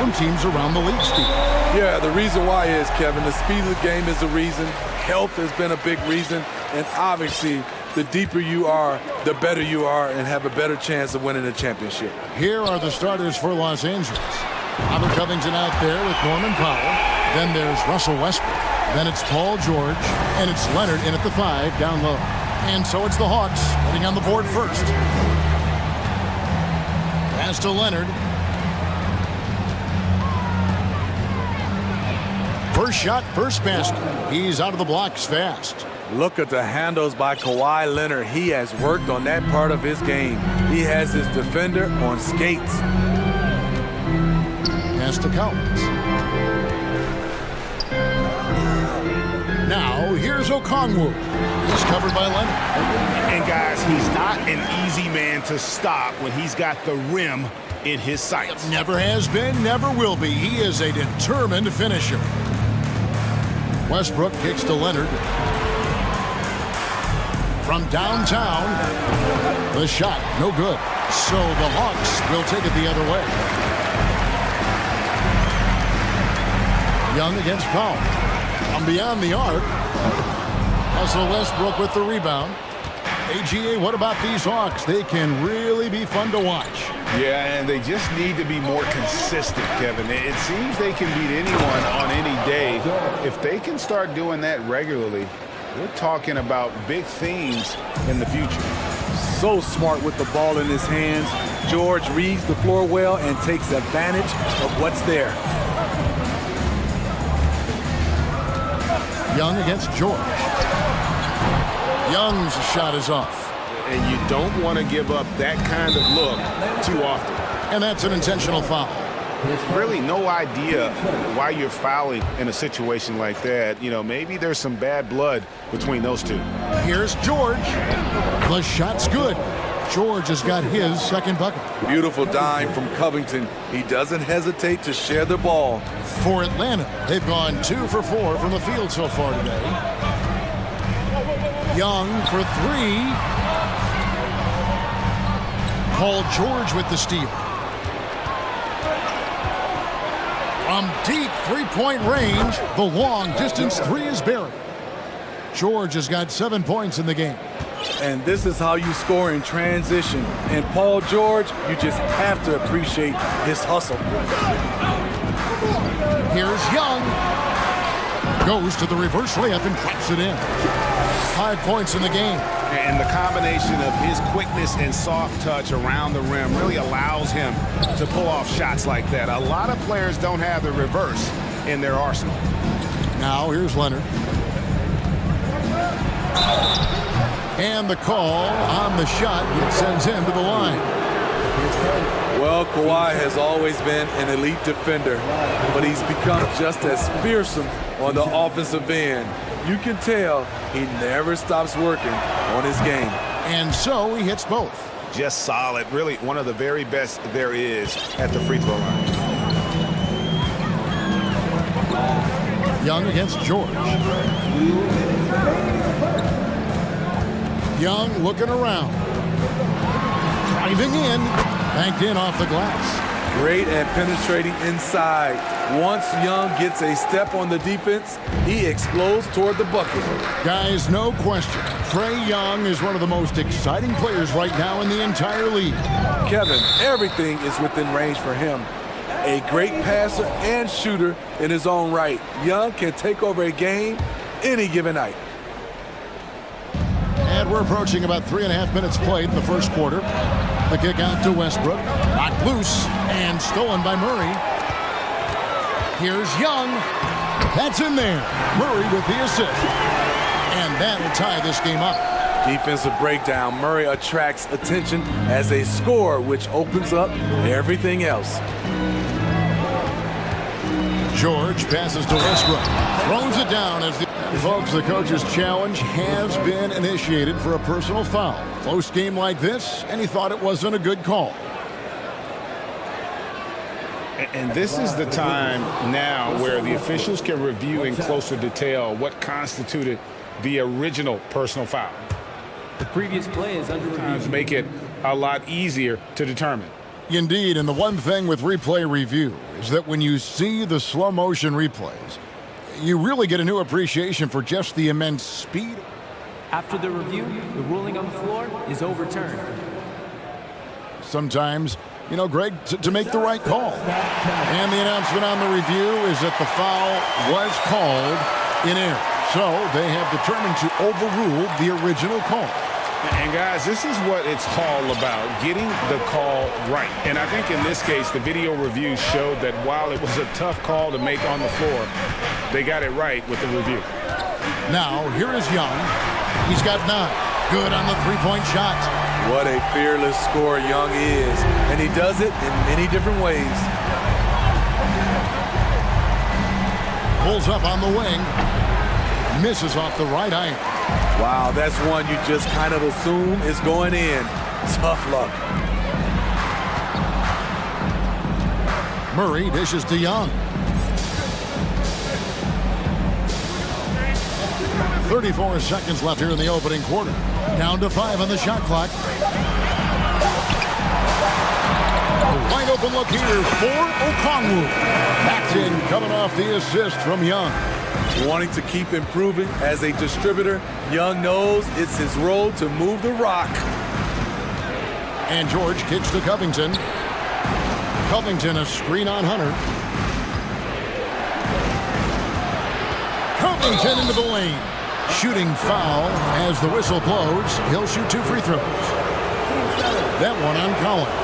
from teams around the league, Steve. Yeah, the reason why is, Kevin, the speed of the game is the reason. Health has been a big reason. And obviously, the deeper you are, the better you are and have a better chance of winning a championship. Here are the starters for Los Angeles. Robert Covington out there with Norman Powell. Then there's Russell Westbrook. Then it's Paul George. And it's Leonard in at the 5 down low. And so it's the Hawks getting on the board first. Pass to Leonard. First shot, first basket. He's out of the blocks fast. Look at the handles by Kawhi Leonard. He has worked on that part of his game. He has his defender on skates. Pass to Collins. Now, here's Okongwu. He's covered by Leonard. And guys, he's not an easy man to stop when he's got the rim in his sights. Never has been, never will be. He is a determined finisher. Westbrook kicks to Leonard. From downtown, the shot, no good. So the Hawks will take it the other way. Young against Powell. From beyond the arc. Russell Westbrook with the rebound. AGA, what about these Hawks? They can really be fun to watch. Yeah, and they just need to be more consistent, Kevin. It seems they can beat anyone on any day. If they can start doing that regularly, we're talking about big things in the future. So smart with the ball in his hands. George reads the floor well and takes advantage of what's there. Young against George. Young's shot is off. And you don't want to give up that kind of look too often. And that's an intentional foul. Really no idea why you're fouling in a situation like that. You know, maybe there's some bad blood between those two. Here's George. The shot's good. George has got his second bucket. Beautiful dime from Covington. He doesn't hesitate to share the ball. For Atlanta, they've gone 2 for 4 from the field so far today. Young for 3. Paul George with the steal. From deep three-point range, the long-distance 3 is buried. George has got 7 points in the game. And this is how you score in transition. And Paul George, you just have to appreciate his hustle. Here's Young. Goes to the reverse layup and drops it in. 5 points in the game. And the combination of his quickness and soft touch around the rim really allows him to pull off shots like that. A lot of players don't have the reverse in their arsenal. Now here's Leonard. And the call on the shot sends him to the line. Well, Kawhi has always been an elite defender, but he's become just as fearsome on the offensive end. You can tell he never stops working on his game. And so he hits both. Just solid. Really one of the very best there is at the free throw line. Young against George. Young looking around. Driving in. Banked in off the glass. Great at penetrating inside. Once Young gets a step on the defense, he explodes toward the bucket. Guys, no question. Trae Young is one of the most exciting players right now in the entire league. Kevin, everything is within range for him. A great passer and shooter in his own right. Young can take over a game any given night. And we're approaching about 3.5 minutes played in the first quarter. The kick out to Westbrook. Knocked loose and stolen by Murray. Here's Young. That's in there. Murray with the assist. And that'll tie this game up. Defensive breakdown. Murray attracts attention as a scorer, which opens up everything else. George passes to Westbrook. Throws it down as the... Folks, the coach's challenge has been initiated for a personal foul. Close game like this, and he thought it wasn't a good call. And this is the time now where the officials can review in closer detail what constituted the original personal foul. The previous play is under review. Make it a lot easier to determine. Indeed, and the one thing with replay review is that when you see the slow motion replays, you really get a new appreciation for just the immense speed. After the review, the ruling on the floor is overturned. Sometimes, you know, Greg, to make the right call. And the announcement on the review is that the foul was called in error. So they have determined to overrule the original call. And guys, this is what it's all about, getting the call right. And I think in this case, the video review showed that while it was a tough call to make on the floor, they got it right with the review. Now, here is Young. He's got 9. Good on the three-point shot. What a fearless scorer Young is, and he does it in many different ways. Pulls up on the wing. Misses off the right iron. Wow, that's one you just kind of assume is going in. Tough luck. Murray dishes to Young. 34 seconds left here in the opening quarter. Down to 5 on the shot clock. A wide open look here for Okongwu. Back in, coming off the assist from Young. Wanting to keep improving as a distributor, Young knows it's his role to move the rock. And George kicks to Covington. Covington a screen on Hunter. Covington into the lane. Shooting foul as the whistle blows. He'll shoot 2 free throws. That one on Collins.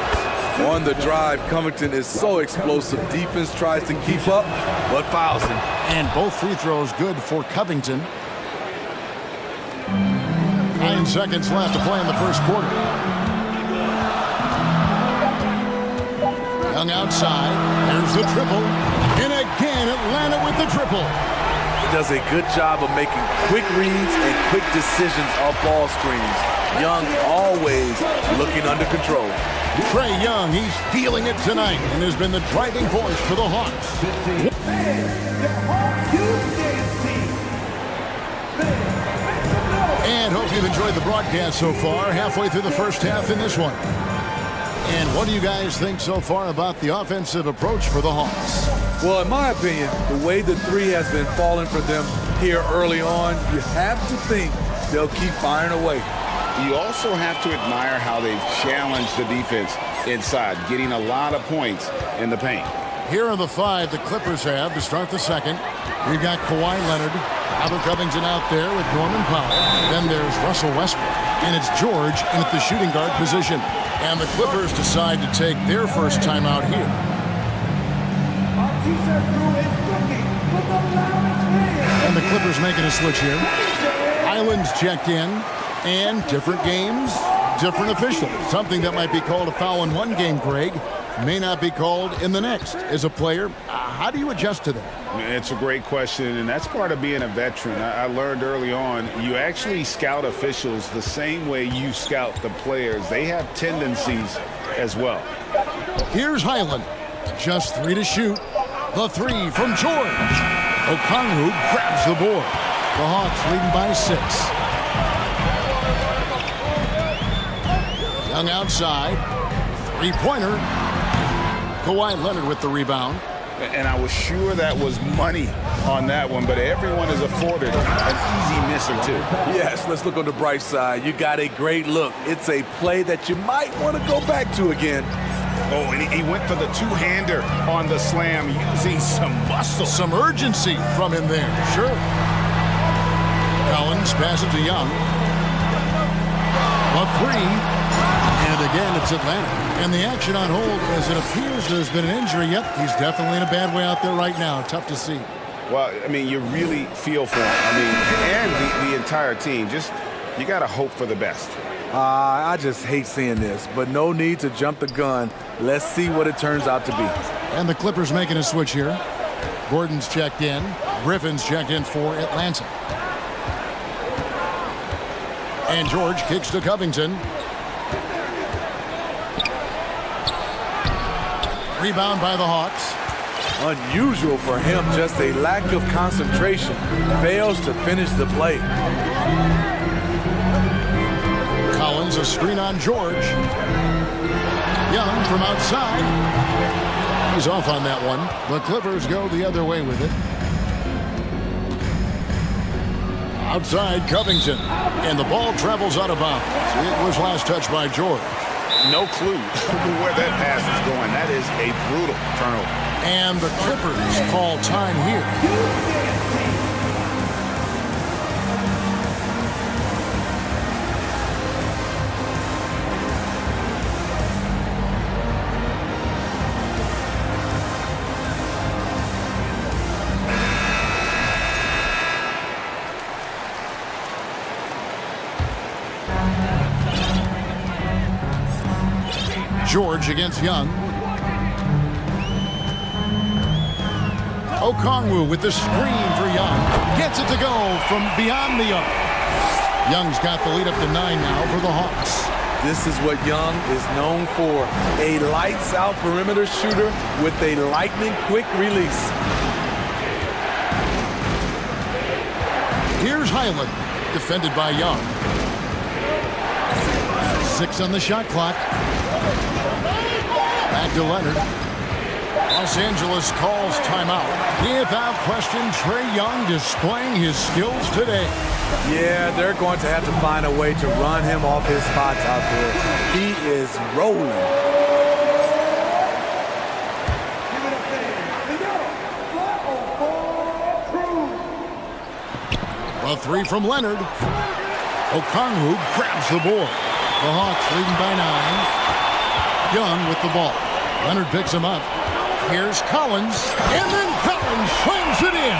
On the drive, Covington is so explosive. Defense tries to keep up, but fouls him. And both free throws good for Covington. 9 seconds left to play in the first quarter. Young outside. There's the triple. And again, Atlanta with the triple. He does a good job of making quick reads and quick decisions off ball screens. Young always looking under control. Trae Young, he's feeling it tonight and has been the driving force for the Hawks. And hope you've enjoyed the broadcast so far, halfway through the first half in this one. And what do you guys think so far about the offensive approach for the Hawks? Well, in my opinion, the way the three has been falling for them here early on, you have to think they'll keep firing away. You also have to admire how they've challenged the defense inside, getting a lot of points in the paint. Here are the 5 the Clippers have to start the second. We've got Kawhi Leonard, Robert Covington out there with Norman Powell. Then there's Russell Westbrook, and it's George in at the shooting guard position. And the Clippers decide to take their first timeout here. And the Clippers making a switch here. Island's checked in. And different games, different officials. Something that might be called a foul in one game, Greg, may not be called in the next. As a player, how do you adjust to that? It's a great question, and that's part of being a veteran. I learned early on, you actually scout officials the same way you scout the players. They have tendencies as well. Here's Highland. Just 3 to shoot. The 3 from George. Okongwu grabs the board. The Hawks leading by 6. Young outside. 3-pointer. Kawhi Leonard with the rebound. And I was sure that was money on that one, but everyone is afforded an easy miss or 2. Yes, let's look on the bright side. You got a great look. It's a play that you might want to go back to again. Oh, and he went for the two-hander on the slam, using some muscle. Some urgency from him there, sure. Collins passes to Young. A 3. And again, it's Atlanta. And the action on hold as it appears there's been an injury. Yep, he's definitely in a bad way out there right now. Tough to see. Well, I mean, you really feel for him. I mean, and the entire team. Just, you got to hope for the best. I just hate seeing this, but no need to jump the gun. Let's see what it turns out to be. And the Clippers making a switch here. Gordon's checked in. Griffin's checked in for Atlanta. And George kicks to Covington. Rebound by the Hawks. Unusual for him, just a lack of concentration. Fails to finish the play. Collins, a screen on George. Young from outside. He's off on that one. The Clippers go the other way with it. Outside Covington. And the ball travels out of bounds. It was last touched by George. No clue where that pass is going. That is a brutal turnover. And the Clippers call time here. George against Young. Okongwu with the screen for Young. Gets it to go from beyond the arc. Young's got the lead up to 9 now for the Hawks. This is what Young is known for. A lights-out perimeter shooter with a lightning-quick release. Here's Highland, defended by Young. 6 on the shot clock. Back to Leonard. Los Angeles calls timeout. Without question, Trae Young displaying his skills today. Yeah, they're going to have to find a way to run him off his spots out there. He is rolling. A 3 from Leonard. Okongwu grabs the board. The Hawks leading by 9. Young with the ball. Leonard picks him up. Here's Collins, and then Collins slams it in.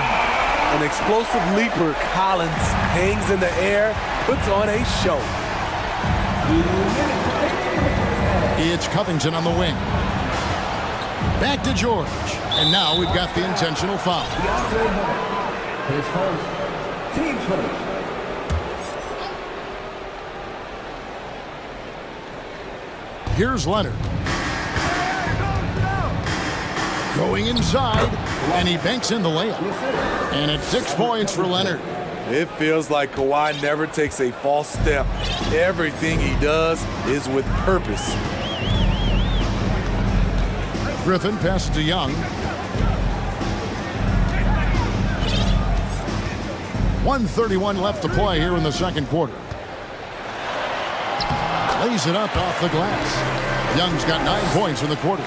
An explosive leaper, Collins hangs in the air, puts on a show. It's Covington on the wing. Back to George. And now we've got the intentional foul. His first, team first. Here's Leonard. Going inside, and he banks in the layup. And it's 6 points for Leonard. It feels like Kawhi never takes a false step. Everything he does is with purpose. Griffin passes to Young. 1:31 left to play here in the second quarter. Lays it up off the glass. Young's got 9 points in the quarter.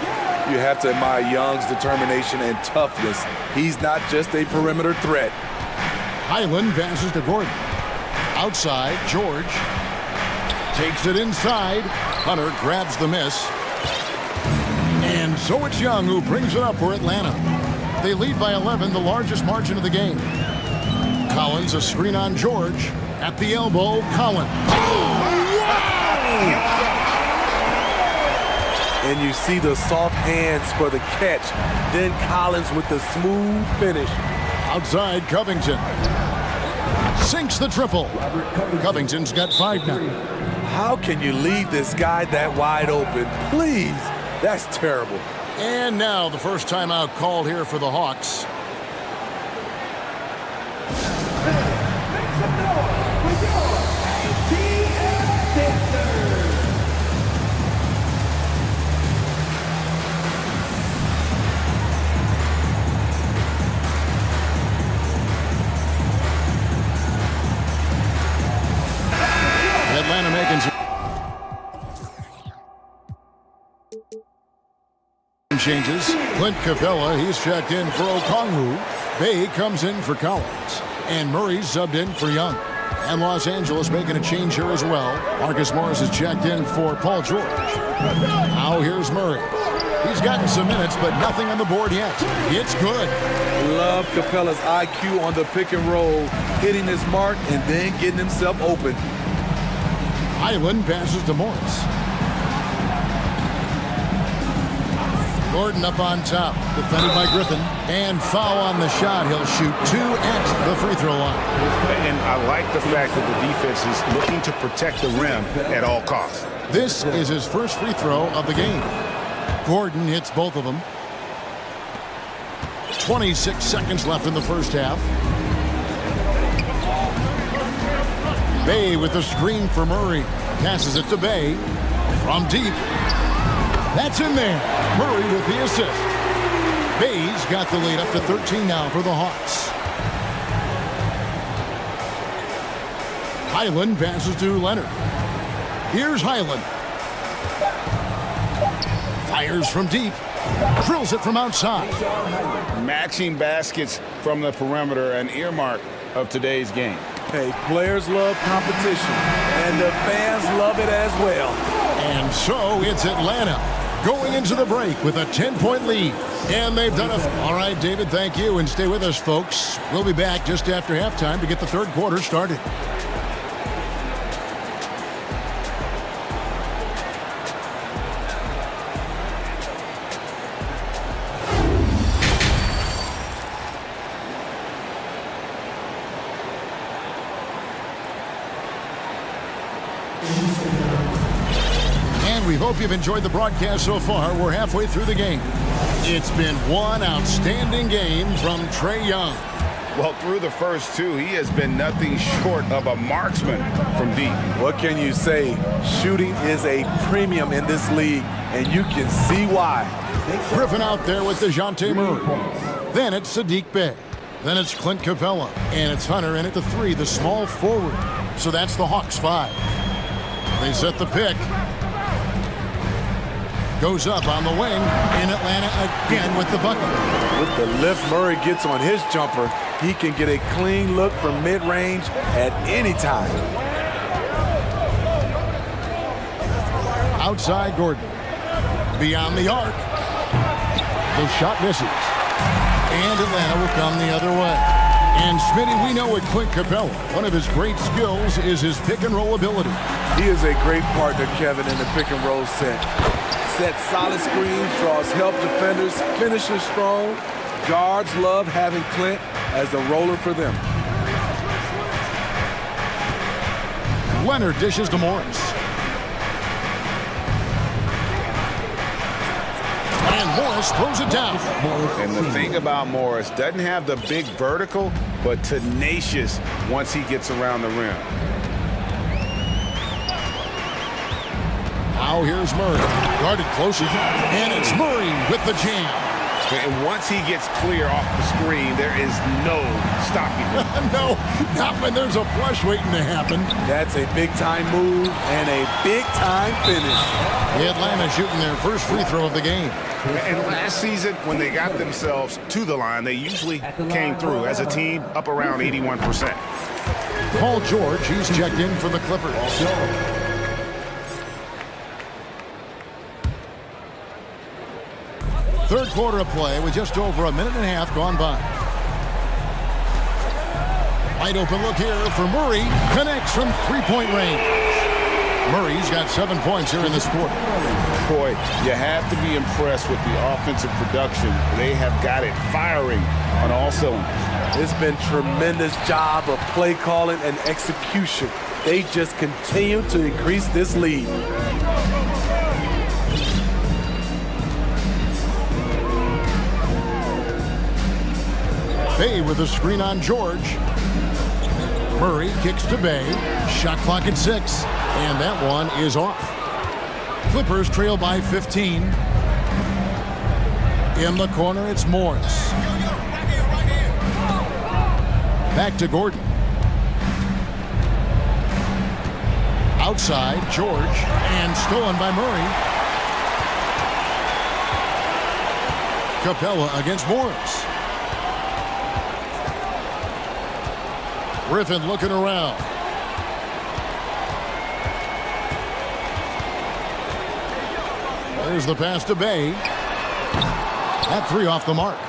You have to admire Young's determination and toughness. He's not just a perimeter threat. Highland passes to Gordon. Outside, George takes it inside. Hunter grabs the miss. And so it's Young who brings it up for Atlanta. They lead by 11, the largest margin of the game. Collins, a screen on George. At the elbow, Collins. Oh, wow! And you see the soft hands for the catch. Then Collins with the smooth finish. Outside, Covington. Sinks the triple. Covington's got 5 now. How can you leave this guy that wide open? Please, that's terrible. And now the first timeout called here for the Hawks. Atlanta making some changes. Clint Capella, he's checked in for Okongwu. Bay comes in for Collins. And Murray's subbed in for Young. And Los Angeles making a change here as well. Marcus Morris is checked in for Paul George. Now here's Murray. He's gotten some minutes, but nothing on the board yet. It's good. Love Capella's IQ on the pick and roll, hitting his mark and then getting himself open. Highland passes to Morris. Gordon up on top, defended by Griffin. And foul on the shot. He'll shoot 2 at the free throw line. And I like the fact that the defense is looking to protect the rim at all costs. This is his first free throw of the game. Gordon hits both of them. 26 seconds left in the first half. Bay with the screen for Murray. Passes it to Bay. From deep. That's in there. Murray with the assist. Bayes got the lead up to 13 now for the Hawks. Highland passes to Leonard. Here's Highland. Fires from deep. Drills it from outside. Matching baskets from the perimeter, an earmark of today's game. Hey, players love competition, and the fans love it as well. And so it's Atlanta going into the break with a 10-point lead. And they've done it. All right, David, thank you. And stay with us, folks. We'll be back just after halftime to get the third quarter started. We hope you've enjoyed the broadcast so far. We're halfway through the game. It's been one outstanding game from Trae Young. Well, through the first two, he has been nothing short of a marksman from deep. What can you say? Shooting is a premium in this league, and you can see why. Griffin out there with DeJounte Murray. Then it's Sadiq Bey. Then it's Clint Capella. And it's Hunter in at the 3, the small forward. So that's the Hawks 5. They set the pick. Goes up on the wing in Atlanta again with the bucket. With the lift Murray gets on his jumper, he can get a clean look from mid-range at any time. Outside Gordon. Beyond the arc. The shot misses. And Atlanta will come the other way. And Smitty, we know with Clint Capella, one of his great skills is his pick-and-roll ability. He is a great partner, Kevin, in the pick-and-roll set. Sets solid screens, draws help defenders, finishes strong. Guards love having Clint as the roller for them. Leonard dishes to Morris. And Morris throws it down. And the thing about Morris, doesn't have the big vertical, but tenacious once he gets around the rim. Now here's Murray. Guarded closer. And it's Murray with the jam. And once he gets clear off the screen, there is no stopping him. No, not when there's a flush waiting to happen. That's a big-time move and a big-time finish. Atlanta shooting their first free throw of the game. And last season, when they got themselves to the line, they usually came through as a team up around 81%. Paul George, he's checked in for the Clippers. Third quarter of play with just over a minute and a half gone by. Wide open look here for Murray. Connects from three-point range. Murray's got 7 points here in this quarter. Boy, you have to be impressed with the offensive production. They have got it firing on all cylinders. It's been tremendous job of play calling and execution. They just continue to increase this lead. Bey with a screen on George. Murray kicks to Bey. Shot clock at 6. And that one is off. Clippers trail by 15. In the corner, it's Morris. Back to Gordon. Outside, George. And stolen by Murray. Capella against Morris. Griffin looking around. There's the pass to Bey. That 3 off the mark.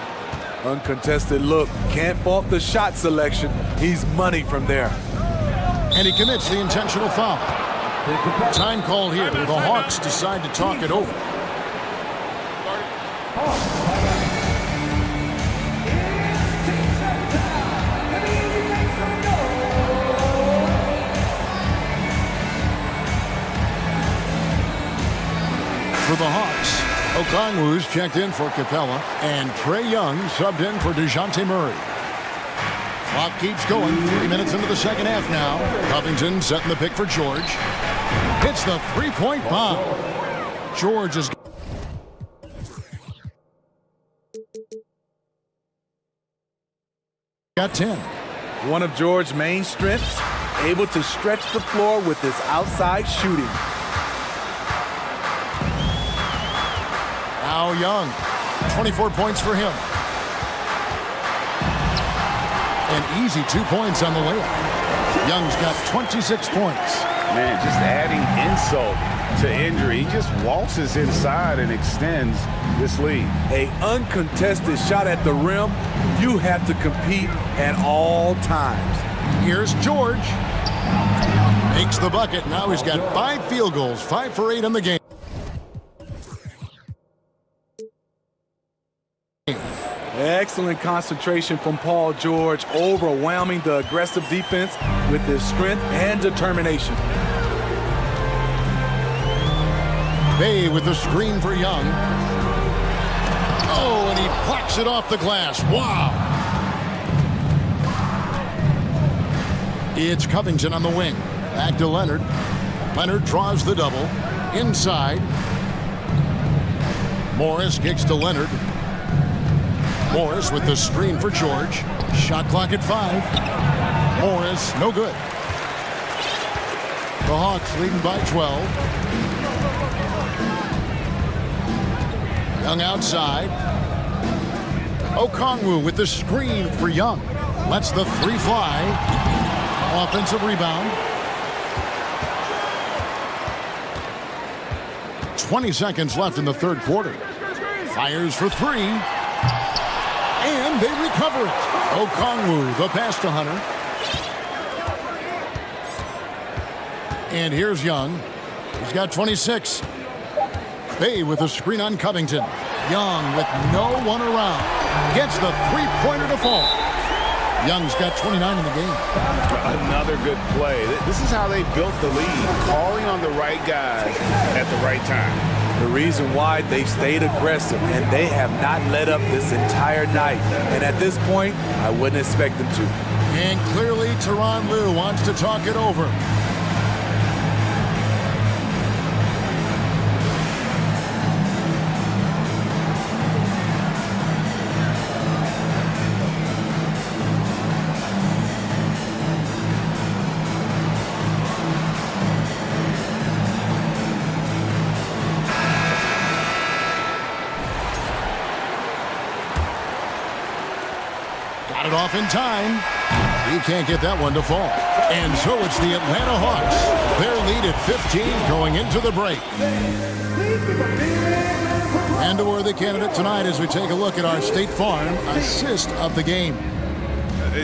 Uncontested look. Can't fault the shot selection. He's money from there. And he commits the intentional foul. Time called here. The Hawks decide to talk it over. For the Hawks, Okongwu's checked in for Capella, and Trae Young subbed in for DeJounte Murray. Clock keeps going. 3 minutes into the second half now. Covington setting the pick for George. Hits the three-point bomb. George is... got 10. One of George's main strengths, able to stretch the floor with his outside shooting. Now Young, 24 points for him. An easy 2 points on the layup. Young's got 26 points. Man, just adding insult to injury. He just waltzes inside and extends this lead. A uncontested shot at the rim, you have to compete at all times. Here's George. Makes the bucket. Now he's got 5 field goals, 5 for 8 in the game. Excellent concentration from Paul George, overwhelming the aggressive defense with his strength and determination. Bay with the screen for Young. Oh, and he blocks it off the glass. Wow. It's Covington on the wing. Back to Leonard. Leonard draws the double. Inside. Morris kicks to Leonard. Morris with the screen for George. Shot clock at 5. Morris, no good. The Hawks leading by 12. Young outside. Okongwu with the screen for Young. Lets the 3 fly. Offensive rebound. 20 seconds left in the third quarter. Fires for 3. And they recover it. Okongwu, the pass to Hunter. And here's Young. He's got 26. Bay with a screen on Covington. Young with no one around. Gets the three-pointer to fall. Young's got 29 in the game. Another good play. This is how they built the lead. Calling on the right guys at the right time. The reason why they've stayed aggressive and they have not let up this entire night. And at this point, I wouldn't expect them to. And clearly, Tyronn Lue wants to talk it over. Got it off in time. He can't get that one to fall. And so it's the Atlanta Hawks. Their lead at 15 going into the break. And a worthy candidate tonight as we take a look at our State Farm assist of the game.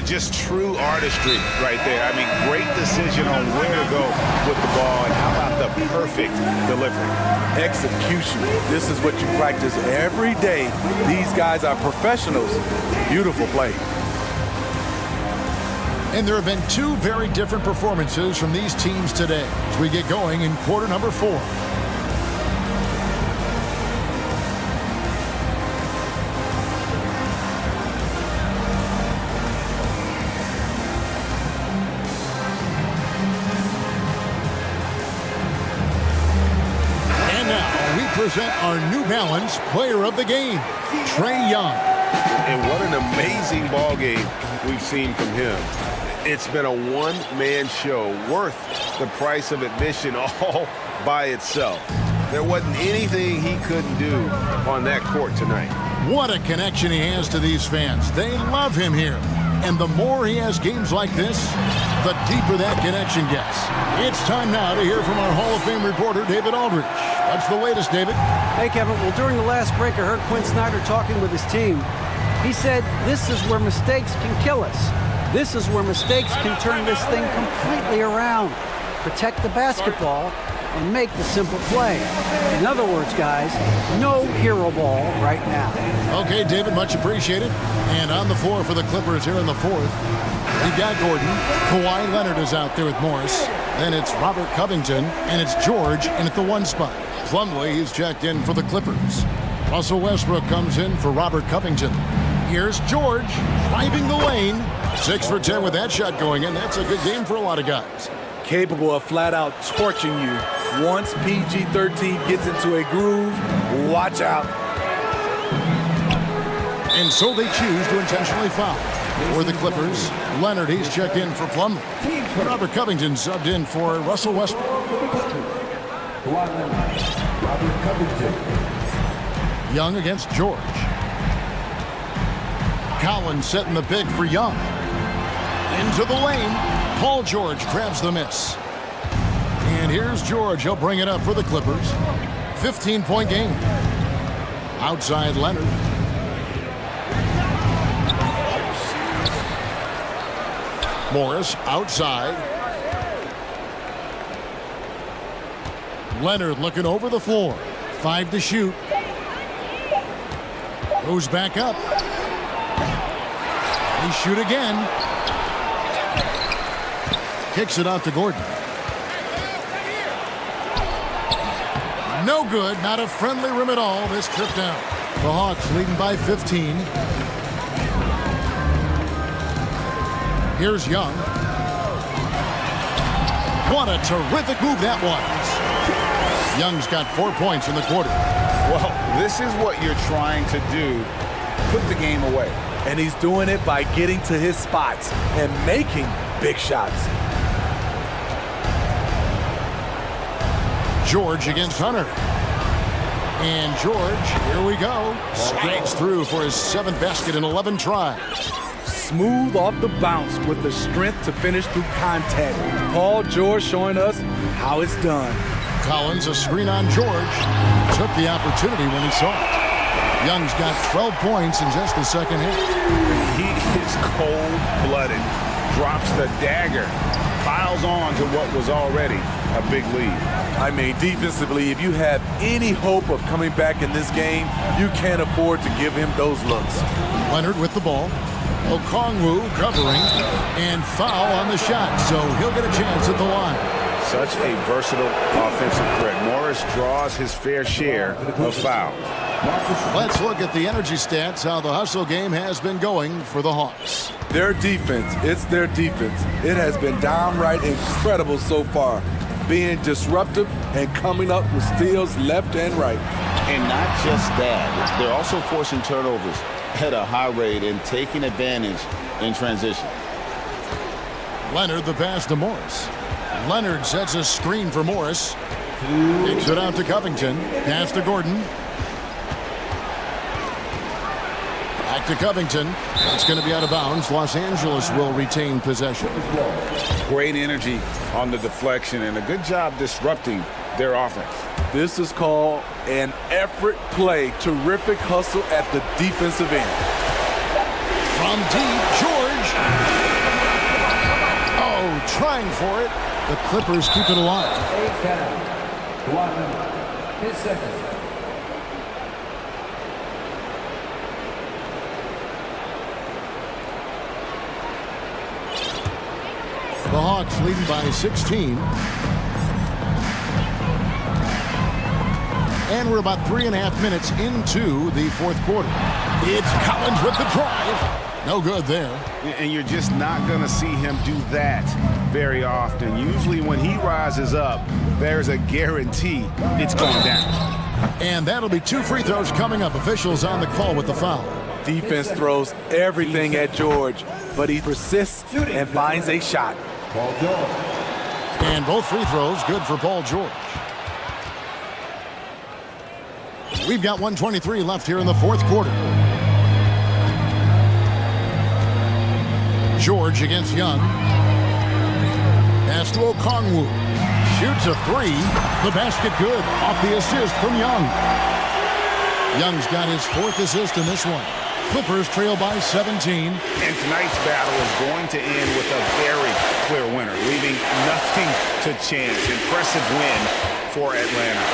Just true artistry right there. I mean, great decision on where to go with the ball, and how about the perfect delivery. Execution. This is what you practice every day. These guys are professionals. Beautiful play. And there have been 2 very different performances from these teams today as we get going in quarter number 4. And now we present our New Balance Player of the Game, Trae Young. And what an amazing ball game we've seen from him. It's been a one-man show worth the price of admission all by itself. There wasn't anything he couldn't do on that court tonight. What a connection he has to these fans. They love him here. And the more he has games like this, the deeper that connection gets. It's time now to hear from our Hall of Fame reporter, David Aldridge. What's the latest, David? Hey, Kevin. Well, during the last break, I heard Quinn Snyder talking with his team. He said, this is where mistakes can kill us. This is where mistakes can turn this thing completely around. Protect the basketball and make the simple play. In other words, guys, no hero ball right now. Okay, David, much appreciated. And on the floor for the Clippers here in the 4th, we've got Gordon. Kawhi Leonard is out there with Morris. Then it's Robert Covington, and it's George in at the 1 spot. Plumlee, he's checked in for the Clippers. Russell Westbrook comes in for Robert Covington. Here's George driving the lane. 6 for 10 with that shot going in. That's a good game for a lot of guys. Capable of flat out torching you. Once PG-13 gets into a groove, watch out. And so they choose to intentionally foul. For the Clippers, Leonard, he's checked in for Plumlee. Robert Covington subbed in for Russell Westbrook. Robert Covington. Young against George. Collins setting the big for Young. Into the lane. Paul George grabs the miss. And here's George. He'll bring it up for the Clippers. 15-point game. Outside Leonard. Morris outside. Leonard looking over the floor. 5 to shoot. Goes back up. They shoot again. Kicks it out to Gordon. No good. Not a friendly rim at all. This trip down. The Hawks leading by 15. Here's Young. What a terrific move that was. Young's got 4 points in the quarter. Well, this is what you're trying to do. Put the game away. And he's doing it by getting to his spots and making big shots. George against Hunter. And George, here we go. Strikes through for his 7th basket in 11 tries. Smooth off the bounce with the strength to finish through contact. Paul George showing us how it's done. Collins, a screen on George. Took the opportunity when he saw it. Young's got 12 points in just the second half. He is cold-blooded. Drops the dagger. Piles on to what was already a big lead. I mean, defensively, if you have any hope of coming back in this game, you can't afford to give him those looks. Leonard with the ball. Okongwu covering. And foul on the shot, so he'll get a chance at the line. Such a versatile offensive threat. Morris draws his fair share of fouls. Let's look at the energy stats, how the hustle game has been going for the Hawks. Their defense, it's their defense. It has been downright incredible so far, being disruptive and coming up with steals left and right. And not just that, they're also forcing turnovers at a high rate and taking advantage in transition. Leonard the pass to Morris. Leonard sets a screen for Morris. Kicks it out to Covington. Pass to Gordon. Back to Covington. It's going to be out of bounds. Los Angeles will retain possession. Great energy on the deflection and a good job disrupting their offense. This is called an effort play. Terrific hustle at the defensive end. From deep, George. Oh, trying for it. The Clippers keep it alive. 8 foul. 1 second. The Hawks leading by 16. And we're about 3.5 minutes into the fourth quarter. It's Collins with the drive. No good there. And you're just not going to see him do that very often. Usually when he rises up, there's a guarantee it's going down. And that'll be 2 free throws coming up. Officials on the call with the foul. Defense throws everything at George, but he persists and finds a shot. Paul George. And both free throws good for Paul George. We've got 1:23 left here in the fourth quarter. George against Young. Pass to Okongwu. Shoots a 3. The basket good. Off the assist from Young. Young's got his 4th assist in this one. Clippers trail by 17. And tonight's battle is going to end with a very clear winner, leaving nothing to chance. Impressive win for Atlanta.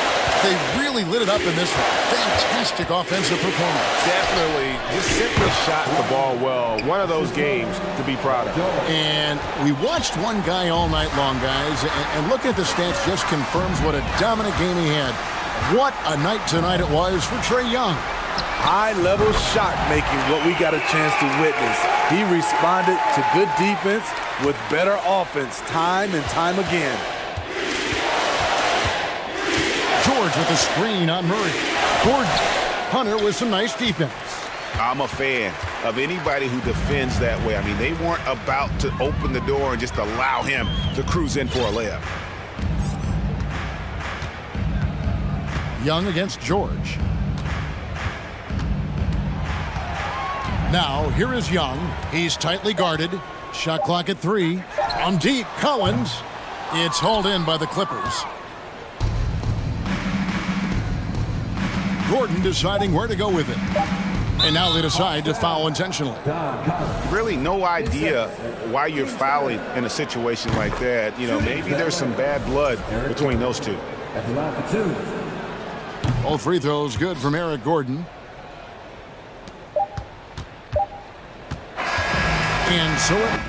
They really lit it up in this one. Fantastic offensive performance. Definitely just simply shot the ball well. One of those games to be proud of. And we watched one guy all night long, guys, and looking at the stats just confirms what a dominant game he had. What a night tonight it was for Trae Young. High-level shot making, what we got a chance to witness. He responded to good defense with better offense time and time again. George with a screen on Murray. Gordon. Hunter with some nice defense. I'm a fan of anybody who defends that way. I mean, they weren't about to open the door and just allow him to cruise in for a layup. Young against George. Now, here is Young. He's tightly guarded. Shot clock at 3. From deep, Collins. It's hauled in by the Clippers. Gordon deciding where to go with it. And now they decide to foul intentionally. Really no idea why you're fouling in a situation like that. You know, maybe there's some bad blood between those two. At the line for 2. All free throws good from Eric Gordon. And so it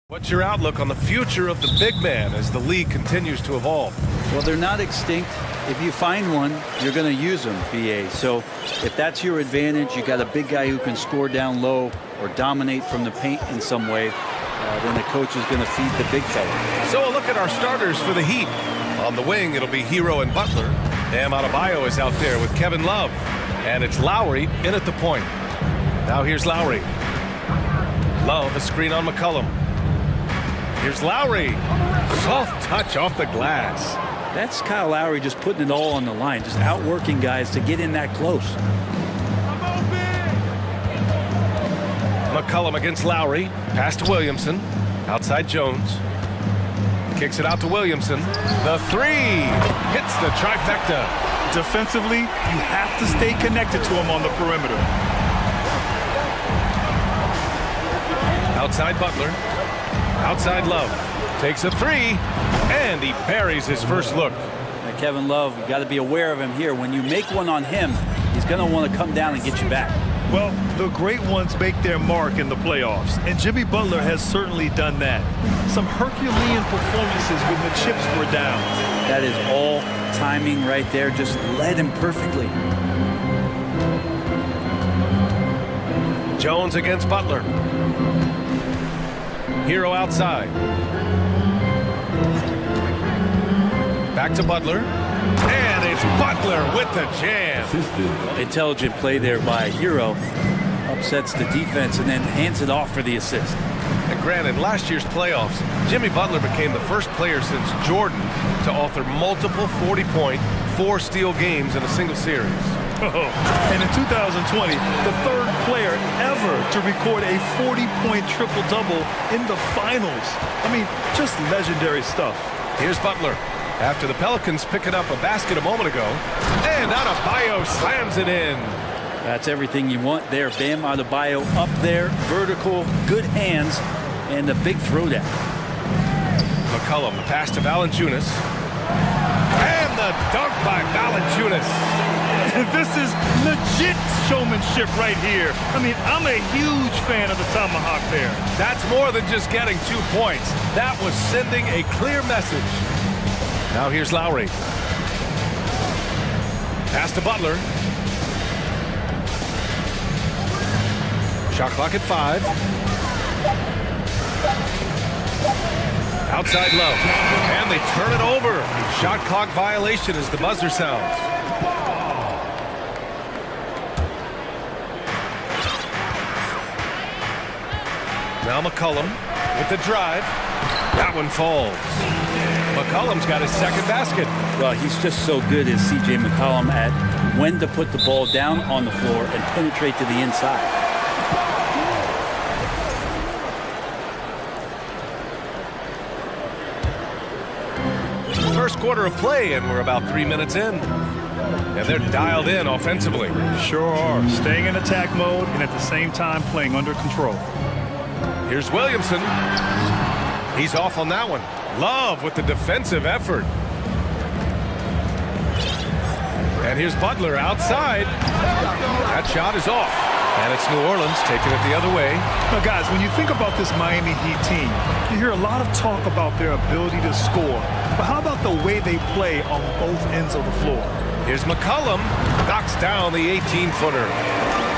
What's your outlook on the future of the big man as the league continues to evolve? Well, they're not extinct. If you find one, you're going to use them, BA. So if that's your advantage, you got a big guy who can score down low or dominate from the paint in some way, then the coach is going to feed the big fella. So a look at our starters for the Heat. On the wing, it'll be Hero and Butler. Bam Adebayo is out there with Kevin Love. And it's Lowry in at the point. Now here's Lowry. Love, a screen on McCollum. Here's Lowry. Soft touch off the glass. That's Kyle Lowry just putting it all on the line, just outworking guys to get in that close. McCollum against Lowry. Pass to Williamson. Outside Jones. Kicks it out to Williamson. The three. Hits the trifecta. Defensively, you have to stay connected to him on the perimeter. Outside Butler. Outside Love. Takes a three. And he buries his first look. Now, Kevin Love, you got to be aware of him here. When you make one on him, he's going to want to come down and get you back. Well, the great ones make their mark in the playoffs, and Jimmy Butler has certainly done that. Some Herculean performances when the chips were down. That is all timing right there. Just led him perfectly. Jones against Butler. Hero outside. Back to Butler. And it's Butler with the jam. Intelligent play there by Hero. Upsets the defense and then hands it off for the assist. And granted, last year's playoffs, Jimmy Butler became the first player since Jordan to author multiple 40-point, 4-steal games in a single series. And in 2020, the third player ever to record a 40-point triple-double in the finals. I mean, just legendary stuff. Here's Butler. After the Pelicans picking up a basket a moment ago. And Adebayo slams it in. That's everything you want there. Bam Adebayo up there, vertical, good hands, and the big throwdown. McCollum, the pass to Valanciunas. And the dunk by Valanciunas. This is legit showmanship right here. I mean, I'm a huge fan of the tomahawk there. That's more than just getting 2 points. That was sending a clear message. Now here's Lowry. Pass to Butler. Shot clock at 5. Outside Love. And they turn it over. Shot clock violation as the buzzer sounds. Now McCollum with the drive. That one falls. McCollum's got his second basket. Well, he's just so good as C.J. McCollum at when to put the ball down on the floor and penetrate to the inside. First quarter of play, and we're about 3 minutes in. And they're dialed in offensively. Sure are. Staying in attack mode and at the same time playing under control. Here's Williamson. He's off on that one. Love with the defensive effort. And here's Butler outside. That shot is off. And it's New Orleans taking it the other way. Now, guys, when you think about this Miami Heat team, you hear a lot of talk about their ability to score. But how about the way they play on both ends of the floor? Here's McCollum. Knocks down the 18-footer.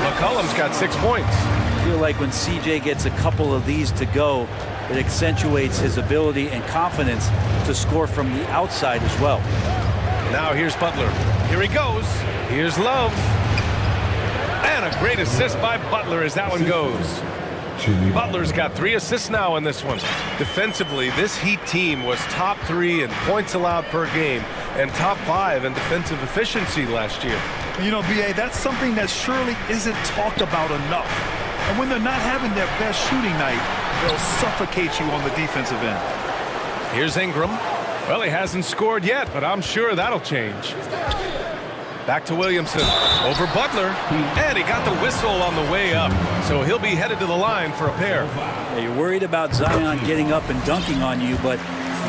McCollum's got 6 points. I feel like when CJ gets a couple of these to go, it accentuates his ability and confidence to score from the outside as well. Now here's Butler. Here he goes. Here's Love. And a great assist by Butler as that one goes. Butler's got 3 assists now in this one. Defensively, this Heat team was top 3 in points allowed per game and top 5 in defensive efficiency last year. You know, B.A., that's something that surely isn't talked about enough. And when they're not having their best shooting night, they'll suffocate you on the defensive end. Here's Ingram. Well, he hasn't scored yet, but I'm sure that'll change. Back to Williamson. Over Butler. And he got the whistle on the way up. So he'll be headed to the line for a pair. Yeah, you're worried about Zion getting up and dunking on you, but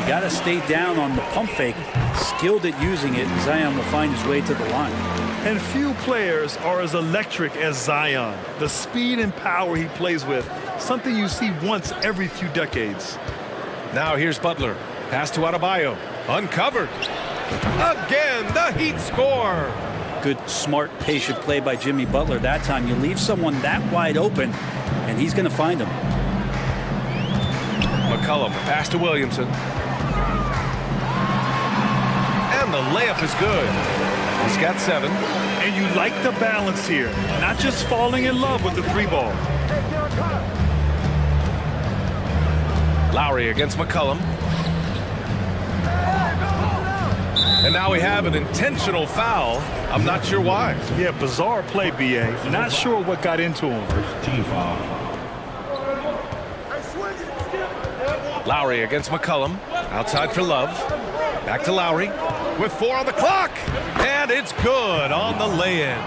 You got to stay down on the pump fake, skilled at using it. Zion will find his way to the line. And few players are as electric as Zion. The speed and power he plays with, something you see once every few decades. Now here's Butler. Pass to Adebayo. Uncovered. Again, the Heat score. Good, smart, patient play by Jimmy Butler. That time you leave someone that wide open, and he's going to find him. McCollum, pass to Williamson. And the layup is good. He's got 7. And you like the balance here, not just falling in love with the free ball. Lowry against McCollum. And now we have an intentional foul. I'm not sure why. Yeah, bizarre play, B.A. Not sure what got into him. Team foul. Lowry against McCollum. Outside for Love. Back to Lowry. With 4 on the clock. And it's good on the lay-in.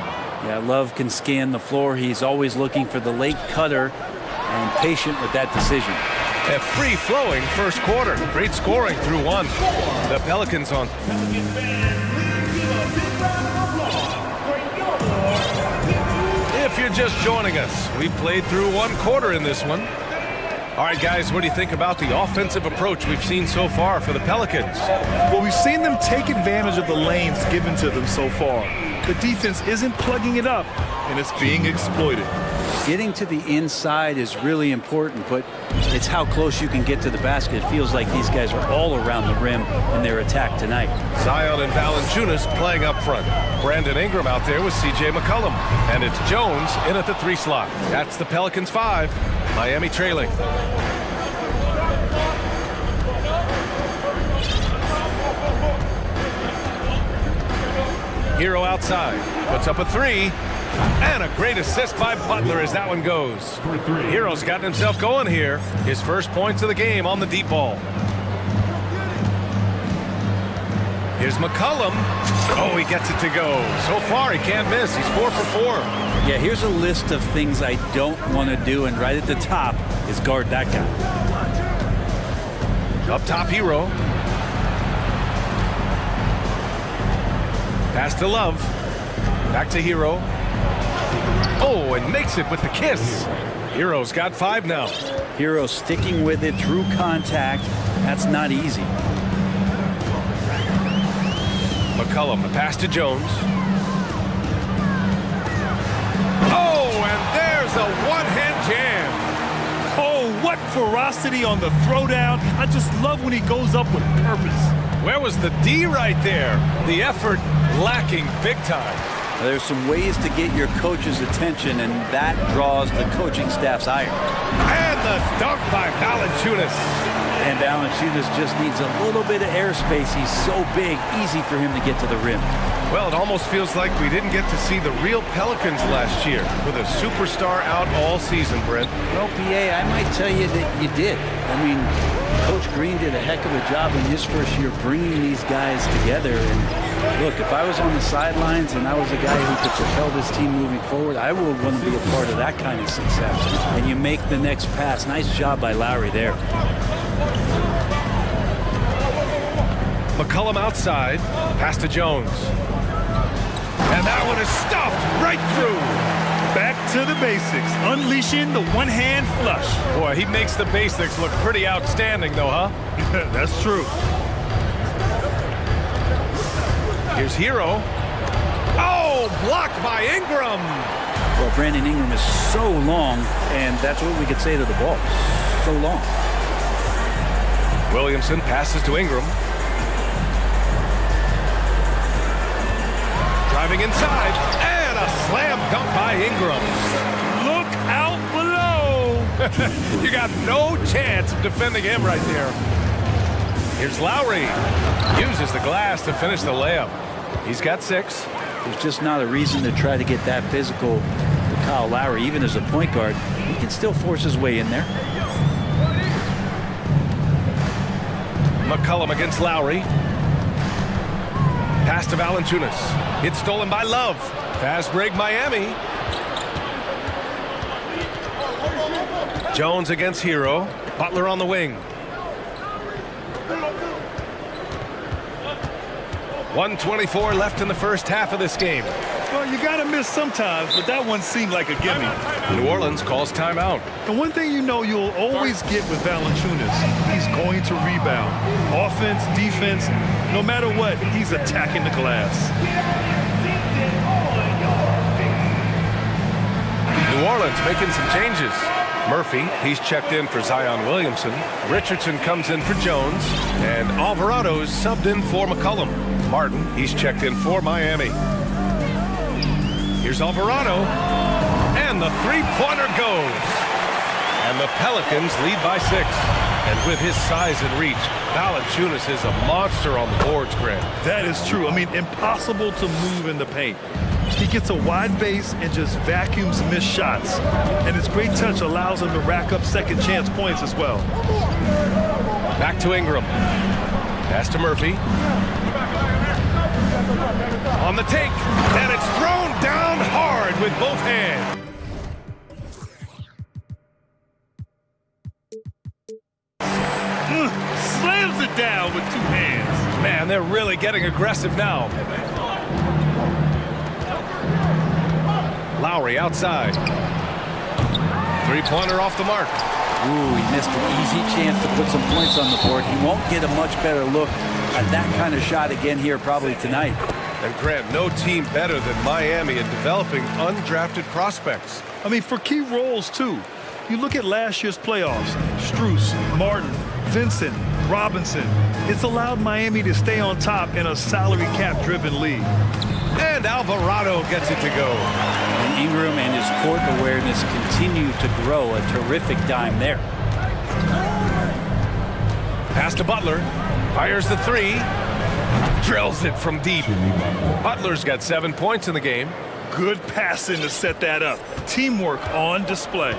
Yeah, Love can scan the floor. He's always looking for the late cutter and patient with that decision. A free-flowing first quarter. Great scoring through 1. The Pelicans on. If you're just joining us, we played through 1 quarter in this one. All right, guys, what do you think about the offensive approach we've seen so far for the Pelicans? Well, we've seen them take advantage of the lanes given to them so far. The defense isn't plugging it up, and it's being exploited. Getting to the inside is really important, but it's how close you can get to the basket. It feels like these guys are all around the rim in their attack tonight. Zion and Valanciunas playing up front. Brandon Ingram out there with C.J. McCollum. And it's Jones in at the 3 slot. That's the Pelicans 5. Miami trailing. Hero outside. Puts up a 3. And a great assist by Butler as that one goes. Hero's gotten himself going here. His first points of the game on the deep ball. Here's McCollum. Oh, he gets it to go. So far, he can't miss. He's 4 for 4. Yeah, here's a list of things I don't want to do, and right at the top is guard that guy. Up top, Hero. Pass to Love. Back to Hero. Oh, and makes it with the kiss. Hero's got 5 now. Hero sticking with it through contact. That's not easy. McCollum, the pass to Jones. Oh, and there's a one-hand jam. Oh, what ferocity on the throwdown. I just love when he goes up with purpose. Where was the D right there? The effort lacking big time. There's some ways to get your coach's attention, and that draws the coaching staff's ire. And the dunk by Valanciunas. And Valanciunas just needs a little bit of airspace. He's so big, easy for him to get to the rim. Well, it almost feels like we didn't get to see the real Pelicans last year with a superstar out all season, Brent. Well, PA, I might tell you that you did. I mean, Coach Green did a heck of a job in his first year bringing these guys together. And look, if I was on the sidelines and I was a guy who could propel this team moving forward, I would want to be a part of that kind of success. And you make the next pass. Nice job by Lowry there. McCollum outside. Pass to Jones. And that one is stuffed right through. Back to the basics, unleashing the one-hand flush. Boy, he makes the basics look pretty outstanding, though, huh? That's true. Here's Hero. Oh, blocked by Ingram. Well, Brandon Ingram is so long, and that's what we could say to the ball. So long. Williamson passes to Ingram. Driving inside, and a slam dunk by Ingram. Look out below. You got no chance of defending him right there. Here's Lowry. Uses the glass to finish the layup. He's got 6. There's just not a reason to try to get that physical with Kyle Lowry. Even as a point guard, he can still force his way in there. McCollum against Lowry. Pass to Valanciunas. It's stolen by Love. Fast break Miami. Jones against Hero. Butler on the wing. 1:24 left in the first half of this game. Well, you got to miss sometimes, but that one seemed like a gimme. New Orleans calls timeout. And one thing you know you'll always get with Valanciunas, he's going to rebound. Offense, defense, no matter what, he's attacking the glass. New Orleans making some changes. Murphy, he's checked in for Zion Williamson. Richardson comes in for Jones. And Alvarado's subbed in for McCollum. Martin, he's checked in for Miami. Here's Alvarado. And the three-pointer goes. And the Pelicans lead by 6. And with his size and reach, Valanciunas is a monster on the boards, Grant. That is true. I mean, impossible to move in the paint. He gets a wide base and just vacuums missed shots. And his great touch allows him to rack up second chance points as well. Back to Ingram. Pass to Murphy. On the take. And it's thrown down hard with both hands. Slams it down with 2 hands. Man, they're really getting aggressive now. Lowry outside. Three-pointer off the mark. Ooh, he missed an easy chance to put some points on the board. He won't get a much better look at that kind of shot again here probably tonight. And Grant, no team better than Miami in developing undrafted prospects. I mean, for key roles, too. You look at last year's playoffs, Strus, Martin, Vincent, Robinson. It's allowed Miami to stay on top in a salary cap-driven league. And Alvarado gets it to go. And Ingram and his court awareness continue to grow. A terrific dime there. Pass to Butler. Fires the three. Drills it from deep. Butler's got 7 points in the game. Good passing to set that up. Teamwork on display.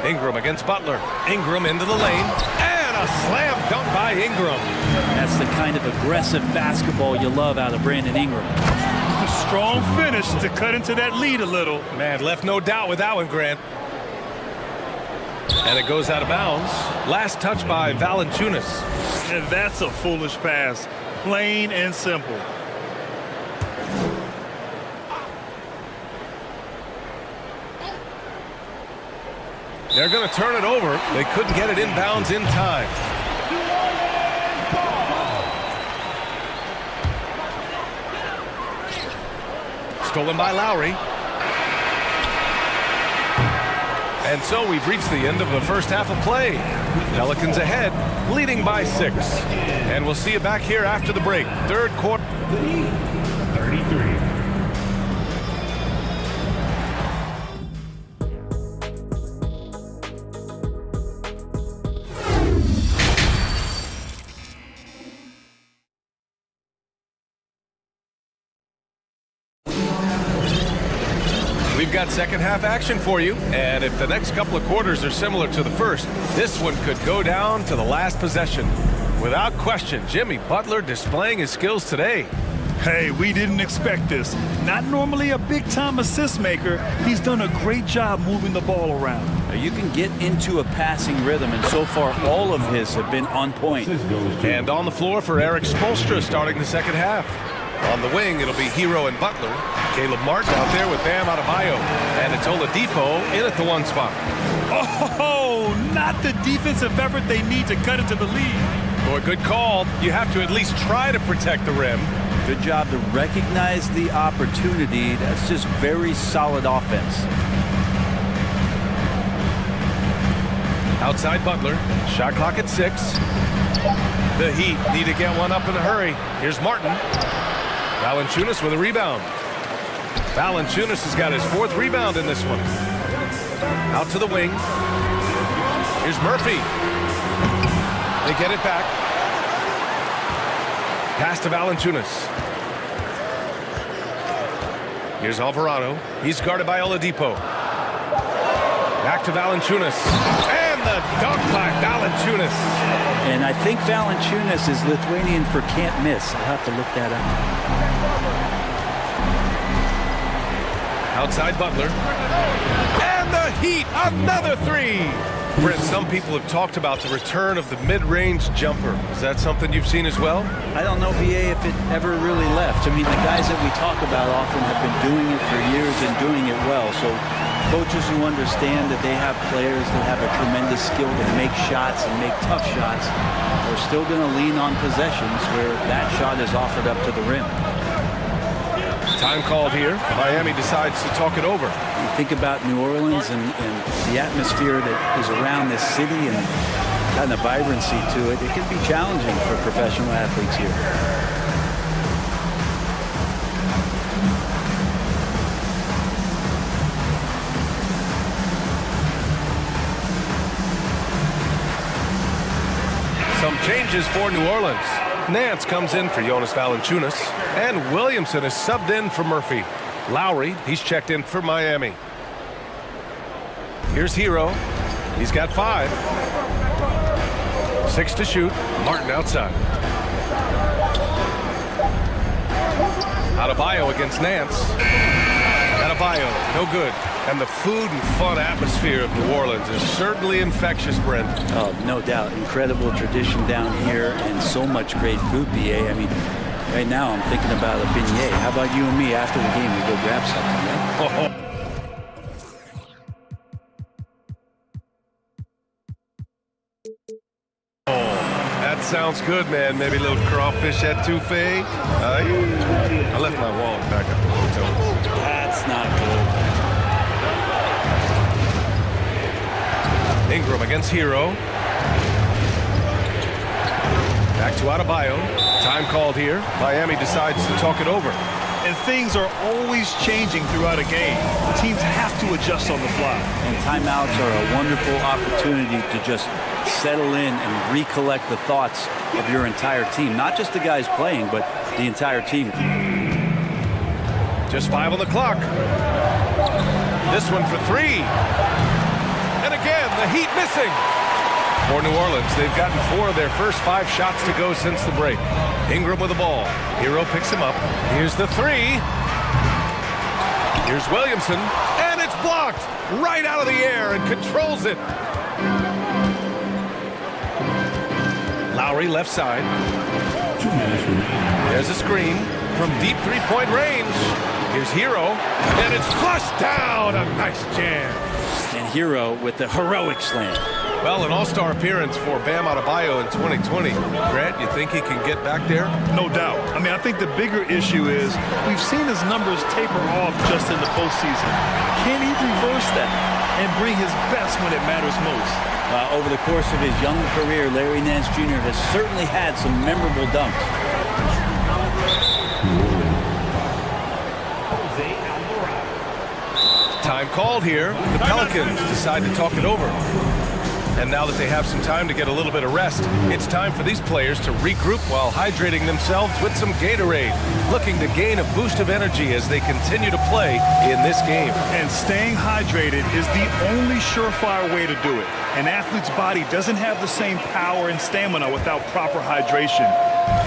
Ingram against Butler. Ingram into the lane. And a slam dunk by Ingram. That's the kind of aggressive basketball you love out of Brandon Ingram. A strong finish to cut into that lead a little. Man, left no doubt with that one, Grant. And it goes out of bounds. Last touch by Valanciunas. And that's a foolish pass. Plain and simple. They're going to turn it over. They couldn't get it inbounds in time. Stolen by Lowry. And so we've reached the end of the first half of play. Pelicans ahead, leading by 6. And we'll see you back here after the break. Third quarter. 33. We've got second half action for you, and if the next couple of quarters are similar to the first, this one could go down to the last possession. Without question, Jimmy Butler displaying his skills today. Hey, we didn't expect this. Not normally a big-time assist maker, he's done a great job moving the ball around. Now you can get into a passing rhythm, and so far all of his have been on point. And on the floor for Eric Spoelstra starting the second half. On the wing, it'll be Hero and Butler. Caleb Martin out there with Bam Adebayo. And it's Oladipo in at the 1 spot. Oh, not the defensive effort they need to cut into the lead. Boy, good call. You have to at least try to protect the rim. Good job to recognize the opportunity. That's just very solid offense. Outside Butler. Shot clock at 6. The Heat need to get one up in a hurry. Here's Martin. Valanciunas with a rebound. Valanciunas has got his 4th rebound in this one. Out to the wing. Here's Murphy. They get it back. Pass to Valanciunas. Here's Alvarado. He's guarded by Oladipo. Back to Valanciunas. And the dunk by Valanciunas. And I think Valanciunas is Lithuanian for can't miss. I'll have to look that up. Outside Butler. And the Heat, another 3. Brent, some people have talked about the return of the mid-range jumper. Is that something you've seen as well? I don't know, BA, if it ever really left. I mean, the guys that we talk about often have been doing it for years and doing it well. So coaches who understand that they have players that have a tremendous skill to make shots and make tough shots are still going to lean on possessions where that shot is offered up to the rim. Time called here. Miami decides to talk it over. You think about New Orleans and the atmosphere that is around this city and kind of vibrancy to it. It can be challenging for professional athletes here. Some changes for New Orleans. Nance comes in for Jonas Valanciunas, and Williamson is subbed in for Murphy. Lowry, he's checked in for Miami. Here's Hero. He's got 5. 6 to shoot. Martin outside. Adebayo against Nance. Adebayo, no good. And the food and fun atmosphere of New Orleans is certainly infectious, Brent. Oh, no doubt. Incredible tradition down here and so much great food, BA. I mean, right now I'm thinking about a beignet. How about you and me after the game? We go grab something, right? That sounds good, man. Maybe a little crawfish etouffee. I left my wallet back at the hotel. That's not good. Ingram against Hero. Back to Adebayo. Time called here. Miami decides to talk it over. And things are always changing throughout a game. Teams have to adjust on the fly. And timeouts are a wonderful opportunity to just settle in and recollect the thoughts of your entire team. Not just the guys playing, but the entire team. Just 5 on the clock. This one for 3. And again, the Heat missing. For New Orleans, they've gotten 4 of their first 5 shots to go since the break. Ingram with the ball. Hero picks him up. Here's the 3. Here's Williamson. And it's blocked right out of the air and controls it. Lowry left side. There's a screen from deep three-point range. Here's Hero. And it's flushed down. A nice jam. And Hero with the heroic slam. Well, an all-star appearance for Bam Adebayo in 2020. Grant, you think he can get back there? No doubt. I mean, I think the bigger issue is we've seen his numbers taper off just in the postseason. Can he reverse that and bring his best when it matters most? Over the course of his young career, Larry Nance Jr. has certainly had some memorable dunks. Time called here. The Pelicans decide to talk it over. And now that they have some time to get a little bit of rest, it's time for these players to regroup while hydrating themselves with some Gatorade, looking to gain a boost of energy as they continue to play in this game. And staying hydrated is the only surefire way to do it. An athlete's body doesn't have the same power and stamina without proper hydration.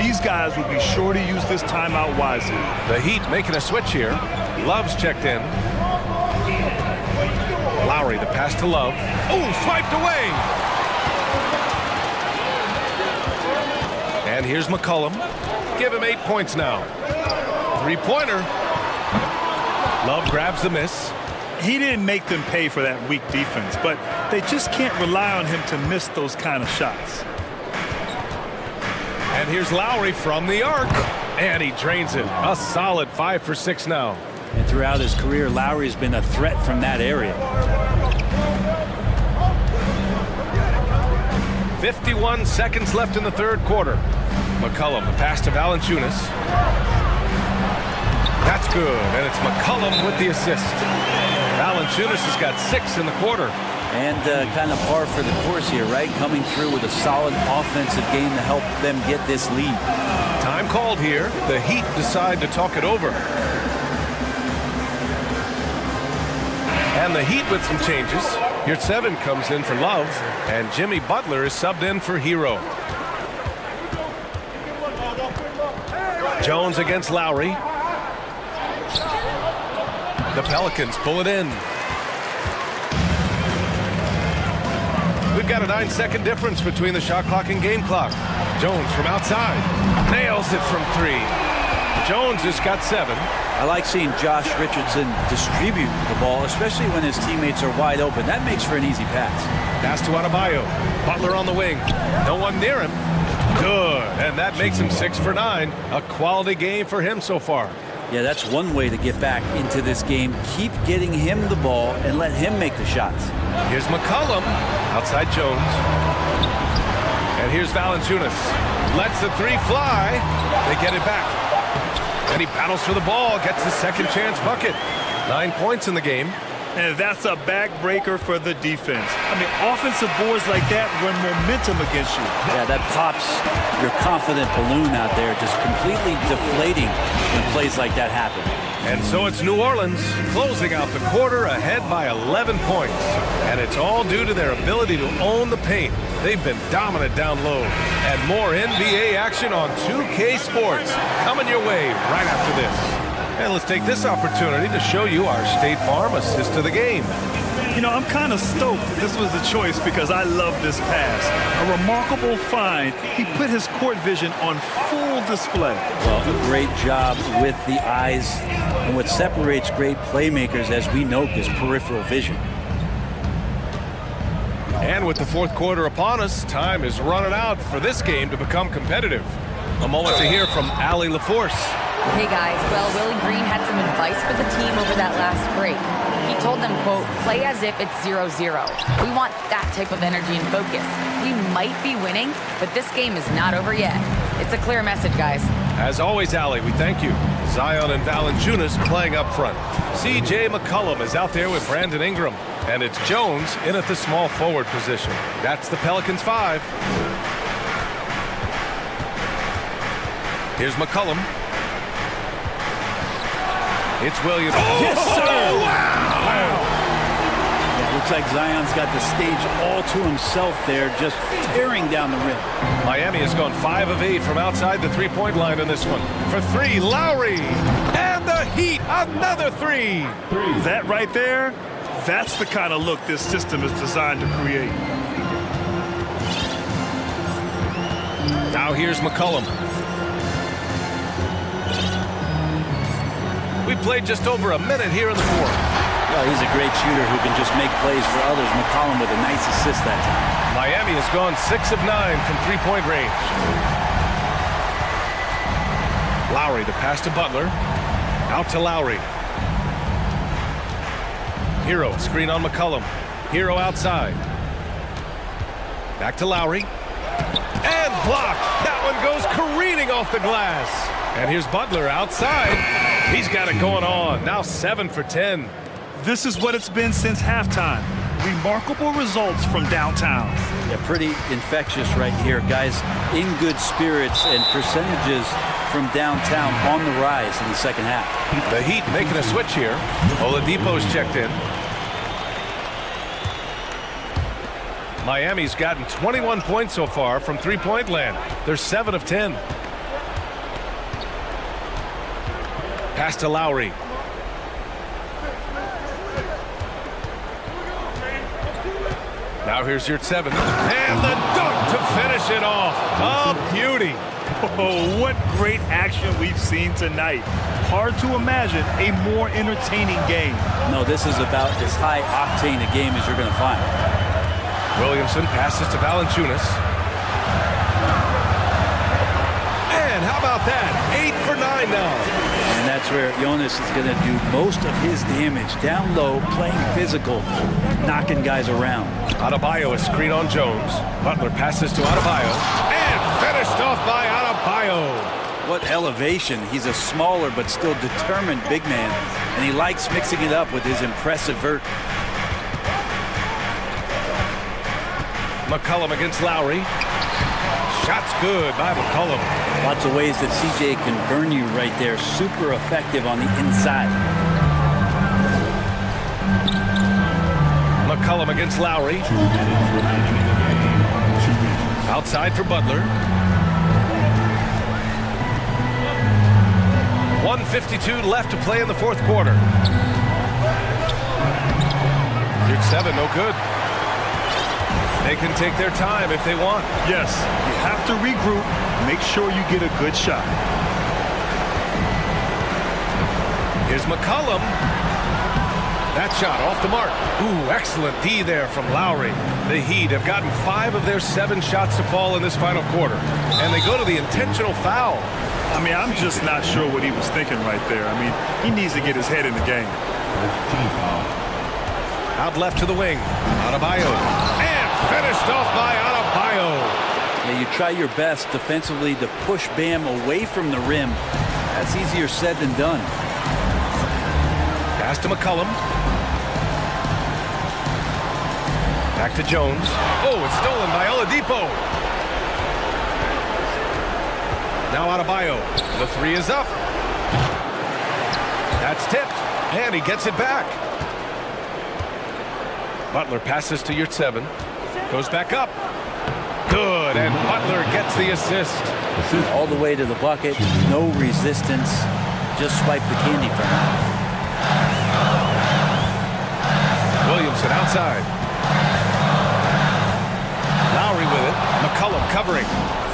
These guys will be sure to use this timeout wisely. The Heat making a switch here. Love's checked in. Lowry, the pass to Love. Oh, swiped away. And here's McCollum. Give him 8 points now. Three-pointer. Love grabs the miss. He didn't make them pay for that weak defense, but they just can't rely on him to miss those kind of shots. And here's Lowry from the arc. And he drains it. A solid 5 for 6 now. And throughout his career, Lowry's been a threat from that area. 51 seconds left in the third quarter. McCollum, the pass to Valanciunas. That's good, and it's McCollum with the assist. Valanciunas has got 6 in the quarter. And kind of par for the course here, right? Coming through with a solid offensive game to help them get this lead. Time called here. The Heat decide to talk it over. And the Heat with some changes. Here's 7 comes in for Love, and Jimmy Butler is subbed in for Hero. Jones against Lowry. The Pelicans pull it in. We've got a 9-second difference between the shot clock and game clock. Jones from outside. Nails it from 3. Jones has got 7. I like seeing Josh Richardson distribute the ball, especially when his teammates are wide open. That makes for an easy pass. Pass to Adebayo. Butler on the wing. No one near him. Good. And that makes him 6 for 9. A quality game for him so far. Yeah, that's one way to get back into this game. Keep getting him the ball and let him make the shots. Here's McCollum. Outside Jones. And here's Valanciunas. Lets the 3 fly. They get it back. And he battles for the ball. Gets his second chance bucket. 9 points in the game. And that's a backbreaker for the defense. I mean, offensive boards like that run momentum against you. Yeah, that pops your confident balloon out there, just completely deflating when plays like that happen. And so it's New Orleans closing out the quarter ahead by 11 points. And it's all due to their ability to own the paint. They've been dominant down low. And more NBA action on 2K Sports coming your way right after this. And let's take this opportunity to show you our State Farm assist to the game. You know, I'm kind of stoked this was a choice because I love this pass. A remarkable find. He put his court vision on full display. Well, a great job with the eyes. And what separates great playmakers, as we note, is peripheral vision. And with the fourth quarter upon us, time is running out for this game to become competitive. A moment to hear from Allie LaForce. Hey guys, well, Willie Green had some advice for the team over that last break. He told them, quote, play as if it's 0-0. We want that type of energy and focus. We might be winning, but this game is not over yet. It's a clear message, guys. As always, Allie, we thank you. Zion and Valanciunas playing up front. C.J. McCollum is out there with Brandon Ingram. And it's Jones in at the small forward position. That's the Pelicans 5. Here's McCollum. It's Williams. Oh, yes, sir! Oh, wow! Yeah, looks like Zion's got the stage all to himself there, just tearing down the rim. Miami has gone 5 of 8 from outside the three-point line in this one. For 3, Lowry. And the Heat, another 3. That right there, that's the kind of look this system is designed to create. Now here's McCollum. We played just over a minute here in the fourth. Well, he's a great shooter who can just make plays for others. McCollum with a nice assist that time. Miami has gone 6 of 9 from three-point range. Lowry, the pass to Butler. Out to Lowry. Hero, screen on McCollum. Hero outside. Back to Lowry. And blocked. That one goes careening off the glass. And here's Butler outside. He's got it going on. Now 7 for 10. This is what it's been since halftime. Remarkable results from downtown. Yeah, pretty infectious right here. Guys in good spirits and percentages from downtown on the rise in the second half. The Heat making a switch here. Oladipo's checked in. Miami's gotten 21 points so far from three-point land. They're 7 of 10. Pass to Lowry. Now here's your 7. And the dunk to finish it off. A beauty. Oh, what great action we've seen tonight. Hard to imagine a more entertaining game. No, this is about as high-octane a game as you're going to find. Williamson passes to Valanciunas. And how about that? 8 for 9 now. And that's where Jonas is going to do most of his damage. Down low, playing physical, knocking guys around. Adebayo is screen on Jones. Butler passes to Adebayo. And finished off by Adebayo. What elevation. He's a smaller but still determined big man. And he likes mixing it up with his impressive vert. McCollum against Lowry. Shot's good by McCollum. Lots of ways that CJ can burn you right there. Super effective on the inside. McCollum against Lowry. Outside for Butler. 1:52 left to play in the fourth quarter. Here's 7, no good. They can take their time if they want. Yes, you have to regroup, make sure you get a good shot. Here's McCollum. That shot off the mark. Ooh, excellent D there from Lowry. The Heat have gotten 5 of their 7 shots to fall in this final quarter. And they go to the intentional foul. I mean, I'm just not sure what he was thinking right there. I mean, he needs to get his head in the game. Out left to the wing. Adebayo. And finished off by Adebayo. Yeah, you try your best defensively to push Bam away from the rim. That's easier said than done. Pass to McCollum. Back to Jones. Oh, it's stolen by Oladipo. Now Adebayo. The 3 is up. That's tipped. And he gets it back. Butler passes to Yurtseven. Goes back up. Good. And Butler gets the assist. All the way to the bucket. No resistance. Just swipe the candy from him. Williamson outside. Lowry with it. McCollum covering.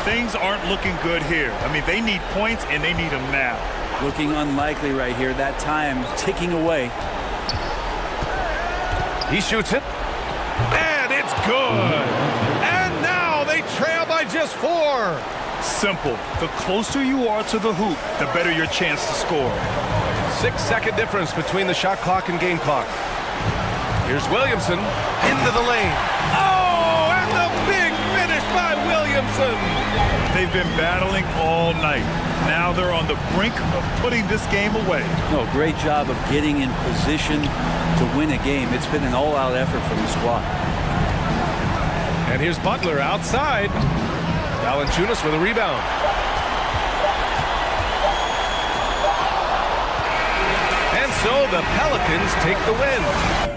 Things aren't looking good here. I mean, they need points, and they need them now. Looking unlikely right here. That time ticking away. He shoots it. And it's good. And now they trail by just 4. Simple. The closer you are to the hoop, the better your chance to score. 6-second difference between the shot clock and game clock. Here's Williamson into the lane. Oh, and the big finish by Williamson. They've been battling all night. Now they're on the brink of putting this game away. No, great job of getting in position to win a game. It's been an all-out effort from the squad. And here's Butler outside. Valanciunas with a rebound. And so the Pelicans take the win.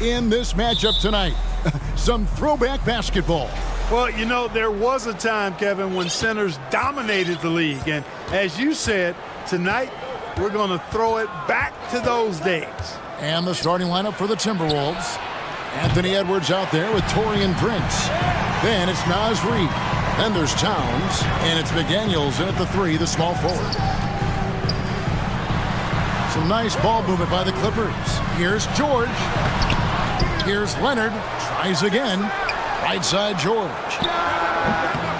In this matchup tonight, some throwback basketball. Well, you know, there was a time, Kevin, when centers dominated the league. And as you said, tonight we're going to throw it back to those days. And the starting lineup for the Timberwolves. Anthony Edwards out there with Taurean Prince. Then it's Naz Reid. Then there's Towns. And it's McDaniels in at the 3, the small forward. Some nice ball movement by the Clippers. Here's George. Here's Leonard. Tries again. Right side George.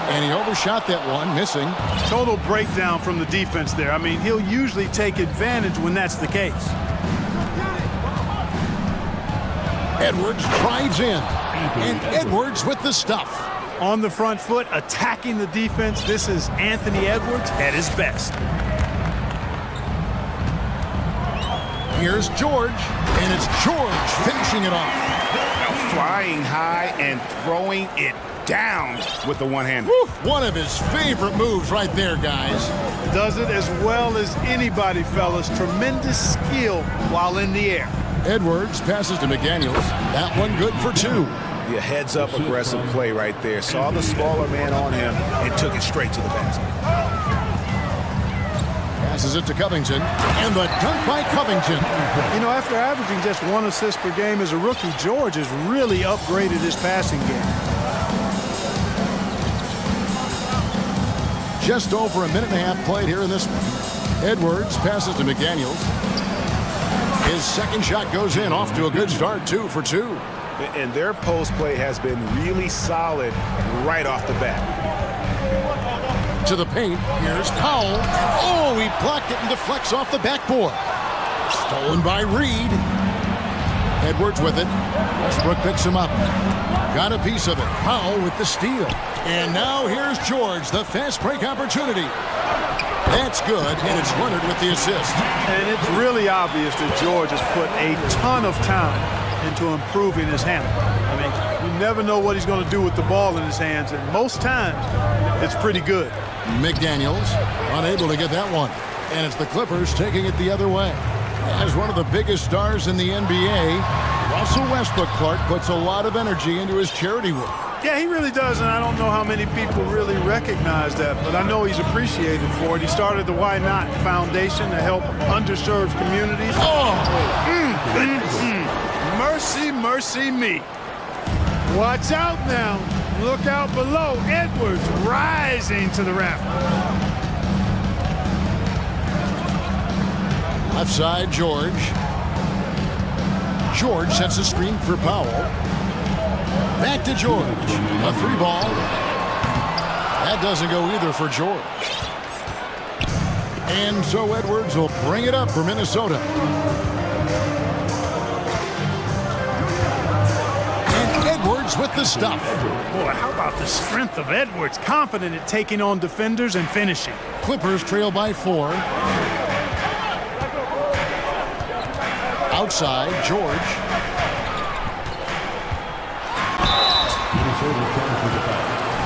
And he overshot that one, missing. Total breakdown from the defense there. I mean, he'll usually take advantage when that's the case. Edwards drives in. And Edwards with the stuff. On the front foot, attacking the defense. This is Anthony Edwards at his best. Here's George, and it's George finishing it off. Now flying high and throwing it down with the one-hander. One of his favorite moves right there, guys. Does it as well as anybody, fellas. Tremendous skill while in the air. Edwards passes to McDaniels. That one good for 2. Yeah, heads-up aggressive play right there. Saw the smaller man on him and took it straight to the basket. Passes it to Covington, and the dunk by Covington. You know, after averaging just 1 assist per game as a rookie, George has really upgraded his passing game. Just over a minute and a half played here in this one. Edwards passes to McDaniels. His second shot goes in, off to a good start, 2 for 2. And their post play has been really solid right off the bat. To the paint, here's Powell. Oh, he blocked it and deflects off the backboard. Stolen by Reid. Edwards with it. Westbrook picks him up. Got a piece of it. Powell with the steal. And now here's George, the fast break opportunity. That's good, and it's Leonard with the assist. And it's really obvious that George has put a ton of time into improving his handle. I mean, you never know what he's going to do with the ball in his hands, and most times it's pretty good. McDaniels unable to get that one. And it's the Clippers taking it the other way. As one of the biggest stars in the NBA, Russell Westbrook, Clark, puts a lot of energy into his charity work. Yeah, he really does, and I don't know how many people really recognize that, but I know he's appreciated for it. He started the Why Not Foundation to help underserved communities. Mercy, mercy me. Watch out now. Look out below. Edwards rising to the rafters. Left side, George. George sets a screen for Powell. Back to George. A 3-ball. That doesn't go either for George. And so Edwards will bring it up for Minnesota. And Edwards with the stuff. Boy, how about the strength of Edwards? Confident at taking on defenders and finishing. Clippers trail by 4. Outside, George.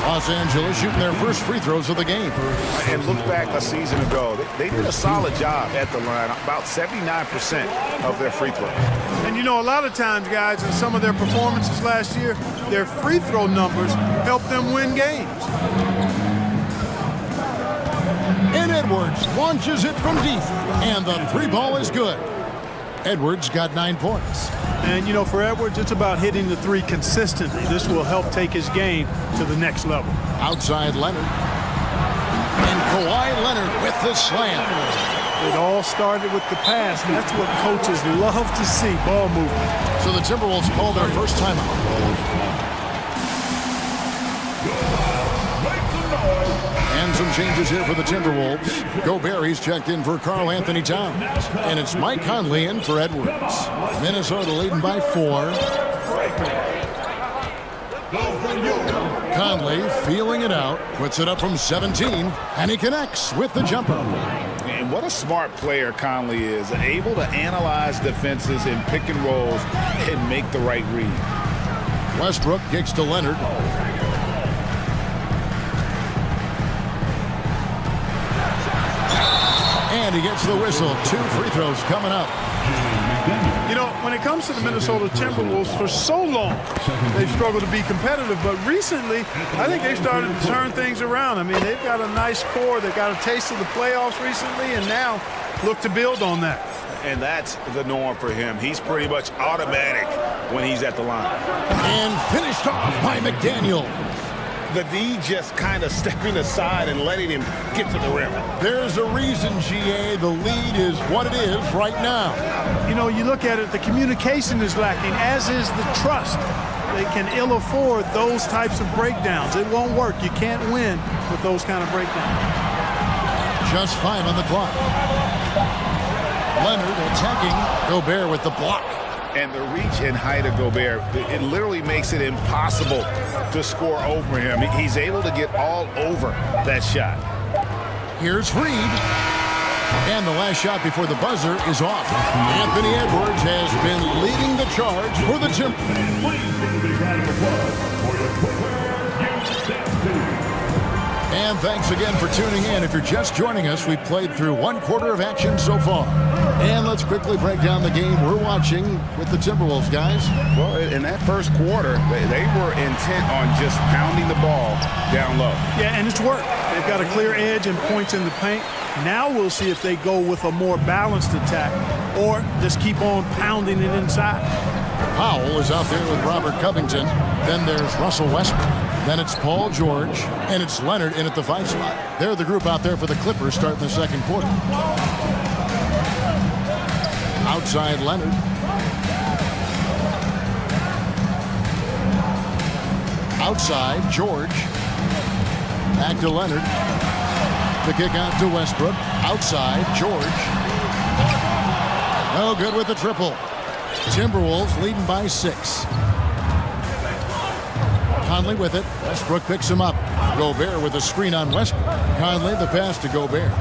Los Angeles shooting their first free throws of the game. And look back a season ago, they did a solid job at the line, about 79% of their free throws. And you know, a lot of times, guys, in some of their performances last year, their free throw numbers helped them win games. And Edwards launches it from deep, and the 3-ball is good. Edwards got 9 points. And, you know, for Edwards, it's about hitting the 3 consistently. This will help take his game to the next level. Outside Leonard. And Kawhi Leonard with the slam. It all started with the pass. That's what coaches love to see, ball movement. So the Timberwolves call their first timeout. And some changes here for the Timberwolves. Gobert, he's checked in for Karl Anthony Towns. And it's Mike Conley in for Edwards. Minnesota leading by 4. Conley feeling it out. Puts it up from 17. And he connects with the jumper. And what a smart player Conley is. Able to analyze defenses in pick and rolls and make the right read. Westbrook kicks to Leonard. And he gets the whistle. 2 free throws coming up. You know, when it comes to the Minnesota Timberwolves, for so long, they've struggled to be competitive. But recently, I think they've started to turn things around. I mean, they've got a nice core. They've got a taste of the playoffs recently, and now look to build on that. And that's the norm for him. He's pretty much automatic when he's at the line. And finished off by McDaniel. The D just kind of stepping aside and letting him get to the rim. There's a reason, GA, the lead is what it is right now. You know, you look at it, the communication is lacking, as is the trust. They can ill afford those types of breakdowns. It won't work. You can't win with those kind of breakdowns. Just 5 on the clock. Leonard attacking. Gobert with the block. And the reach and height of Gobert, it literally makes it impossible to score over him. He's able to get all over that shot. Here's Reed. And the last shot before the buzzer is off. Anthony Edwards has been leading the charge for the And thanks again for tuning in. If you're just joining us, we've played through 1/4 of action so far. And let's quickly break down the game we're watching with the Timberwolves, guys. Well, in that first quarter, they were intent on just pounding the ball down low. Yeah, and it's worked. They've got a clear edge and points in the paint. Now we'll see if they go with a more balanced attack or just keep on pounding it inside. Powell is out there with Robert Covington. Then there's Russell Westbrook. Then it's Paul George, and it's Leonard in at the 5 spot. They're the group out there for the Clippers starting the second quarter. Outside Leonard. Outside George. Back to Leonard. The kick out to Westbrook. Outside George. No good with the triple. Timberwolves leading by 6. Conley with it. Westbrook picks him up. Gobert with a screen on Westbrook. Conley the pass to Gobert.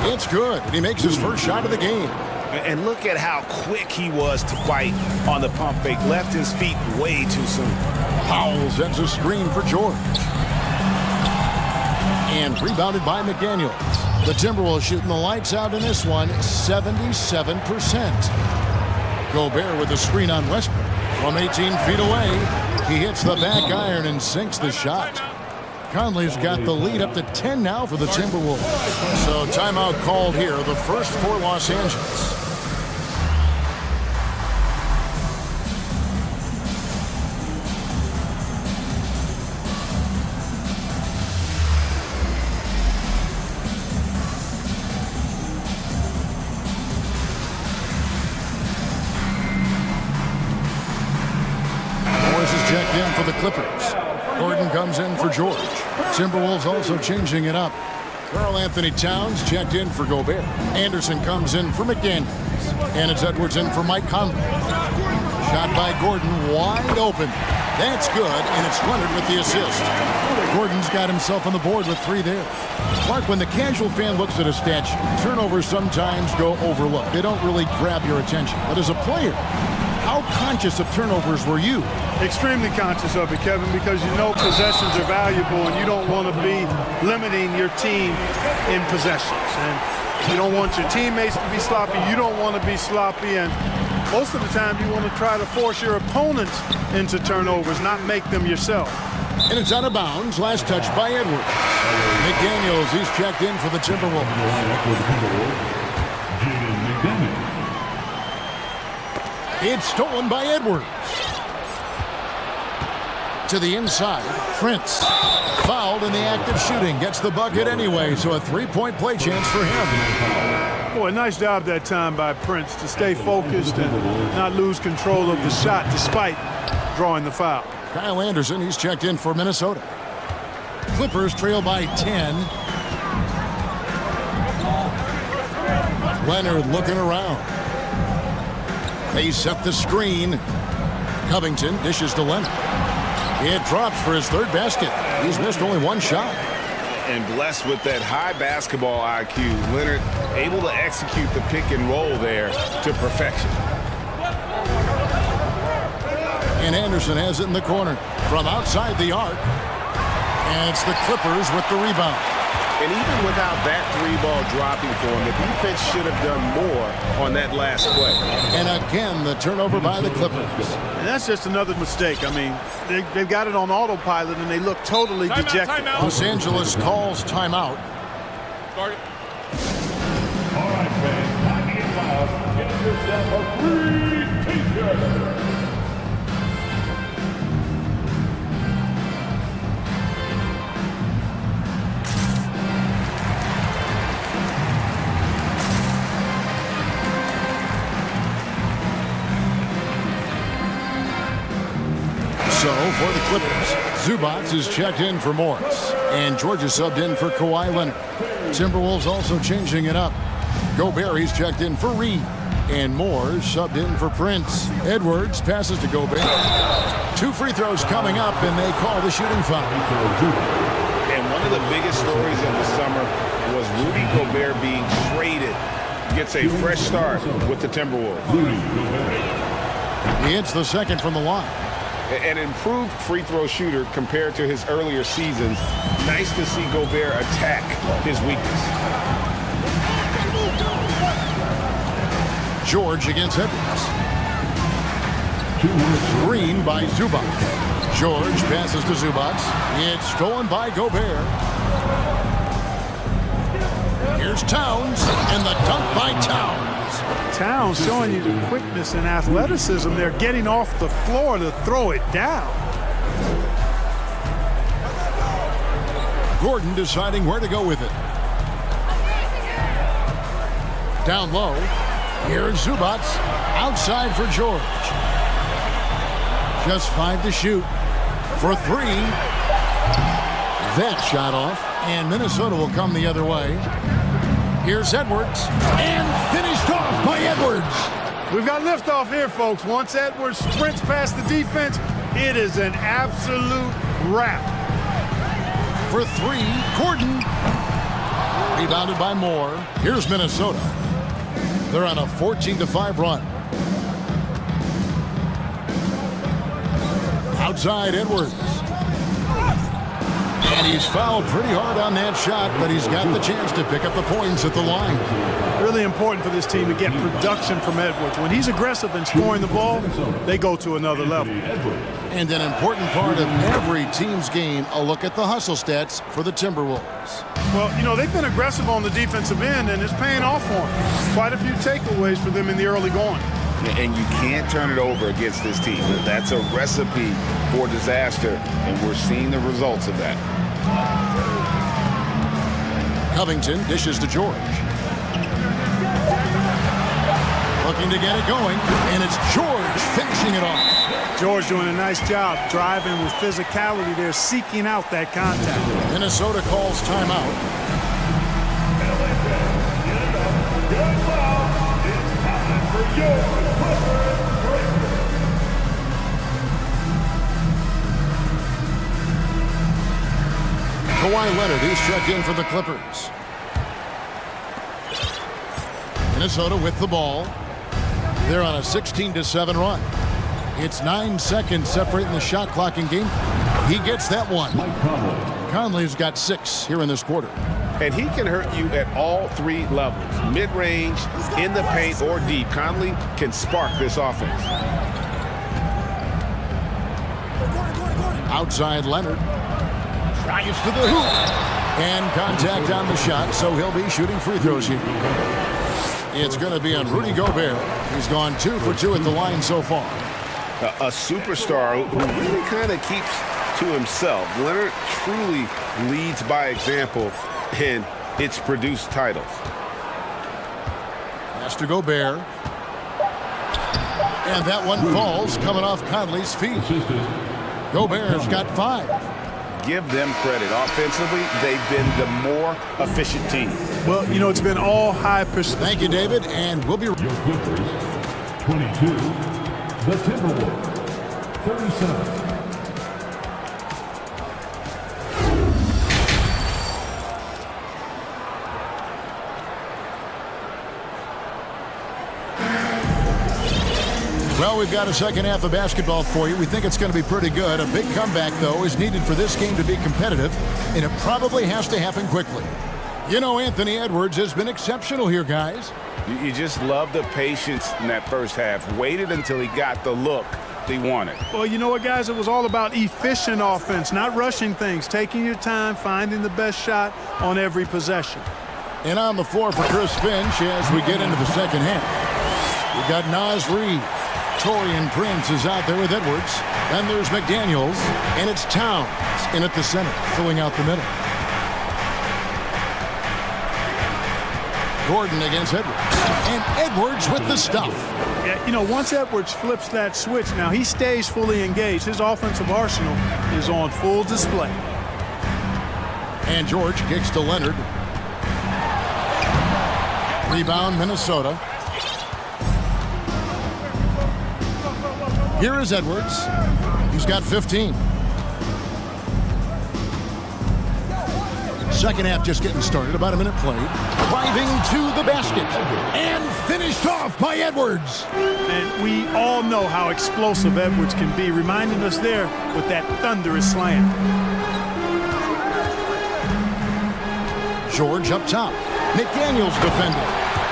It's good, and he makes his first shot of the game. And look at how quick he was to bite on the pump fake. Left his feet way too soon. Powell sends a screen for George. And rebounded by McDaniel. The Timberwolves shooting the lights out in this one, 77%. Gobert with a screen on Westbrook. From 18 feet away, he hits the back iron and sinks the shot. Conley's got the lead up to 10 now for the Timberwolves. So timeout called here, the first for Los Angeles. Checked in for the Clippers. Gordon comes in for George. Timberwolves also changing it up. Karl-Anthony Towns checked in for Gobert. Anderson comes in for McDaniels. And it's Edwards in for Mike Conley. Shot by Gordon, wide open. That's good, and it's Leonard with the assist. Gordon's got himself on the board with 3 there. Mark, when the casual fan looks at a stat sheet, turnovers sometimes go overlooked. They don't really grab your attention. But as a player, how conscious of turnovers were you? Extremely conscious of it, Kevin, because you know possessions are valuable and you don't want to be limiting your team in possessions. And you don't want your teammates to be sloppy. You don't want to be sloppy. And most of the time you want to try to force your opponents into turnovers, not make them yourself. And it's out of bounds. Last touch by Edwards. McDaniels, he's checked in for the Timberwolves. It's stolen by Edwards. To the inside, Prince. Fouled in the act of shooting. Gets the bucket anyway, so a 3-point play chance for him. Boy, nice job that time by Prince to stay focused and not lose control of the shot despite drawing the foul. Kyle Anderson, he's checked in for Minnesota. Clippers trail by 10. Leonard looking around. They set the screen. Covington dishes to Leonard. It drops for his 3rd basket. He's missed only 1 shot. And blessed with that high basketball IQ, Leonard able to execute the pick and roll there to perfection. And Anderson has it in the corner from outside the arc. And it's the Clippers with the rebound. And even without that three ball dropping for him, the defense should have done more on that last play. And again, the turnover by the Clippers. And that's just another mistake. I mean, they've got it on autopilot, and they look totally dejected. Los Angeles calls timeout. Start it. All right, fans, time to get loud. Get yourself a free t-shirt. So, for the Clippers, Zubats is checked in for Morris, and Georgia subbed in for Kawhi Leonard. Timberwolves also changing it up. Gobert, he's checked in for Reed, and Moore subbed in for Prince. Edwards passes to Gobert. 2 free throws coming up, and they call the shooting foul. And one of the biggest stories of the summer was Rudy Gobert being traded. Gets a fresh start with the Timberwolves. He hits the second from the line. An improved free throw shooter compared to his earlier seasons. Nice to see Gobert attack his weakness. George against Edwards. Green by Zubac. George passes to Zubac. It's stolen by Gobert. Here's Towns, and the dunk by Towns. Towns showing you the quickness and athleticism. They're getting off the floor to throw it down. Gordon deciding where to go with it. Down low. Here's Zubac. Outside for George. Just 5 to shoot. For 3. That shot off. And Minnesota will come the other way. Here's Edwards. And finished off by Edwards. We've got liftoff here, folks. Once Edwards sprints past the defense, it is an absolute wrap. For 3, Gordon. Rebounded by Moore. Here's Minnesota. They're on a 14-5 run. Outside Edwards. And he's fouled pretty hard on that shot, but he's got the chance to pick up the points at the line. Really important for this team to get production from Edwards. When he's aggressive and scoring the ball, they go to another level. And an important part of every team's game, a look at the hustle stats for the Timberwolves. Well, you know, they've been aggressive on the defensive end, and it's paying off for them. Quite a few takeaways for them in the early going. And you can't turn it over against this team. That's a recipe for disaster, and we're seeing the results of that. Covington dishes to George. Looking to get it going, and it's George finishing it off. George doing a nice job driving with physicality there, seeking out that contact. Minnesota calls timeout. Kawhi Leonard, he's checked in for the Clippers. Minnesota with the ball. They're on a 16-7 run. It's 9 seconds separating the shot clock in game. He gets that one. Conley's got 6 here in this quarter. And he can hurt you at all 3 levels. Mid-range, in the paint, or deep. Conley can spark this offense. Outside Leonard. Drives to the hoop. And contact on the shot, so he'll be shooting free throws here. It's going to be on Rudy Gobert. He's gone 2 for 2 at the line so far. A superstar who really kind of keeps to himself. Leonard truly leads by example, and it's produced titles. Pass to Gobert. And that one falls, coming off Conley's feet. Gobert's got 5. Give them credit. Offensively, they've been the more efficient team. Well, you know, it's been all high percent. Thank you, David, and we'll be... Your Clippers, 22. The Timberwolves, 37. Well, we've got a second half of basketball for you. We think it's going to be pretty good. A big comeback, though, is needed for this game to be competitive, and it probably has to happen quickly. You know, Anthony Edwards has been exceptional here, guys. You just love the patience in that first half. Waited until he got the look he wanted. Well, you know what, guys? It was all about efficient offense, not rushing things, taking your time, finding the best shot on every possession. And on the floor for Chris Finch as we get into the second half. We've got Naz Reid. Torian Prince is out there with Edwards. Then there's McDaniels, and it's Towns in at the center, filling out the middle. Gordon against Edwards. And Edwards with the stuff. Yeah, you know, once Edwards flips that switch, now he stays fully engaged. His offensive arsenal is on full display. And George kicks to Leonard. Rebound, Minnesota. Here is Edwards. He's got 15. Second half just getting started. About a minute played. Driving to the basket. And finished off by Edwards. And we all know how explosive Edwards can be, reminding us there with that thunderous slam. George up top. McDaniels defending.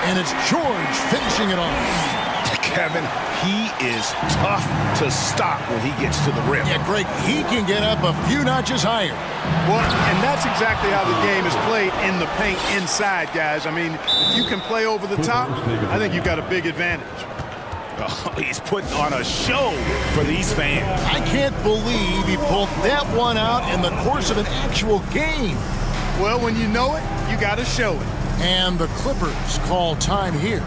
And it's George finishing it off. Kevin, he is tough to stop when he gets to the rim. Yeah, Greg, he can get up a few notches higher. Well, and that's exactly how the game is played in the paint inside, guys. I mean, if you can play over the top, I think you've got a big advantage. Oh, he's putting on a show for these fans. I can't believe he pulled that one out in the course of an actual game. Well, when you know it, you got to show it. And the Clippers call time here.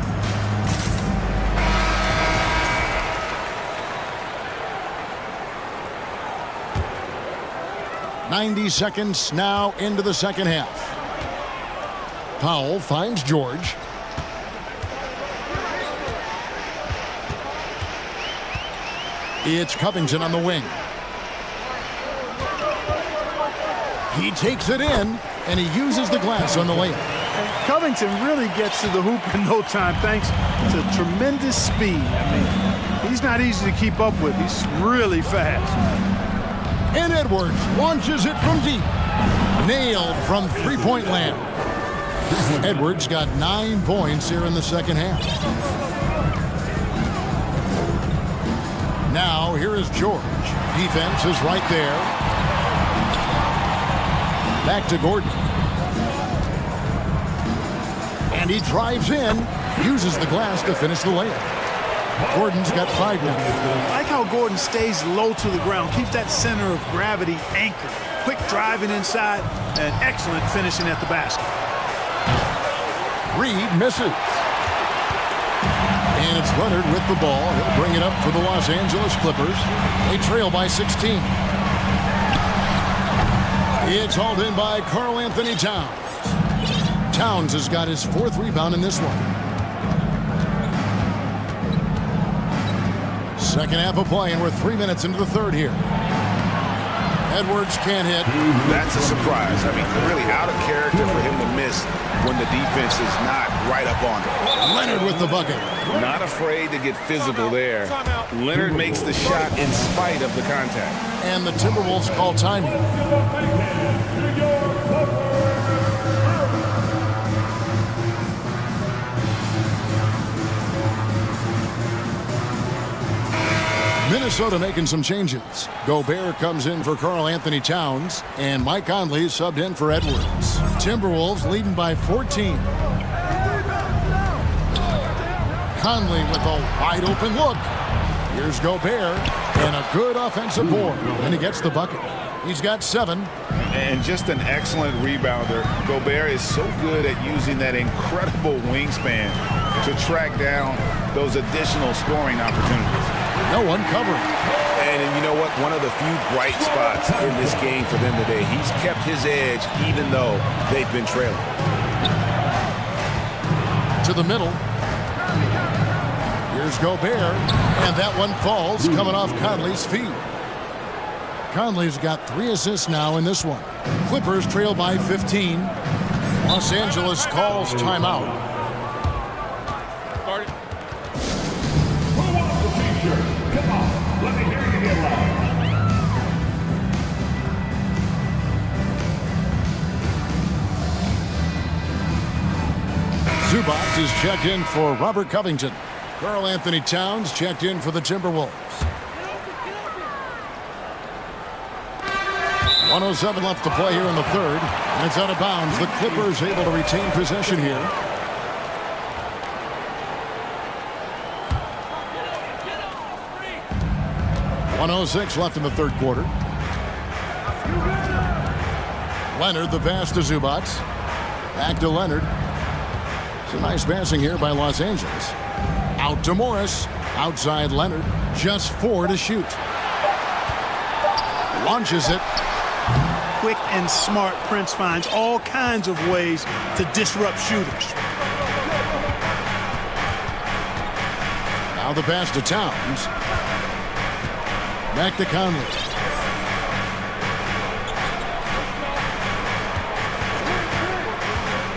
.90 seconds now into the second half. Powell finds George. It's Covington on the wing. He takes it in, and he uses the glass on the layup. Covington really gets to the hoop in no time thanks to tremendous speed. I mean, he's not easy to keep up with. He's really fast. And Edwards launches it from deep. Nailed from three-point land. Edwards got 9 points here in the second half. Now, here is George. Defense is right there. Back to Gordon. And he drives in, uses the glass to finish the layup. Gordon's got 5 now. I like how Gordon stays low to the ground, keeps that center of gravity anchored. Quick driving inside, and excellent finishing at the basket. Reed misses. And it's Leonard with the ball. He'll bring it up for the Los Angeles Clippers. They trail by 16. It's hauled in by Karl Anthony Towns. Towns has got his 4th rebound in this one. Second half of play, and we're 3 minutes into the third here. Edwards can't hit. That's a surprise. I mean, really out of character for him to miss when the defense is not right up on him. Leonard with the bucket. Not afraid to get physical there. Leonard makes the shot in spite of the contact. And the Timberwolves call timing. Minnesota making some changes. Gobert comes in for Karl Anthony Towns, and Mike Conley subbed in for Edwards. Timberwolves leading by 14. Conley with a wide open look. Here's Gobert, and a good offensive board, and he gets the bucket. He's got 7. And just an excellent rebounder. Gobert is so good at using that incredible wingspan to track down those additional scoring opportunities. No one covering. And you know what? One of the few bright spots in this game for them today. He's kept his edge even though they've been trailing. To the middle. Here's Gobert. And that one falls coming off Conley's feet. Conley's got 3 assists now in this one. Clippers trail by 15. Los Angeles calls timeout. Zubac is checked in for Robert Covington. Karl Anthony Towns checked in for the Timberwolves. 1:07 left to play here in the third, and it's out of bounds. The Clippers able to retain possession here. .106 left in the third quarter. Leonard, the pass to Zubac. Back to Leonard. It's a nice passing here by Los Angeles. Out to Morris. Outside Leonard. Just 4 to shoot. Launches it. Quick and smart, Prince finds all kinds of ways to disrupt shooters. Now the pass to Towns. Back to Conley.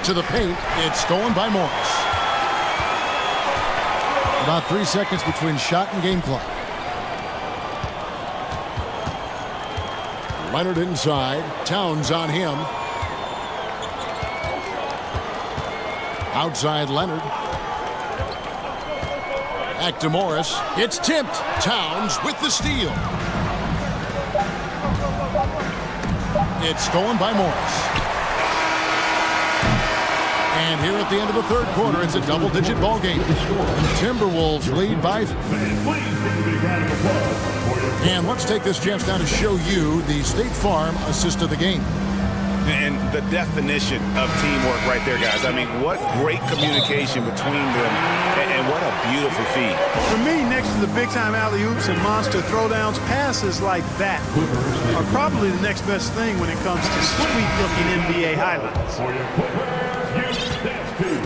To the paint. It's stolen by Morris. About 3 seconds between shot and game clock. Leonard inside. Towns on him. Outside Leonard. Back to Morris. It's tipped. Towns with the steal. It's stolen by Morris. And here at the end of the third quarter, it's a double-digit ball game. Timberwolves lead by. And let's take this chance now to show you the State Farm assist of the game. And the definition of teamwork right there, guys. I mean, what great communication between them, and what a beautiful feed. For me, next to the big-time alley-oops and monster throwdowns, passes like that are probably the next best thing when it comes to sweet-looking NBA highlights.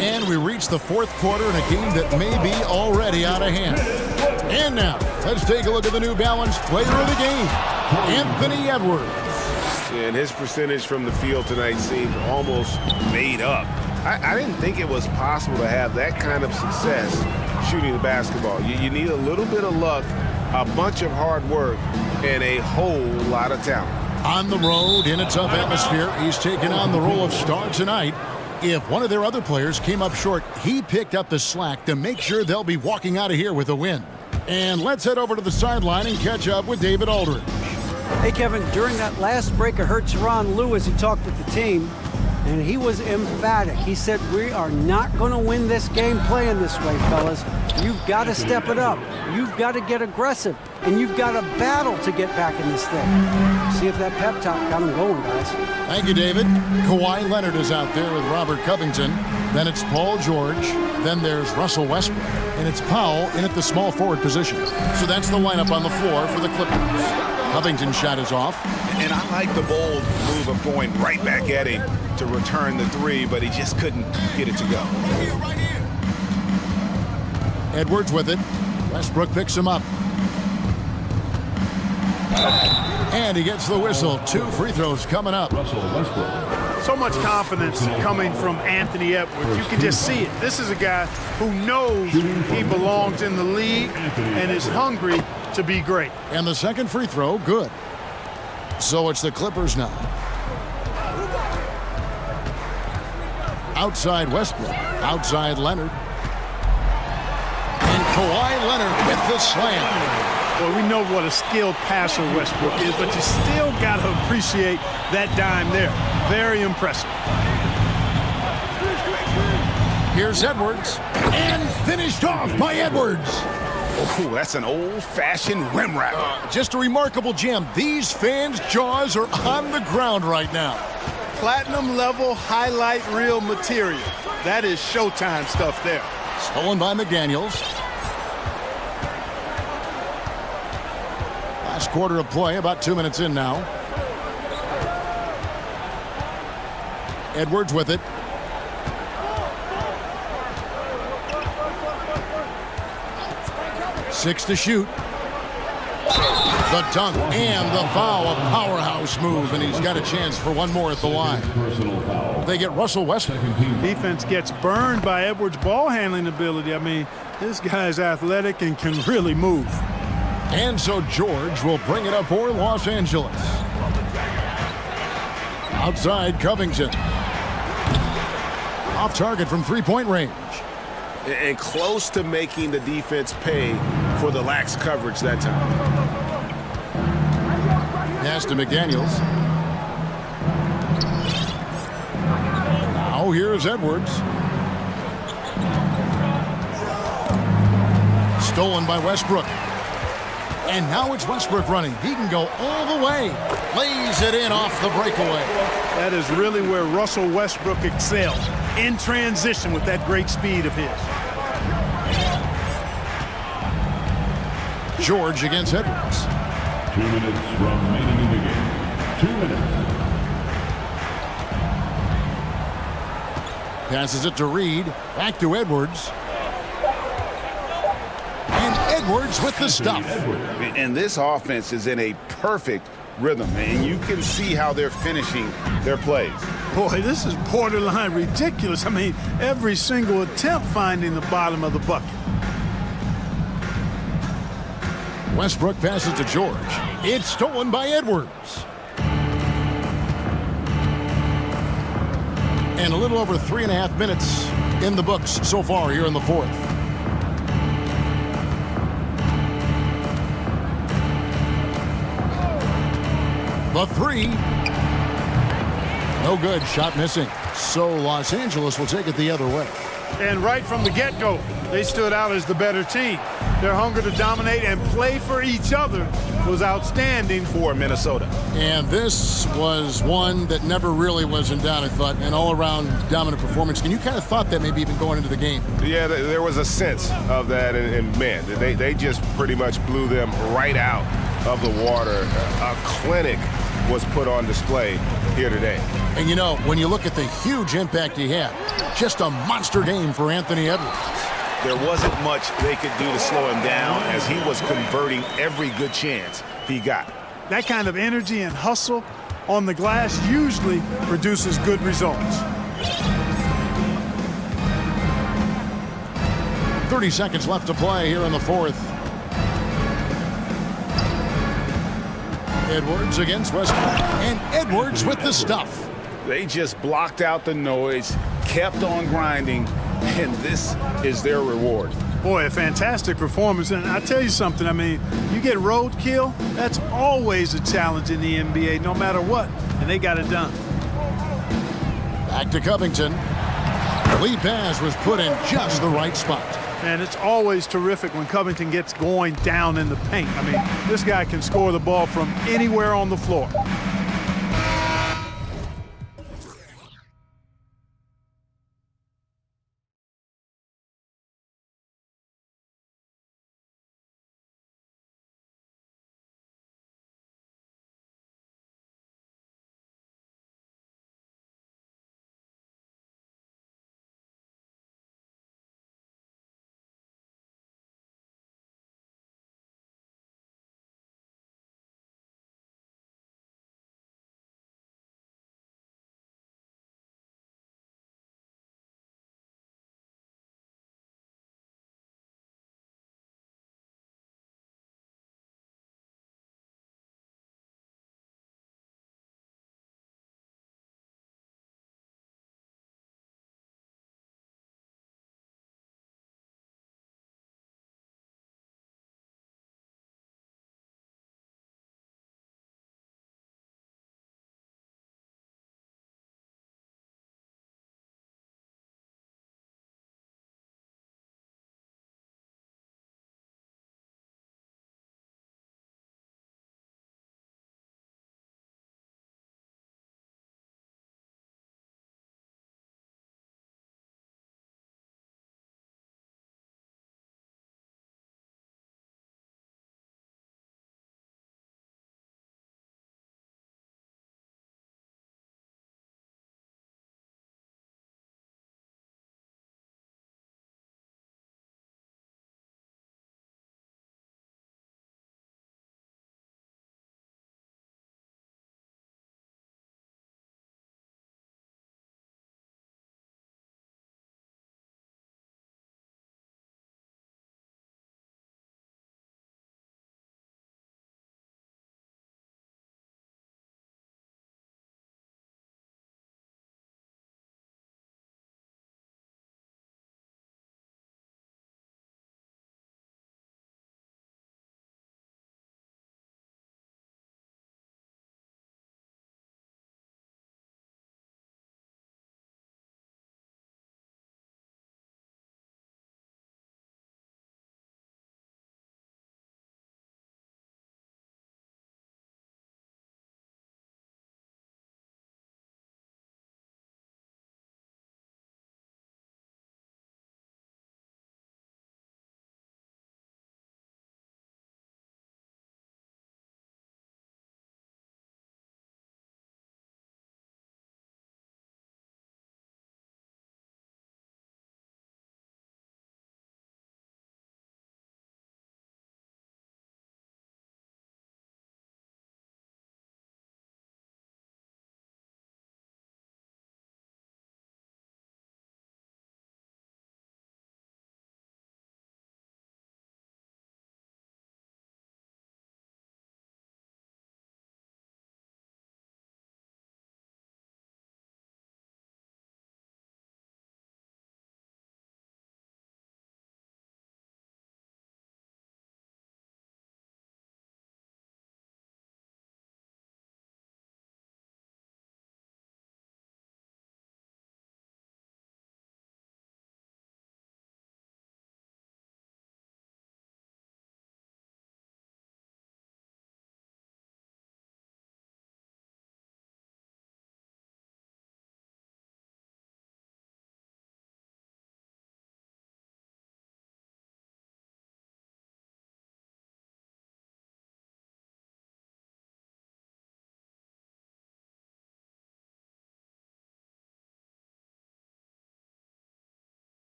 And we reach the fourth quarter in a game that may be already out of hand. And now, let's take a look at the New Balance player of the game, Anthony Edwards. And his percentage from the field tonight seemed almost made up. I didn't think it was possible to have that kind of success shooting the basketball. You need a little bit of luck, a bunch of hard work, and a whole lot of talent. On the road, in a tough atmosphere, he's taken on the role of star tonight. If one of their other players came up short, he picked up the slack to make sure they'll be walking out of here with a win. And let's head over to the sideline and catch up with David Aldridge. Hey, Kevin, during that last break, I heard Teron Lewis, he talked with the team, and he was emphatic. He said, we are not going to win this game playing this way, fellas. You've got to step it up. You've got to get aggressive, and you've got to battle to get back in this thing. See if that pep talk got him going, guys. Thank you, David. Kawhi Leonard is out there with Robert Covington. Then it's Paul George. Then there's Russell Westbrook. And it's Powell in at the small forward position. So that's the lineup on the floor for the Clippers. Covington's shot is off. And I like the bold move of going right back at him to return the three, but he just couldn't get it to go. Edwards with it. Westbrook picks him up. And he gets the whistle. 2 free throws coming up. So much confidence coming from Anthony Edwards. You can just see it. This is a guy who knows he belongs in the league and is hungry to be great. And the second free throw, good. So it's the Clippers now. Outside Westbrook. Outside Leonard. And Kawhi Leonard with the slam. Well, we know what a skilled passer Westbrook is, but you still got to appreciate that dime there. Very impressive. Here's Edwards. And finished off by Edwards. Oh, that's an old-fashioned rim wrap. Just a remarkable jam. These fans' jaws are on the ground right now. Platinum level highlight reel material. That is Showtime stuff there. Stolen by McDaniels. Last quarter of play, about 2 minutes in now. Edwards with it. Six to shoot. The dunk and the foul, a powerhouse move, and he's got a chance for one more at the line. They get Russell Westbrook. Defense gets burned by Edwards' ball handling ability. I mean, this guy's athletic and can really move. And so George will bring it up for Los Angeles. Outside Covington. Off target from three-point range. And close to making the defense pay for the lax coverage that time. Pass to McDaniels. Now here's Edwards. Stolen by Westbrook. And now it's Westbrook running. He can go all the way. Lays it in off the breakaway. That is really where Russell Westbrook excels, in transition with that great speed of his. George against Edwards. 2 minutes remaining in the game. 2 minutes. Passes it to Reed. Back to Edwards. And Edwards with the stuff. And this offense is in a perfect rhythm, and you can see how they're finishing their plays. Boy, this is borderline ridiculous. I mean, every single attempt finding the bottom of the bucket. Westbrook passes to George. It's stolen by Edwards. And a little over 3.5 minutes in the books so far here in the fourth. The three. No good. Shot missing. So Los Angeles will take it the other way. And right from the get-go, they stood out as the better team. Their hunger to dominate and play for each other was outstanding for Minnesota. And this was one that never really was in doubt, I thought, an all-around dominant performance. And you kind of thought that maybe even going into the game. Yeah, there was a sense of that, and man, they just pretty much blew them right out of the water. A clinic was put on display here today. And you know, when you look at the huge impact he had, just a monster game for Anthony Edwards. There wasn't much they could do to slow him down as he was converting every good chance he got. That kind of energy and hustle on the glass usually produces good results. 30 seconds left to play here in the fourth. Edwards against Westbrook. And Edwards with the stuff. They just blocked out the noise, kept on grinding, and this is their reward. Boy, a fantastic performance. And I tell you something, I mean, you get roadkill, that's always a challenge in the NBA, no matter what. And they got it done. Back to Covington. The lead pass was put in just the right spot. And it's always terrific when Covington gets going down in the paint. I mean, this guy can score the ball from anywhere on the floor.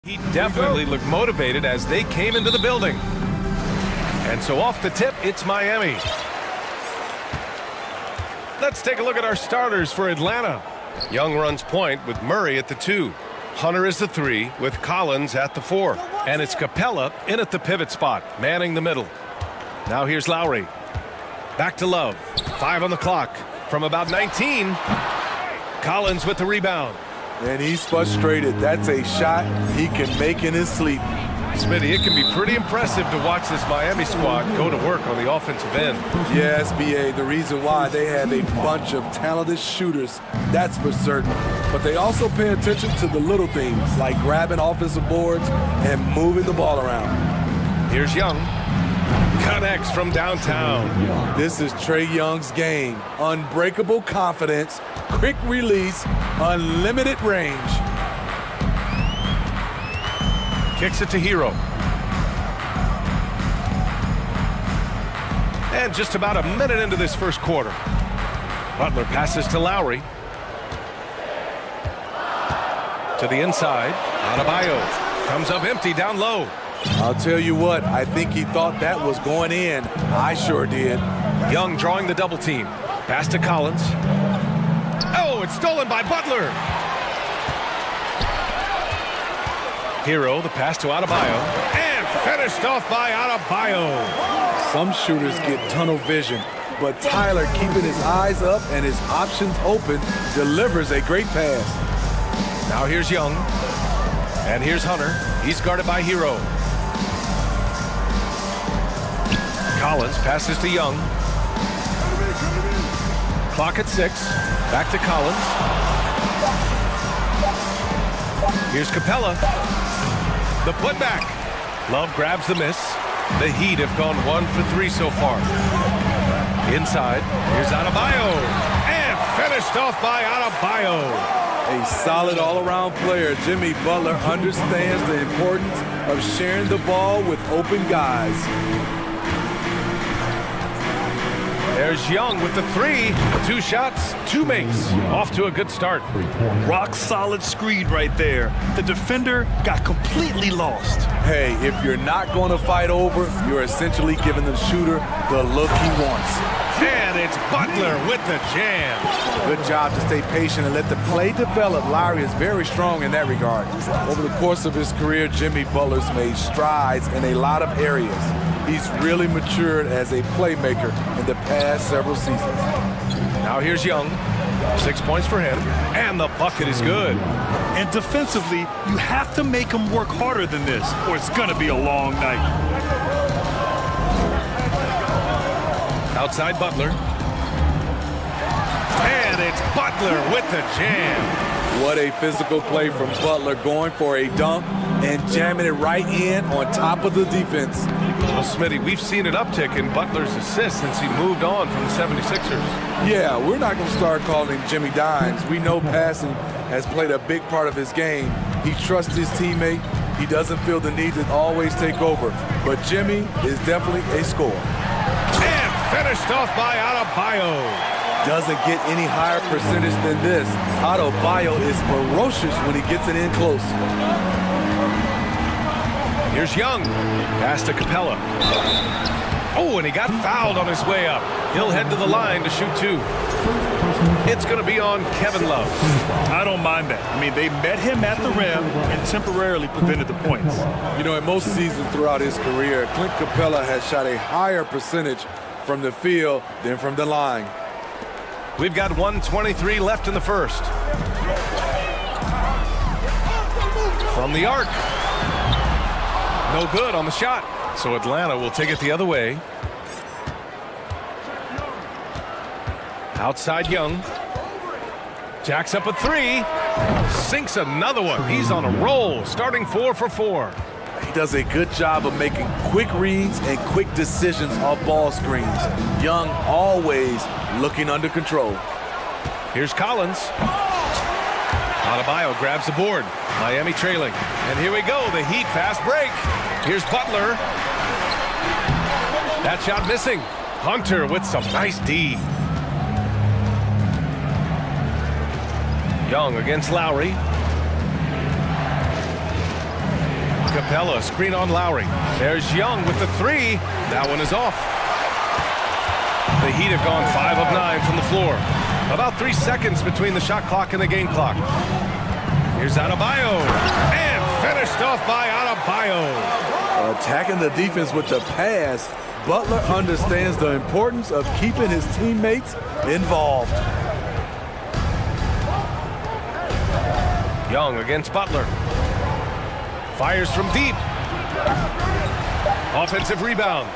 He definitely looked motivated as they came into the building. And so off the tip, it's Miami. Let's take a look at our starters for Atlanta. Young runs point with Murray at the 2. Hunter is the 3 with Collins at the 4. And it's Capella in at the pivot spot, manning the middle. Now here's Lowry. Back to Love. 5 on the clock. From about 19, Collins with the rebound. And he's frustrated. That's a shot he can make in his sleep. Smitty, it can be pretty impressive to watch this Miami squad go to work on the offensive end. Yes, B.A., the reason why they have a bunch of talented shooters, that's for certain. But they also pay attention to the little things, like grabbing offensive boards and moving the ball around. Here's Young. Connects from downtown. This is Trae Young's game. Unbreakable confidence, quick release, unlimited range. Kicks it to Hero. And just about a minute into this first quarter. Butler passes to Lowry. To the inside. Adebayo comes up empty down low. I'll tell you what, I think he thought that was going in. I sure did. Young drawing the double team. Pass to Collins. Oh, it's stolen by Butler. Hero, the pass to Adebayo. And finished off by Adebayo. Some shooters get tunnel vision, but Tyler, keeping his eyes up and his options open, delivers a great pass. Now here's Young. And here's Hunter. He's guarded by Hero. Collins passes to Young. Clock at 6. Back to Collins. Here's Capella. The putback. Love grabs the miss. The Heat have gone 1 for 3 so far. Inside. Here's Adebayo. And finished off by Adebayo. A solid all-around player. Jimmy Butler understands the importance of sharing the ball with open guys. There's Young with the 3. 2 shots, 2 makes. Off to a good start. Rock solid screen right there. The defender got completely lost. Hey, if you're not going to fight over, you're essentially giving the shooter the look he wants. And it's Butler with the jam. Good job to stay patient and let the play develop. Lowry is very strong in that regard. Over the course of his career, Jimmy Butler's made strides in a lot of areas. He's really matured as a playmaker in the past several seasons. Now here's Young. 6 points for him. And the bucket is good. And defensively, you have to make him work harder than this, or it's going to be a long night. Outside Butler. And it's Butler with the jam. What a physical play from Butler, going for a dunk and jamming it right in on top of the defense. Well, Smitty, we've seen an uptick in Butler's assists since he moved on from the 76ers. Yeah, we're not going to start calling him Jimmy Dimes. We know passing has played a big part of his game. He trusts his teammate. He doesn't feel the need to always take over. But Jimmy is definitely a scorer. And finished off by Adebayo. Doesn't get any higher percentage than this. Adebayo is ferocious when he gets it in close. Here's Young. Pass to Capella. Oh, and he got fouled on his way up. He'll head to the line to shoot 2. It's going to be on Kevin Love. I don't mind that. I mean, they met him at the rim and temporarily prevented the points. You know, in most seasons throughout his career, Clint Capella has shot a higher percentage from the field than from the line. We've got 1:23 left in the first. From the arc. No good on the shot. So Atlanta will take it the other way. Outside Young. Jacks up a 3. Sinks another one. He's on a roll, starting 4 for 4. He does a good job of making quick reads and quick decisions off ball screens. Young always looking under control. Here's Collins. Adebayo grabs the board. Miami trailing. And here we go, the Heat fast break. Here's Butler. That shot missing. Hunter with some nice D. Young against Lowry. Capella, screen on Lowry. There's Young with the three. That one is off. The Heat have gone 5 of 9 from the floor. About 3 seconds between the shot clock and the game clock. Here's Adebayo. And finished off by Adebayo. Attacking the defense with the pass, Butler understands the importance of keeping his teammates involved. Young against Butler. Fires from deep. Offensive rebound.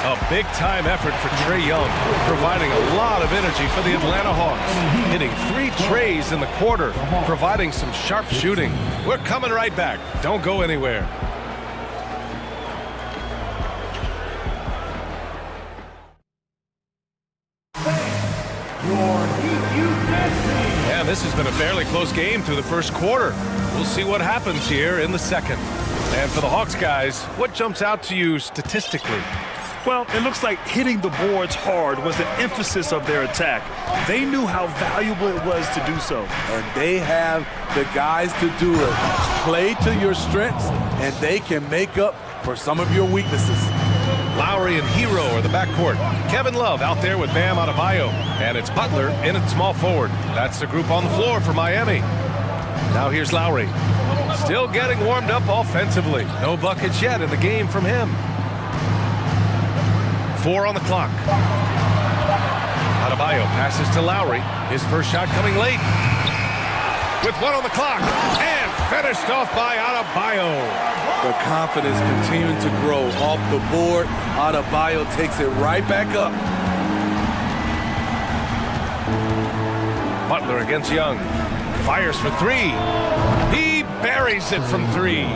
A big-time effort for Trae Young, providing a lot of energy for the Atlanta Hawks. Hitting 3 trays in the quarter, providing some sharp shooting. We're coming right back. Don't go anywhere. And this has been a fairly close game through the first quarter. We'll see what happens here in the second. And for the Hawks guys, what jumps out to you statistically? Well, it looks like hitting the boards hard was an emphasis of their attack. They knew how valuable it was to do so. And they have the guys to do it. Play to your strengths, and they can make up for some of your weaknesses. Lowry and Hero are the backcourt. Kevin Love out there with Bam Adebayo. And it's Butler in at small forward. That's the group on the floor for Miami. Now here's Lowry. Still getting warmed up offensively. No buckets yet in the game from him. 4 on the clock. Adebayo passes to Lowry. His first shot coming late. With 1 on the clock. And finished off by Adebayo. The confidence continuing to grow off the board. Adebayo takes it right back up. Butler against Young. Fires for 3. He buries it from 3.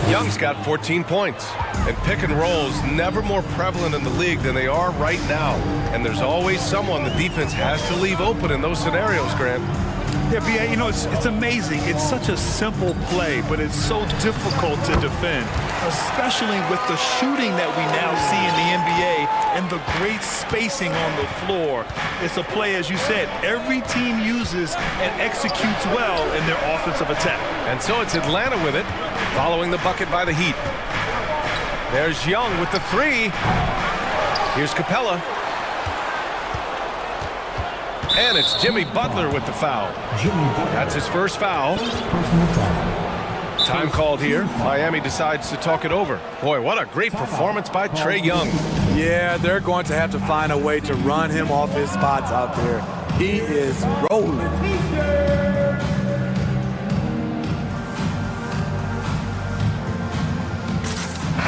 Young's got 14 points. And pick and rolls never more prevalent in the league than they are right now. And there's always someone the defense has to leave open in those scenarios, Grant. Yeah, B.A., you know, it's amazing. It's such a simple play, but it's so difficult to defend, especially with the shooting that we now see in the NBA and the great spacing on the floor. It's a play, as you said, every team uses and executes well in their offensive attack. And so it's Atlanta with it, following the bucket by the Heat. There's Young with the 3. Here's Capella. And it's Jimmy Butler with the foul. That's his first foul. Time called here. Miami decides to talk it over. Boy, what a great performance by Trae Young. Yeah, they're going to have to find a way to run him off his spots out there. He is rolling.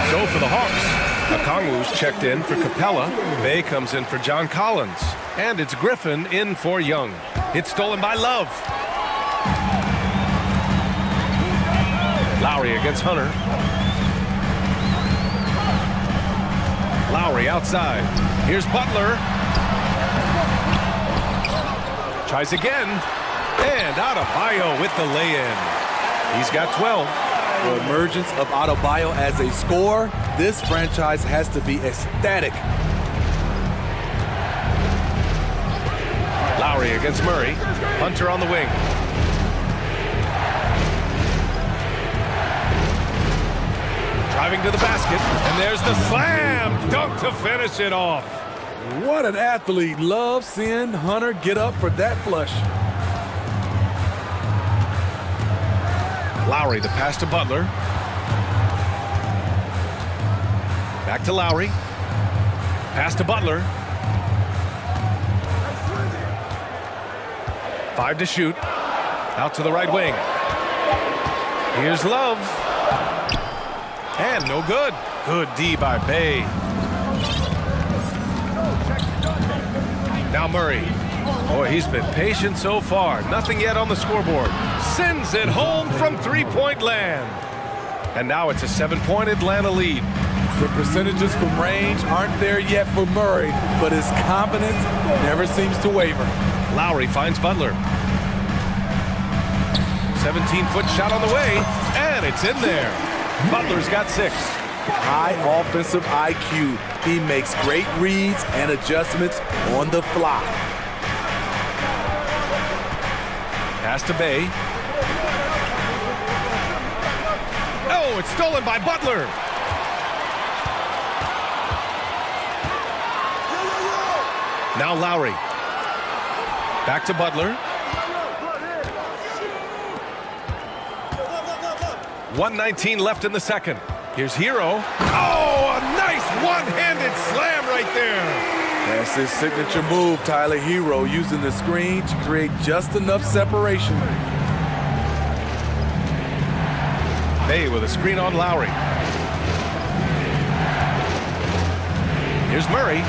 So for the Hawks, Okongwu's checked in for Capella. Bay comes in for John Collins. And it's Griffin in for Young. It's stolen by Love. Lowry against Hunter. Lowry outside. Here's Butler. Tries again. And Adebayo with the lay-in. He's got 12. The emergence of Adebayo as a scorer, this franchise has to be ecstatic. Lowry against Murray. Hunter on the wing. Driving to the basket. And there's the slam dunk to finish it off. What an athlete. Love seeing Hunter get up for that flush. Lowry, the pass to Butler. Back to Lowry. Pass to Butler. 5 to shoot. Out to the right wing. Here's Love. And no good. Good D by Bay. Now Murray. Boy, he's been patient so far. Nothing yet on the scoreboard. Sends it home from three-point land. And now it's a 7-point Atlanta lead. The percentages from range aren't there yet for Murray, but his confidence never seems to waver. Lowry finds Butler. 17-foot shot on the way, and it's in there. Butler's got 6. High offensive IQ. He makes great reads and adjustments on the fly. Pass to Bay. Oh, it's stolen by Butler. Now Lowry. Back to Butler. 1:19 left in the second. Here's Hero. Oh, a nice one-handed slam right there. That's his signature move, Tyler. Hero using the screen to create just enough separation. Bay with a screen on Lowry. Here's Murray.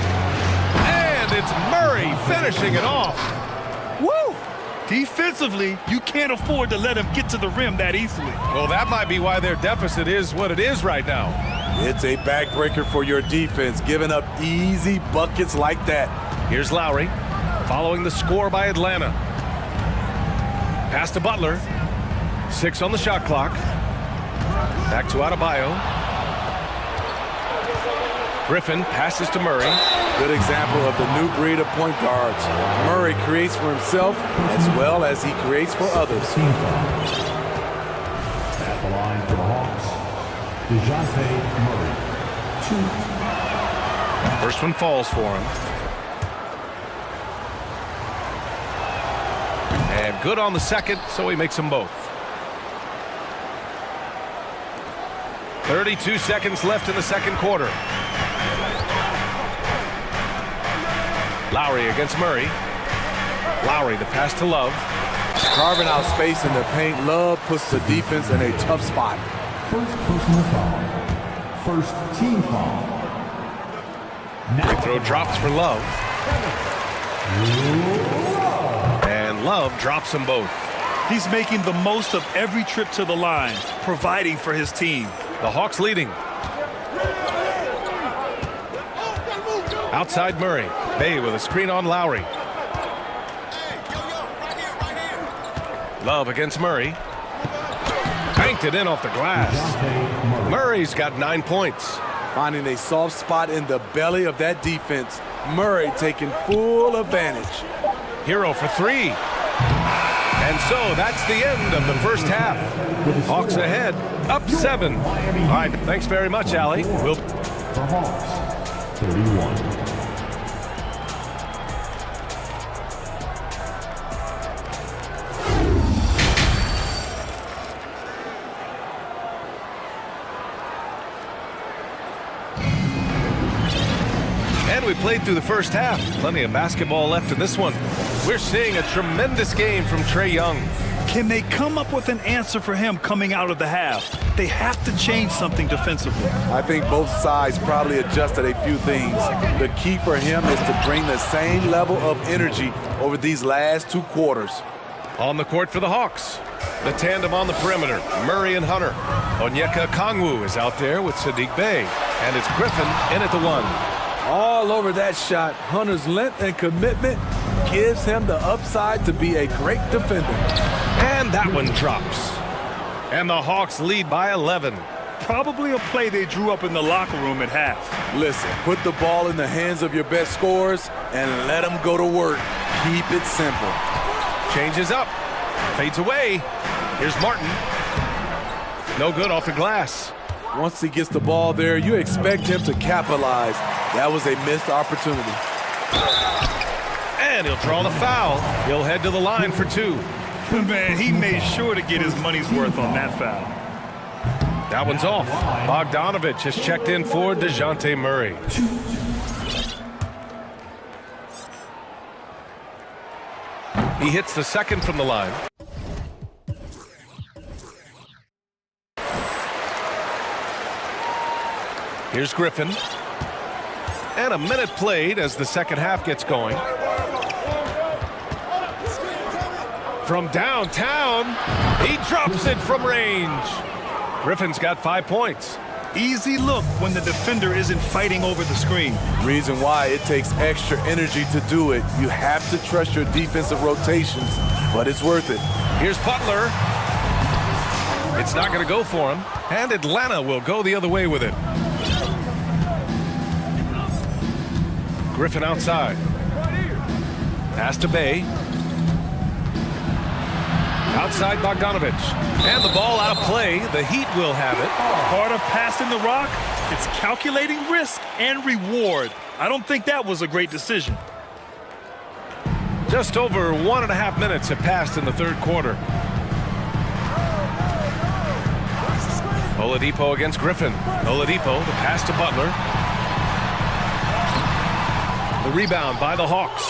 And it's Murray finishing it off. Woo! Defensively, you can't afford to let him get to the rim that easily. Well, that might be why their deficit is what it is right now. It's a backbreaker for your defense, giving up easy buckets like that. Here's Lowry, following the score by Atlanta. Pass to Butler. 6 on the shot clock. Back to Adebayo. Griffin passes to Murray. Good example of the new breed of point guards. Murray creates for himself as well as he creates for others. At the line for the Hawks, Murray. 2. First one falls for him. And good on the second, so he makes them both. 32 seconds left in the second quarter. Lowry against Murray. Lowry, the pass to Love. Carving out space in the paint, Love puts the defense in a tough spot. First personal foul. First team foul. Free throw drops for Love. And Love drops them both. He's making the most of every trip to the line, providing for his team. The Hawks leading. Outside Murray. Bay with a screen on Lowry. Love against Murray. Banked it in off the glass. Murray's got 9 points. Finding a soft spot in the belly of that defense. Murray taking full advantage. Hero for 3. And so that's the end of the first half. Hawks ahead, up 7. All right, thanks very much, Allie. The Hawks, 31. And we played through the first half. Plenty of basketball left in this one. We're seeing a tremendous game from Trae Young. Can they come up with an answer for him coming out of the half? They have to change something defensively. I think both sides probably adjusted a few things. The key for him is to bring the same level of energy over these last 2 quarters. On the court for the Hawks. The tandem on the perimeter, Murray and Hunter. Onyeka Okongwu is out there with Sadiq Bey. And it's Griffin in at the 1. All over that shot. Hunter's length and commitment gives him the upside to be a great defender. And that one drops. And the Hawks lead by 11. Probably a play they drew up in the locker room at half. Listen, put the ball in the hands of your best scorers and let them go to work. Keep it simple. Changes up. Fades away. Here's Martin. No good off the glass. Once he gets the ball there, you expect him to capitalize. That was a missed opportunity. And he'll draw the foul. He'll head to the line for 2. Man, he made sure to get his money's worth on that foul. That one's off. Bogdanovich has checked in for DeJounte Murray. He hits the second from the line. Here's Griffin. And a minute played as the second half gets going. From downtown, he drops it from range. Griffin's got 5 points. Easy look when the defender isn't fighting over the screen. Reason why it takes extra energy to do it. You have to trust your defensive rotations, but it's worth it. Here's Butler. It's not going to go for him, and Atlanta will go the other way with it. Griffin outside. Pass to Bay. Outside Bogdanovich. And the ball out of play. The Heat will have it. Part of passing the rock, it's calculating risk and reward. I don't think that was a great decision. Just over 1.5 minutes have passed in the third quarter. Oladipo against Griffin. Oladipo, the pass to Butler. The rebound by the Hawks.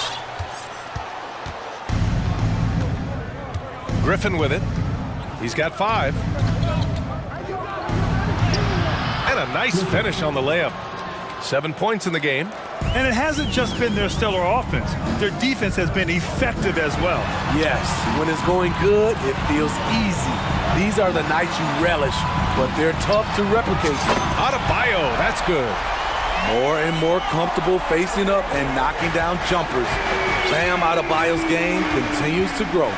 Griffin with it. He's got 5. And a nice finish on the layup. 7 points in the game. And it hasn't just been their stellar offense. Their defense has been effective as well. Yes, when it's going good, it feels easy. These are the nights you relish, but they're tough to replicate. Adebayo, that's good. More and more comfortable facing up and knocking down jumpers. Bam Adebayo's game continues to grow.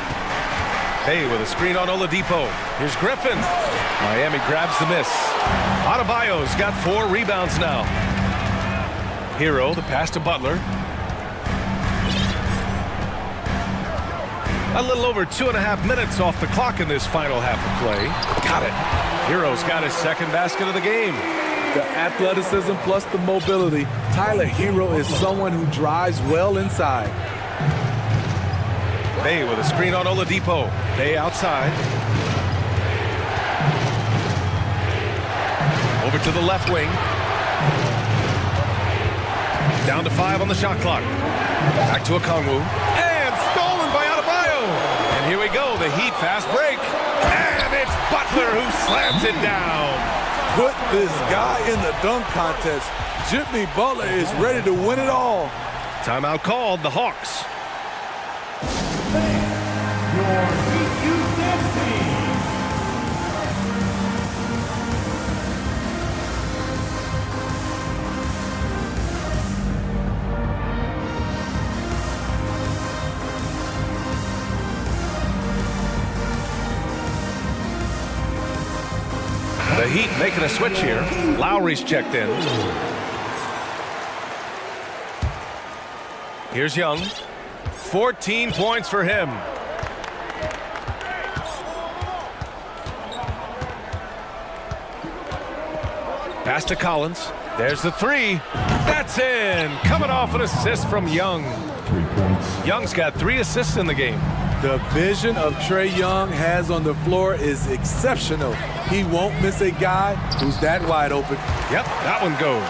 Hey, with a screen on Oladipo. Here's Griffin. Miami grabs the miss. Adebayo's got 4 rebounds now. Hero, the pass to Butler. A little over 2.5 minutes off the clock in this final half of play. Got it. Hero's got his second basket of the game. The athleticism plus the mobility. Tyler Hero is someone who drives well inside. Bay with a screen on Oladipo. Bay outside. Over to the left wing. Down to 5 on the shot clock. Back to Okongwu. And stolen by Adebayo. And here we go, the Heat fast break. And it's Butler who slams it down. Put this guy in the dunk contest. Jimmy Butler is ready to win it all. Timeout called, the Hawks. The Heat making a switch here. Lowry's checked in. Here's Young. 14 points for him. Pass to Collins. There's the 3. That's in. Coming off an assist from Young. 3 points. Young's got 3 assists in the game. The vision of Trae Young has on the floor is exceptional. He won't miss a guy who's that wide open. Yep, that one goes.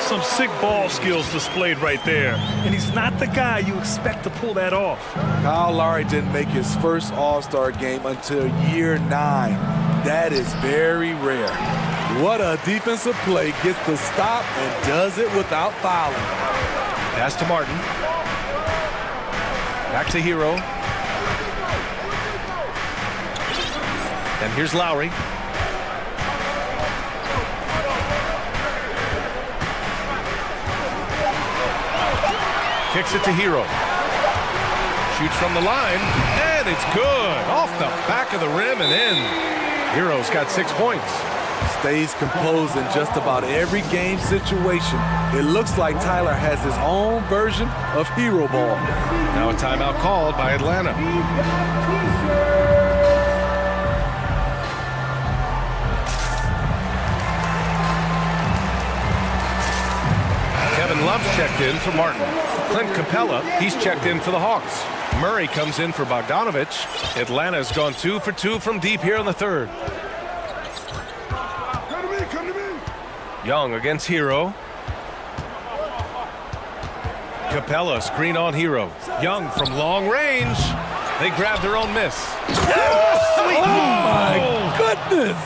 Some sick ball skills displayed right there. And he's not the guy you expect to pull that off. Kyle Lowry didn't make his first All-Star game until year 9. That is very rare. What a defensive play. Gets the stop and does it without fouling. Pass to Martin. Back to Hero. And here's Lowry. Kicks it to Hero. Shoots from the line, and it's good. Off the back of the rim and in. Hero's got 6 points. Stays composed in just about every game situation. It looks like Tyler has his own version of hero ball. Now a timeout called by Atlanta. Kevin Love's checked in for Martin. Clint Capella, he's checked in for the Hawks. Murray comes in for Bogdanovich. Atlanta's gone 2 for 2 from deep here in the third. Young against Hero. Capella screen on Hero. Young from long range. They grab their own miss. Oh my goodness!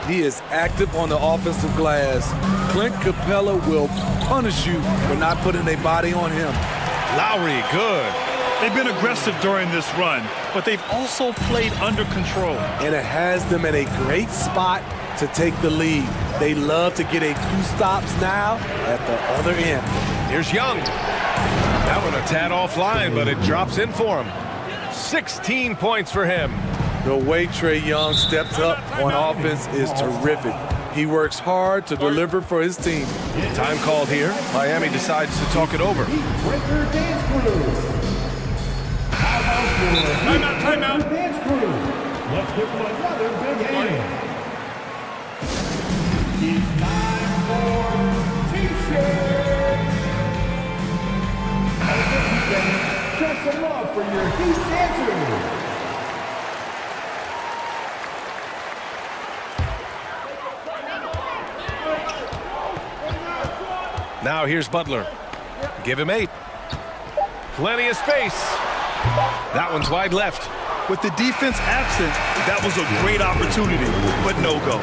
He is active on the offensive glass. Clint Capella will punish you for not putting a body on him. Lowry, good. They've been aggressive during this run, but they've also played under control. And it has them in a great spot to take the lead. They love to get a few stops now at the other end. Here's Young. That one a tad offline, but it drops in for him. 16 points for him. The way Trae Young steps up on offense is terrific. He works hard to deliver for his team. Time called here. Miami decides to talk it over. Timeout. crew. Let's give them another big hand. It's time for T-shirts. Show some love for your Heat dancers. Now here's Butler. Give him 8. Plenty of space. That one's wide left. With the defense absent, that was a great opportunity, but no go.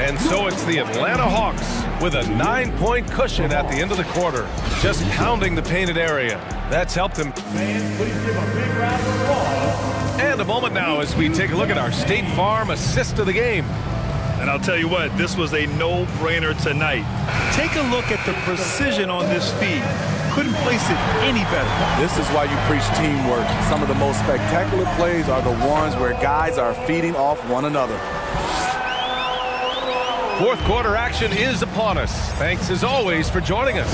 And so it's the Atlanta Hawks with a 9-point cushion at the end of the quarter, just pounding the painted area. That's helped him. Fans, please give a big round of applause. And a moment now as we take a look at our State Farm assist of the game. And I'll tell you what, this was a no-brainer tonight. Take a look at the precision on this feed. Couldn't place it any better. This is why you preach teamwork. Some of the most spectacular plays are the ones where guys are feeding off one another. Fourth quarter action is upon us. Thanks as always for joining us.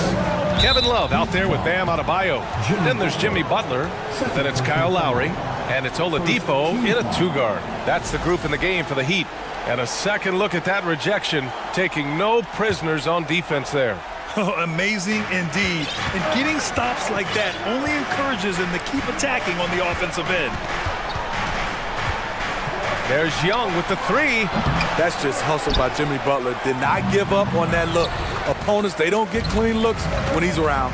Kevin Love out there with Bam Adebayo. Then there's Jimmy Butler. Then it's Kyle Lowry. And it's Oladipo in a 2-guard. That's the group in the game for the Heat. And a second look at that rejection, taking no prisoners on defense there. Oh, amazing indeed. And getting stops like that only encourages them to keep attacking on the offensive end. There's Young with the 3. That's just hustle by Jimmy Butler. Did not give up on that look. Opponents, they don't get clean looks when he's around.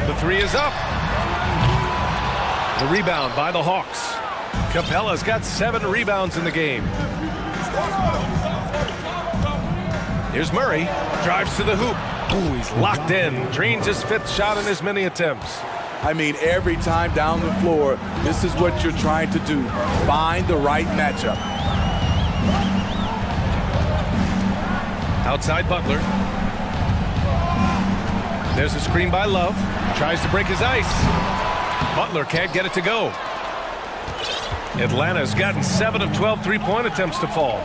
The 3 is up. The rebound by the Hawks. Capella's got 7 rebounds in the game. Here's Murray. Drives to the hoop. Ooh, he's locked in. Drains his 5th shot in as many attempts. I mean, every time down the floor, this is what you're trying to do. Find the right matchup. Outside Butler. There's a screen by Love. Tries to break his ice. Butler can't get it to go. Atlanta's gotten 7 of 12 3-point attempts to fall.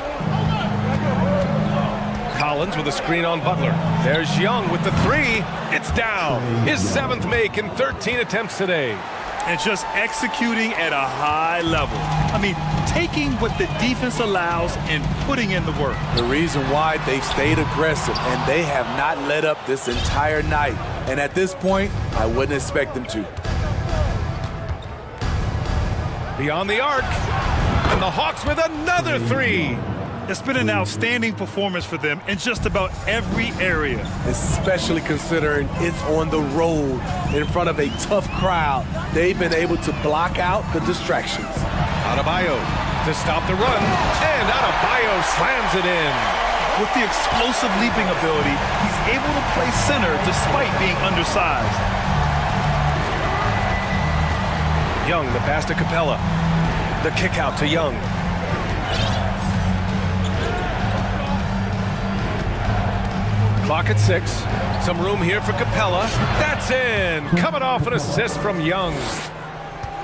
Collins with a screen on Butler. There's Young with the 3. It's down. His 7th make in 13 attempts today. And just executing at a high level. I mean, taking what the defense allows and putting in the work. The reason why they've stayed aggressive and they have not let up this entire night. And at this point, I wouldn't expect them to. Beyond the arc. And the Hawks with another 3. It's been an outstanding performance for them in just about every area. Especially considering it's on the road in front of a tough crowd. They've been able to block out the distractions. Adebayo to stop the run. And Adebayo slams it in. With the explosive leaping ability, he's able to play center despite being undersized. Young, the pass to Capella. The kick out to Young. Clock at 6. Some room here for Capella. That's in. Coming off an assist from Young.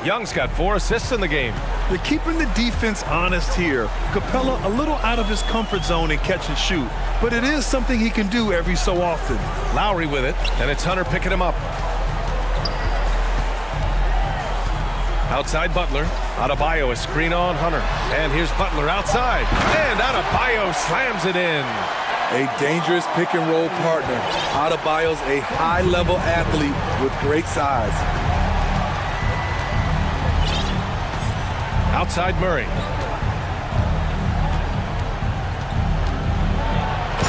Young's got 4 assists in the game. They're keeping the defense honest here. Capella a little out of his comfort zone in catch and shoot, but it is something he can do every so often. Lowry with it, and it's Hunter picking him up. Outside Butler. Adebayo a screen on Hunter. And here's Butler outside. And Adebayo slams it in. A dangerous pick-and-roll partner. Adebayo's a high-level athlete with great size. Outside Murray.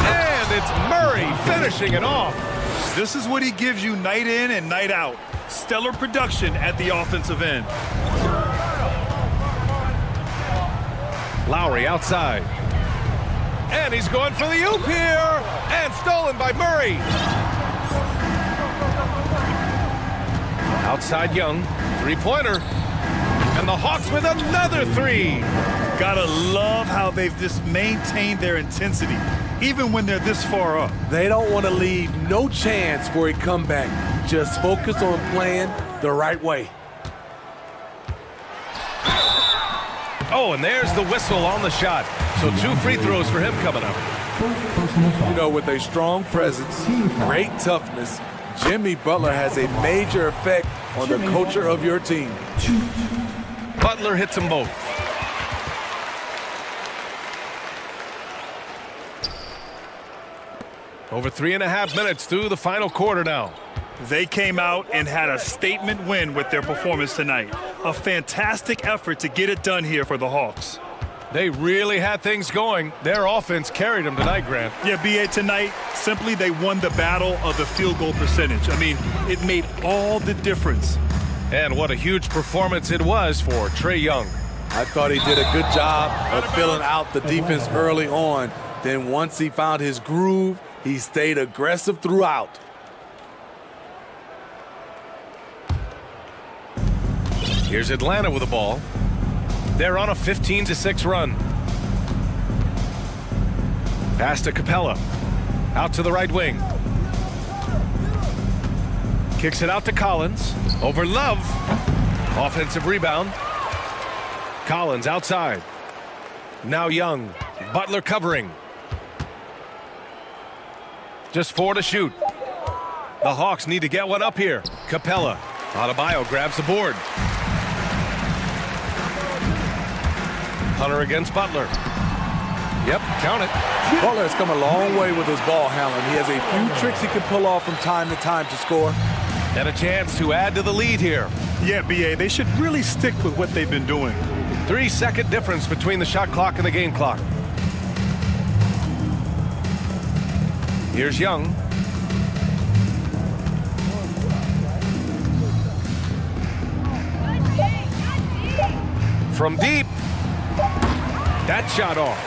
And it's Murray finishing it off. This is what he gives you night in and night out. Stellar production at the offensive end. Lowry outside. And he's going for the oop here. And stolen by Murray. Outside Young. 3-pointer. And the Hawks with another 3. Gotta love how they've just maintained their intensity, even when they're this far up. They don't want to leave no chance for a comeback. Just focus on playing the right way. Oh, and there's the whistle on the shot. So 2 free throws for him coming up. You know, with a strong presence, great toughness, Jimmy Butler has a major effect on the culture of your team. Butler hits them both. Over 3.5 minutes through the final quarter now. They came out and had a statement win with their performance tonight. A fantastic effort to get it done here for the Hawks. They really had things going. Their offense carried them tonight, Grant. Yeah, B.A., tonight, simply they won the battle of the field goal percentage. I mean, it made all the difference. And what a huge performance it was for Trae Young. I thought he did a good job of filling out the defense early on. Then once he found his groove, he stayed aggressive throughout. Here's Atlanta with the ball. They're on a 15-6 run. Pass to Capella. Out to the right wing. Kicks it out to Collins. Over Love. Offensive rebound. Collins outside. Now Young. Butler covering. Just 4 to shoot. The Hawks need to get one up here. Capella. Adebayo grabs the board. Hunter against Butler. Yep, count it. Butler has come a long way with his ball handling. He has a few tricks he can pull off from time to time to score. And a chance to add to the lead here. Yeah, B.A., they should really stick with what they've been doing. 3-second difference between the shot clock and the game clock. Here's Young. From deep. That shot off.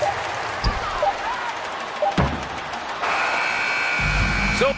So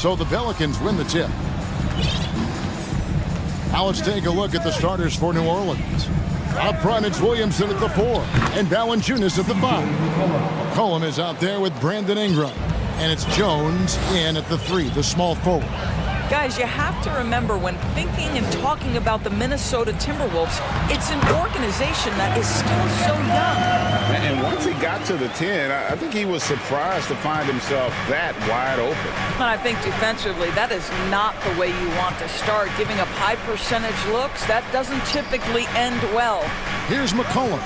So the Pelicans win the tip. Now let's take a look at the starters for New Orleans. Up front, it's Williamson at the 4 and Valanciunas at the 5. McCollum is out there with Brandon Ingram. And it's Jones in at the 3, the small forward. Guys, you have to remember when thinking and talking about the Minnesota Timberwolves, it's an organization that is still so young. And once he got to the 10, I think he was surprised to find himself that wide open. And I think defensively, that is not the way you want to start. Giving up high percentage looks, that doesn't typically end well. Here's McCollum.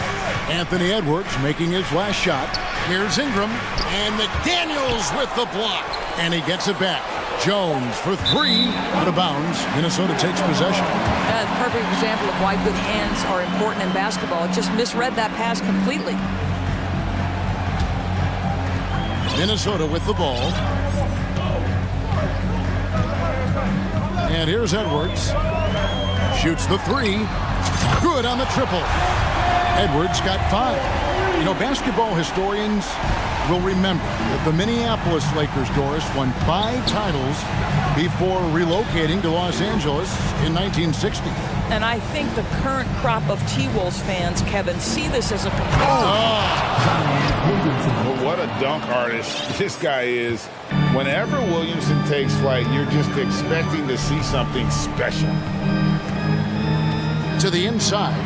Anthony Edwards making his last shot. Here's Ingram. And McDaniels with the block. And he gets it back. Jones for 3, out of bounds. Minnesota takes possession. That's a perfect example of why good hands are important in basketball. It just misread that pass completely. Minnesota with the ball. And here's Edwards. Shoots the 3. Good on the triple. Edwards got 5. You know, basketball historians will remember that the Minneapolis Lakers, Doris, won 5 titles before relocating to Los Angeles in 1960. And I think the current crop of T-Wolves fans, Kevin, see this as a Well, what a dunk artist this guy is. Whenever Williamson takes flight, you're just expecting to see something special. To the inside.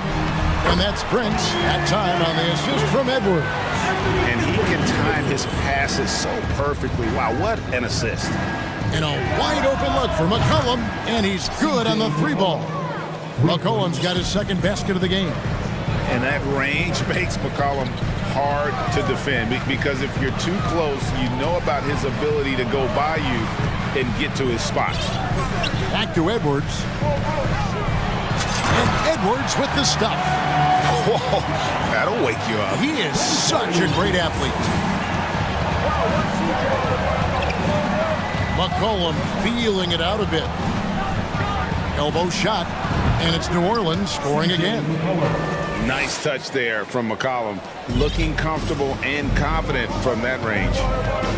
And that's Prince at time on the assist from Edwards. And he can time his passes so perfectly. Wow, what an assist. And a wide open look for McCollum, and he's good on the 3 ball. McCollum's got his second basket of the game. And that range makes McCollum hard to defend because if you're too close, you know about his ability to go by you and get to his spots. Back to Edwards. And Edwards with the stuff. Whoa, that'll wake you up. He is such a great athlete. McCollum feeling it out a bit. Elbow shot, and it's New Orleans scoring again. Nice touch there from McCollum. Looking comfortable and confident from that range.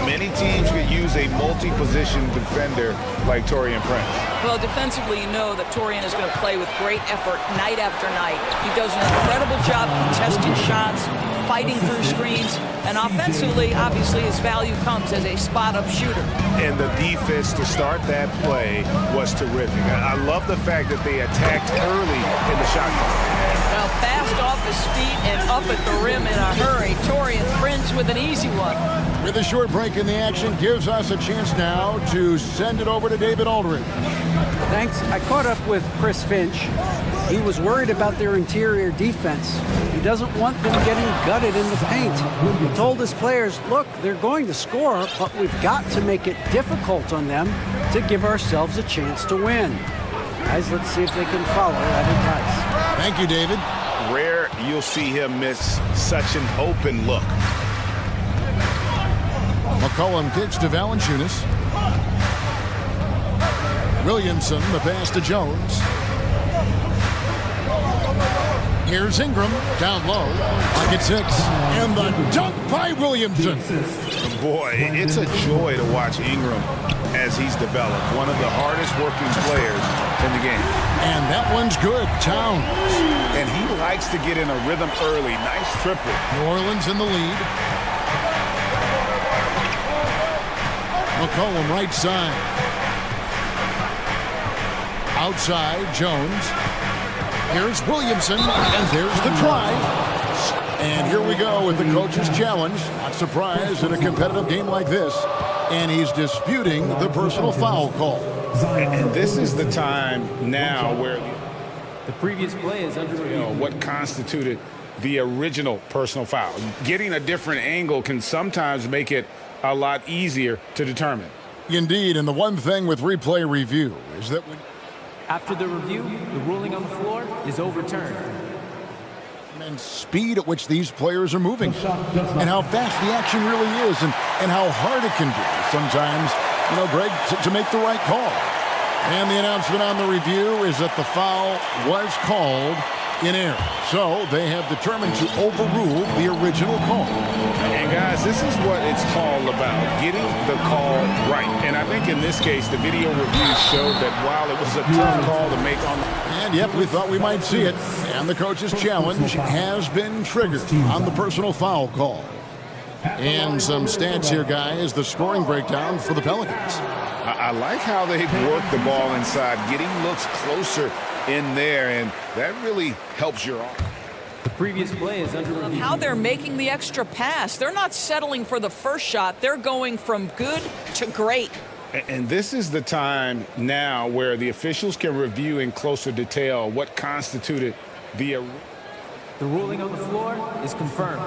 Many teams could use a multi-position defender like Taurean Prince. Well, defensively, you know that Taurean is going to play with great effort night after night. He does an incredible job contesting shots, fighting through screens, and offensively, obviously, his value comes as a spot-up shooter. And the defense to start that play was terrific. I love the fact that they attacked early in the shot clock. Well, fast off his feet and up at the rim in a hurry. Taurean Prince with an easy one. With a short break in the action, gives us a chance now to send it over to David Aldridge. Thanks. I caught up with Chris Finch. He was worried about their interior defense. He doesn't want them getting gutted in the paint. He told his players, look, they're going to score, but we've got to make it difficult on them to give ourselves a chance to win. Guys, let's see if they can follow that advice. Thank you, David. Rare you'll see him miss such an open look. McCollum kicks to Valanciunas. Williamson, the pass to Jones. Here's Ingram, down low, pocket 6, and the dunk by Williamson. Boy, it's a joy to watch Ingram as he's developed. One of the hardest working players in the game. And that one's good, Towns. And he likes to get in a rhythm early. Nice triple. New Orleans in the lead. McCollum right side. Outside, Jones. Here's Williamson, and there's the drive. And here we go with the coach's challenge. Not surprised in a competitive game like this. And he's disputing the personal foul call. And this is the time now where the previous play is under review. What constituted the original personal foul. Getting a different angle can sometimes make it a lot easier to determine. Indeed, and the one thing with replay review is that when after the review, the ruling on the floor is overturned. And speed at which these players are moving, and how fast the action really is, and how hard it can be sometimes, you know, Greg, to make the right call. And the announcement on the review is that the foul was called in air. So they have determined to overrule the original call. And guys, this is what it's all about, getting the call right. And I think in this case, the video review showed that while it was a tough call to make on... And yep, we thought we might see it. And the coach's challenge has been triggered on the personal foul call. And some stats here, guys, the scoring breakdown for the Pelicans. I like how they've worked the ball inside, getting looks closer in there, and that really helps your offense. The previous play is under review. How they're making the extra pass. They're not settling for the first shot. They're going from good to great. And this is the time now where the officials can review in closer detail what constituted the... The ruling on the floor is confirmed.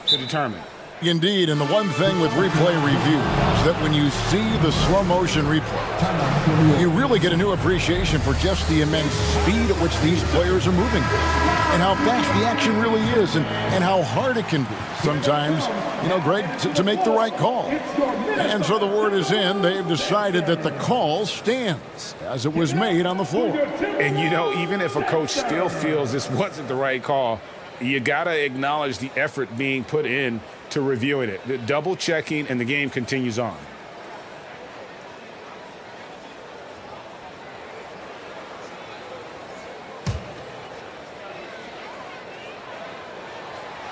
To determine. Indeed, and the one thing with replay review is that when you see the slow motion replay, you really get a new appreciation for just the immense speed at which these players are moving and how fast the action really is and how hard it can be sometimes, Greg, to make the right call. And so the word is in. They've decided that the call stands as it was made on the floor. And, even if a coach still feels this wasn't the right call, you got to acknowledge the effort being put in to reviewing it. The double checking, and the game continues on.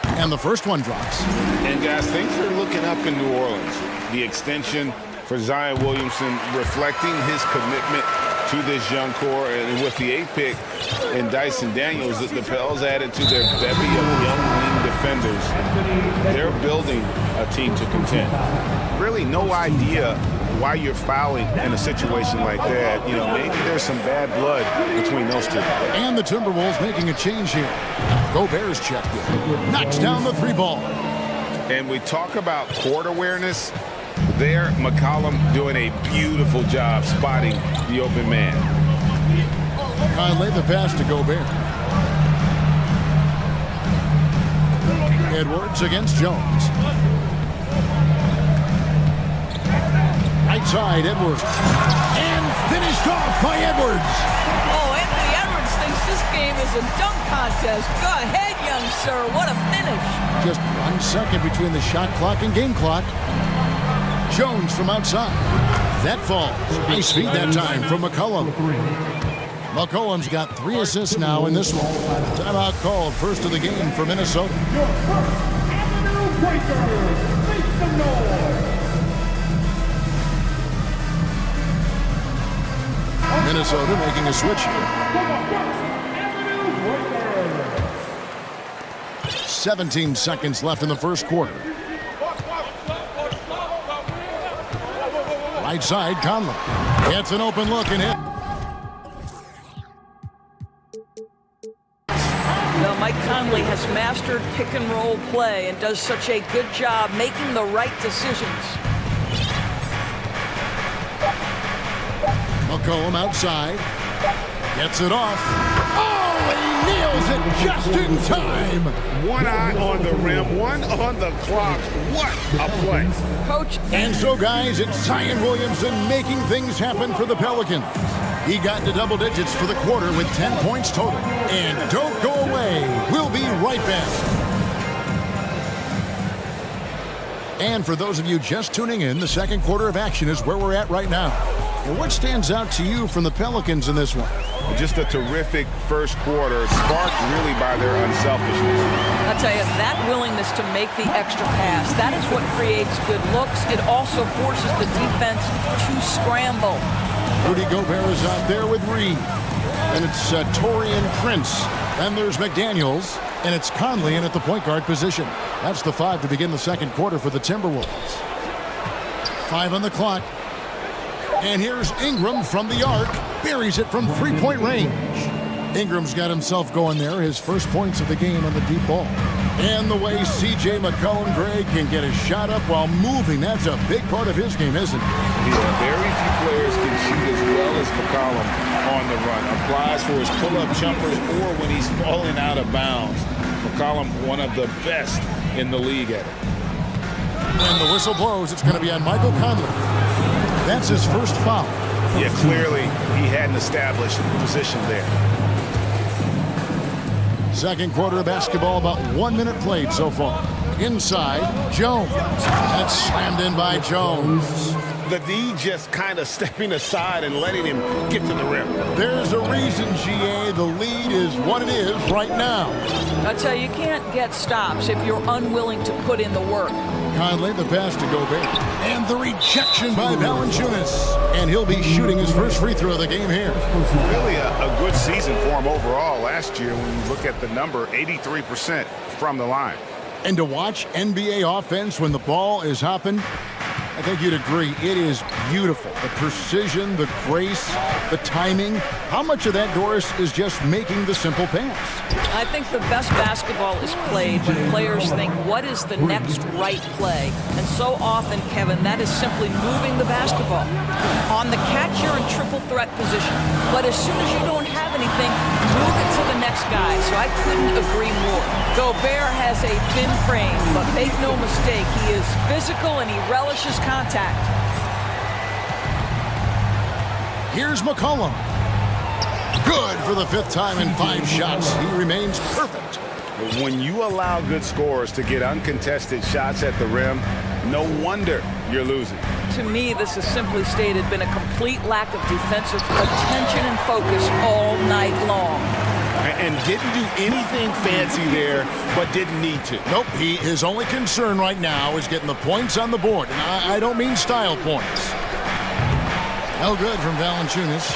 And the first one drops. And guys, things are looking up in New Orleans. The extension for Zion Williamson reflecting his commitment to this young core, and with the 8th pick and Dyson Daniels, the Pels added to their bevy of young wing defenders. They're building a team to contend. Really no idea why you're fouling in a situation like that. Maybe there's some bad blood between those two. And the Timberwolves making a change here. Gobert's checked in. Knocks down the 3 ball. And we talk about court awareness. There, McCollum doing a beautiful job spotting the open man. Conley the pass to Gobert. Edwards against Jones. Right side, Edwards. And finished off by Edwards. Oh, Anthony Edwards thinks this game is a dunk contest. Go ahead, young sir. What a finish. Just 1 second between the shot clock and game clock. Jones from outside. That falls. Nice feed that time from McCollum. McCollum's got 3 assists now in this one. Timeout called, first of the game for Minnesota. Minnesota making a switch here. 17 seconds left in the first quarter. Right side, Conley. Gets an open look and hit. Mike Conley has mastered pick and roll play and does such a good job making the right decisions. McCollum outside. Gets it off. Oh, he nails it just in time. One eye on the rim, one on the clock. What a play. Coach. And so, guys, it's Zion Williamson making things happen for the Pelicans. He got into double digits for the quarter with 10 points total. And don't go away. We'll be right back. And for those of you just tuning in, the second quarter of action is where we're at right now. And what stands out to you from the Pelicans in this one? Just a terrific first quarter, sparked really by their unselfishness. I'll tell you, that willingness to make the extra pass, that is what creates good looks. It also forces the defense to scramble. Rudy Gobert is out there with Reed. And it's Taurean Prince. Then there's McDaniels. And it's Conley in at the point guard position. That's the 5 to begin the second quarter for the Timberwolves. 5 on the clock. And here's Ingram from the arc. Buries it from 3-point range. Ingram's got himself going there. His first points of the game on the deep ball. And the way C.J. McCollum, Greg, can get his shot up while moving. That's a big part of his game, isn't it? Yeah, very few players can shoot as well as McCollum on the run. Applies for his pull-up jumpers or when he's falling out of bounds. McCollum, one of the best in the league at it. And the whistle blows. It's going to be on Michael Conley. That's his first foul. Yeah, clearly he hadn't established position there. Second quarter of basketball, about 1 minute played so far. Inside, Jones. That's slammed in by Jones. The D just kind of stepping aside and letting him get to the rim. There's a reason, GA, the lead is what it is right now. I tell you, you can't get stops if you're unwilling to put in the work. Conley, the pass to Gobert. And the rejection by Valanciunas. And he'll be shooting his first free throw of the game here. Really a good season for him overall last year when you look at the number, 83% from the line. And to watch NBA offense when the ball is hopping, I think you'd agree, it is beautiful. The precision, the grace, the timing. How much of that, Doris, is just making the simple pass? I think the best basketball is played when players think, what is the next right play? And so often, Kevin, that is simply moving the basketball. On the catch, you're in triple threat position. But as soon as you don't have anything, move it to the next guy. So I couldn't agree more. Gobert has a thin frame, but make no mistake, he is physical and he relishes contact. Here's McCollum. Good for the 5th time in 5 shots. He remains perfect. When you allow good scorers to get uncontested shots at the rim, no wonder you're losing. To me, this has simply stated been a complete lack of defensive attention and focus all night long. And didn't do anything fancy there, but didn't need to. Nope, his only concern right now is getting the points on the board. And I don't mean style points. No good from Valanciunas.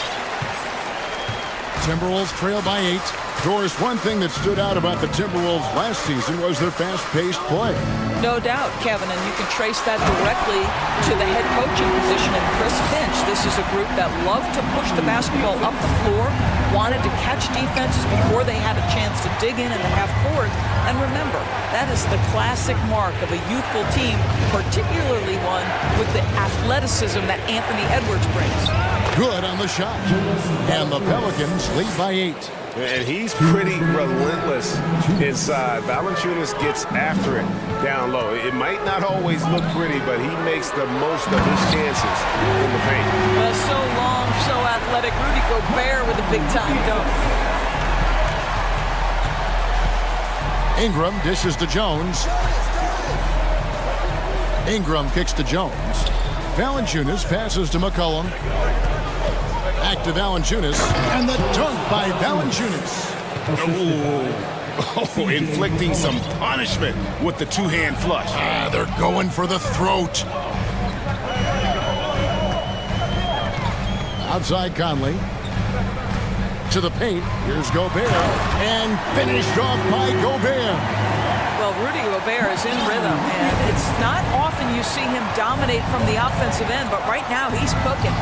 Timberwolves trail by 8. Doris, one thing that stood out about the Timberwolves last season was their fast-paced play. No doubt, Kevin, and you can trace that directly to the head coaching position of Chris Finch. This is a group that loved to push the basketball up the floor, wanted to catch defenses before they had a chance to dig in the half court. And remember, that is the classic mark of a youthful team, particularly one with the athleticism that Anthony Edwards brings. Good on the shot. And the Pelicans lead by 8. And he's pretty relentless inside. Valanciunas gets after it down low. It might not always look pretty, but he makes the most of his chances in the paint. Well, so long, so athletic. Rudy Gobert with a big-time dunk. Ingram dishes to Jones. Ingram kicks to Jones. Valanciunas passes to McCollum. Back to Valanciunas, and the dunk by Valanciunas. Oh, inflicting some punishment with the two-hand flush. They're going for the throat. Outside Conley. To the paint, here's Gobert, and finished off by Gobert. Well, Rudy Gobert is in rhythm, and it's not often you see him dominate from the offensive end, but right now he's cooking.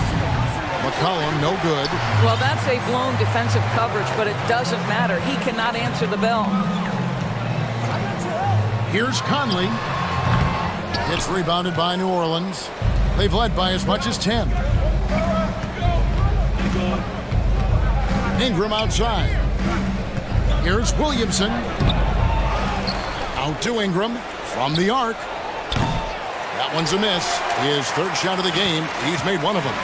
McCollum, no good. Well, that's a blown defensive coverage, but it doesn't matter. He cannot answer the bell. Here's Conley. It's rebounded by New Orleans. They've led by as much as 10. Ingram outside. Here's Williamson. Out to Ingram from the arc. That one's a miss. His 3rd shot of the game. He's made one of them.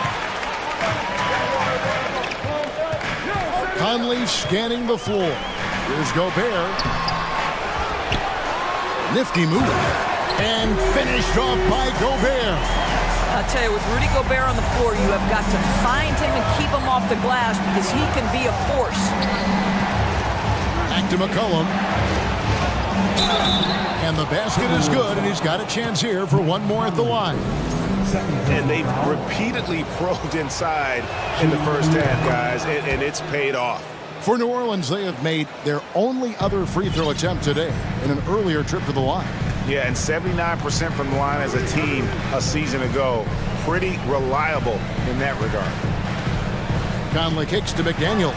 Conley scanning the floor. Here's Gobert. Nifty move. And finished off by Gobert. I'll tell you, with Rudy Gobert on the floor, you have got to find him and keep him off the glass because he can be a force. Back to McCollum. And the basket is good, and he's got a chance here for one more at the line. And they've repeatedly probed inside in the first half, guys, and it's paid off. For New Orleans, they have made their only other free throw attempt today in an earlier trip to the line. Yeah, and 79% from the line as a team a season ago. Pretty reliable in that regard. Conley kicks to McDaniel.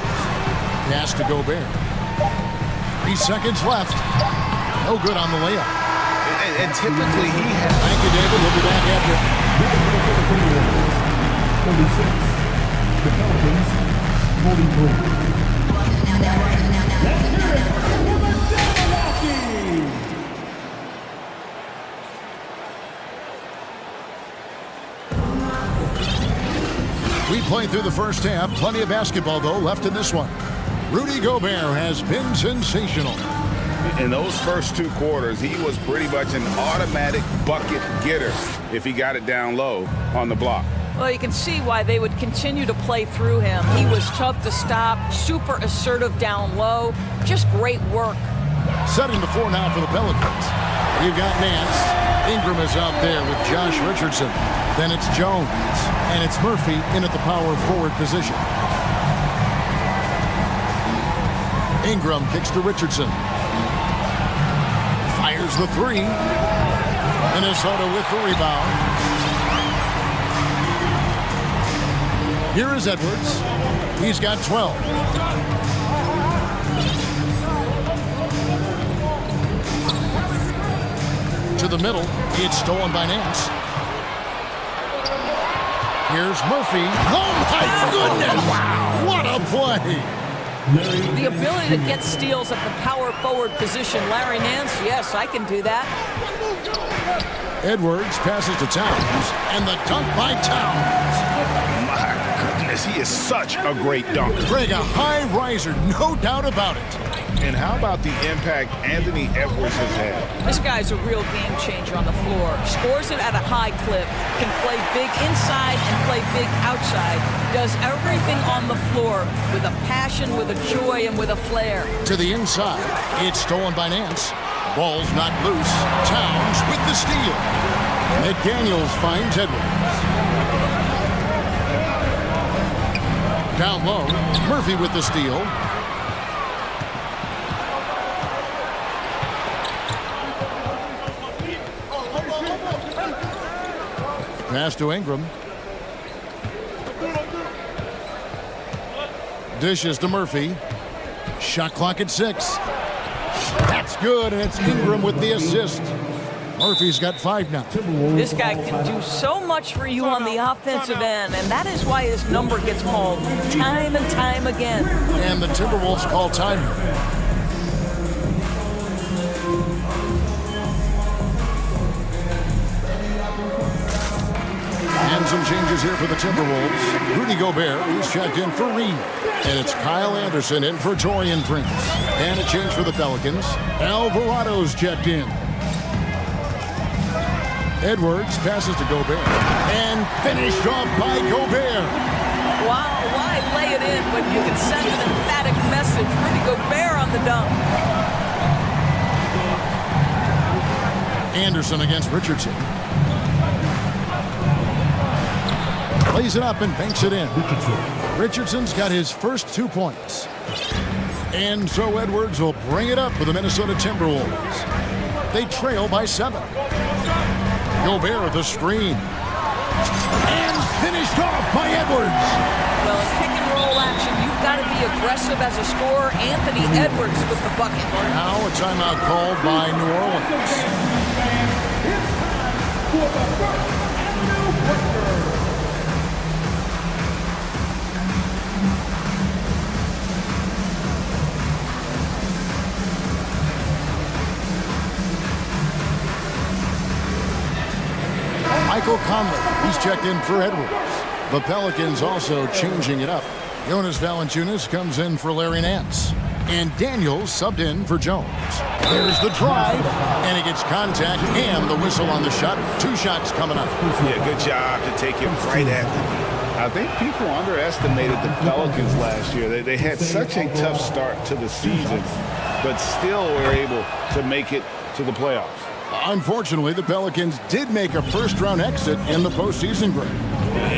Pass to Gobert. 3 seconds left. No good on the layup. And typically he has... Thank you, David. We'll be back after. The Pelicans, 43. We We played through the first half. Plenty of basketball, though, left in this one. Rudy Gobert has been sensational. In those first 2 quarters, he was pretty much an automatic bucket getter if he got it down low on the block. Well, you can see why they would continue to play through him. He was tough to stop, super assertive down low. Just great work. Setting the floor now for the Pelicans. You've got Nance. Ingram is out there with Josh Richardson. Then it's Jones. And it's Murphy in at the power forward position. Ingram kicks to Richardson. Fires the 3. Minnesota with the rebound. Here is Edwards. He's got 12. To the middle. It's stolen by Nance. Here's Murphy. Oh, my goodness! Wow! What a play! The ability to get steals at the power forward position. Larry Nance, yes, I can do that. Edwards passes to Towns, and the dunk by Towns. My goodness, he is such a great dunker. Greg, a high riser, no doubt about it. And how about the impact Anthony Edwards has had? This guy's a real game changer on the floor. Scores it at a high clip, can play big inside and play big outside. Does everything on the floor with a passion, with a joy, and with a flair. To the inside, it's stolen by Nance. Ball's not loose. Towns with the steal. McDaniels finds Edwards. Down low, Murphy with the steal. Pass to Ingram. Dishes to Murphy. Shot clock at 6. That's good, and it's Ingram with the assist. Murphy's got 5 now. This guy can do so much for you on the offensive end, and that is why his number gets called time and time again. And the Timberwolves call time. And some changes here for the Timberwolves. Rudy Gobert is checked in for Reed. And it's Kyle Anderson in for Torian Prince. And a change for the Pelicans. Alvarado's checked in. Edwards passes to Gobert. And finished off by Gobert. Wow, why lay it in when you can send an emphatic message? Rudy Gobert on the dunk. Anderson against Richardson. Plays it up and banks it in. Richardson's got his first 2 points. And so Edwards will bring it up for the Minnesota Timberwolves. They trail by 7. Gobert the screen. And finished off by Edwards. Well, in pick and roll action, you've got to be aggressive as a scorer. Anthony Edwards with the bucket. Now a timeout called by New Orleans. Michael Conley, he's checked in for Edwards. The Pelicans also changing it up. Jonas Valanciunas comes in for Larry Nance. And Daniels subbed in for Jones. There's the drive, and he gets contact and the whistle on the shot. 2 shots coming up. Yeah, good job to take him right at them. I think people underestimated the Pelicans last year. They had such a tough start to the season, but still were able to make it to the playoffs. Unfortunately, the Pelicans did make a first-round exit in the postseason, Greg.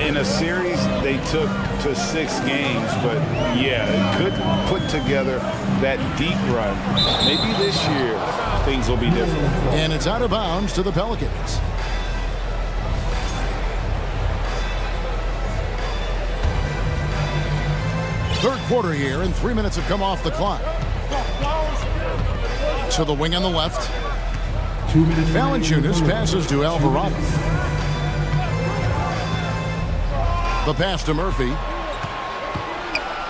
In a series they took to 6 games, but yeah, couldn't put together that deep run. Maybe this year things will be different. And it's out of bounds to the Pelicans. Third quarter here, and 3 minutes have come off the clock. To the wing on the left. Valanciunas passes to Alvarado. The pass to Murphy.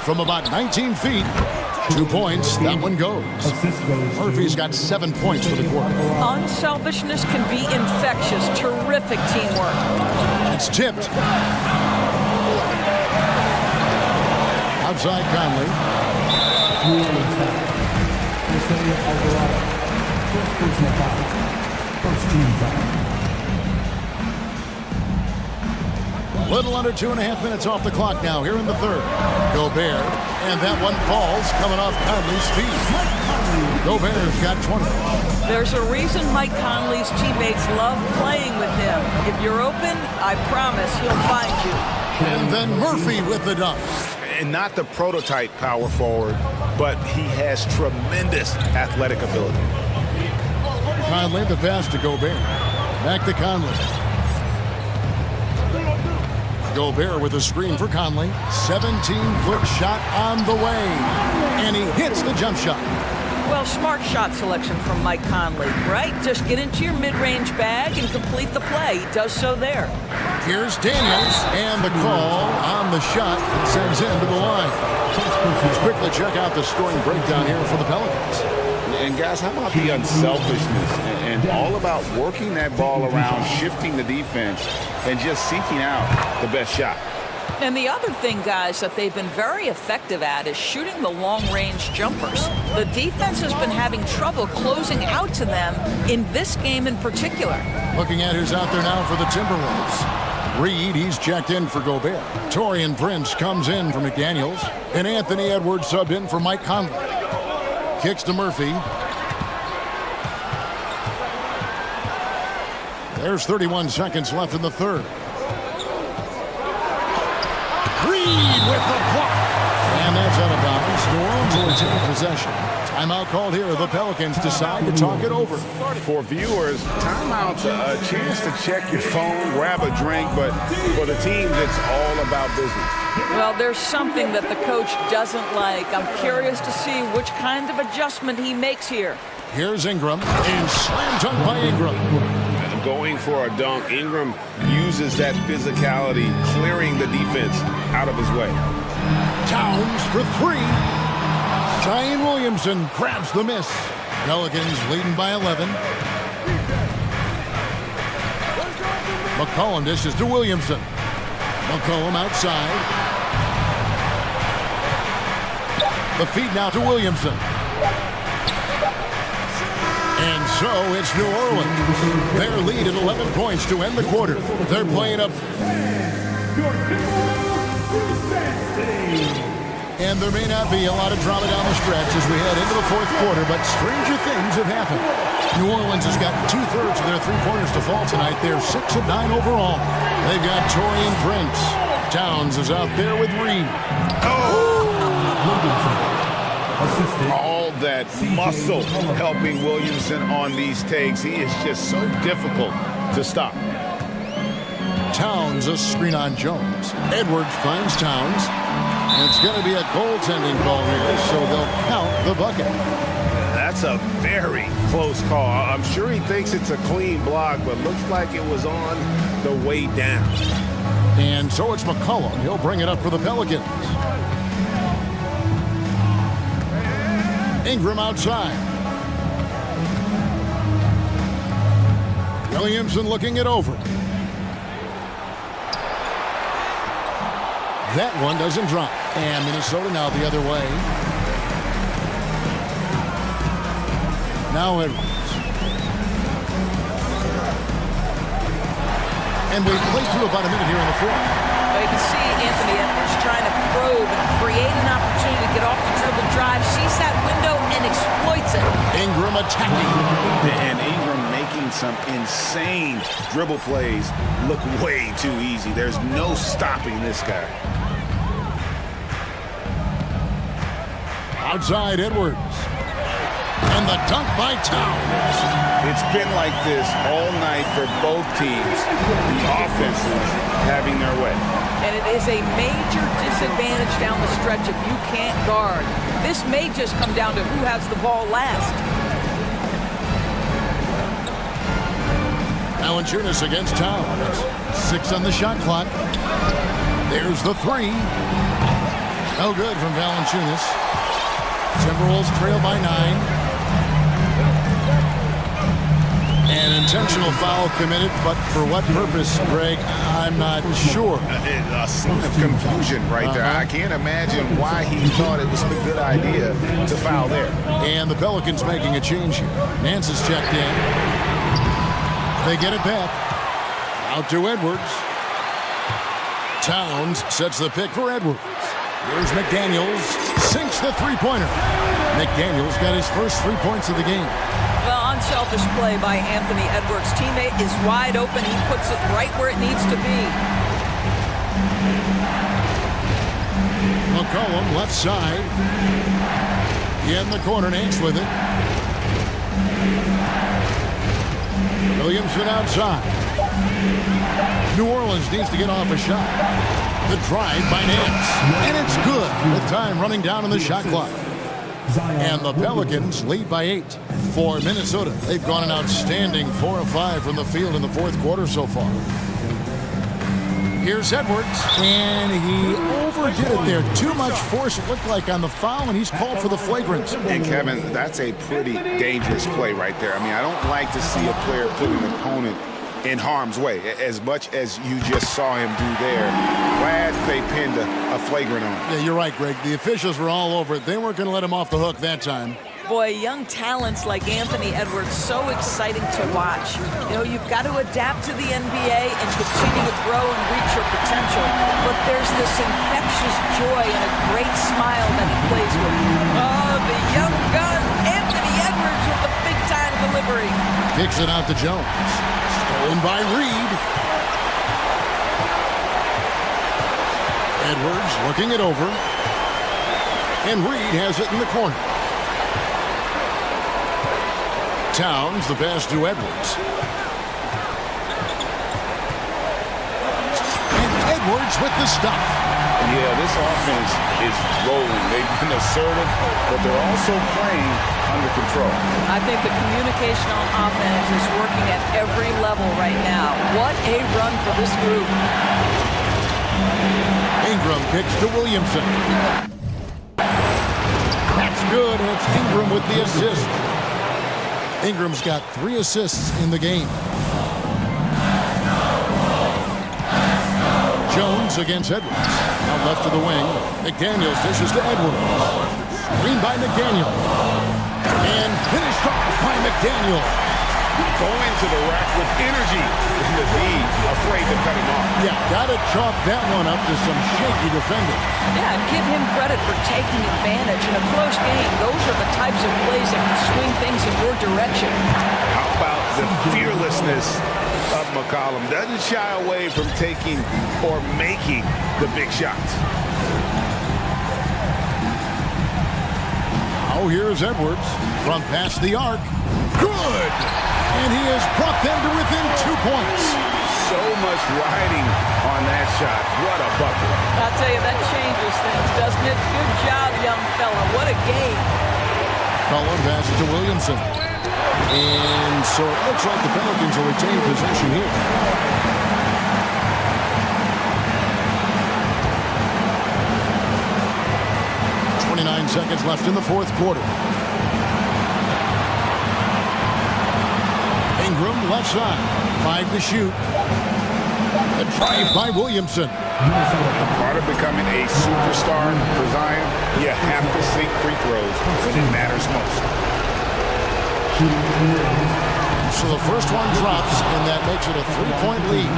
From about 19 feet. 2 points. That one goes. Murphy's got 7 points for the quarter. Unselfishness can be infectious. Terrific teamwork. It's tipped. side Conley. A little under 2.5 minutes off the clock now here in the third. Gobert, and that one falls coming off Conley's feet. Gobert's got 20. There's a reason Mike Conley's teammates love playing with him. If you're open, I promise he'll find you. And then Murphy with the dunk. And not the prototype power forward, but he has tremendous athletic ability. Conley, the pass to Gobert. Back to Conley. Gobert with a screen for Conley. 17-foot shot on the way. And he hits the jump shot. Well, smart shot selection from Mike Conley, right? Just get into your mid-range bag and complete the play. He does so there. Here's Daniels, and the call on the shot sends him to the line. Let's quickly check out the scoring breakdown here for the Pelicans. And guys, how about the unselfishness and all about working that ball around, shifting the defense, and just seeking out the best shot. And the other thing, guys, that they've been very effective at is shooting the long-range jumpers. The defense has been having trouble closing out to them in this game in particular. Looking at who's out there now for the Timberwolves. Reed, he's checked in for Gobert. Taurean Prince comes in for McDaniels. And Anthony Edwards subbed in for Mike Conley. Kicks to Murphy. There's 31 seconds left in the third. Reed with the block. And that's out of bounds. New Orleans will retain possession. Timeout called here. The Pelicans decide to talk it over. For viewers, timeout's a chance to check your phone, grab a drink, but for the teams, it's all about business. Well, there's something that the coach doesn't like. I'm curious to see which kind of adjustment he makes here. Here's Ingram, and slam dunk by Ingram. Going for a dunk, Ingram uses that physicality, clearing the defense out of his way. Towns for three. Zion Williamson grabs the miss. Pelicans leading by 11. McCollum dishes to Williamson. McCollum outside. The feed now to Williamson. And so it's New Orleans. Their lead at 11 points to end the quarter. They're playing up. And there may not be a lot of drama down the stretch as we head into the fourth quarter, but stranger things have happened. New Orleans has got 2/3 of their three-pointers to fall tonight. They're 6 of 9 overall. They've got Taurean Prince. Towns is out there with Reed. All that muscle helping Williamson on these takes. He is just so difficult to stop. Towns, a screen on Jones. Edwards finds Towns. And it's going to be a goaltending call here, so they'll count the bucket. That's a very close call. I'm sure he thinks it's a clean block, but looks like it was on the way down. And so it's McCollum. He'll bring it up for the Pelicans. Ingram outside. Williamson looking it over. That one doesn't drop. And Minnesota now the other way. Now Edwards. And we've played through about a minute here in the fourth. You can see Anthony Edwards trying to probe and create an opportunity to get off the dribble drive, sees that window and exploits it. Ingram attacking. And Ingram making some insane dribble plays look way too easy. There's no stopping this guy. Outside Edwards. And the dunk by Towns. It's been like this all night for both teams. The offenses having their way. And it is a major disadvantage down the stretch if you can't guard. This may just come down to who has the ball last. Valanciunas against Towns. 6 on the shot clock. There's the three. No good from Valanciunas. Timberwolves trail by 9. And An intentional foul committed, but for what purpose, Greg? I'm not sure. A scene of confusion right there. I can't imagine why he thought it was a good idea to foul there. And the Pelicans making a change here. Nance is checked in. They get it back. Out to Edwards. Towns sets the pick for Edwards. Here's McDaniels. Sinks the three-pointer. McDaniels got his first 3 points of the game. Well, unselfish play by Anthony Edwards. Teammate is wide open. He puts it right where it needs to be. McCollum, left side. In the corner, Nance with it. Williamson outside. New Orleans needs to get off a shot. The drive by Nance. And it's good with time running down on the shot clock. And the Pelicans lead by 8 for Minnesota. They've gone an outstanding 4 of 5 from the field in the fourth quarter so far. Here's Edwards, and he overdid it there. Too much force, it looked like, on the foul, and he's called for the flagrant. And, Kevin, that's a pretty dangerous play right there. I mean, I don't like to see a player put an opponent in harm's way, as much as you just saw him do there. Glad they pinned a flagrant on him. Yeah, you're right, Greg. The officials were all over it. They weren't going to let him off the hook that time. Boy, young talents like Anthony Edwards, so exciting to watch. You know, you've got to adapt to the NBA and continue to grow and reach your potential. But there's this infectious joy and a great smile that he plays with. Oh, the young gun, Anthony Edwards with the big-time delivery. Kicks it out to Jones. Stolen by Reed. Edwards looking it over. And Reed has it in the corner. Towns, the pass to Edwards. And Edwards with the stuff. Yeah, this offense is rolling. They've been assertive, but they're also playing under control. I think the communication on offense is working at every level right now. What a run for this group. Ingram kicks to Williamson. That's good, and it's Ingram with the assist. Ingram's got 3 assists in the game. Jones against Edwards. Out left to the wing. McDaniels dishes to Edwards. Screen by McDaniel. And finished off by McDaniel. Going to the rack with energy. And the D afraid to cut him off. Yeah, got to chalk that one up to some shaky defending. Yeah, and give him credit for taking advantage in a close game. Those are the types of plays that can swing things in your direction. How about the fearlessness of McCollum? Doesn't shy away from taking or making the big shots. Now here's Edwards from past the arc. Good! And he has brought them to within 2 points. So much riding on that shot. What a bucket. I'll tell you, that changes things, doesn't it? Good job, young fella. What a game. Cullen passes to Williamson. And so it looks like the Pelicans will retain possession here. Seconds left in the fourth quarter. Ingram left side. 5 to shoot. The drive by Williamson. Part of becoming a superstar for Zion, you have to sink free throws when it matters most. So the first one drops, and that makes it a 3-point lead.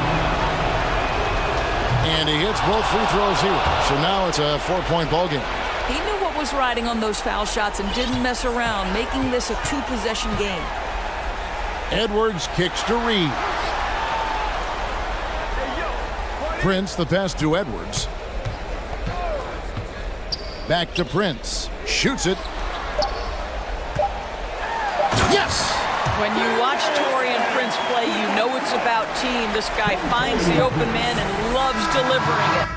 And he hits both free throws here. So now it's a 4-point ball game. He knew what was riding on those foul shots and didn't mess around, making this a 2-possession game. Edwards kicks to Reed. Prince, the pass to Edwards. Back to Prince. Shoots it. Yes! When you watch Taurean Prince play, you know it's about team. This guy finds the open man and loves delivering it.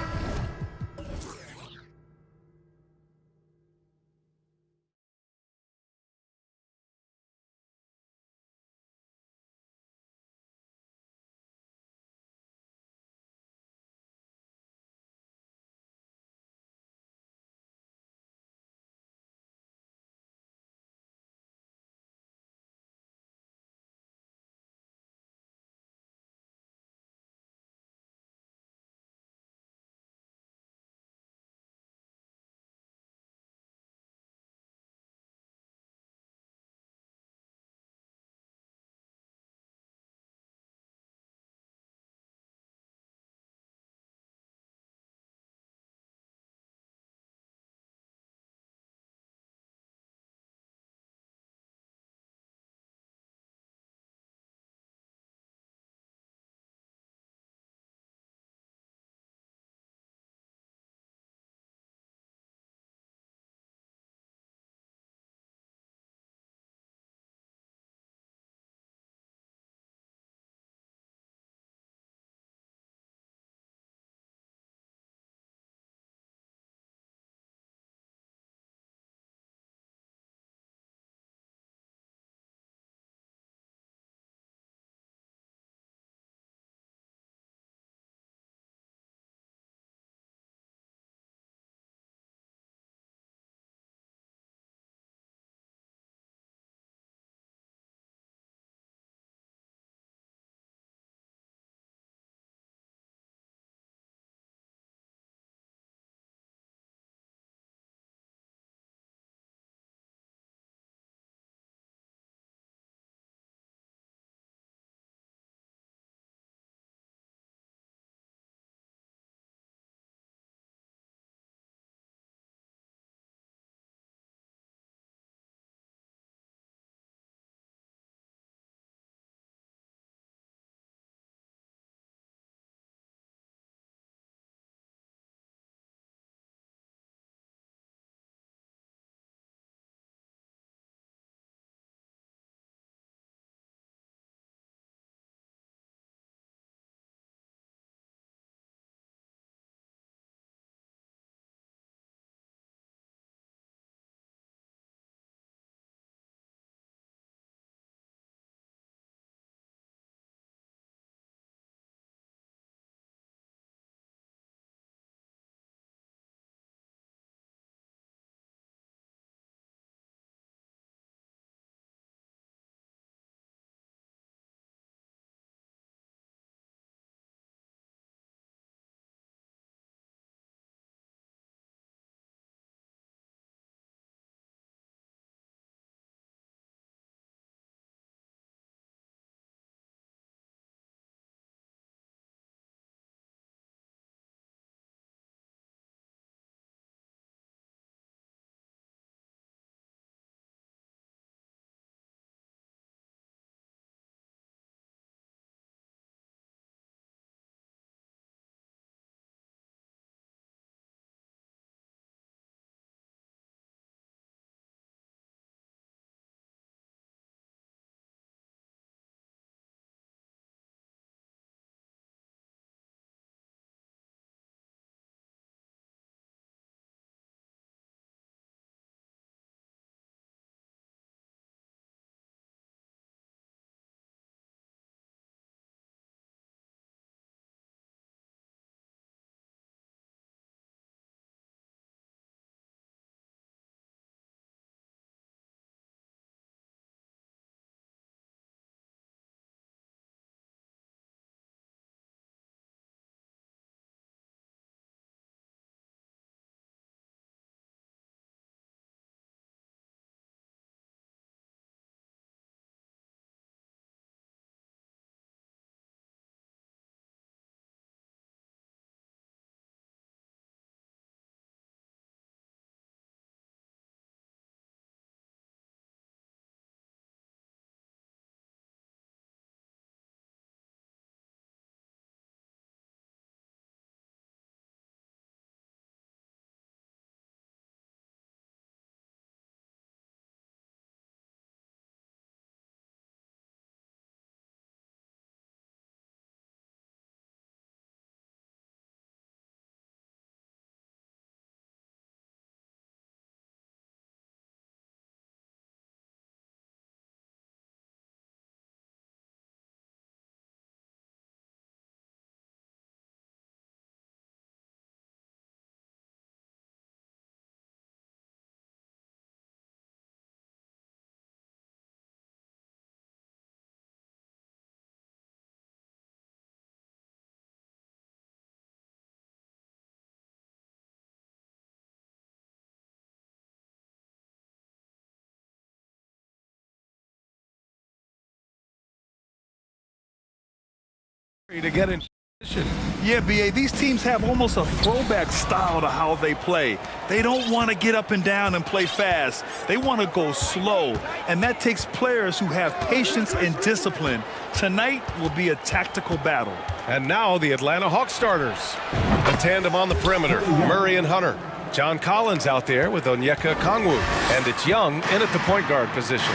To get in position. Yeah, B.A., these teams have almost a throwback style to how they play. They don't want to get up and down and play fast. They want to go slow, and that takes players who have patience and discipline. Tonight will be a tactical battle. And now the Atlanta Hawks starters. The tandem on the perimeter, Murray and Hunter. John Collins out there with Onyeka Okongwu. And it's Young in at the point guard position.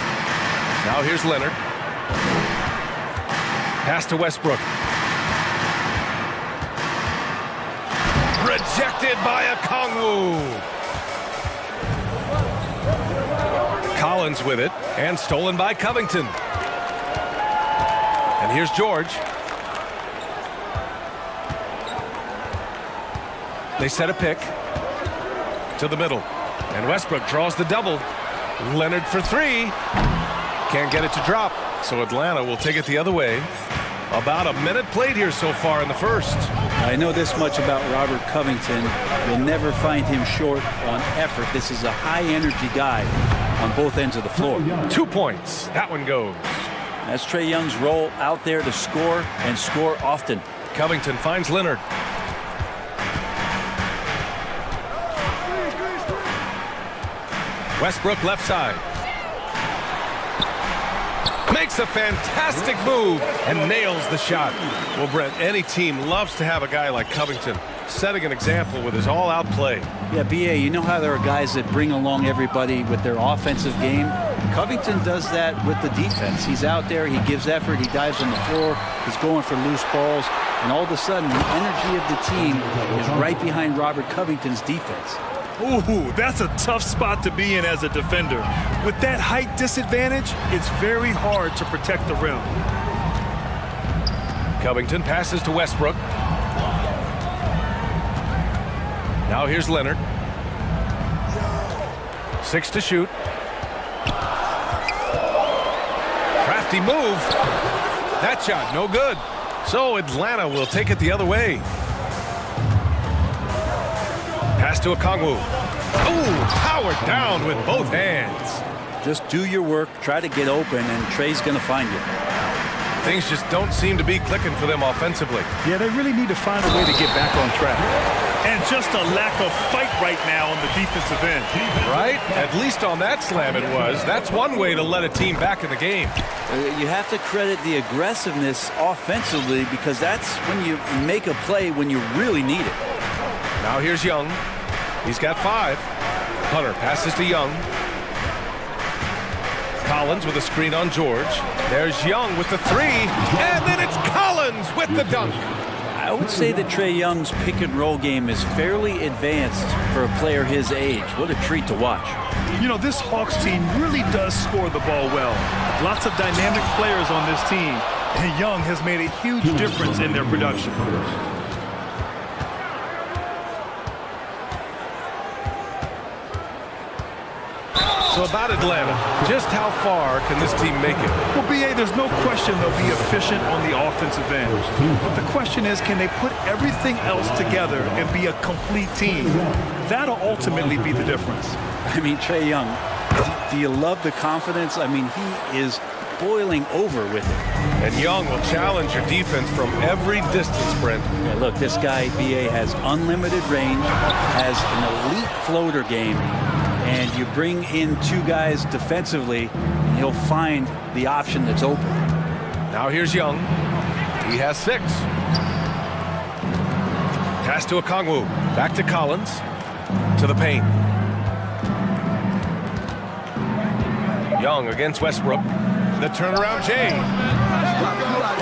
Now here's Leonard. Pass to Westbrook. Rejected by Okongwu. Collins with it, and stolen by Covington. And here's George. They set a pick to the middle. And Westbrook draws the double. Leonard for three. Can't get it to drop, so Atlanta will take it the other way. About a minute played here so far in the first. I know this much about Robert Covington. You'll never find him short on effort. This is a high-energy guy on both ends of the floor. 2 points. That one goes. That's Trae Young's role out there to score and score often. Covington finds Leonard. Westbrook left side. Makes a fantastic move and nails the shot. Well, Brent, any team loves to have a guy like Covington setting an example with his all-out play. Yeah, B.A., you know how there are guys that bring along everybody with their offensive game? Covington does that with the defense. He's out there, he gives effort, he dives on the floor, he's going for loose balls, and all of a sudden the energy of the team is right behind Robert Covington's defense. Ooh, that's a tough spot to be in as a defender. With that height disadvantage, it's very hard to protect the rim. Covington passes to Westbrook. Now here's Leonard. 6 to shoot. Crafty move. That shot, no good. So Atlanta will take it the other way. Pass to Okongwu. Ooh, powered down with both hands. Just do your work, try to get open, and Trae's going to find you. Things just don't seem to be clicking for them offensively. Yeah, they really need to find a way to get back on track. And just a lack of fight right now on the defensive end. Right? At least on that slam it was. That's one way to let a team back in the game. You have to credit the aggressiveness offensively, because that's when you make a play when you really need it. Now here's Young. He's got 5. Hunter passes to Young. Collins with a screen on George. There's Young with the 3. And then it's Collins with the dunk. I would say that Trae Young's pick-and-roll game is fairly advanced for a player his age. What a treat to watch. You know, this Hawks team really does score the ball well. Lots of dynamic players on this team. And Young has made a huge difference in their production. So about Atlanta, just how far can this team make it? Well, B.A., there's no question they'll be efficient on the offensive end. But the question is, can they put everything else together and be a complete team? That'll ultimately be the difference. I mean, Trae Young, do you love the confidence? I mean, he is boiling over with it. And Young will challenge your defense from every distance, Brent. Yeah, look, this guy, B.A., has unlimited range, has an elite floater game, and you bring in 2 guys defensively, and he'll find the option that's open. Now here's Young. He has 6. Pass to Okongwu. Back to Collins. To the paint. Young against Westbrook. The turnaround Jay.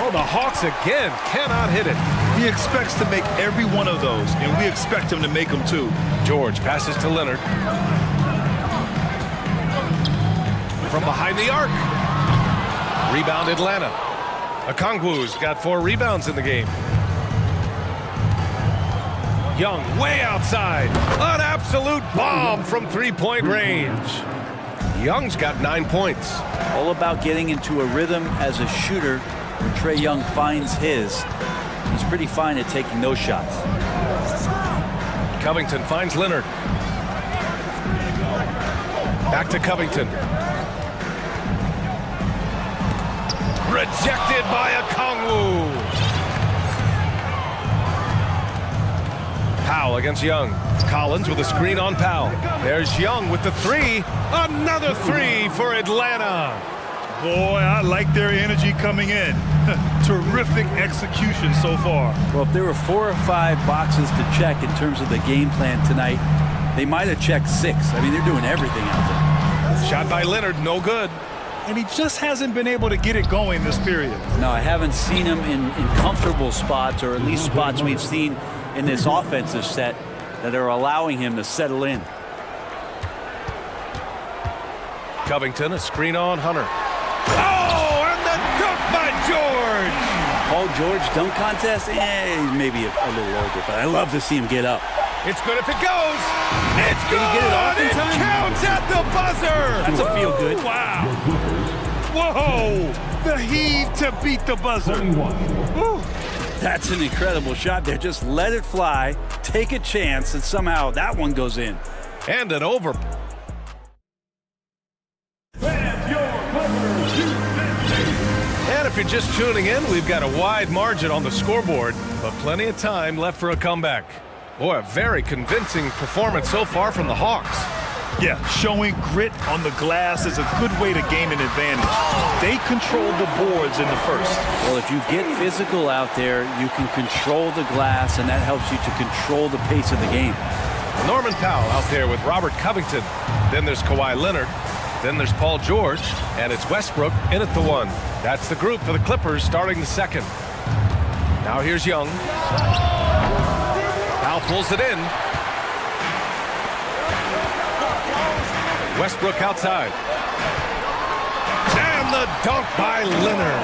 Oh, the Hawks again cannot hit it. He expects to make every one of those, and we expect him to make them too. George passes to Leonard. From behind the arc. Rebound Atlanta. Okongwu's got 4 rebounds in the game. Young way outside. An absolute bomb from 3-point range. Young's got 9 points. All about getting into a rhythm as a shooter. When Trae Young finds his, he's pretty fine at taking those shots. Covington finds Leonard. Back to Covington. Rejected by Okongwu. Powell against Young. Collins with a screen on Powell. There's Young with the three. Another three for Atlanta. Boy, I like their energy coming in. Terrific execution so far. Well, if there were 4 or 5 boxes to check in terms of the game plan tonight, they might have checked 6. I mean, they're doing everything out there. Shot by Leonard, no good. And he just hasn't been able to get it going this period. No, I haven't seen him in comfortable spots, or at least spots we've seen in this offensive set that are allowing him to settle in. Covington, a screen on Hunter. Oh, and the dunk by George! Paul George dunk contest? He's maybe a little older, but I love to see him get up. It's good if it goes. It's good. Did he get it off in It time? counts at the buzzer. That's a feel good. Wow. Whoa. The heave to beat the buzzer. Woo. That's an incredible shot there. Just let it fly, take a chance, and somehow that one goes in. And an over. And if you're just tuning in, we've got a wide margin on the scoreboard, but plenty of time left for a comeback. Boy, a very convincing performance so far from the Hawks. Yeah, showing grit on the glass is a good way to gain an advantage. They controlled the boards in the first. Well, if you get physical out there, you can control the glass, and that helps you to control the pace of the game. Norman Powell out there with Robert Covington. Then there's Kawhi Leonard. Then there's Paul George. And it's Westbrook in at the 1. That's the group for the Clippers starting the second. Now here's Young. Powell pulls it in. Westbrook outside. And the dunk by Leonard.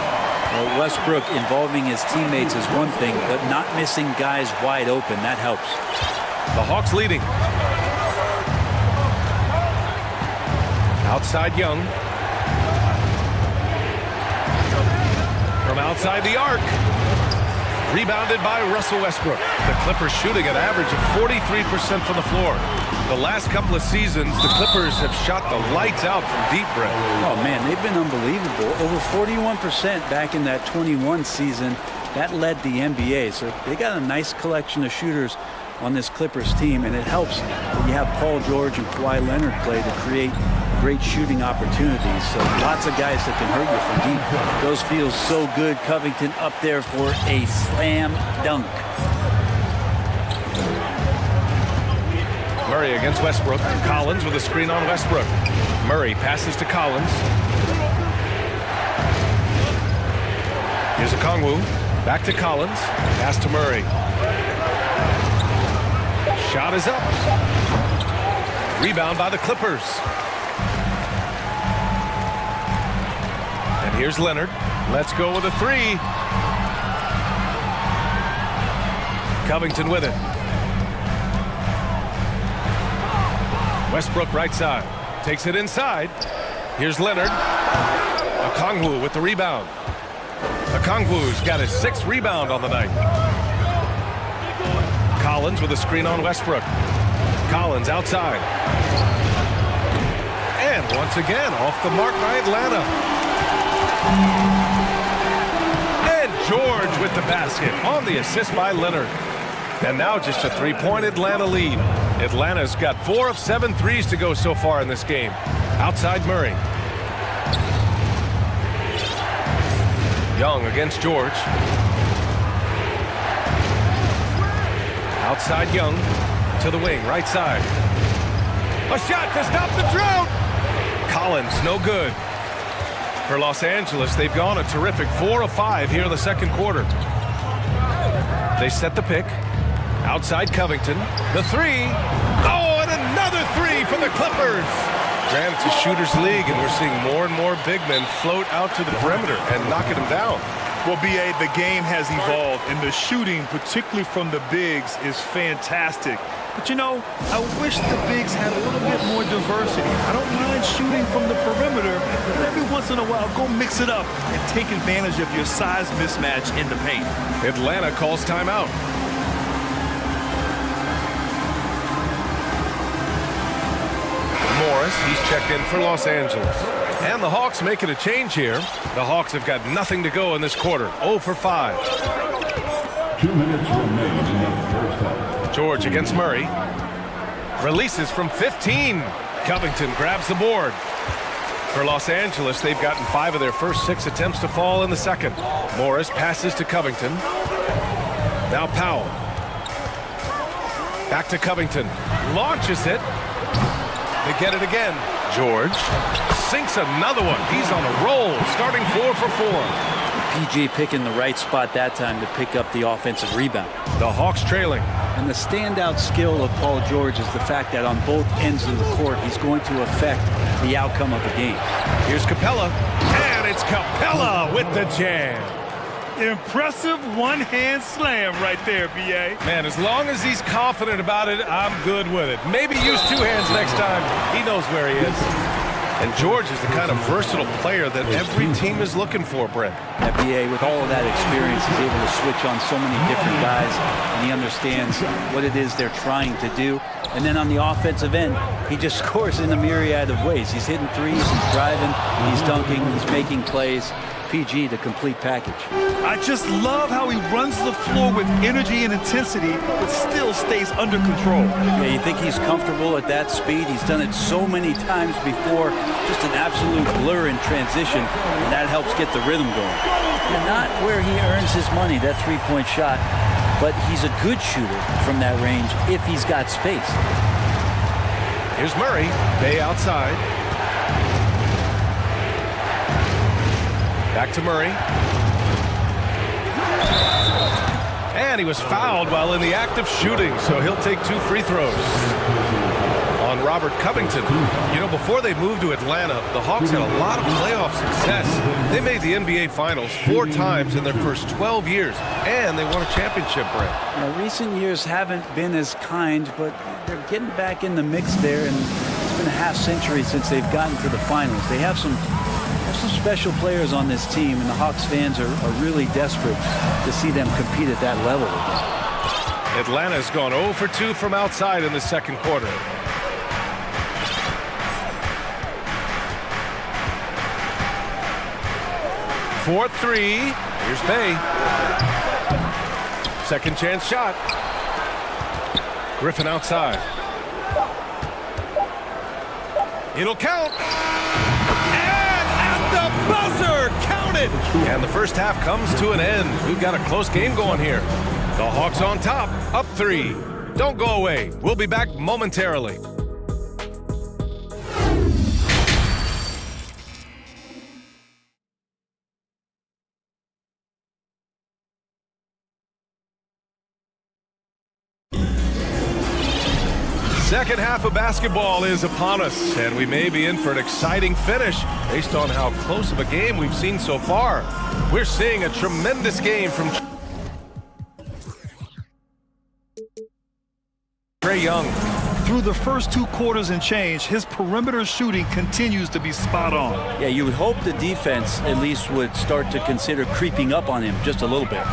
Well, Westbrook involving his teammates is one thing, but not missing guys wide open, that helps. The Hawks leading. Outside Young. From outside the arc. Rebounded by Russell Westbrook. The Clippers shooting an average of 43% from the floor. The last couple of seasons, the Clippers have shot the lights out from deep, Brett. Oh, man, they've been unbelievable. Over 41% back in that 21 season. That led the NBA. So they got a nice collection of shooters on this Clippers team, and it helps that you have Paul George and Kawhi Leonard play to create great shooting opportunities. So lots of guys that can hurt you from deep. Those feel so good. Covington up there for a slam dunk. Murray against Westbrook. Collins with a screen on Westbrook. Murray passes to Collins. Here's a Kongwu. Back to Collins. Pass to Murray. Shot is up. Rebound by the Clippers. And here's Leonard. Let's go with a 3. Covington with it. Westbrook right side. Takes it inside. Here's Leonard. Okongwu with the rebound. Okongwu's got his 6th rebound on the night. Collins with a screen on Westbrook. Collins outside. And once again, off the mark by Atlanta. And George with the basket on the assist by Leonard. And now just a 3-point Atlanta lead. Atlanta's got 4 of 7 threes to go so far in this game. Outside Murray. Young against George. Outside Young to the wing, right side. A shot to stop the drought. Collins, no good. For Los Angeles, they've gone a terrific 4 of 5 here in the second quarter. They set the pick. Outside Covington. The 3. Oh, and another 3 for the Clippers. Granted, it's a shooter's league, and we're seeing more and more big men float out to the perimeter and knocking them down. Well, B.A., the game has evolved, and the shooting, particularly from the bigs, is fantastic. But, you know, I wish the bigs had a little bit more diversity. I don't mind shooting from the perimeter, but every once in a while, go mix it up and take advantage of your size mismatch in the paint. Atlanta calls timeout. Morris, he's checked in for Los Angeles. And the Hawks making a change here. The Hawks have got nothing to go in this quarter. 0 for 5. 2 minutes remain in the first half. George against Murray. Releases from 15. Covington grabs the board. For Los Angeles, they've gotten 5 of their first 6 attempts to fall in the second. Morris passes to Covington. Now Powell. Back to Covington. Launches it. They get it again. George sinks another one. He's on a roll, starting 4 for 4. PG picking the right spot that time to pick up the offensive rebound. The Hawks trailing. And the standout skill of Paul George is the fact that on both ends of the court, he's going to affect the outcome of the game. Here's Capella, and it's Capella with the jam. Impressive one-hand slam right there, B.A. Man, as long as he's confident about it, I'm good with it. Maybe use 2 hands next time. He knows where he is. And George is the kind of versatile player that every team is looking for, Brent. FBA, with all of that experience, is able to switch on so many different guys, and he understands what it is they're trying to do. And then on the offensive end, he just scores in a myriad of ways. He's hitting threes, he's driving, he's dunking, he's making plays. PG, the complete package. I just love how he runs the floor with energy and intensity, but still stays under control. Yeah, you think he's comfortable at that speed? He's done it so many times before. Just an absolute blur in transition, and that helps get the rhythm going. And not where he earns his money, that three-point shot, but he's a good shooter from that range if he's got space. Here's Murray, Bay outside. Back to Murray. And he was fouled while in the act of shooting, so he'll take 2 free throws. On Robert Covington. You know, before they moved to Atlanta, the Hawks had a lot of playoff success. They made the NBA Finals 4 times in their first 12 years, and they won a championship, Brent. Now, recent years haven't been as kind, but they're getting back in the mix there, and it's been a half-century since they've gotten to the finals. They have some special players on this team, and the Hawks fans are really desperate to see them compete at that level again. Atlanta's gone 0 for 2 from outside in the second quarter. Fourth 3. Here's Bay. Second chance shot. Griffin outside. It'll count. The buzzer counted, and the first half comes to an end. We've got a close game going here. The Hawks on top, up 3. Don't go away. We'll be back momentarily. Second half of basketball is upon us, and we may be in for an exciting finish based on how close of a game we've seen so far. We're seeing a tremendous game from Trae Young. Through the first 2 quarters and change, his perimeter shooting continues to be spot on. Yeah, you would hope the defense at least would start to consider creeping up on him just a little bit.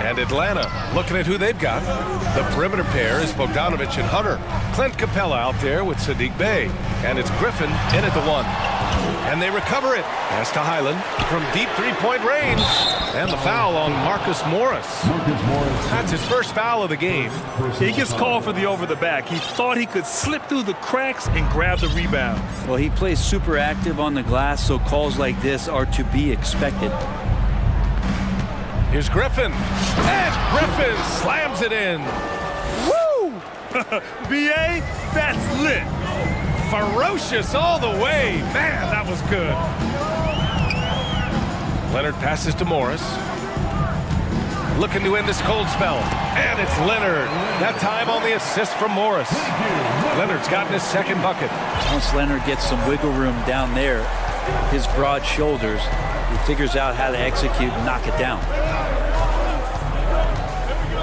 And Atlanta, looking at who they've got. The perimeter pair is Bogdanovich and Hunter. Clint Capella out there with Sadiq Bey. And it's Griffin in at the 1. And they recover it. Pass to Highland from deep 3-point range. And the foul on Marcus Morris. That's his first foul of the game. He gets called for the over the back. He thought he could slip through the cracks and grab the rebound. Well, he plays super active on the glass, so calls like this are to be expected. Here's Griffin. And Griffin slams it in. Woo! B.A., that's lit. Ferocious all the way. Man, that was good. Leonard passes to Morris. Looking to end this cold spell. And it's Leonard. That time on the assist from Morris. Leonard's gotten his second bucket. Once Leonard gets some wiggle room down there, his broad shoulders, he figures out how to execute and knock it down.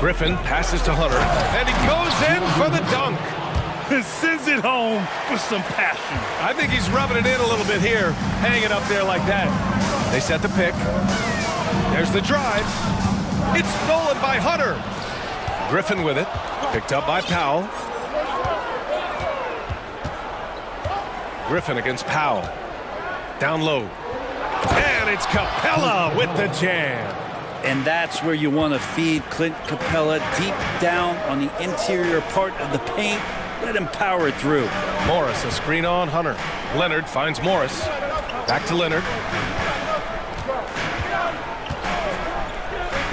Griffin passes to Hunter. And he goes in for the dunk. And sends it home with some passion. I think he's rubbing it in a little bit here. Hang it up there like that. They set the pick. There's the drive. It's stolen by Hunter. Griffin with it. Picked up by Powell. Griffin against Powell. Down low. And it's Capella with the jam. And that's where you want to feed Clint Capella deep down on the interior part of the paint. Let him power it through. Morris, a screen on Hunter. Leonard finds Morris. Back to Leonard.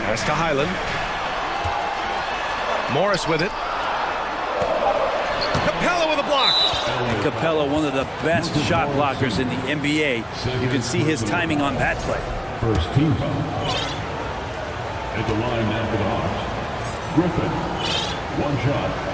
Pass to Highland. Morris with it. Capella with a block. And Capella, one of the best shot blockers in the NBA. You can see his timing on that play. First team foul. At the line now for the Hawks. Griffin, one shot.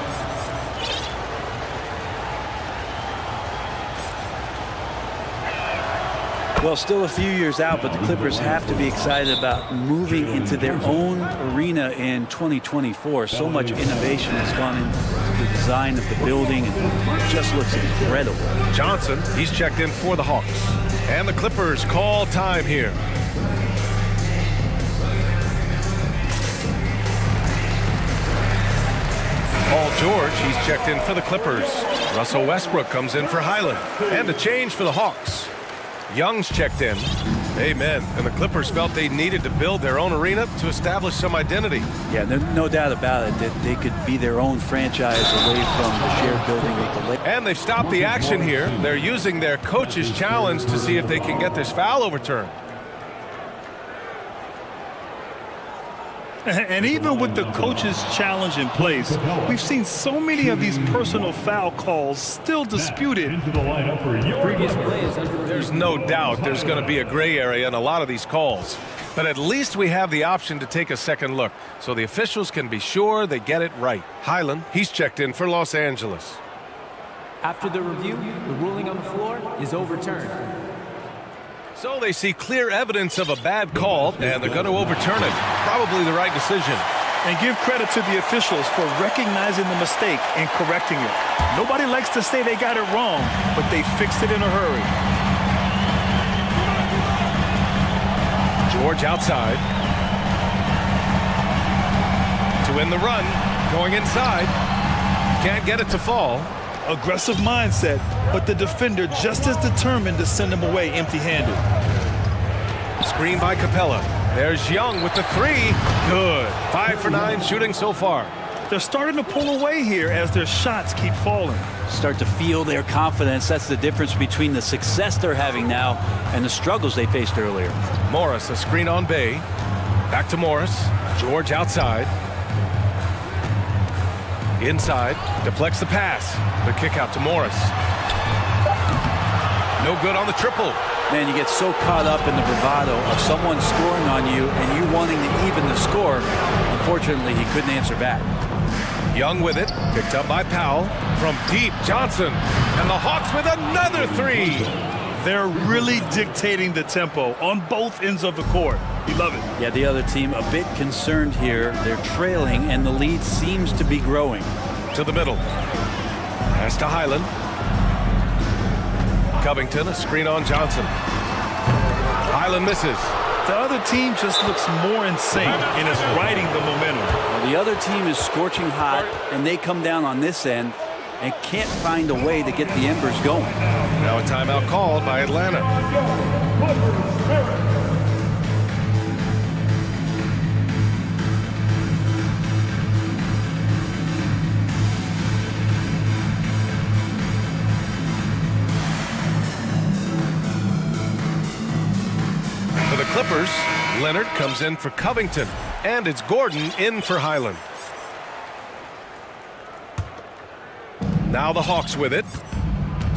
Well, still a few years out, but the Clippers have to be excited about moving into their own arena in 2024. So much innovation has gone into the design of the building, and it just looks incredible. Johnson, he's checked in for the Hawks. And the Clippers call time here. Paul George, he's checked in for the Clippers. Russell Westbrook comes in for Highland. And a change for the Hawks. Young's checked in. Amen. And the Clippers felt they needed to build their own arena to establish some identity. Yeah, no doubt about it that they could be their own franchise away from the shared building with the Lakers. And they've stopped the action here. They're using their coach's challenge to see if they can get this foul overturned. And even with the coach's challenge in place, we've seen so many of these personal foul calls still disputed. There's no doubt there's going to be a gray area in a lot of these calls. But at least we have the option to take a second look, so the officials can be sure they get it right. Highland, he's checked in for Los Angeles. After the review, the ruling on the floor is overturned. So they see clear evidence of a bad call, and they're going to overturn it. Probably the right decision. And give credit to the officials for recognizing the mistake and correcting it. Nobody likes to say they got it wrong, but they fixed it in a hurry. George outside. To win the run, going inside. Can't get it to fall. Aggressive mindset, but the defender just as determined to send him away empty-handed. Screen by Capella. There's Young with the three. Good. 5 for 9 shooting so far. They're starting to pull away here as their shots keep falling. Start to feel their confidence. That's the difference between the success they're having now and the struggles they faced earlier. Morris, a screen on Bay. Back to Morris. George outside. Inside, deflects the pass. The kick out to Morris. No good on the triple. Man, you get so caught up in the bravado of someone scoring on you and you wanting to even the score. Unfortunately, he couldn't answer back. Young with it, picked up by Powell. From deep, Johnson. And the Hawks with another three. They're really dictating the tempo on both ends of the court. You love it. Yeah, the other team a bit concerned here. They're trailing, and the lead seems to be growing. To the middle. Pass to Highland. Covington, a screen on Johnson. Highland misses. The other team just looks more in sync and is riding the momentum. Well, the other team is scorching hot, and they come down on this end and can't find a way to get the embers going. Now a timeout called by Atlanta. For the Clippers, Leonard comes in for Covington, and it's Gordon in for Highland. Now the Hawks with it.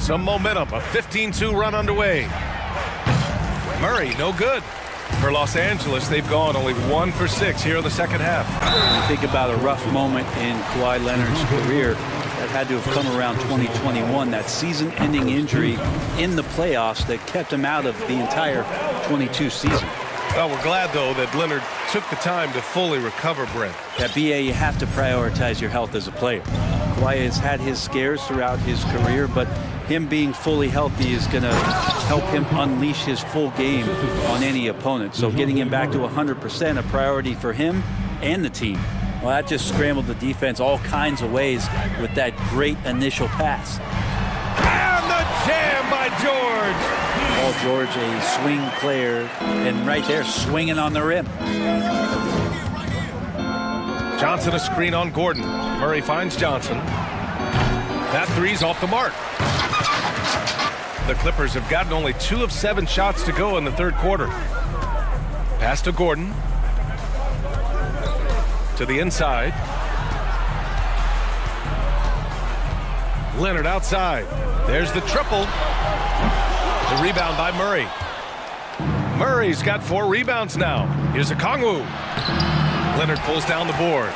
Some momentum, a 15-2 run underway. Murray, no good. For Los Angeles, they've gone only 1 for 6 here in the second half. When you think about a rough moment in Kawhi Leonard's career, that had to have come around 2021, that season-ending injury in the playoffs that kept him out of the entire 22 season. Well, we're glad, though, that Leonard took the time to fully recover, Brent. At BA, you have to prioritize your health as a player. Kawhi has had his scares throughout his career, but him being fully healthy is going to help him unleash his full game on any opponent. So getting him back to 100% a priority for him and the team. Well, that just scrambled the defense all kinds of ways with that great initial pass. And the jam by George. Paul George a swing player, and right there, swinging on the rim. Johnson a screen on Gordon. Murray finds Johnson. That three's off the mark. The Clippers have gotten only 2 of 7 shots to go in the third quarter. Pass to Gordon. To the inside. Leonard outside. There's the triple. The rebound by Murray. Murray's got 4 rebounds now. Here's a Kongwu. Leonard pulls down the board.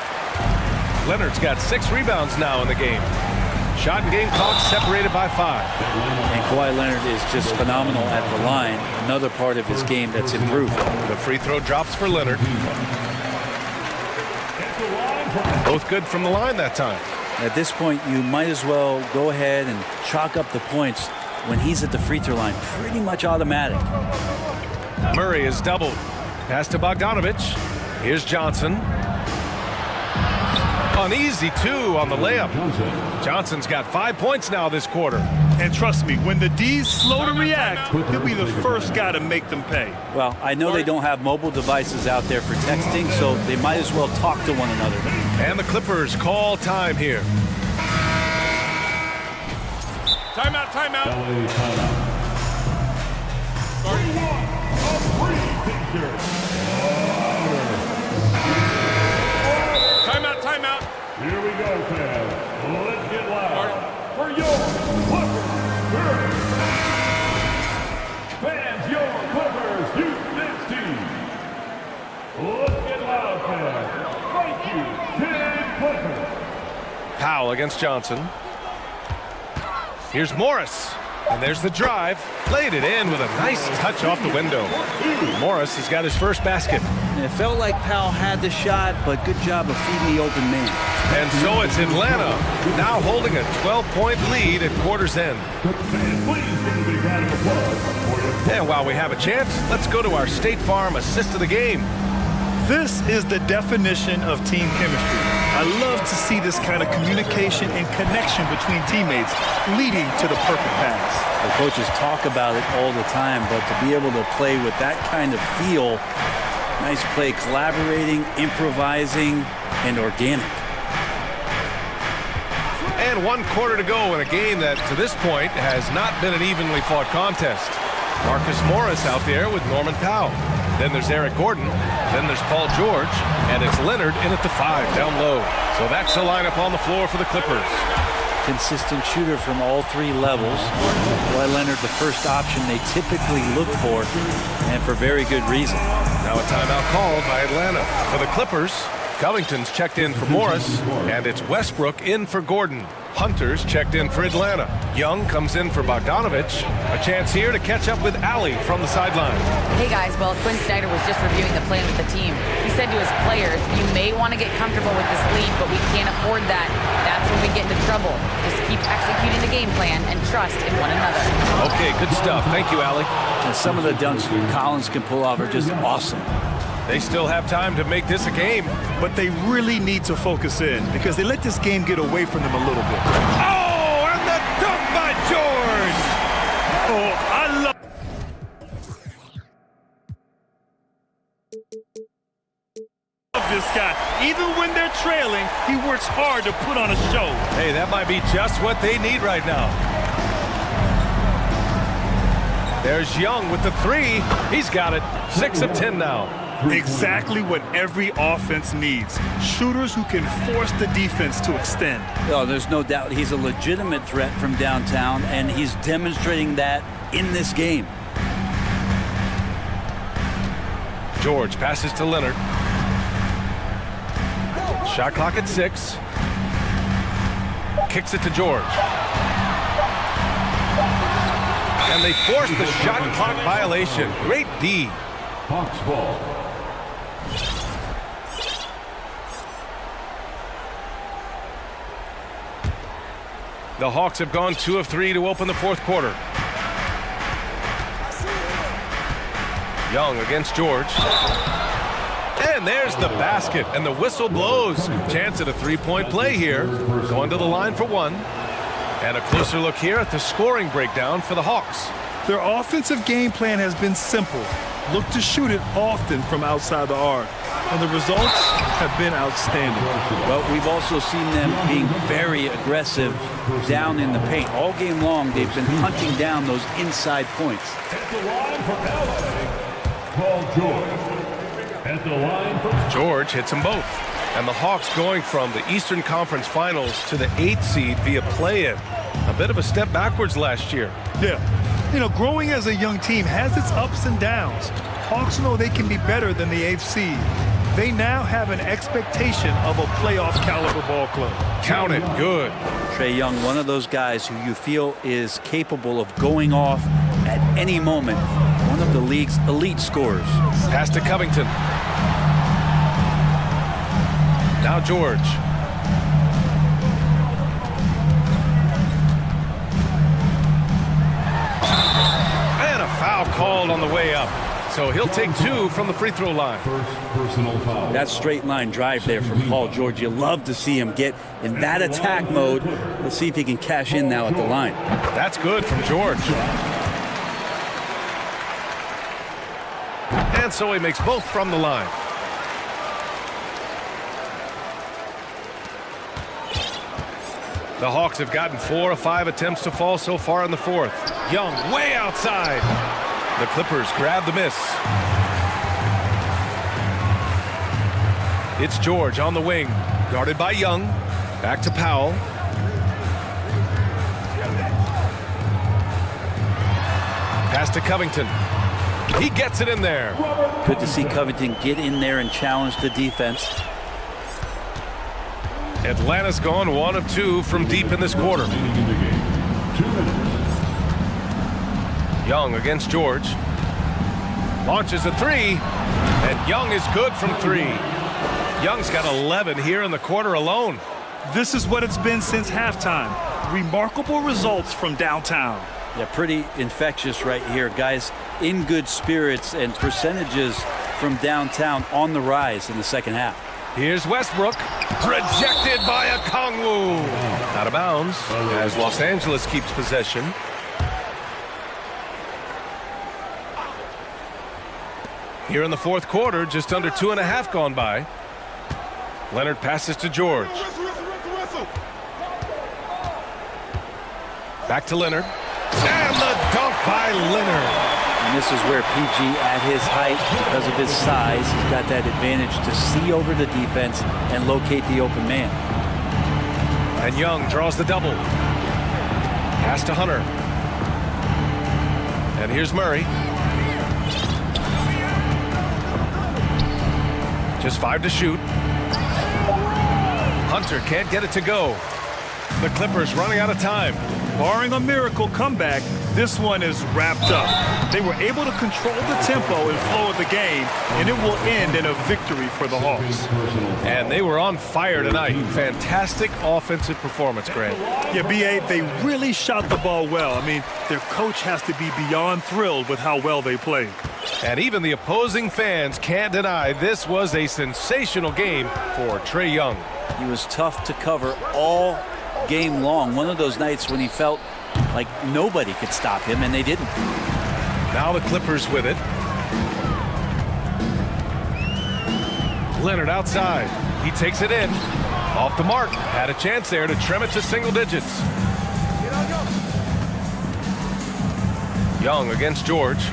Leonard's got 6 rebounds now in the game. Shot and game clock separated by 5. And Kawhi Leonard is just phenomenal at the line. Another part of his game that's improved. The free throw drops for Leonard. Both good from the line that time. At this point, you might as well go ahead and chalk up the points when he's at the free throw line. Pretty much automatic. Murray is doubled. Pass to Bogdanovich. Here's Johnson. An easy 2 on the layup. Johnson's got 5 points now this quarter. And trust me, when the D's slow to react, he'll be the first guy to make them pay. Well, I know they don't have mobile devices out there for texting, so they might as well talk to one another. And the Clippers call time here. Timeout, timeout. LA timeout. Timeout, timeout. Here we go, fans. Let's get loud for your Clippers. Fans, your Clippers youth dance team. Let's get loud, fans. Thank you, Team Clippers. Powell against Johnson. Here's Morris. And there's the drive. Played it in with a nice touch off the window. Morris has got his first basket. And it felt like Powell had the shot, but good job of feeding the open man. And so it's Atlanta now holding a 12-point lead at quarter's end. And while we have a chance, let's go to our State Farm assist of the game. This is the definition of team chemistry. I love to see this kind of communication and connection between teammates leading to the perfect pass. The coaches talk about it all the time, but to be able to play with that kind of feel, nice play, collaborating, improvising, and organic. And 1 quarter to go in a game that, to this point, has not been an evenly fought contest. Marcus Morris out there with Norman Powell. Then there's Eric Gordon. Then there's Paul George. And it's Leonard in at the 5 down low. So that's the lineup on the floor for the Clippers. Consistent shooter from all 3 levels. Kawhi Leonard, the first option they typically look for, and for very good reason. Now a timeout called by Atlanta. For the Clippers, Covington's checked in for Morris, and it's Westbrook in for Gordon. Hunter's checked in for Atlanta. Young comes in for Bogdanovich. A chance here to catch up with Allie from the sideline. Hey guys, well, Quinn Snyder was just reviewing the plan with the team. He said to his players, you may want to get comfortable with this lead, but we can't afford that. That's when we get into trouble. Just keep executing the game plan and trust in one another. Okay, good stuff. Thank you, Allie. And some of the dunks Collins can pull off are just awesome. They still have time to make this a game. But they really need to focus in because they let this game get away from them a little bit. Oh, and the dunk by George! Oh, I love this guy. Even when they're trailing, he works hard to put on a show. Hey, that might be just what they need right now. There's Young with the 3. He's got it. 6 of 10 now. Exactly what every offense needs. Shooters who can force the defense to extend. Oh, there's no doubt he's a legitimate threat from downtown, and he's demonstrating that in this game. George passes to Leonard. Shot clock at 6. Kicks it to George. And they force the shot clock violation. Great D. Hawks ball. The Hawks have gone 2 of 3 to open the 4th quarter. Young against George. And there's the basket, and the whistle blows. Chance at a 3-point play here. Going to the line for 1. And a closer look here at the scoring breakdown for the Hawks. Their offensive game plan has been simple. Look to shoot it often from outside the arc. And the results have been outstanding. Well, we've also seen them being very aggressive down in the paint. All game long, they've been hunting down those inside points. At the line for LA, Paul George. At the line for George hits them both. And the Hawks going from the Eastern Conference Finals to the 8th seed via play-in. A bit of a step backwards last year. Yeah. You know, growing as a young team has its ups and downs. Hawks know they can be better than the 8th seed. They now have an expectation of a playoff caliber ball club. Count it. Good. Trae Young, one of those guys who you feel is capable of going off at any moment. One of the league's elite scorers. Pass to Covington. Now George. And a foul called on the way up. So he'll take 2 from the free throw line. first personal foul. That straight line drive there from Paul George. You love to see him get in that attack mode. Let's see if he can cash in now at the line. That's good from George. And so he makes both from the line. The Hawks have gotten 4 of 5 attempts to fall so far in the fourth. Young way outside. The Clippers grab the miss. It's George on the wing, guarded by Young. Back to Powell. Pass to Covington. He gets it in there. Good to see Covington get in there and challenge the defense. Atlanta's gone 1 of 2 from deep in this quarter. Young against George. Launches a 3, and Young is good from 3. Young's got 11 here in the quarter alone. This is what it's been since halftime. Remarkable results from downtown. Yeah, pretty infectious right here. Guys in good spirits and percentages from downtown on the rise in the second half. Here's Westbrook. Rejected by a Kongwu. Out of bounds as Los Angeles keeps possession. Here in the fourth quarter, just under 2.5 gone by. Leonard passes to George. Back to Leonard. And the dunk by Leonard. And this is where PG, at his height, because of his size, he's got that advantage to see over the defense and locate the open man. And Young draws the double. Pass to Hunter. And here's Murray. Just 5 to shoot. Hunter can't get it to go. The Clippers running out of time. Barring a miracle comeback, this one is wrapped up. They were able to control the tempo and flow of the game, and it will end in a victory for the Hawks. And they were on fire tonight. Fantastic offensive performance, Grant. Yeah, B.A., they really shot the ball well. I mean, their coach has to be beyond thrilled with how well they played. And even the opposing fans can't deny this was a sensational game for Trae Young. He was tough to cover all game long. One of those nights when he felt like nobody could stop him, and they didn't. Now the Clippers with it. Leonard outside. He takes it in. Off the mark. Had a chance there to trim it to single digits. Young against George.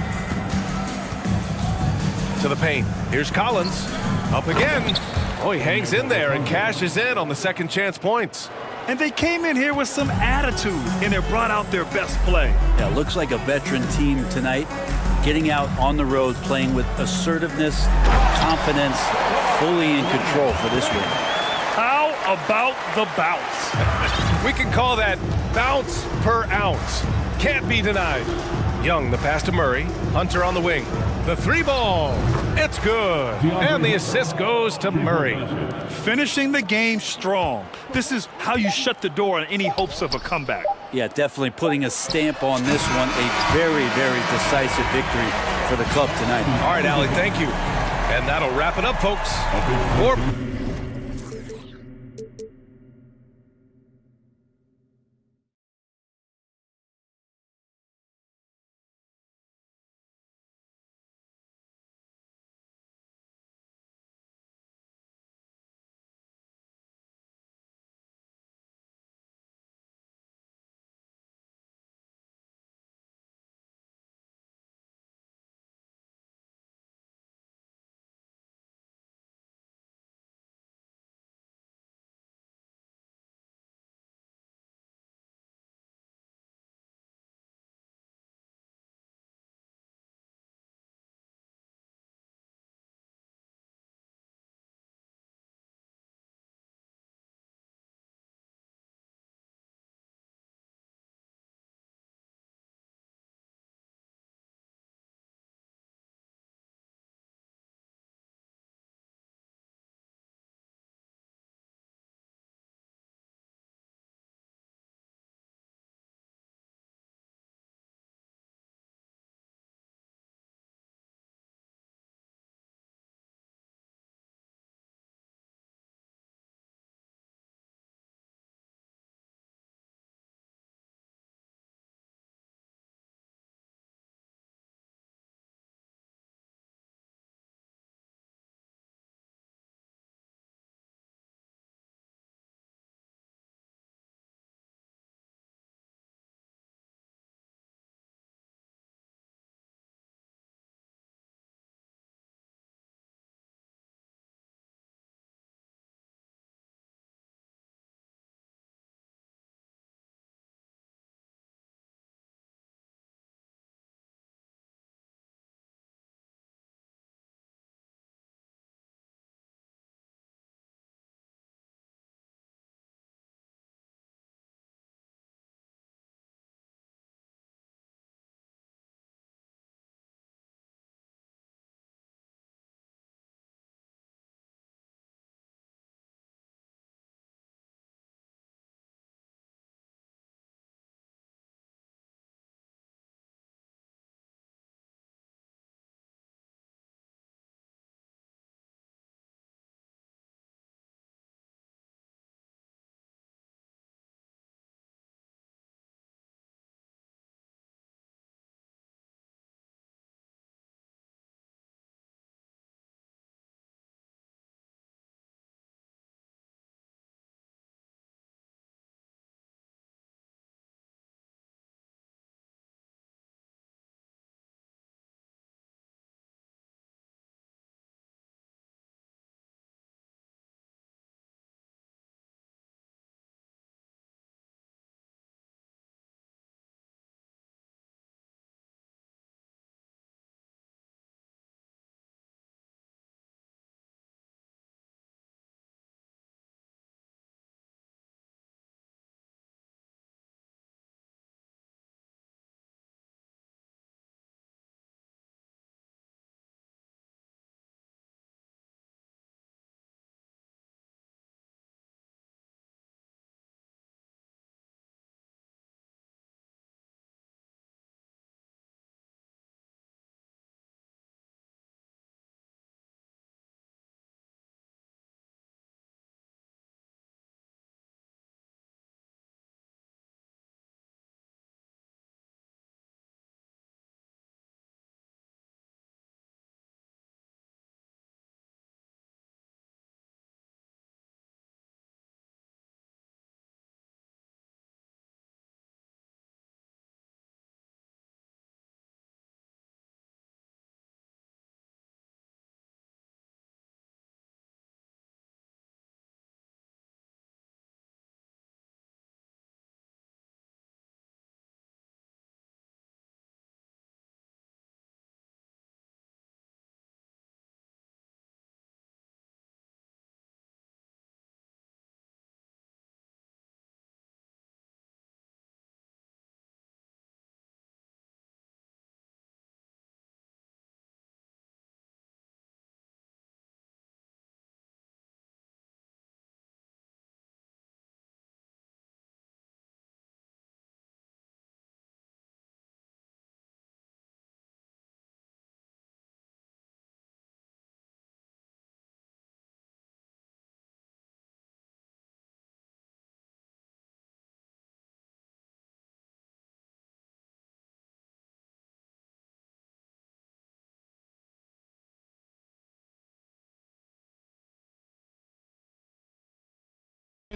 To the paint. Here's Collins. Up again. Oh, he hangs in there and cashes in on the second chance points. And they came in here with some attitude, and they brought out their best play. Yeah, looks like a veteran team tonight, getting out on the road, playing with assertiveness, confidence, fully in control for this win. How about the bounce? We can call that bounce per ounce. Can't be denied. Young, the pass to Murray. Hunter on the wing. The 3-ball. It's good. And the assist goes to Murray. Finishing the game strong. This is how you shut the door on any hopes of a comeback. Yeah, definitely putting a stamp on this one. A very, very decisive victory for the club tonight. All right, Allie, thank you. And that'll wrap it up, folks. For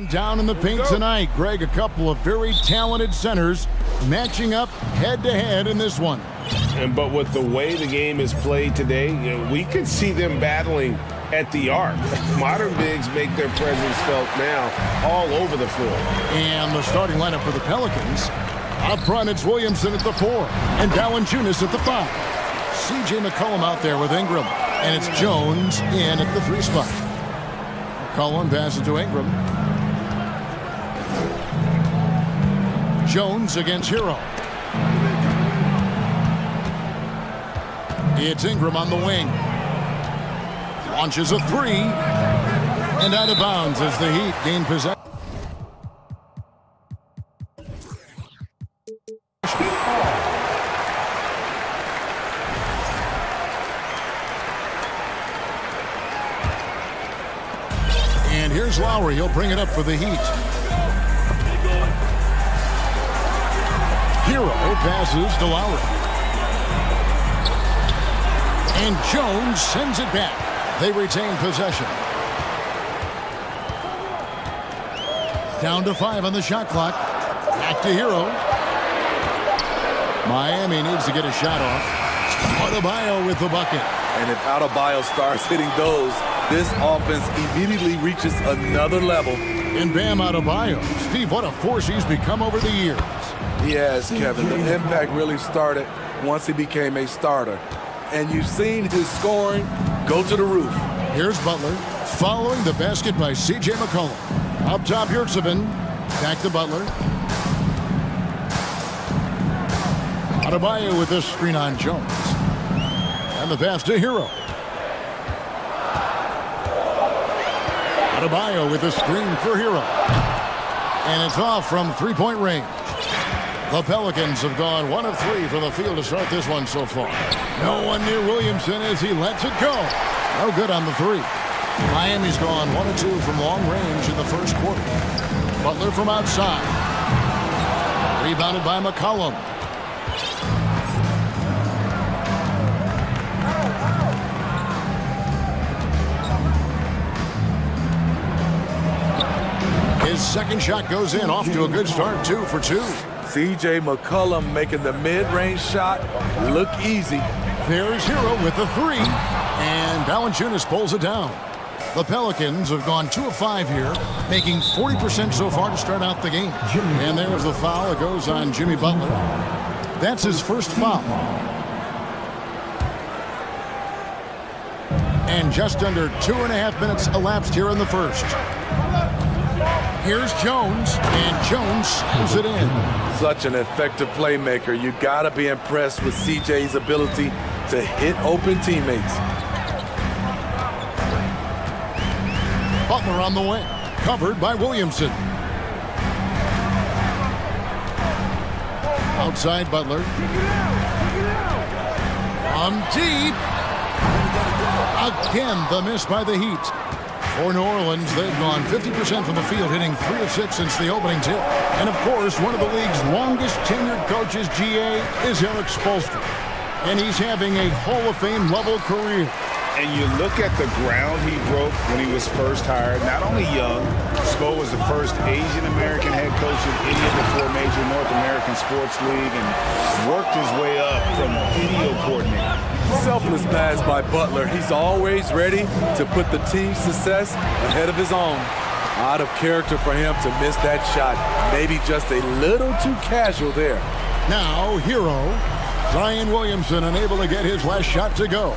Down in the paint tonight, Greg, a couple of very talented centers matching up head-to-head in this one. But with the way the game is played today, we could see them battling at the arc. Modern bigs make their presence felt now all over the floor. And the starting lineup for the Pelicans. Up front, it's Williamson at the 4 and Valanciunas at the 5. C.J. McCollum out there with Ingram. And it's Jones in at the 3 spot. McCollum passes to Ingram. Jones against Hero. It's Ingram on the wing. Launches a 3. And out of bounds as the Heat gain possession. And here's Lowry. He'll bring it up for the Heat. Hero passes to Lowry. And Jones sends it back. They retain possession. Down to 5 on the shot clock. Back to Hero. Miami needs to get a shot off. Adebayo with the bucket. And if Adebayo starts hitting those, this offense immediately reaches another level. And Bam Adebayo. Steve, what a force he's become over the years. He has, Kevin. The impact really started once he became a starter. And you've seen his scoring go to the roof. Here's Butler following the basket by C.J. McCollum. Up top, Yurtsevin. Back to Butler. Adebayo with this screen on Jones. And the pass to Hero. Adebayo with a screen for Hero. And it's off from three-point range. The Pelicans have gone 1 of 3 from the field to start this one so far. No one near Williamson as he lets it go. No good on the 3. Miami's gone 1 of 2 from long range in the first quarter. Butler from outside. Rebounded by McCollum. His second shot goes in, off to a good start, 2 for 2. C.J. McCollum making the mid-range shot look easy. There's Hero with the 3, and Valanciunas pulls it down. The Pelicans have gone 2 of 5 here, making 40% so far to start out the game. And there's the foul. It goes on Jimmy Butler. That's his first foul. And just under 2.5 minutes elapsed here in the first. Here's Jones, and Jones slams it in. Such an effective playmaker. You gotta be impressed with CJ's ability to hit open teammates. Butler on the wing, covered by Williamson. Outside Butler. From deep. Again, the miss by the Heat. For New Orleans, they've gone 50% from the field, hitting 3 of 6 since the opening tip. And of course, one of the league's longest tenured coaches, GA, is Eric Spoelstra. And he's having a Hall of Fame level career. And you look at the ground he broke when he was first hired. Not only young, Spo was the first Asian-American head coach in any of the 4 major North American sports league and worked his way up from video coordinator. Selfless pass by Butler. He's always ready to put the team's success ahead of his own. Out of character for him to miss that shot. Maybe just a little too casual there. Now, Hero. Zion Williamson unable to get his last shot to go.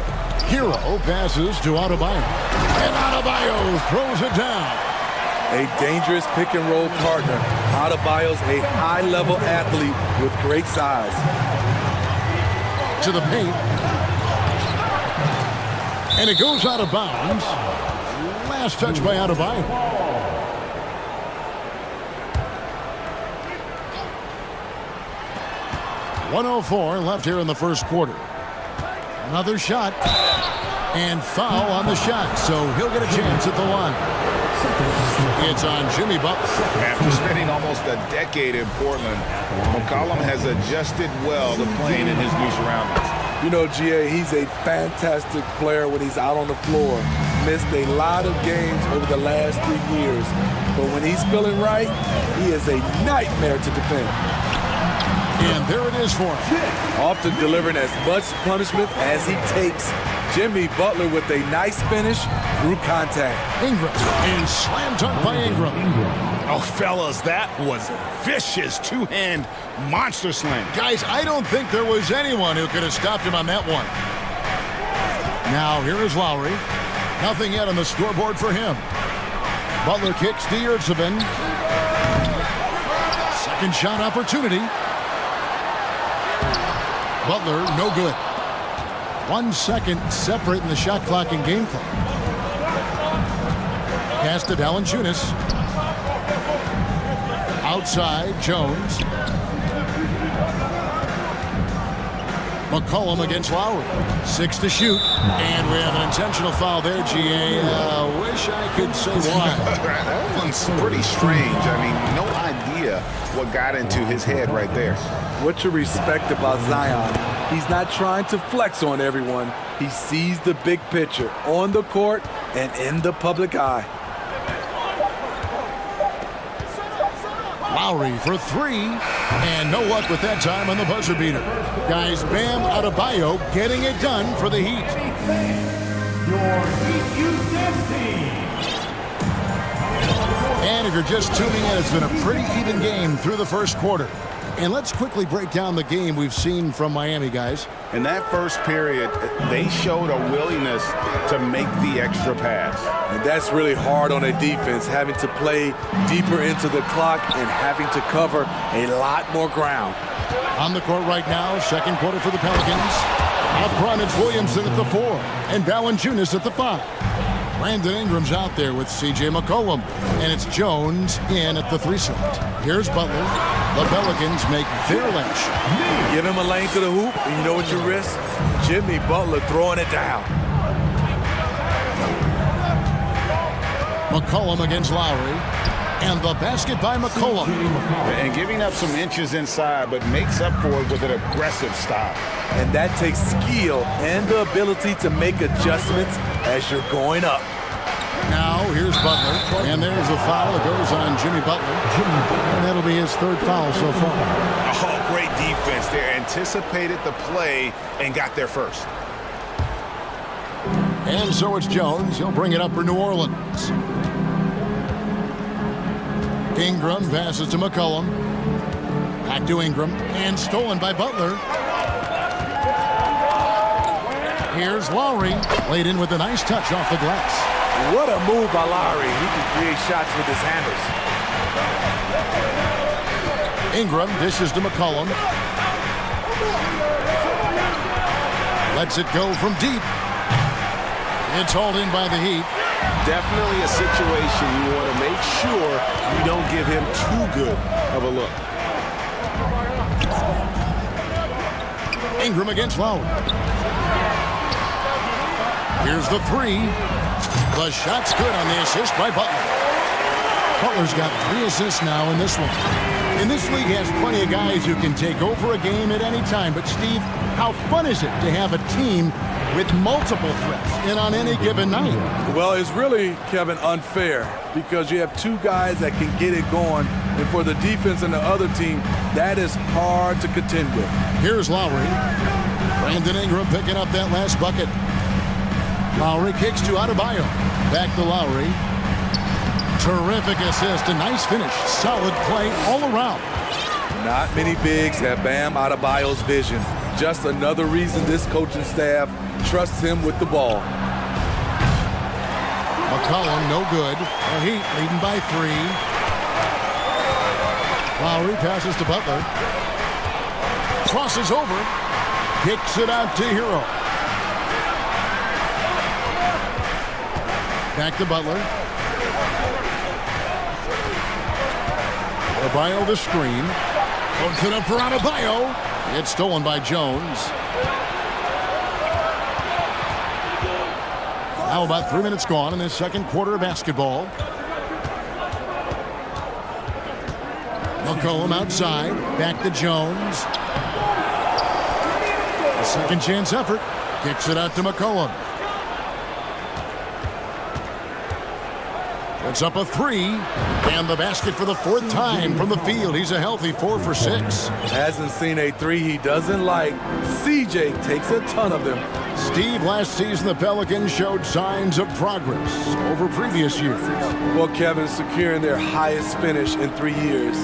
Hero passes to Adebayo. And Adebayo throws it down. A dangerous pick-and-roll partner. Adebayo's a high-level athlete with great size. To the paint. And it goes out of bounds. Last touch by Adebayo. .104 left here in the first quarter. Another shot. And foul on the shot, so he'll get a chance at the line. It's on Jimmy Butler. After spending almost a decade in Portland, McCollum has adjusted well to playing in his new surroundings. You know, GA, he's a fantastic player when he's out on the floor. missed a lot of games over the last 3 years. But when he's feeling right, he is a nightmare to defend. And there it is for him. Often delivering as much punishment as he takes. Jimmy Butler with a nice finish through contact. Ingram, and slam dunk by Ingram. Oh, fellas, that was a vicious two-hand monster slam. Guys, I don't think there was anyone who could have stopped him on that one. Now, here is Lowry. Nothing yet on the scoreboard for him. Butler kicks to Yurtsevin. Second shot opportunity. Butler, no good. 1 second separating the shot clock and game clock. Pass to Valanciunas. Outside, Jones. McCollum against Lowry. 6 to shoot. And we have an intentional foul there, GA. Wish I could say why. That one's pretty strange. I mean, no idea what got into his head right there. What you respect about Zion, he's not trying to flex on everyone. He sees the big picture on the court and in the public eye. Lowry for 3, and no luck with that time on the buzzer beater. Guys, Bam Adebayo getting it done for the Heat. Your Heat U10 team. And if you're just tuning in, it's been a pretty even game through the first quarter. And let's quickly break down the game we've seen from Miami, guys. In that first period, they showed a willingness to make the extra pass. And that's really hard on a defense, having to play deeper into the clock and having to cover a lot more ground. On the court right now, second quarter for the Pelicans. Up front, it's Williamson at the 4 and Valanciunas at the 5. Brandon Ingram's out there with C.J. McCollum, and it's Jones in at the 3 slot. Here's Butler. The Pelicans make their last shot. Give him a lane to the hoop, and you know what you risk? Jimmy Butler throwing it down. McCollum against Lowry, and the basket by McCollum. And giving up some inches inside, but makes up for it with an aggressive stop. And that takes skill and the ability to make adjustments as you're going up. Now, here's Butler, and there's a foul that goes on Jimmy Butler. And that'll be his 3rd foul so far. Oh, great defense there. Anticipated the play and got there first. And so it's Jones. He'll bring it up for New Orleans. Ingram passes to McCollum. Back to Ingram, and stolen by Butler. Here's Lowry, laid in with a nice touch off the glass. What a move by Lowry. He can create shots with his handles. Ingram dishes to McCollum. Lets it go from deep. It's hauled in by the Heat. Definitely a situation you want to make sure you don't give him too good of a look. Ingram against Lowry. Here's the 3. The shot's good on the assist by Butler. Butler's got 3 assists now in this one. And this league has plenty of guys who can take over a game at any time. But, Steve, how fun is it to have a team with multiple threats in on any given night? Well, it's really, Kevin, unfair because you have 2 guys that can get it going. And for the defense and the other team, that is hard to contend with. Here's Lowry. Brandon Ingram picking up that last bucket. Lowry kicks to Adebayo. Back to Lowry. Terrific assist. A nice finish. Solid play all around. Not many bigs have Bam Adebayo's vision. Just another reason this coaching staff trusts him with the ball. McCollum, no good. The Heat leading by 3. Lowry passes to Butler. Crosses over. Kicks it out to Hero. Back to Butler. Adebayo the screen. Puts it up for Adebayo. It's stolen by Jones. Now about 3 minutes gone in this second quarter of basketball. McCollum outside. Back to Jones. A second chance effort. Kicks it out to McCollum. Puts up a three, and the basket for the fourth time from the field. He's a healthy 4 for 6. Hasn't seen a three he doesn't like. CJ takes a ton of them. Steve, last season the Pelicans showed signs of progress over previous years. Well, Kevin, securing their highest finish in 3 years.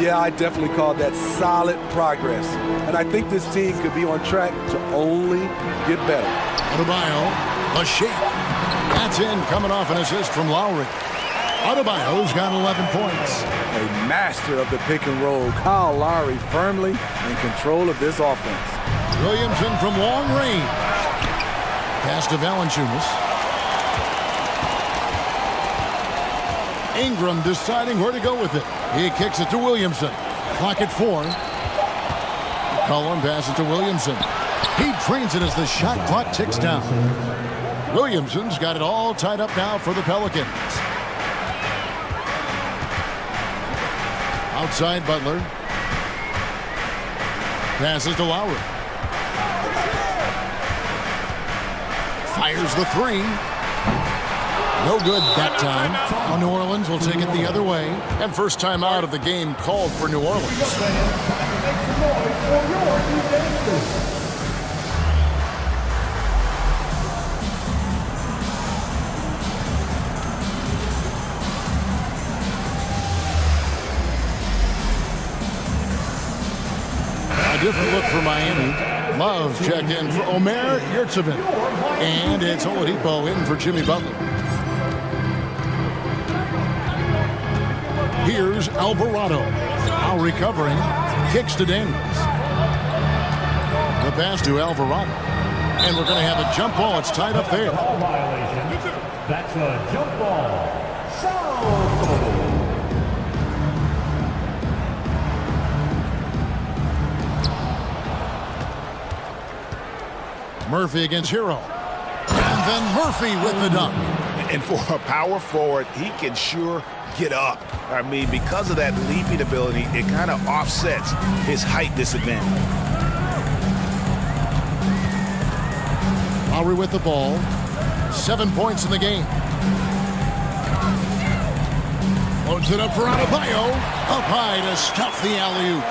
Yeah, I definitely call that solid progress. And I think this team could be on track to only get better. Adebayo, a shake. That's in, coming off an assist from Lowry. Adebayo's got 11 points. A master of the pick and roll. Kyle Lowry firmly in control of this offense. Williamson from long range. Pass to Valanciunas. Ingram deciding where to go with it. He kicks it to Williamson. Clock at 4. Cullen passes to Williamson. He drains it as the shot clock ticks down. Williamson's got it all tied up now for the Pelicans. Outside Butler. Passes to Lowry. Fires the three. No good that time. Now New Orleans will take it the other way. And first time out of the game called for New Orleans. A different look for Miami. Love checked in for Omer Yurtseven. And it's Oladipo in for Jimmy Butler. Here's Alvarado. Now recovering. Kicks to Daniels. The pass to Alvarado. And we're going to have a jump ball. It's tied up there. That's a jump ball. Murphy against Hero. And then Murphy with the dunk. And for a power forward, he can sure get up. I mean, because of that leaping ability, it kind of offsets his height disadvantage. Lowry with the ball. 7 points in the game. Loads it up for Adebayo. Up high to stuff the alley-oop.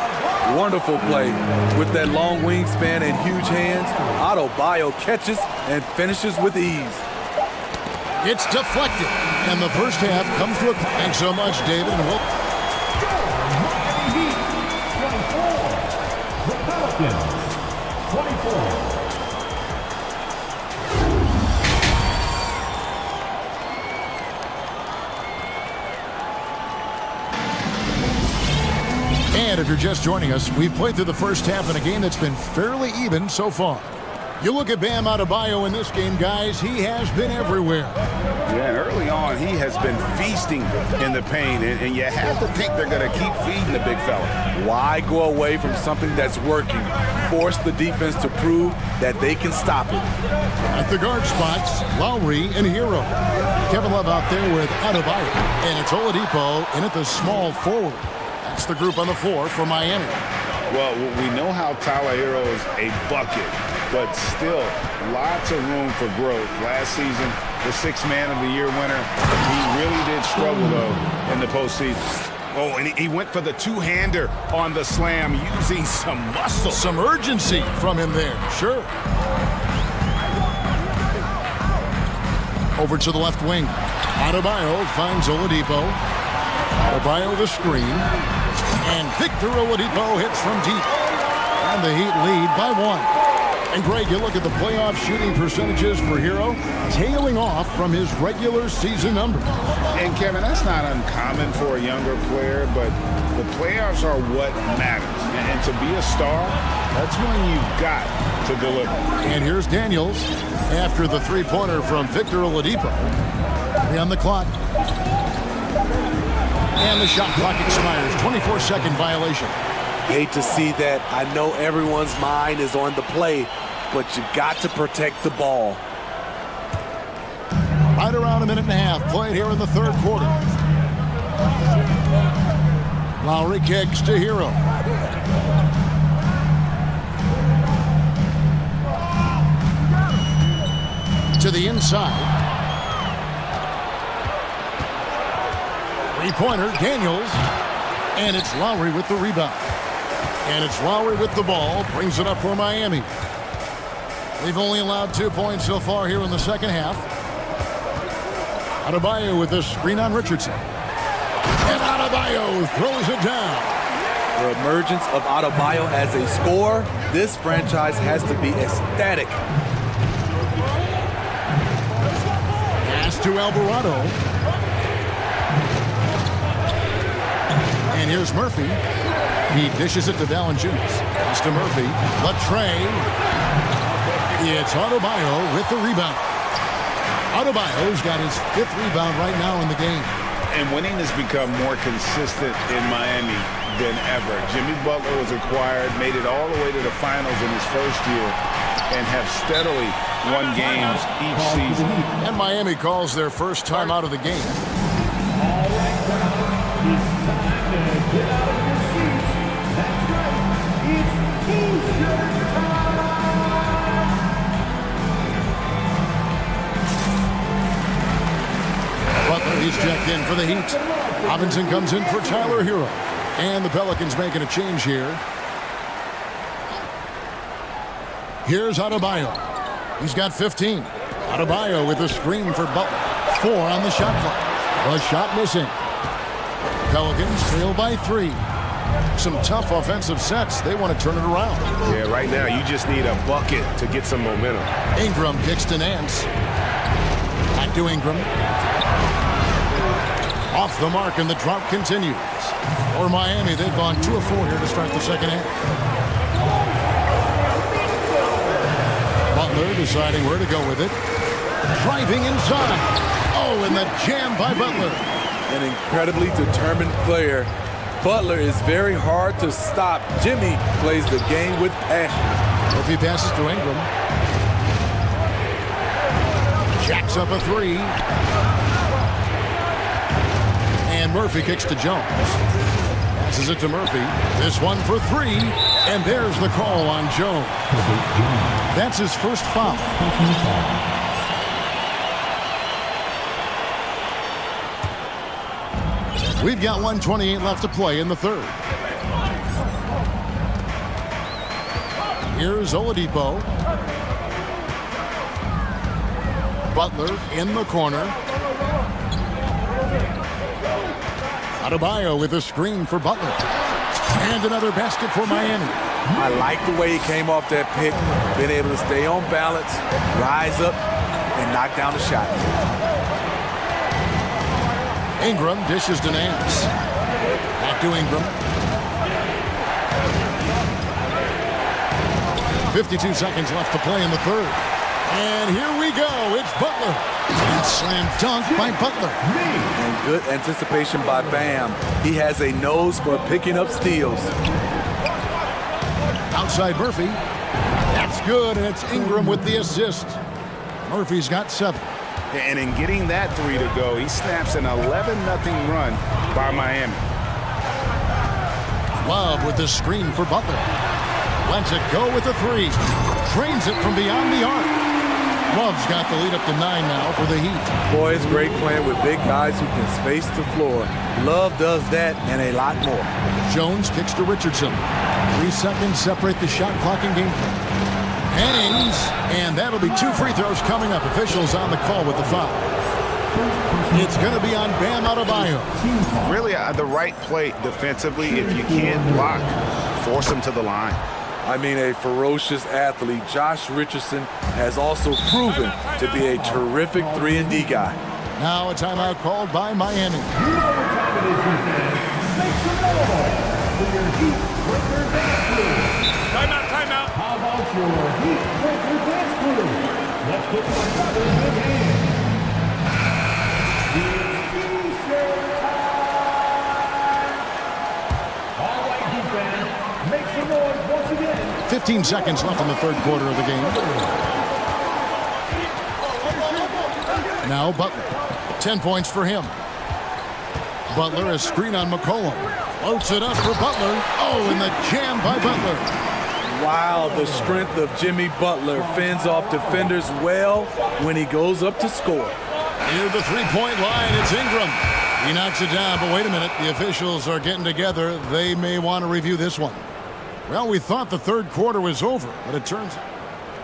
Wonderful play. With that long wingspan and huge hands, Adebayo catches and finishes with ease. It's deflected, and the first half comes to a... Thanks so much, David. And we'll... The Pelicans, 24. And if you're just joining us, we've played through the first half in a game that's been fairly even so far. You look at Bam Adebayo in this game, guys, he has been everywhere. Yeah, early on, he has been feasting in the paint, and you have to think they're going to keep feeding the big fella. Why go away from something that's working? Force the defense to prove that they can stop it. At the guard spots, Lowry and Hero. Kevin Love out there with Adebayo, and it's Oladipo in at the small forward. That's the group on the floor for Miami. Well, we know how Tyler Hero is a bucket, but still lots of room for growth. Last season, the Sixth Man of the Year winner, he really did struggle, though, in the postseason. Oh, and he went for the two-hander on the slam, using some muscle. Some urgency from him there, sure. Over to the left wing. Adebayo finds Oladipo. Adebayo the screen. And Victor Oladipo hits from deep. And the Heat lead by 1. And Greg, you look at the playoff shooting percentages for Hero, tailing off from his regular season numbers. And Kevin, that's not uncommon for a younger player, but the playoffs are what matters. And to be a star, that's when you've got to deliver. And here's Daniels after the three-pointer from Victor Oladipo. 3 on the clock. And the shot clock expires. 24-second violation. Hate to see that. I know everyone's mind is on the play, but you got to protect the ball. Right around a minute and a half played here in the third quarter. Lowry kicks to Hero. To the inside. Three-pointer, Daniels. And it's Lowry with the rebound. And it's Lowry with the ball. Brings it up for Miami. They've only allowed 2 points so far here in the second half. Adebayo with the screen on Richardson. And Adebayo throws it down. The emergence of Adebayo as a scorer, this franchise has to be ecstatic. Pass to Alvarado. And here's Murphy. He dishes it to Valanciunas. Pass to Murphy. Latre. It's Adebayo with the rebound. Adebayo's got his 5th rebound right now in the game. And winning has become more consistent in Miami than ever. Jimmy Butler was acquired, made it all the way to the finals in his first year, and have steadily won games each season. And Miami calls their first time out of the game. All right, crowd. It's time to get out of your seats. That's right. It's T-shirt time. Butler, he's checked in for the Heat. Robinson comes in for Tyler Hero. And the Pelicans making a change here. Here's Adebayo. He's got 15. Adebayo with a screen for Butler. 4 on the shot clock. A shot missing. Pelicans trail by 3. Some tough offensive sets. They want to turn it around. Yeah, right now you just need a bucket to get some momentum. Ingram kicks to Nance. Back to Ingram. Off the mark, and the drop continues. For Miami, they've gone 2 of 4 here to start the second half. Butler deciding where to go with it. Driving inside. Oh, and the jam by Butler. An incredibly determined player. Butler is very hard to stop. Jimmy plays the game with passion. If he passes to Ingram. Jacks up a 3. And Murphy kicks to Jones. Passes it to Murphy. This one for 3. And there's the call on Jones. That's his first foul. We've got 1:28 left to play in the third. Here's Oladipo. Butler in the corner. Adebayo with a screen for Butler. And another basket for Miami. I like the way he came off that pick, been able to stay on balance, rise up, and knock down the shot. Ingram dishes to Nance. Back to Ingram. 52 seconds left to play in the third. And here we go. It's Butler. And slam dunk by Butler. And good anticipation by Bam. He has a nose for picking up steals. Outside Murphy. That's good, and it's Ingram with the assist. Murphy's got 7. And in getting that 3 to go, he snaps an 11-0 run by Miami. Love with the screen for Butler. Lets it go with the 3. Drains it from beyond the arc. Love's got the lead up to 9 now for the Heat. Boy, it's great playing with big guys who can space the floor. Love does that and a lot more. Jones kicks to Richardson. 3 seconds separate the shot clock and game clock. Hangs, and that'll be 2 free throws coming up. Officials on the call with the foul. It's going to be on Bam Adebayo. Really the right play defensively. If you can't block, force him to the line. I mean, a ferocious athlete. Josh Richardson has also proven to be a terrific 3-and-D guy. Now a timeout called by Miami. Timeout. How about your Heat Breaker dance crew? Let's put some brothers in hand. It's T-shirt time. All right, defense, make some noise once again. 15 seconds left in the third quarter of the game. Now Butler. 10 points for him. Butler, a screen on McCollum. Floats it up for Butler. Oh, and the jam by Butler. Wow, the strength of Jimmy Butler fends off defenders well when he goes up to score. Near the three-point line, it's Ingram. He knocks it down, but wait a minute. The officials are getting together. They may want to review this one. Well, we thought the third quarter was over, but it turns out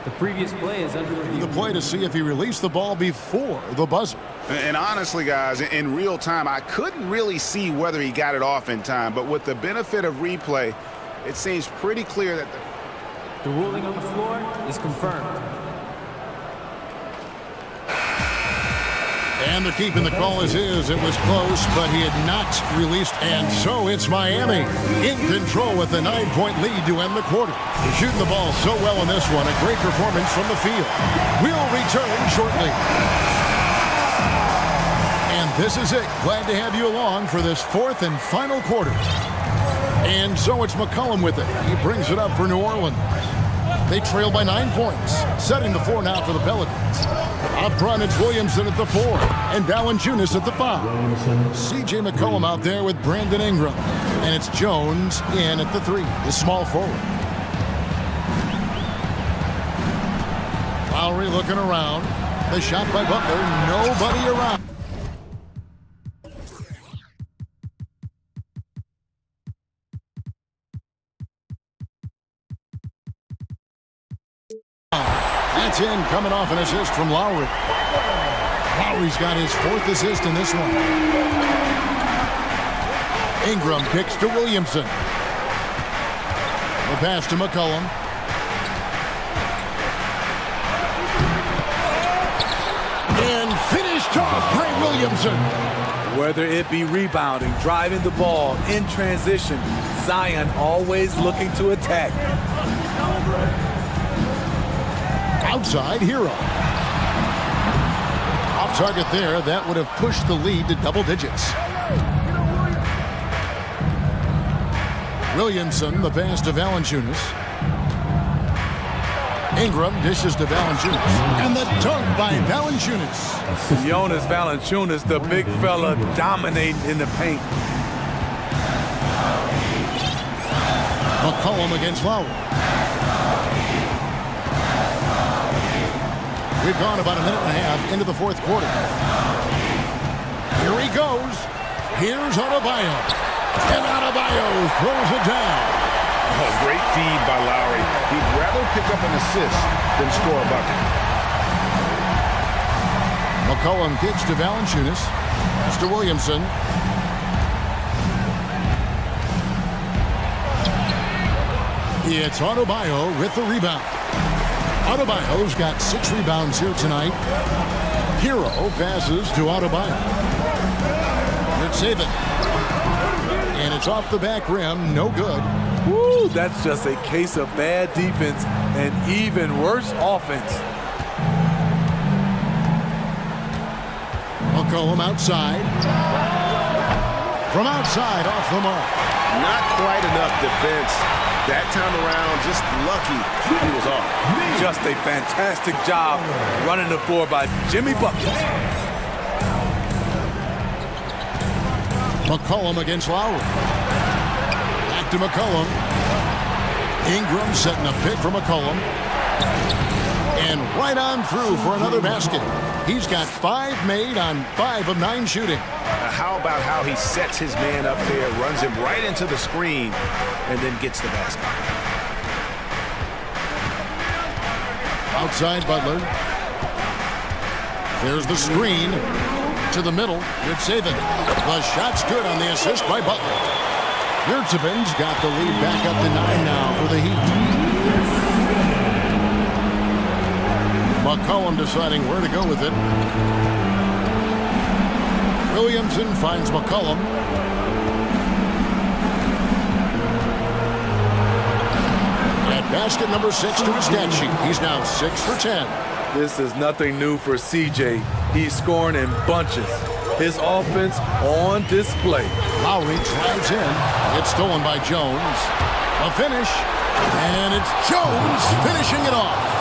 the previous play is under review. The play to see if he released the ball before the buzzer. And honestly, guys, in real time, I couldn't really see whether he got it off in time. But with the benefit of replay, it seems pretty clear that the ruling on the floor is confirmed. And they're keeping the call as is. It was close, but he had not released. And so it's Miami in control with a 9-point lead to end the quarter. They're shooting the ball so well in this one. A great performance from the field. We'll return shortly. And this is it. Glad to have you along for this fourth and final quarter. And so it's McCollum with it. He brings it up for New Orleans. They trail by 9 points, setting the floor now for the Pelicans. Up front, it's Williamson at the 4, and Valanciunas at the 5. C.J. McCollum out there with Brandon Ingram. And it's Jones in at the 3, the small forward. Lowry looking around. The shot by Butler, nobody around. That's in, coming off an assist from Lowry. Lowry's got his 4th assist in this one. Ingram kicks to Williamson. The pass to McCollum. And finished off by Williamson. Whether it be rebounding, driving the ball, in transition, Zion always looking to attack. Outside, Hero. Off target there. That would have pushed the lead to double digits. Williamson, the pass to Valanciunas. Ingram dishes to Valanciunas. And the dunk by Valanciunas. Jonas Valanciunas, the big fella, dominating in the paint. McCollum against Lowry. We've gone about a minute and a half into the fourth quarter. Here he goes. Here's Adebayo. And Adebayo throws it down. Oh, great feed by Lowry. He'd rather pick up an assist than score a bucket. McCollum kicks to Valanciunas. It's to Williamson. It's Adebayo with the rebound. Adebayo's got 6 rebounds here tonight. Hero passes to Adebayo. Let's save it. And it's off the back rim. No good. Woo, that's just a case of bad defense and even worse offense. McCollum outside. From outside, off the mark. Not quite enough defense. That time around, just lucky he was off. Just a fantastic job running the floor by Jimmy Buckets. McCollum against Lowry. Back to McCollum. Ingram setting a pick for McCollum. And right on through for another basket. He's got 5 made on 5 of 9 shooting. How about how he sets his man up there, runs him right into the screen, and then gets the basket. Outside Butler. There's the screen to the middle. Yurtseven. The shot's good on the assist by Butler. Yurtseven's got the lead back up to 9 now for the Heat. McCollum deciding where to go with it. Williamson finds McCollum. At basket number 6 to his stat sheet. He's now 6 for 10. This is nothing new for CJ. He's scoring in bunches. His offense on display. Lowry drives in. It's stolen by Jones. A finish. And it's Jones finishing it off.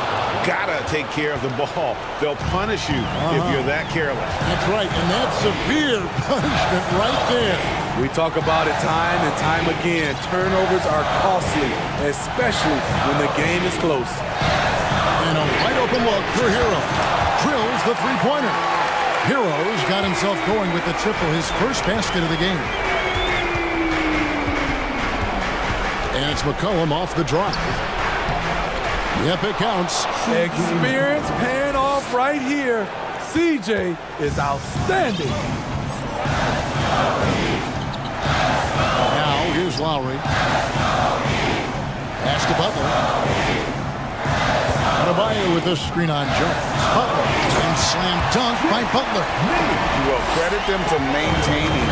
Gotta take care of the ball. They'll punish you if you're that careless. That's right, and that's severe punishment right there. We talk about it time and time again. Turnovers are costly, especially when the game is close. And a wide open look for Hero. Drills the three-pointer. Heroes got himself going with the triple, his first basket of the game. And it's McCollum off the drive. Yep, it counts. Experience paying off right here. CJ is outstanding. Now, here's Lowry. Pass to Butler. Adebayo with the screen on Jones. Butler. And slam dunk by Butler. Well, credit them for maintaining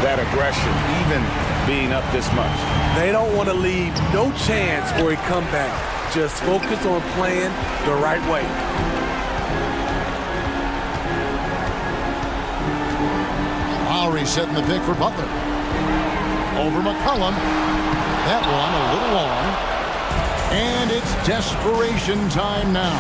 that aggression, even being up this much. They don't want to leave no chance for a comeback. Just focus on playing the right way. Lowry setting the pick for Butler. Over McCollum. That one a little long. And it's desperation time now.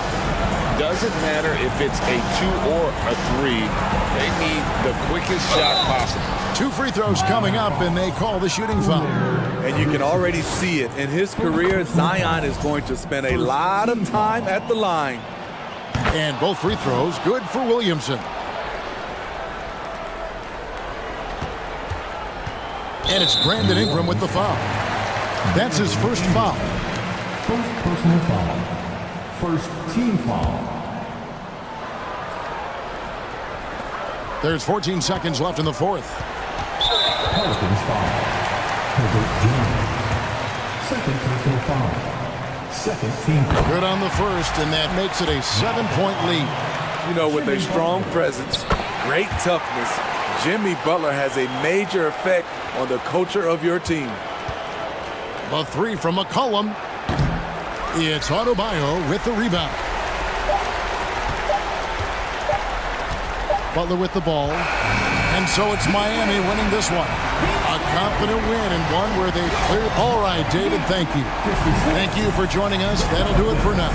Doesn't matter if it's a 2 or a 3. They need the quickest shot possible. 2 free throws coming up, and they call the shooting foul. And you can already see it. In his career, Zion is going to spend a lot of time at the line. And both free throws good for Williamson. And it's Brandon Ingram with the foul. That's his first foul. First personal foul. First team foul. There's 14 seconds left in the fourth. Pelicans foul. Herbert Jones. Second personal foul. Second team foul. Good on the first, and that makes it a 7-point lead. You know, with a strong presence, great toughness, Jimmy Butler has a major effect on the culture of your team. The 3 from McCollum. It's Adebayo with the rebound. Butler with the ball. And so it's Miami winning this one. A confident win and one where they cleared. All right, David, thank you. Thank you for joining us. That'll do it for now.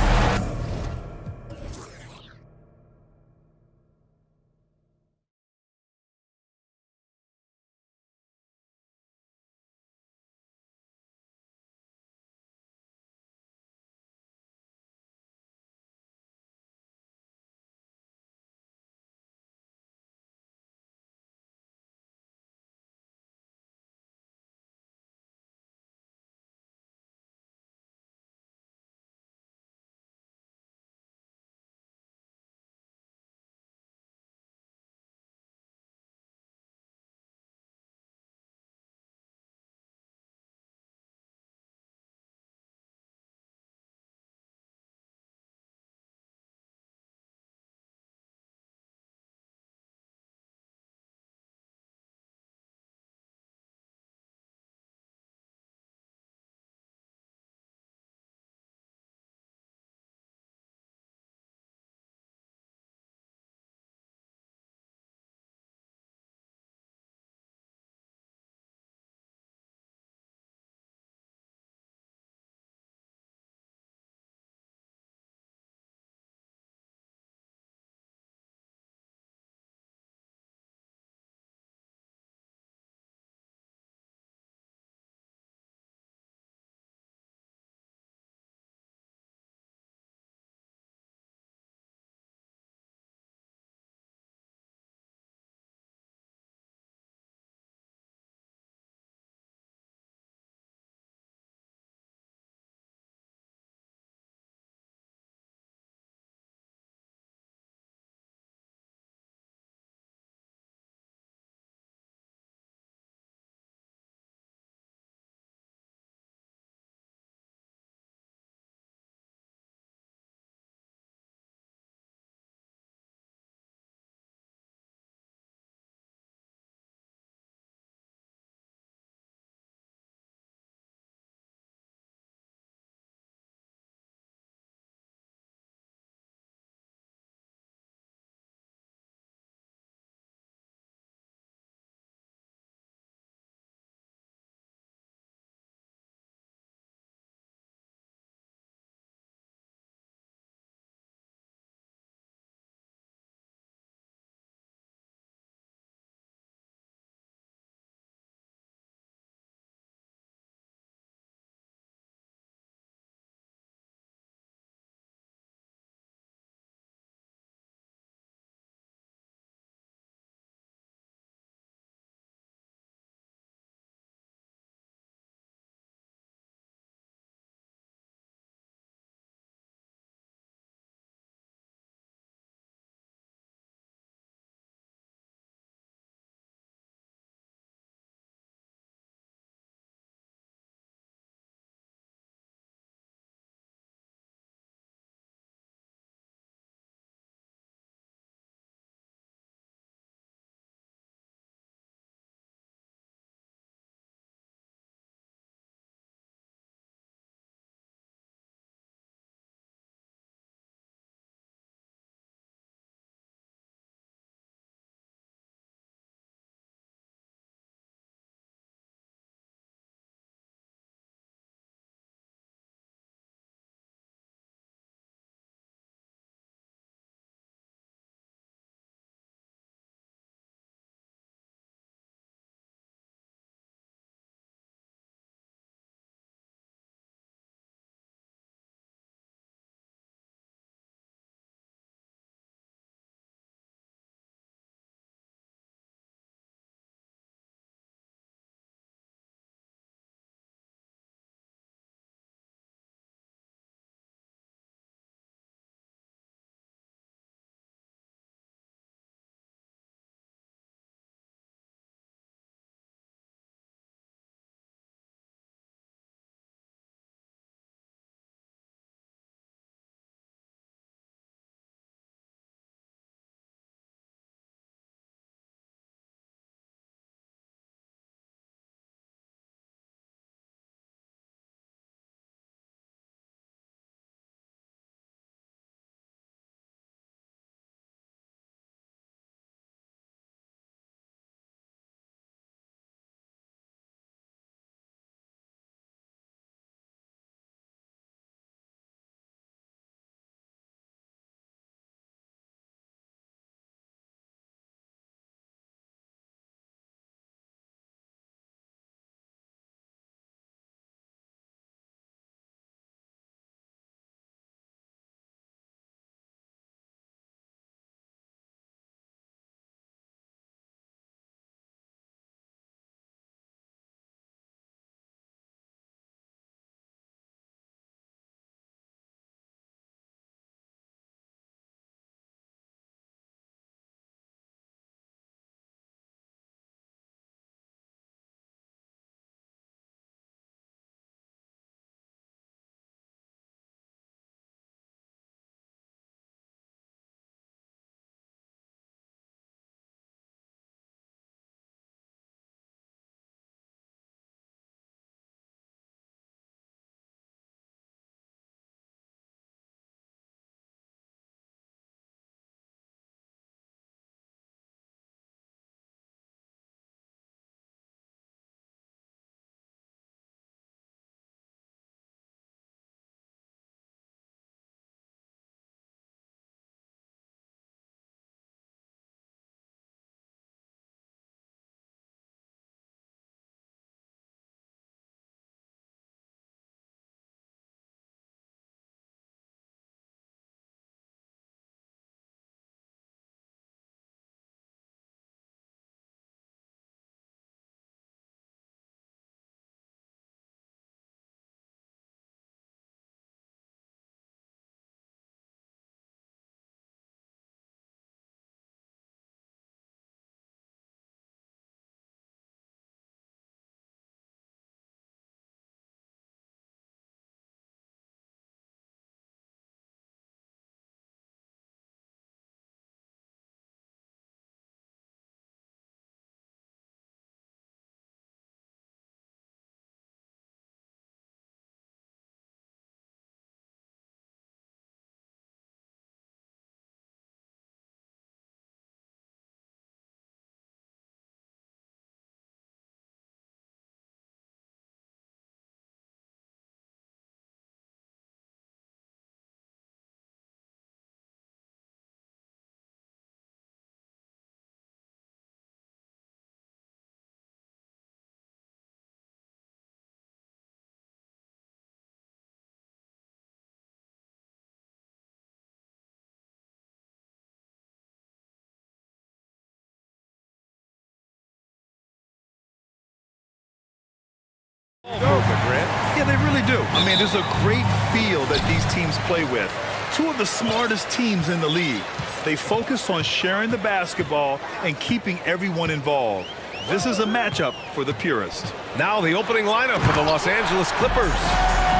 Yeah, they really do. I mean, there's a great feel that these teams play with. Two of the smartest teams in the league. They focus on sharing the basketball and keeping everyone involved. This is a matchup for the purist. Now the opening lineup for the Los Angeles Clippers.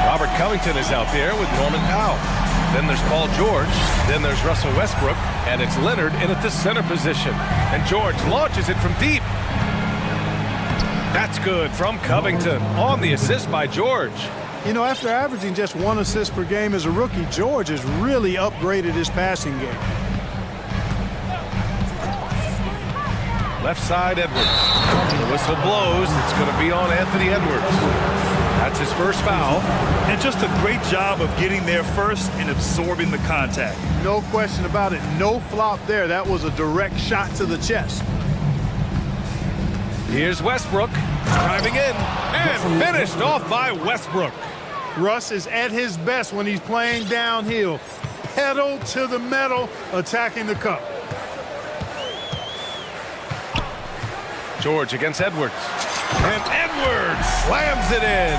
Robert Covington is out there with Norman Powell. Then there's Paul George. Then there's Russell Westbrook. And it's Leonard in at the center position. And George launches it from deep. That's good from Covington on the assist by George. You know, after averaging just 1 assist per game as a rookie, George has really upgraded his passing game. Left side, Edwards. The whistle blows. It's going to be on Anthony Edwards. That's his first foul. And just a great job of getting there first and absorbing the contact. No question about it. No flop there. That was a direct shot to the chest. Here's Westbrook driving in and finished off by Westbrook. Russ is at his best when he's playing downhill. Pedal to the metal, attacking the cup. George against Edwards. And Edwards slams it in.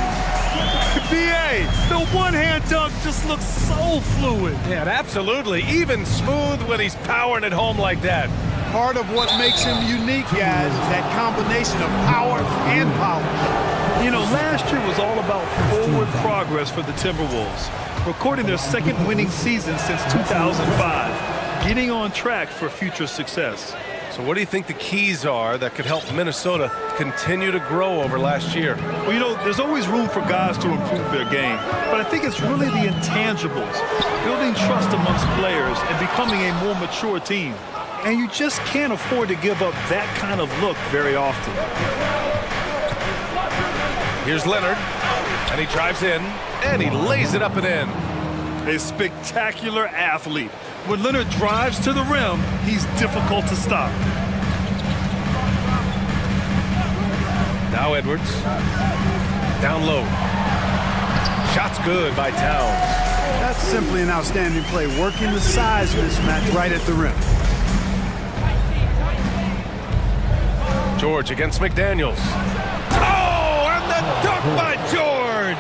B.A., the one-hand dunk just looks so fluid. Yeah, absolutely. Even smooth when he's powering it home like that. Part of what makes him unique, guys, is that combination of power and polish. You know, last year was all about forward progress for the Timberwolves, recording their second winning season since 2005, getting on track for future success. So what do you think the keys are that could help Minnesota continue to grow over last year? Well, you know, there's always room for guys to improve their game, but I think it's really the intangibles, building trust amongst players and becoming a more mature team. And you just can't afford to give up that kind of look very often. Here's Leonard, and he drives in, and he lays it up and in. A spectacular athlete. When Leonard drives to the rim, he's difficult to stop. Now Edwards. Down low. Shot's good by Towns. That's simply an outstanding play, working the size mismatch right at the rim. George against McDaniels. Oh, and the dunk by George!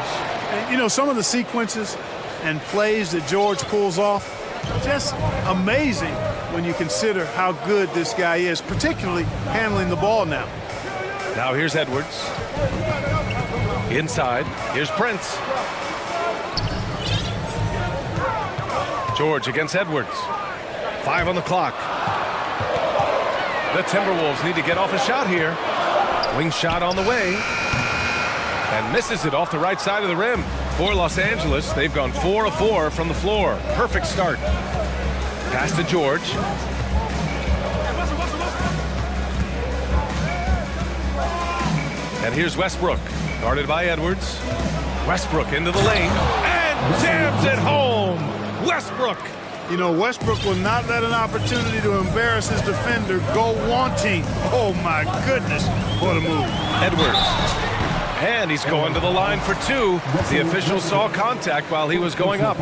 And, you know, some of the sequences and plays that George pulls off, just amazing when you consider how good this guy is, particularly handling the ball now. Now here's Edwards. Inside, here's Prince. George against Edwards. 5 on the clock. The Timberwolves need to get off a shot here. Wing shot on the way. And misses it off the right side of the rim. For Los Angeles, they've gone 4 of 4 from the floor. Perfect start. Pass to George. And here's Westbrook, guarded by Edwards. Westbrook into the lane and jams it home. Westbrook. You know, Westbrook will not let an opportunity to embarrass his defender go wanting. Oh, my goodness. What a move. Edwards. And he's going to the line for 2. The official saw contact while he was going up.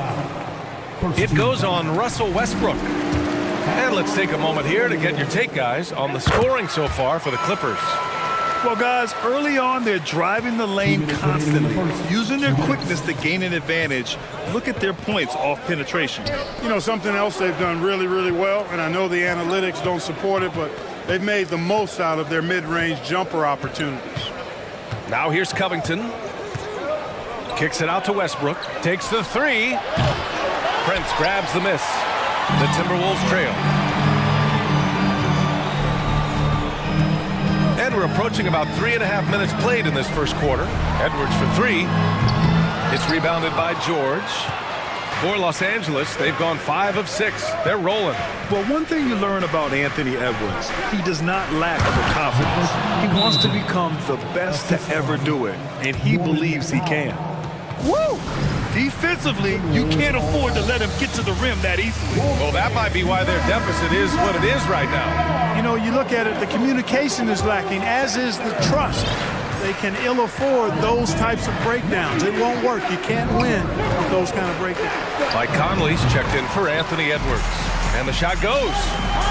It goes on Russell Westbrook. And let's take a moment here to get your take, guys, on the scoring so far for the Clippers. Well, guys, early on, they're driving the lane constantly, using their quickness to gain an advantage. Look at their points off penetration. You know, something else they've done really, really well, and I know the analytics don't support it, but they've made the most out of their mid-range jumper opportunities. Now here's Covington. Kicks it out to Westbrook. Takes the 3. Prince grabs the miss. The Timberwolves trail. And we're approaching about 3.5 minutes played in this first quarter. Edwards for 3. It's rebounded by George. For Los Angeles, they've gone 5 of 6. They're rolling. Well, one thing you learn about Anthony Edwards, he does not lack for confidence. He wants to become the best to ever do it, and he believes he can. Woo! Defensively, you can't afford to let him get to the rim that easily. Well, that might be why their deficit is what it is right now. You know, you look at it, the communication is lacking, as is the trust. They can ill afford those types of breakdowns. It won't work. You can't win with those kind of breakdowns. Mike Conley's checked in for Anthony Edwards. And the shot goes.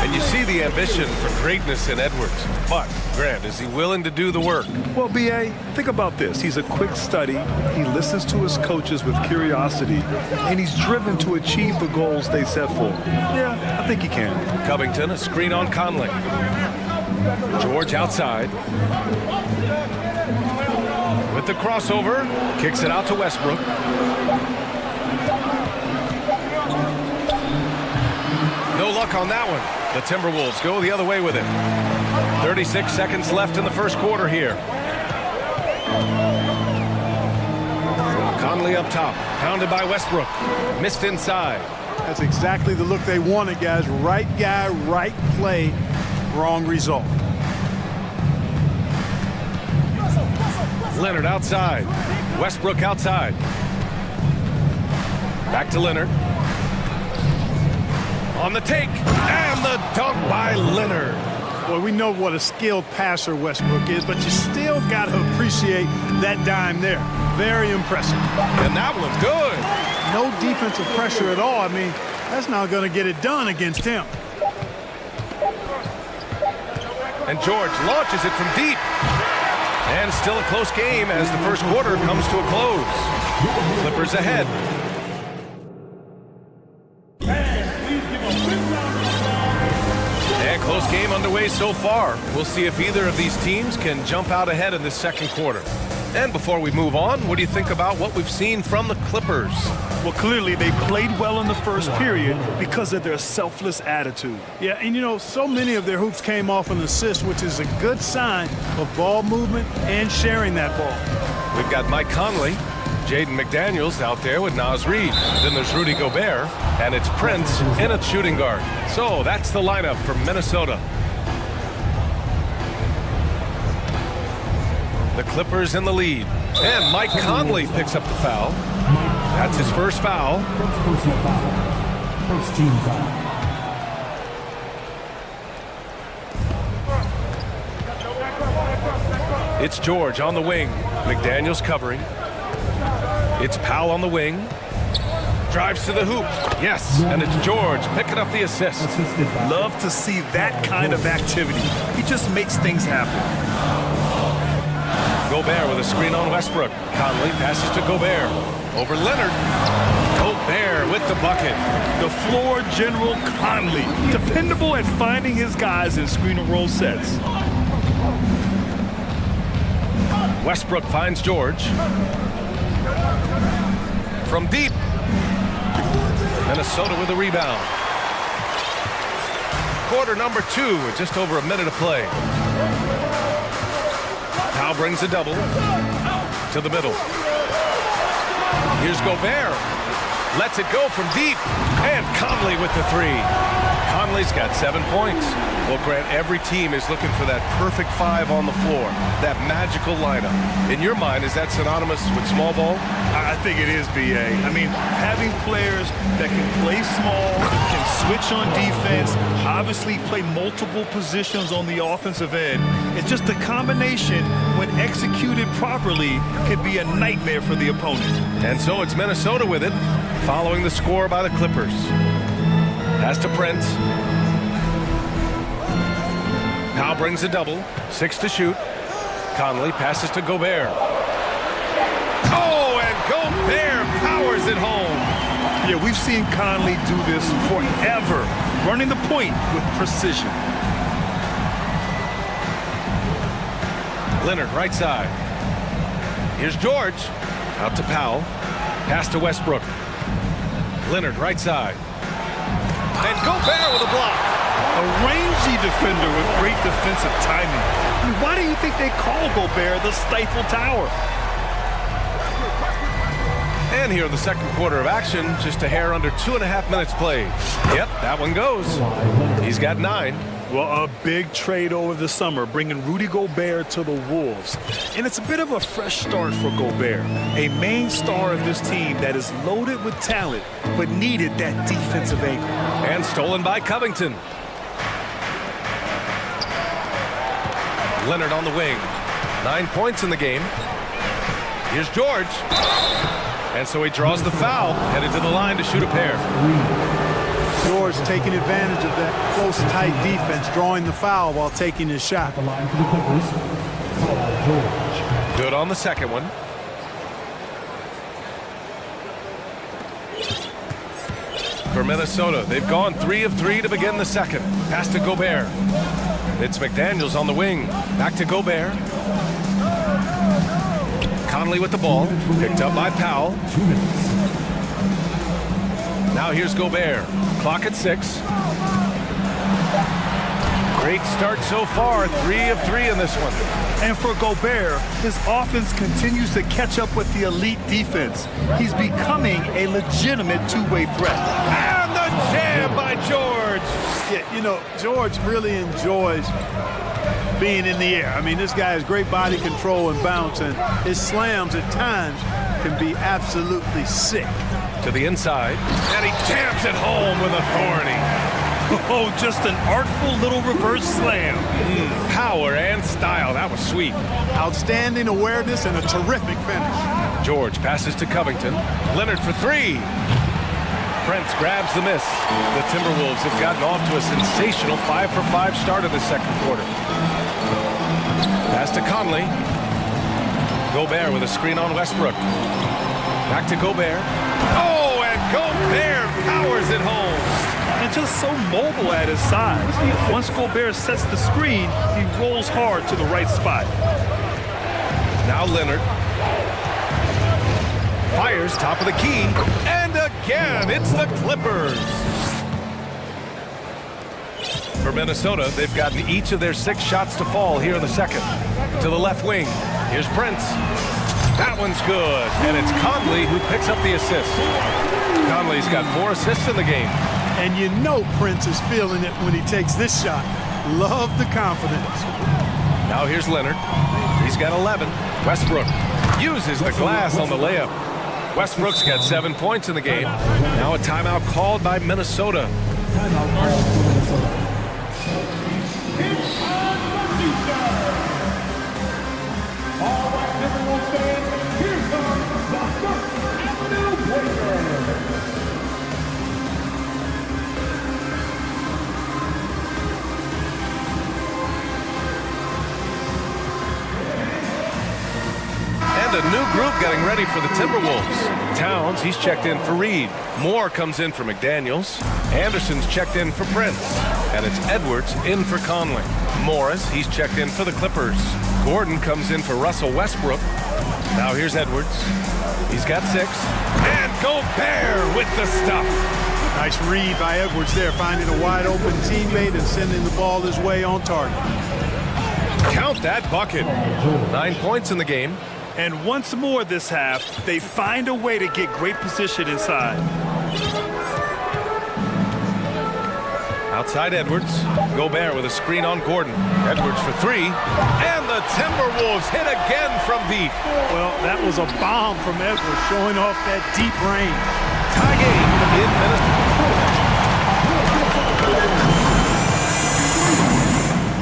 And you see the ambition for greatness in Edwards. But, Grant, is he willing to do the work? Well, B.A., think about this. He's a quick study. He listens to his coaches with curiosity. And he's driven to achieve the goals they set for him. Yeah, I think he can. Covington, a screen on Conley. George outside. With the crossover, kicks it out to Westbrook. No luck on that one. The Timberwolves go the other way with it. 36 seconds left in the first quarter here. Conley up top, pounded by Westbrook. Missed inside. That's exactly the look they wanted, guys. Right guy, right play, wrong result. Leonard outside. Westbrook outside. Back to Leonard. On the take, and the dunk by Leonard. Well, we know what a skilled passer Westbrook is, but you still got to appreciate that dime there. Very impressive. And that one's good. No defensive pressure at all. I mean, that's not going to get it done against him. And George launches it from deep. And still a close game as the first quarter comes to a close. Clippers ahead. And close game underway so far. We'll see if either of these teams can jump out ahead in this second quarter. And before we move on, what do you think about what we've seen from the Clippers? Well, clearly they played well in the first period because of their selfless attitude. Yeah, and you know, so many of their hoops came off an assist, which is a good sign of ball movement and sharing that ball. We've got Mike Conley, Jaden McDaniels out there with Naz Reid. Then there's Rudy Gobert, and it's Prince in a shooting guard. So that's the lineup from Minnesota. The Clippers in the lead. And Mike Conley picks up the foul. That's his first foul. First team foul. It's George on the wing. McDaniels covering. It's Powell on the wing. Drives to the hoop. Yes, and it's George picking up the assist. Love to see that kind of activity. He just makes things happen. Gobert with a screen on Westbrook. Conley passes to Gobert. Over Leonard. Gobert with the bucket. The floor general Conley. Dependable at finding his guys in screen and roll sets. Westbrook finds George. From deep. Minnesota with a rebound. Quarter number 2 with just over a minute of play. Powell brings a double to the middle. Here's Gobert. Lets it go from deep. And Conley with the 3. Conley's got 7 points. Well, Grant, every team is looking for that perfect 5 on the floor. That magical lineup. In your mind, is that synonymous with small ball? I think it is, B.A. I mean, having players that can play small, can switch on defense, obviously play multiple positions on the offensive end. It's just a combination, when executed properly, can be a nightmare for the opponent. And so it's Minnesota with it, following the score by the Clippers. Pass to Prince. Powell brings a double. 6 to shoot. Conley passes to Gobert. Oh, and Gobert powers it home. Yeah, we've seen Conley do this forever, running the point with precision. Leonard right side. Here's George. Out to Powell. Pass to Westbrook. Leonard right side. And Gobert with a block. A rangy defender with great defensive timing. I mean, why do you think they call Gobert the Stifle Tower? And here in the second quarter of action, just a hair under 2.5 minutes played. Yep, that one goes. He's got 9. Well, a big trade over the summer, bringing Rudy Gobert to the Wolves. And it's a bit of a fresh start for Gobert, a main star of this team that is loaded with talent, but needed that defensive anchor. And stolen by Covington. Leonard on the wing. 9 points in the game. Here's George. And so he draws the foul, headed to the line to shoot a pair. George taking advantage of that close, tight defense, drawing the foul while taking his shot. Good on the second one. For Minnesota, they've gone 3 of 3 to begin the second. Pass to Gobert. It's McDaniels on the wing. Back to Gobert. Conley with the ball. Picked up by Powell. Now here's Gobert. Clock at 6. Great start so far. 3 of 3 in this one. And for Gobert, his offense continues to catch up with the elite defense. He's becoming a legitimate two-way threat. And the jam by George. Yeah, you know, George really enjoys being in the air. I mean, this guy has great body control and bounce, and his slams at times can be absolutely sick. To the inside, and he jams it home with authority. Oh, just an artful little reverse slam. Power and style. That was sweet. Outstanding awareness and a terrific finish. George passes to Covington. Leonard for 3. Prince grabs the miss. The Timberwolves have gotten off to a sensational 5-for-5 start of the second quarter. Pass to Conley. Gobert with a screen on Westbrook. Back to Gobert. Oh, and Gobert powers it home. And just so mobile at his size. Once Gobert sets the screen, he rolls hard to the right spot. Now Leonard. Fires top of the key. And again, it's the Clippers. For Minnesota, they've gotten each of their 6 shots to fall here in the second. To the left wing. Here's Prince. That one's good. And it's Conley who picks up the assist. Conley's got 4 assists in the game. And you know Prince is feeling it when he takes this shot. Love the confidence. Now here's Leonard. He's got 11. Westbrook uses the glass on the layup. Westbrook's got 7 points in the game. Now a timeout called by Minnesota. All right, everyone stand. Here comes the First Avenue Breaker. And a new group getting ready for the Timberwolves. Towns, he's checked in for Reed. Moore comes in for McDaniels. Anderson's checked in for Prince. And it's Edwards in for Conley. Morris, he's checked in for the Clippers. Gordon comes in for Russell Westbrook. Now here's Edwards. He's got 6. And Gobert with the stuff. Nice read by Edwards there, finding a wide open teammate and sending the ball his way on target. Count that bucket. 9 points in the game. And once more this half, they find a way to get great position inside. Outside Edwards. Gobert with a screen on Gordon. Edwards for 3. And the Timberwolves hit again from deep. Well, that was a bomb from Edwards, showing off that deep range. Tie game in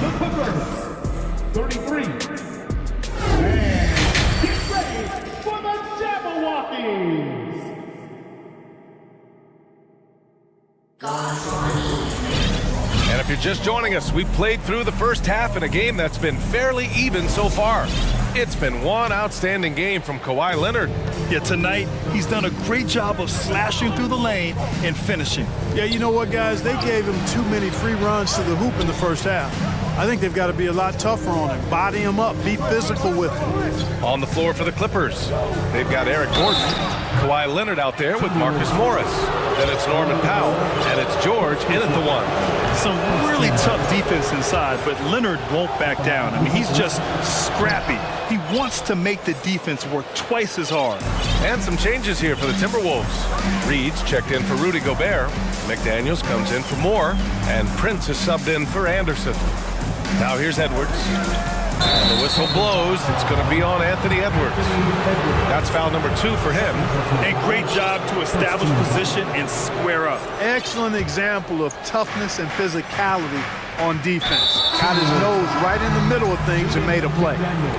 The Clippers, 33. And get ready for the Jabberwockies. And if you're just joining us, we played through the first half in a game that's been fairly even so far. It's been one outstanding game from Kawhi Leonard. Yeah, tonight, he's done a great job of slashing through the lane and finishing. Yeah, you know what, guys? They gave him too many free runs to the hoop in the first half. I think they've got to be a lot tougher on him. Body him up. Be physical with him. On the floor for the Clippers, they've got Eric Gordon. Kawhi Leonard out there with Marcus Morris. Then it's Norman Powell, and it's George in at the 1. Some really tough defense inside, but Leonard won't back down. I mean, he's just scrappy. He wants to make the defense work twice as hard. And some changes here for the Timberwolves. Reed's checked in for Rudy Gobert. McDaniels comes in for Moore, and Prince is subbed in for Anderson. Now here's Edwards. And the whistle blows. It's going to be on Anthony Edwards. That's foul number 2 for him. And great job to establish position and square up. Excellent example of toughness and physicality on defense. Got his nose right in the middle of things and made a play.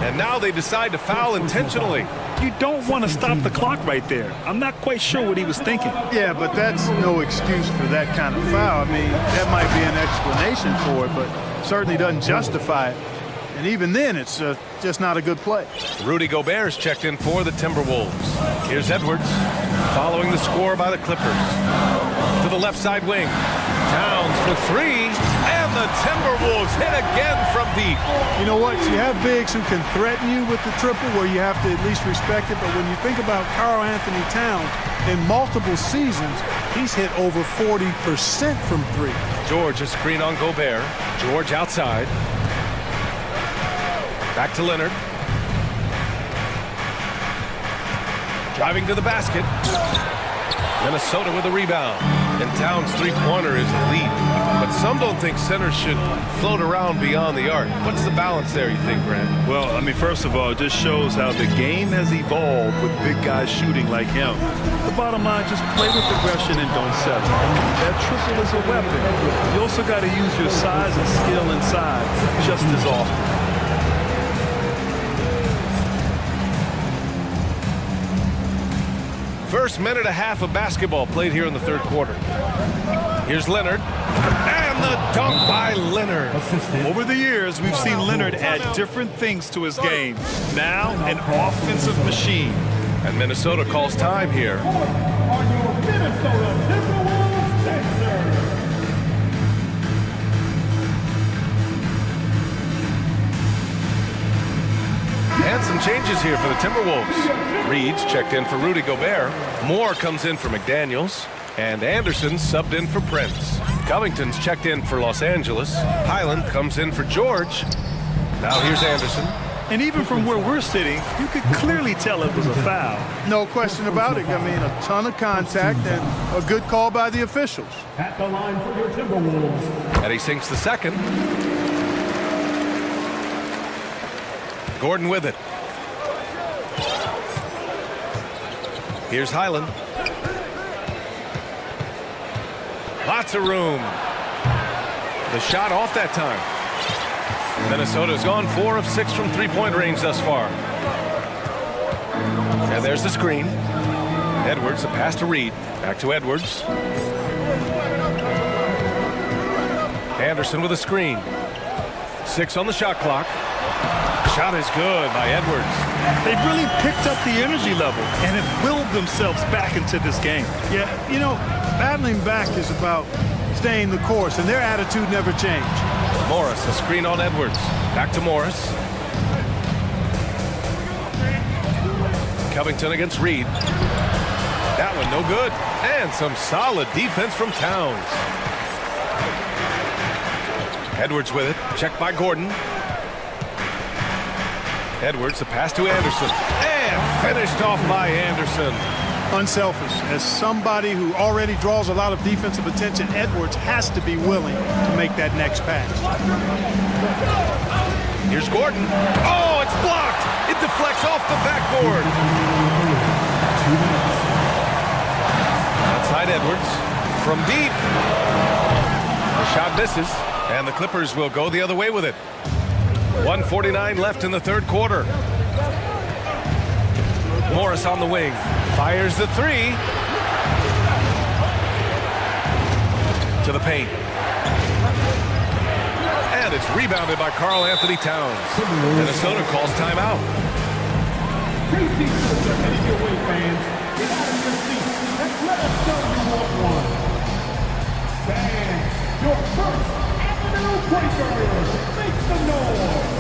And now they decide to foul intentionally. You don't want to stop the clock right there. I'm not quite sure what he was thinking. Yeah, but that's no excuse for that kind of foul. I mean, that might be an explanation for it, but certainly doesn't justify it. And even then, it's just not a good play. Rudy Gobert's checked in for the Timberwolves. Here's Edwards, following the score by the Clippers. To the left side wing. Towns for three, and the Timberwolves hit again from deep. You know what? You have bigs who can threaten you with the triple where you have to at least respect it, but when you think about Karl Anthony Towns, in multiple seasons, he's hit over 40% from three. George, a screen on Gobert. George outside. Back to Leonard. Driving to the basket. Minnesota with a rebound. And Towns' three-pointer is elite. But some don't think centers should float around beyond the arc. What's the balance there, you think, Brent? Well, I mean, first of all, it just shows how the game has evolved with big guys shooting like him. The bottom line, just play with aggression and don't settle. That triple is a weapon. You also got to use your size and skill inside just as often. First minute and a half of basketball played here in the third quarter. Here's Leonard. And the dunk by Leonard. Over the years, we've seen Leonard add different things to his game. Now, an offensive machine. And Minnesota calls time here. And some changes here for the Timberwolves. Reed's checked in for Rudy Gobert. Moore comes in for McDaniels. And Anderson subbed in for Prince. Covington's checked in for Los Angeles. Highland comes in for George. Now here's Anderson. And even from where we're sitting, you could clearly tell it was a foul. No question about it. I mean, a ton of contact and a good call by the officials. At the line for your Timberwolves. And he sinks the second. Gordon with it. Here's Highland. Lots of room. The shot off that time. Minnesota's gone 4 of 6 from three-point range thus far. And there's the screen. Edwards, a pass to Reed. Back to Edwards. Anderson with a screen. 6 on the shot clock. Shot is good by Edwards. They've really picked up the energy level and have willed themselves back into this game. Yeah, you know, battling back is about staying the course, and their attitude never changed. Morris, a screen on Edwards. Back to Morris. Covington against Reed. That one no good. And some solid defense from Towns. Edwards with it. Checked by Gordon. Edwards, a pass to Anderson. And finished off by Anderson. Unselfish. As somebody who already draws a lot of defensive attention, Edwards has to be willing to make that next pass. Here's Gordon. Oh, it's blocked. It deflects off the backboard. Outside Edwards. From deep. The shot misses. And the Clippers will go the other way with it. 1:49 left in the third quarter. Morris on the wing. Fires the three. To the paint. And it's rebounded by Karl Anthony Towns. Minnesota calls timeout. Heading your way, fans. Get out of your seats. Let us know you want one. Fans, your first Avenue Breaker. Make some noise.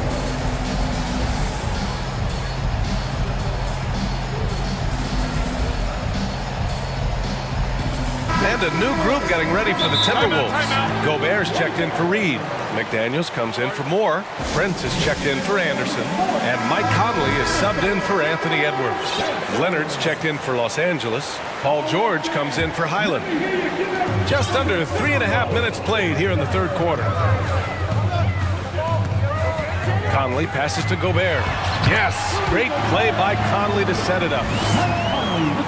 And a new group getting ready for the Timberwolves. Gobert's checked in for Reed. McDaniels comes in for Moore. Prince is checked in for Anderson. And Mike Conley is subbed in for Anthony Edwards. Leonard's checked in for Los Angeles. Paul George comes in for Highland. Just under 3.5 minutes played here in the third quarter. Conley passes to Gobert. Yes, great play by Conley to set it up.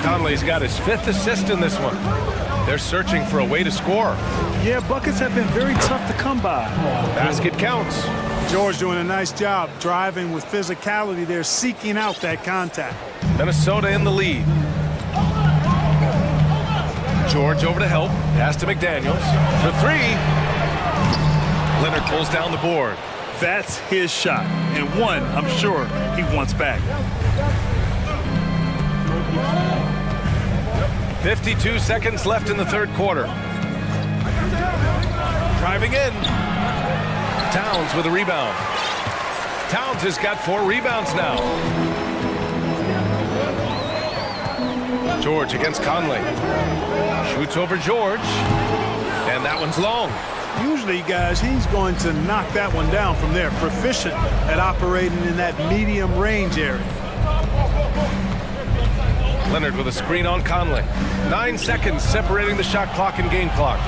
Conley's got his 5th assist in this one. They're searching for a way to score. Yeah, buckets have been very tough to come by. Basket counts. George doing a nice job driving with physicality there, seeking out that contact. Minnesota in the lead. George over to help. Pass to McDaniels for three. Leonard pulls down the board. That's his shot, and one I'm sure he wants back. 52 seconds left in the third quarter. Driving in. Towns with a rebound. Towns has got 4 rebounds now. George against Conley. Shoots over George. And that one's long. Usually, guys, he's going to knock that one down from there. Proficient at operating in that medium range area. Leonard with a screen on Conley. 9 seconds separating the shot clock and game clock.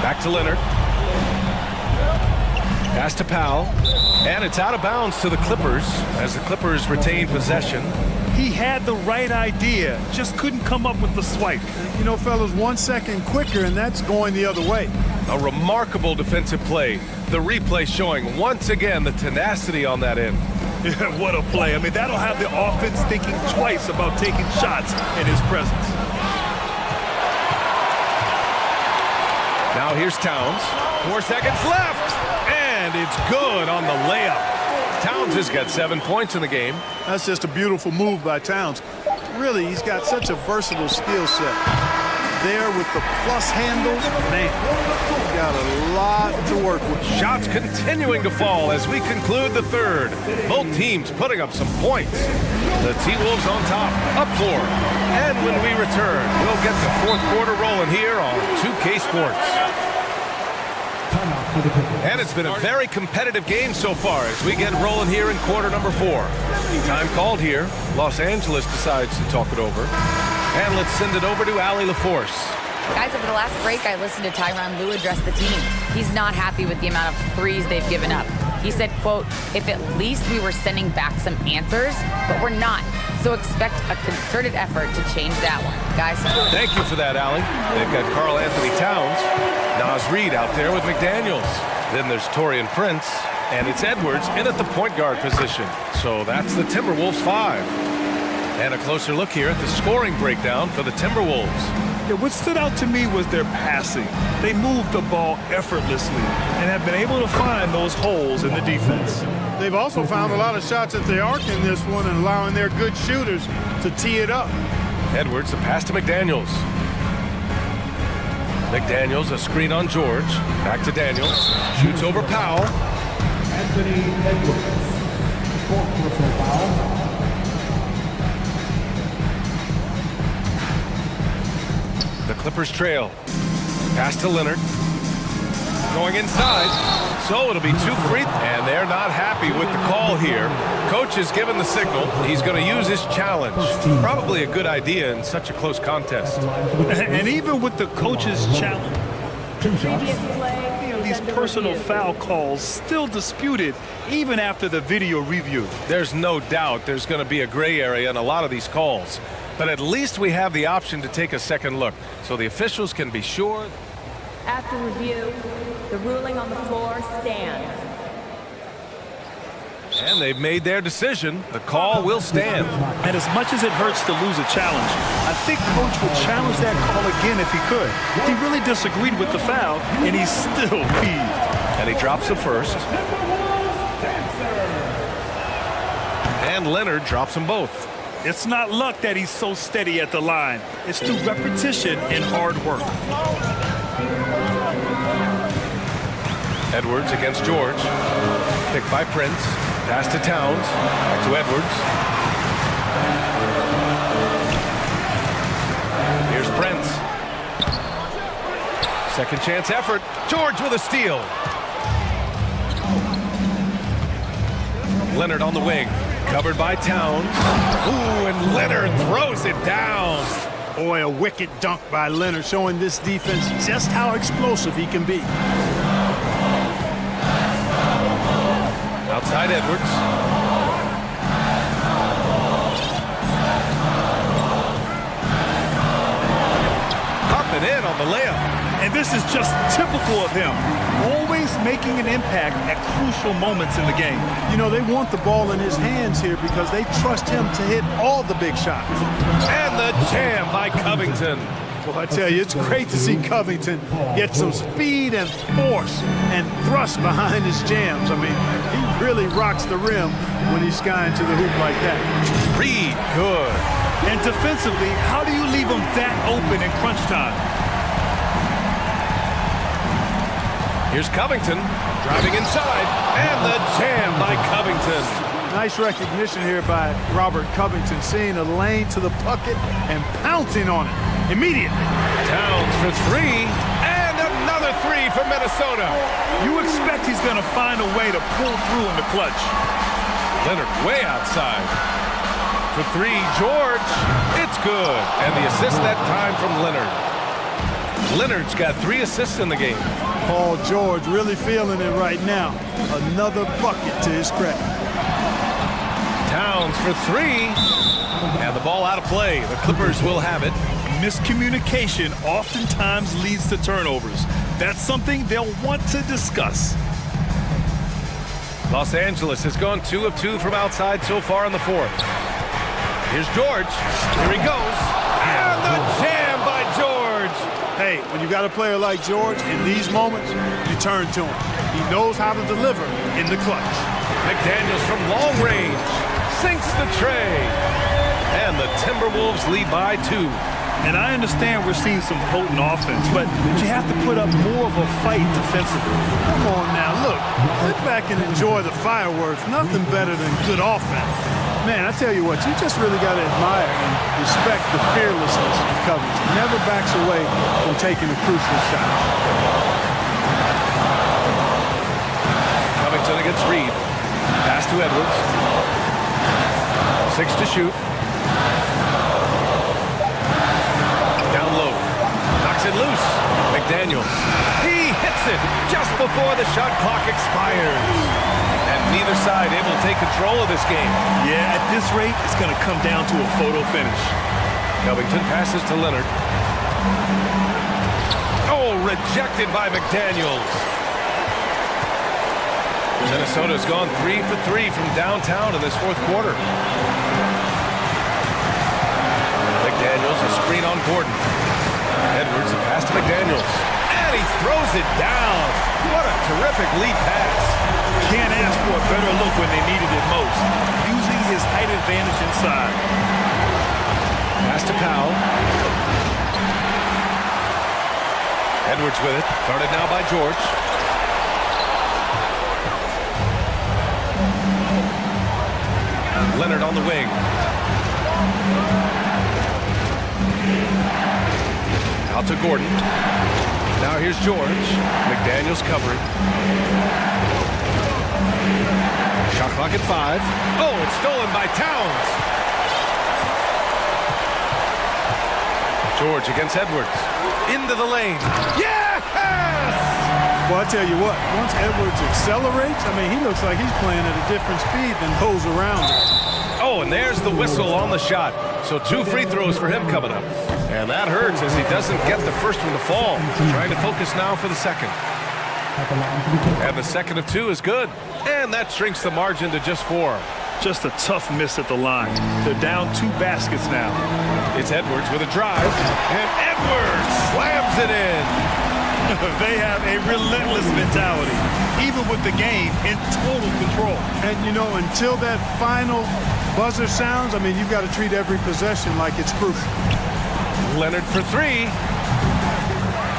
Back to Leonard. Pass to Powell. And it's out of bounds to the Clippers as the Clippers retain possession. He had the right idea, just couldn't come up with the swipe. You know, fellas, 1 second quicker, and that's going the other way. A remarkable defensive play. The replay showing once again the tenacity on that end. Yeah, what a play. I mean, that'll have the offense thinking twice about taking shots in his presence. Now here's Towns. 4 seconds left. And it's good on the layup. Towns has got 7 points in the game. That's just a beautiful move by Towns. Really, he's got such a versatile skill set. There with the plus handles, man, he's got a lot to work with. Shots continuing to fall as we conclude the third. Both teams putting up some points. The T-Wolves on top, up 4. And when we return, we'll get the fourth quarter rolling here on 2K Sports. And it's been a very competitive game so far as we get rolling here in quarter number 4. Time called here. Los Angeles decides to talk it over. And let's send it over to Allie LaForce. Guys, over the last break, I listened to Tyronn Lue address the team. He's not happy with the amount of threes they've given up. He said, quote, if at least we were sending back some answers, but we're not. So expect a concerted effort to change that one. Guys. Thank you for that, Allie. They've got Karl Anthony Towns, Naz Reid out there with McDaniels. Then there's Taurean Prince, and it's Edwards in at the point guard position. So that's the Timberwolves 5. And a closer look here at the scoring breakdown for the Timberwolves. Yeah, what stood out to me was their passing. They moved the ball effortlessly and have been able to find those holes in the defense. They've also found a lot of shots at the arc in this one and allowing their good shooters to tee it up. Edwards, the pass to McDaniels. McDaniels, a screen on George. Back to Daniels. Shoots over Powell. Anthony Edwards. Fourth personal foul. The Clippers trail. Pass to Leonard. Going inside. So it'll be 2 free. And they're not happy with the call here. Coach has given the signal. He's going to use his challenge. Probably a good idea in such a close contest. And even with the coach's challenge, these personal foul calls still disputed even after the video review. There's no doubt there's going to be a gray area in a lot of these calls. But at least we have the option to take a second look, so the officials can be sure. After review, the ruling on the floor stands. And they've made their decision. The call will stand. And as much as it hurts to lose a challenge, I think Coach would challenge that call again if he could. He really disagreed with the foul, and he's still peeved. And he drops the first. And Leonard drops them both. It's not luck that he's so steady at the line. It's through repetition and hard work. Edwards against George. Picked by Prince. Pass to Towns. Back to Edwards. Here's Prince. Second chance effort. George with a steal. Leonard on the wing. Covered by Towns. Ooh, and Leonard throws it down. Boy, a wicked dunk by Leonard, showing this defense just how explosive he can be. Outside Edwards. Up and in on the layup. And this is just typical of him, always making an impact at crucial moments in the game. You know, they want the ball in his hands here because they trust him to hit all the big shots. And the jam by Covington. Well, I tell you, it's great to see Covington get some speed and force and thrust behind his jams. I mean, he really rocks the rim when he's skying to the hoop like that. Reed, good. And defensively, how do you leave him that open in crunch time? Here's Covington driving inside, and the jam by Covington. Nice recognition here by Robert Covington, seeing a lane to the bucket and pouncing on it immediately. Towns for three, and another three for Minnesota. You expect he's going to find a way to pull through in the clutch. Leonard way outside. For three, George. It's good, and the assist that time from Leonard. Leonard's got 3 assists in the game. Paul George really feeling it right now. Another bucket to his credit. Towns for three. And the ball out of play. The Clippers will have it. Miscommunication oftentimes leads to turnovers. That's something they'll want to discuss. Los Angeles has gone 2 of 2 from outside so far in the fourth. Here's George. Here he goes. And the jam by George. Hey, when you got a player like George, in these moments, you turn to him. He knows how to deliver in the clutch. McDaniels from long range sinks the tray. And the Timberwolves lead by 2. And I understand we're seeing some potent offense, but you have to put up more of a fight defensively. Come on now, look. Sit back and enjoy the fireworks. Nothing better than good offense. Man, I tell you what, you just really got to admire and respect the fearlessness of Covington. Never backs away from taking a crucial shot. Covington against Reed. Pass to Edwards. 6 to shoot. Down low. Knocks it loose. McDaniels. He hits it just before the shot clock expires. And neither side able to take control of this game. Yeah, at this rate, it's going to come down to a photo finish. Covington passes to Leonard. Oh, rejected by McDaniels. Minnesota's gone 3 for 3 from downtown in this fourth quarter. McDaniels, a screen on Gordon. Edwards, a pass to McDaniels. And he throws it down. What a terrific lead pass. Can't ask for a better look when they needed it most. Using his height advantage inside. Pass to Powell. Edwards with it. Guarded now by George. Leonard on the wing. Out to Gordon. Now here's George. McDaniels covering. Shot clock at 5. Oh, it's stolen by Towns. George against Edwards. Into the lane. Yes! Well, I tell you what, once Edwards accelerates, I mean, he looks like he's playing at a different speed than those around him. Oh, and there's the whistle on the shot. So 2 free throws for him coming up. And that hurts as he doesn't get the first one to fall. Trying to focus now for the second. And the second of 2 is good. And that shrinks the margin to just 4. Just a tough miss at the line. They're down 2 baskets now. It's Edwards with a drive. And Edwards slams it in. They have a relentless mentality, even with the game in total control. And, you know, until that final buzzer sounds, I mean, you've got to treat every possession like it's crucial. Leonard for 3.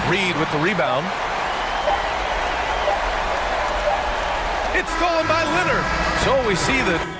Reed with the rebound. It's stolen by Leonard. So we see that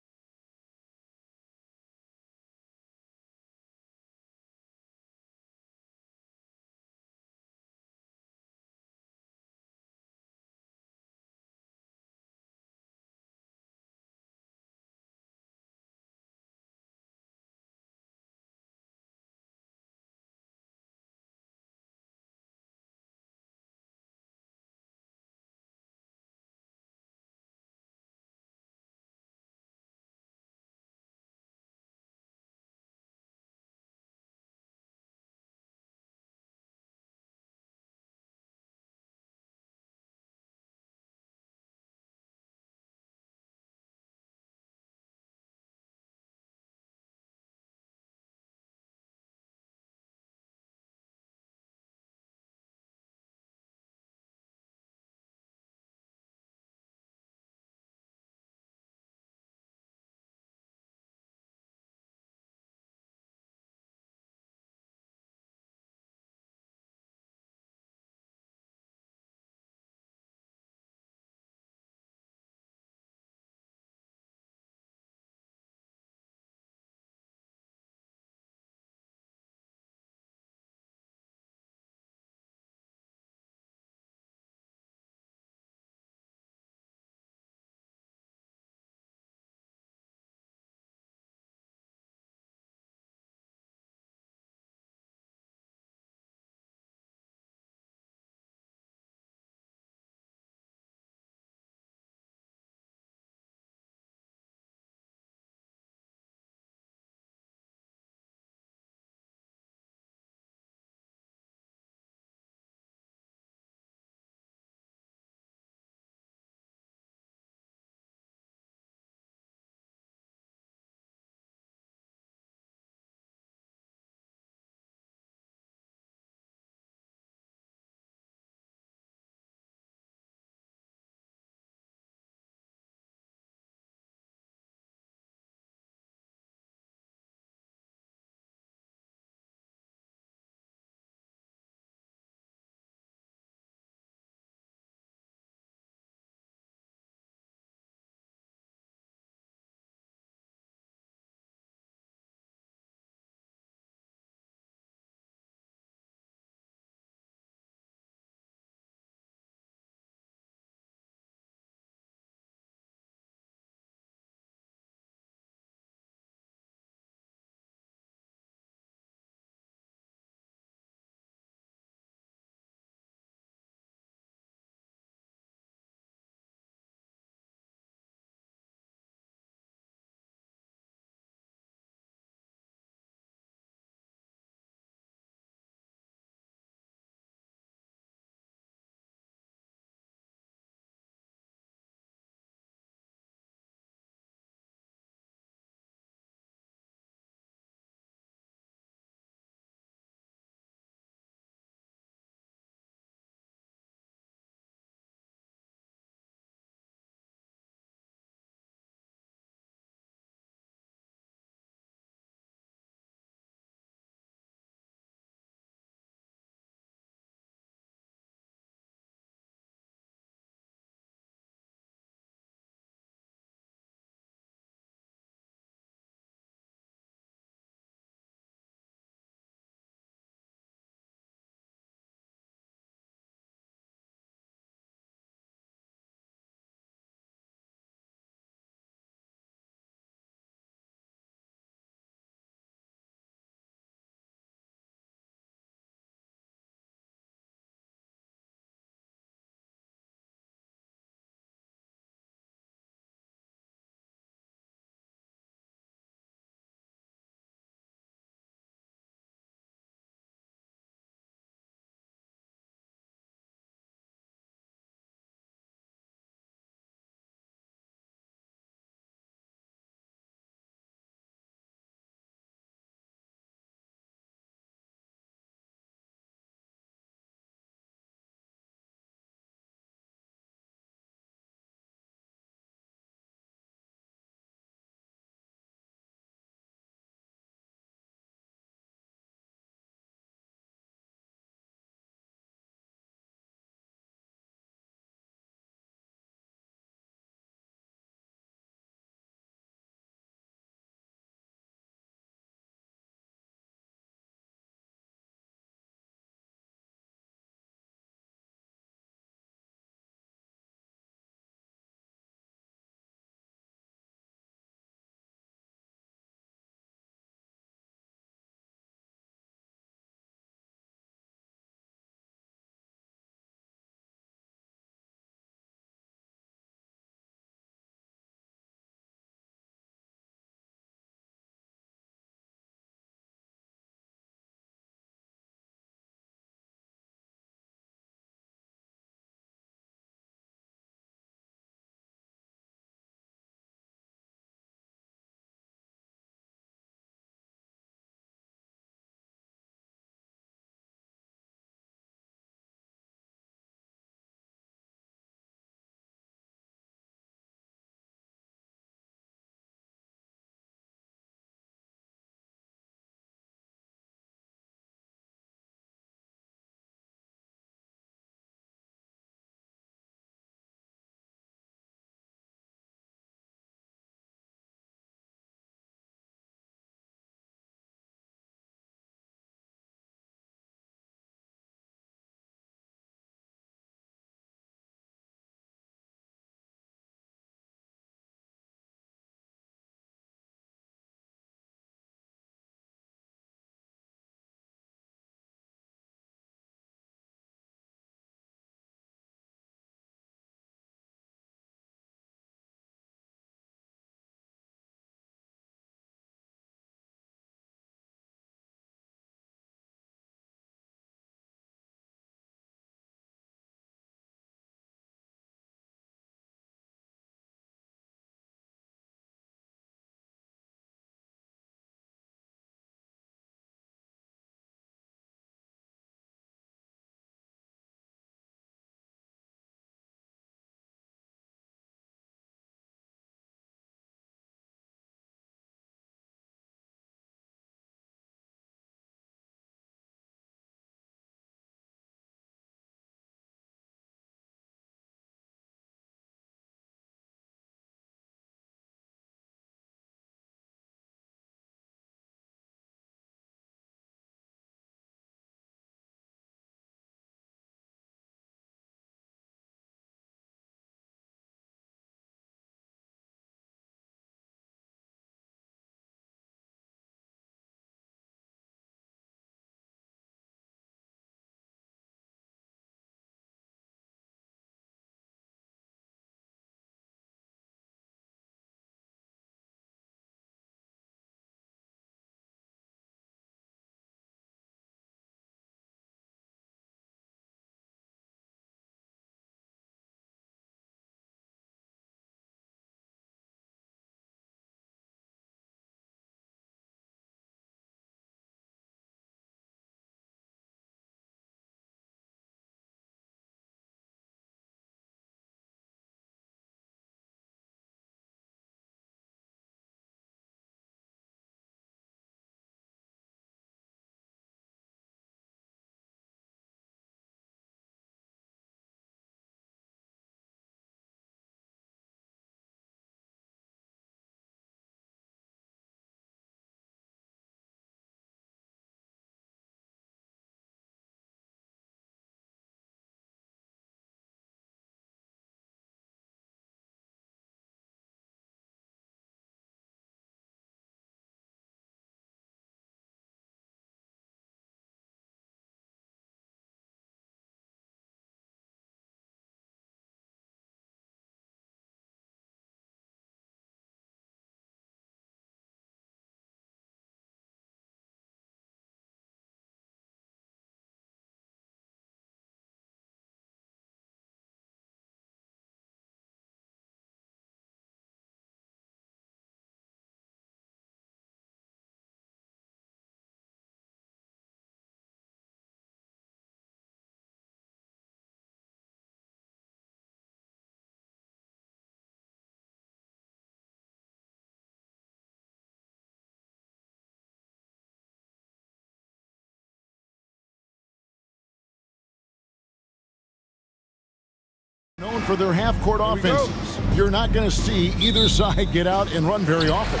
Known for their half-court offenses. You're not going to see either side get out and run very often.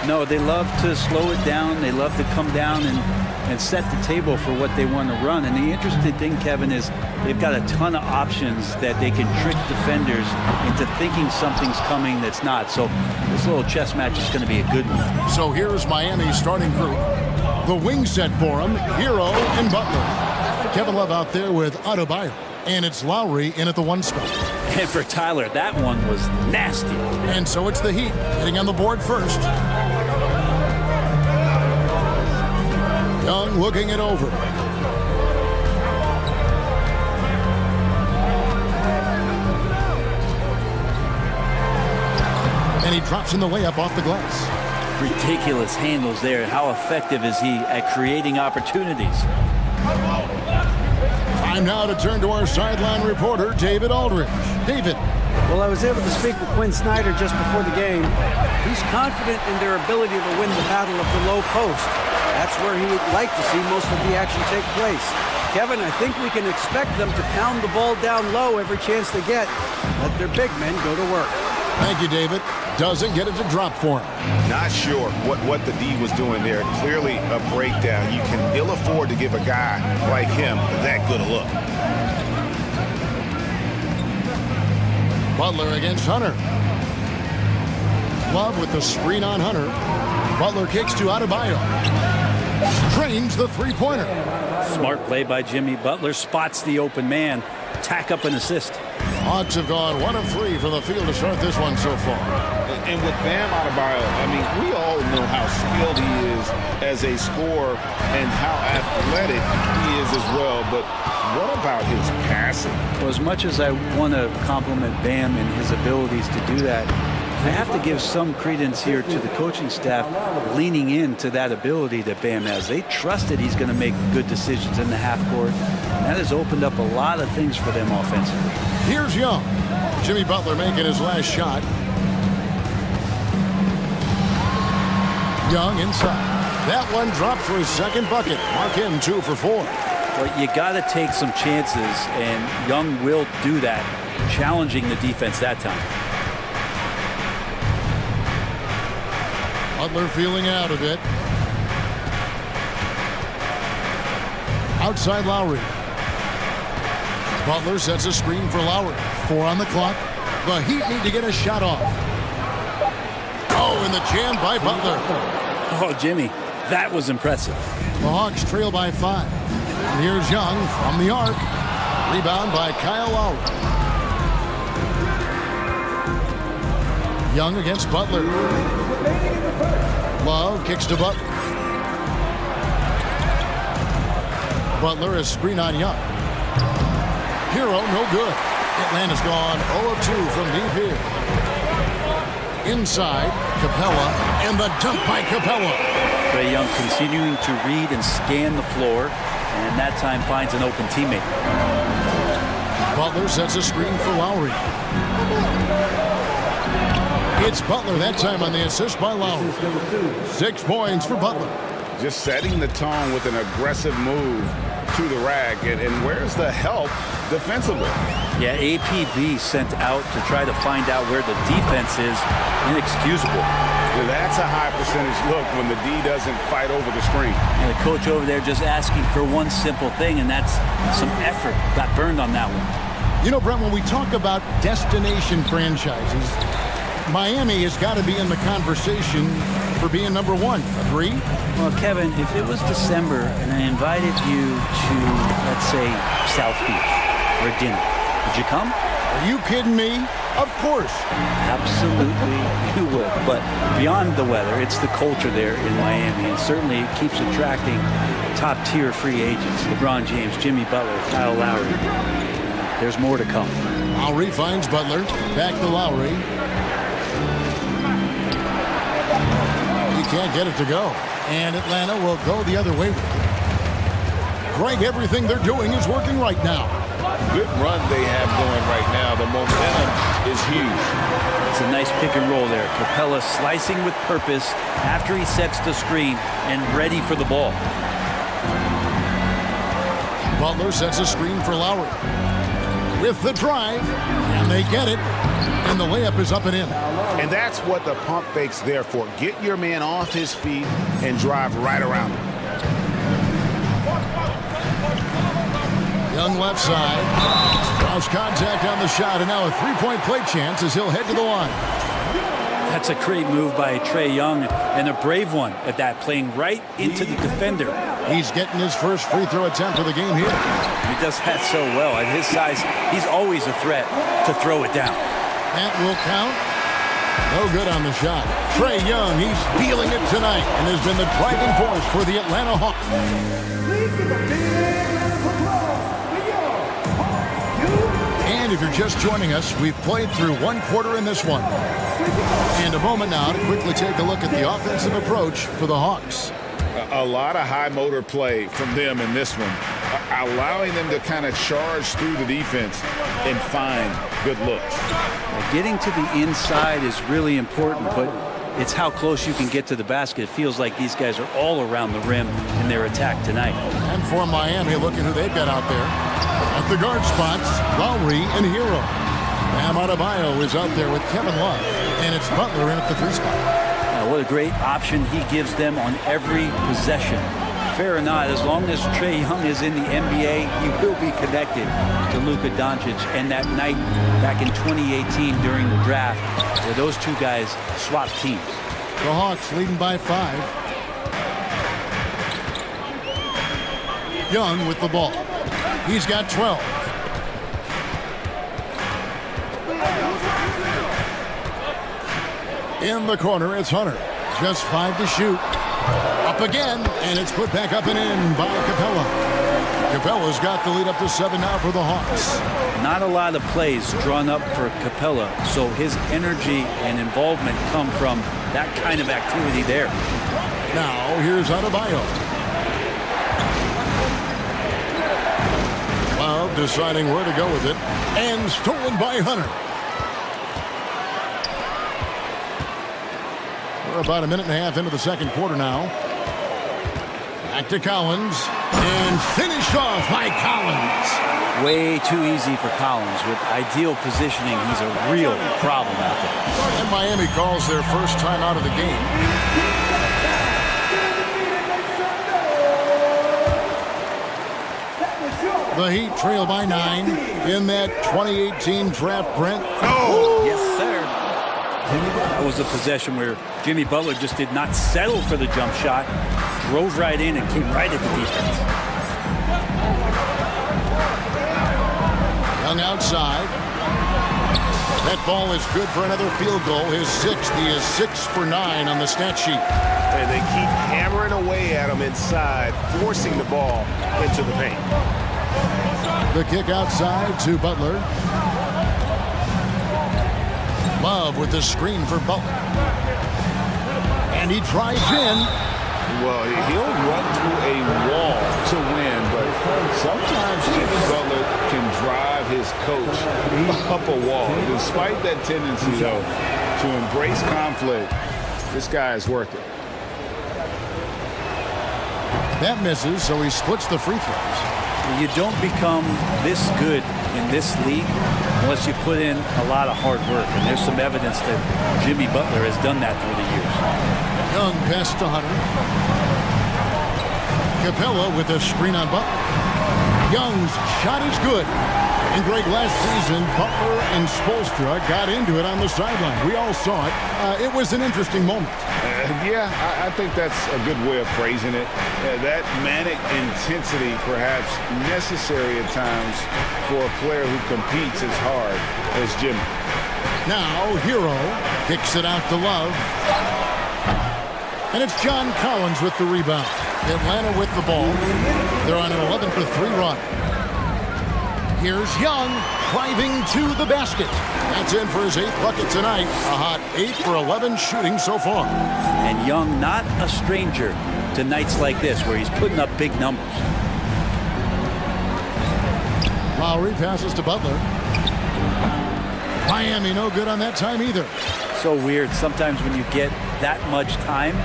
No, they love to slow it down. They love to come down and set the table for what they want to run. And the interesting thing, Kevin, is they've got a ton of options that they can trick defenders into thinking something's coming that's not. So this little chess match is going to be a good one. So here's Miami's starting group. The wing set for him, Hero and Butler. Kevin Love out there with Adebayo. And it's Lowry in at the 1 spot. And for Tyler, that one was nasty. And so it's the Heat getting on the board first. Young looking it over. And he drops in the layup off the glass. Ridiculous handles there. How effective is he at creating opportunities? Time now to turn to our sideline reporter, David Aldridge. David. Well, I was able to speak with Quinn Snyder just before the game. He's confident in their ability to win the battle of the low post. That's where he would like to see most of the action take place. Kevin, I think we can expect them to pound the ball down low every chance they get. Let their big men go to work. Thank you, David. Doesn't get it to drop for him. Not sure what the D was doing there. Clearly a breakdown. You can ill afford to give a guy like him that good a look. Butler against Hunter. Love with the screen on Hunter. Butler kicks to Adebayo. Drains the three-pointer. Smart play by Jimmy Butler. Spots the open man. Tack up an assist. Hawks have gone 1 of 3 from the field to start this one so far. And with Bam Adebayo, I mean, we all know how skilled he is as a scorer and how athletic he is as well. But what about his passing? Well, as much as I want to compliment Bam and his abilities to do that, I have to give some credence here to the coaching staff leaning into that ability that Bam has. They trusted he's going to make good decisions in the half court. And that has opened up a lot of things for them offensively. Here's Young. Jimmy Butler making his last shot. Young inside. That one dropped for his second bucket. Mark him 2 for 4. Well, you got to take some chances, and Young will do that, challenging the defense that time. Butler feeling out of it. Outside Lowry. Butler sets a screen for Lowry. 4 on the clock. The Heat need to get a shot off. Oh, and the jam by Butler. Oh, Jimmy, that was impressive. The Hawks trail by 5. And here's Young from the arc. Rebound by Kyle Lowry. Young against Butler. Love kicks to Butler. Butler is screen on Young. Hero, no good. Atlanta's gone 0 of 2 from deep here. Inside, Capella, and the dunk by Capella. Trae Young continuing to read and scan the floor, and that time finds an open teammate. Butler sets a screen for Lowry. It's Butler that time on the assist by Lowry. 6 points for Butler. Just setting the tone with an aggressive move to the rack. And where's the help defensively? Yeah, APB sent out to try to find out where the defense is. Inexcusable. That's a high percentage look when the D doesn't fight over the screen. And the coach over there just asking for one simple thing, and that's some effort. Got burned on that one. You know, Brent, when we talk about destination franchises, Miami has got to be in the conversation for being number 1. Agree? Well, Kevin, if it was December and I invited you to, let's say, South Beach for a dinner, would you come? Are you kidding me? Of course. Absolutely you would. But beyond the weather, it's the culture there in Miami, and certainly it keeps attracting top-tier free agents. LeBron James, Jimmy Butler, Kyle Lowry. There's more to come. Lowry finds Butler. Back to Lowry. He can't get it to go. And Atlanta will go the other way with it. Greg, everything they're doing is working right now. Good run they have going right now. The momentum is huge. It's a nice pick and roll there. Capella slicing with purpose after he sets the screen and ready for the ball. Butler sets a screen for Lowry. with the drive, and they get it, and the layup is up and in. And that's what the pump fake's there for. Get your man off his feet and drive right around him. Young left side. Cross contact on the shot, and now a three-point play chance as he'll head to the line. That's a great move by Trae Young, and a brave one at that, playing right into the defender. He's getting his first free throw attempt of the game here. He does that so well. At his size, he's always a threat to throw it down. That will count. No good on the shot. Trae Young, he's feeling it tonight and has been the driving force for the Atlanta Hawks. And if you're just joining us, we've played through one quarter in this one. And a moment now to quickly take a look at the offensive approach for the Hawks. A lot of high motor play from them in this one, allowing them to kind of charge through the defense and find good looks. Getting to the inside is really important, but it's how close you can get to the basket. It feels like these guys are all around the rim in their attack tonight. And for Miami, look at who they've got out there. At the guard spots, Lowry and Hero. Bam Adebayo is out there with Kevin Love, and it's Butler in at the 3 spot. What a great option he gives them on every possession. Fair or not, as long as Trae Young is in the NBA, he will be connected to Luka Doncic. And that night back in 2018 during the draft, where those two guys swapped teams. The Hawks leading by 5. Young with the ball. He's got 12. In the corner, it's Hunter. Just 5 to shoot. Up again, and it's put back up and in by Capella. Capella's got the lead up to 7 now for the Hawks. Not a lot of plays drawn up for Capella, so his energy and involvement come from that kind of activity there. Now, here's Adebayo. Love deciding where to go with it, and stolen by Hunter. We're about a minute and a half into the second quarter now. Back to Collins, and finished off by Collins. Way too easy for Collins. With ideal positioning, he's a real problem out there. And Miami calls their first time out of the game. The Heat trail by 9 in that 2018 draft, Brent. Oh, yes, sir. That was a possession where Jimmy Butler just did not settle for the jump shot. Drove right in and came right at the defense. Young outside. That ball is good for another field goal. His 6th. He is 6 for 9 on the stat sheet. And they keep hammering away at him inside, forcing the ball into the paint. The kick outside to Butler. Love with the screen for Butler. And he drives in. Well, he'll run through a wall to win, but sometimes Jimmy Butler can drive his coach up a wall. Despite that tendency, though, to embrace conflict, this guy is worth it. That misses, so he splits the free throws. You don't become this good in this league unless you put in a lot of hard work. And there's some evidence that Jimmy Butler has done that through the years. Young pass to Hunter. Capella with a screen on Butler. Young's shot is good. And Greg, last season, Butler and Spoelstra got into it on the sideline. We all saw it. It was an interesting moment. Yeah, I think that's a good way of phrasing it. That manic intensity perhaps necessary at times for a player who competes as hard as Jimmy. Now, Hero kicks it out to Love. And it's John Collins with the rebound. Atlanta with the ball. They're on an 11-3 run. Here's Young driving to the basket. That's in for his 8th bucket tonight. A hot 8 for 11 shooting so far. And Young not a stranger to nights like this where he's putting up big numbers. Lowry passes to Butler. Miami no good on that time either. So weird. Sometimes when you get that much time,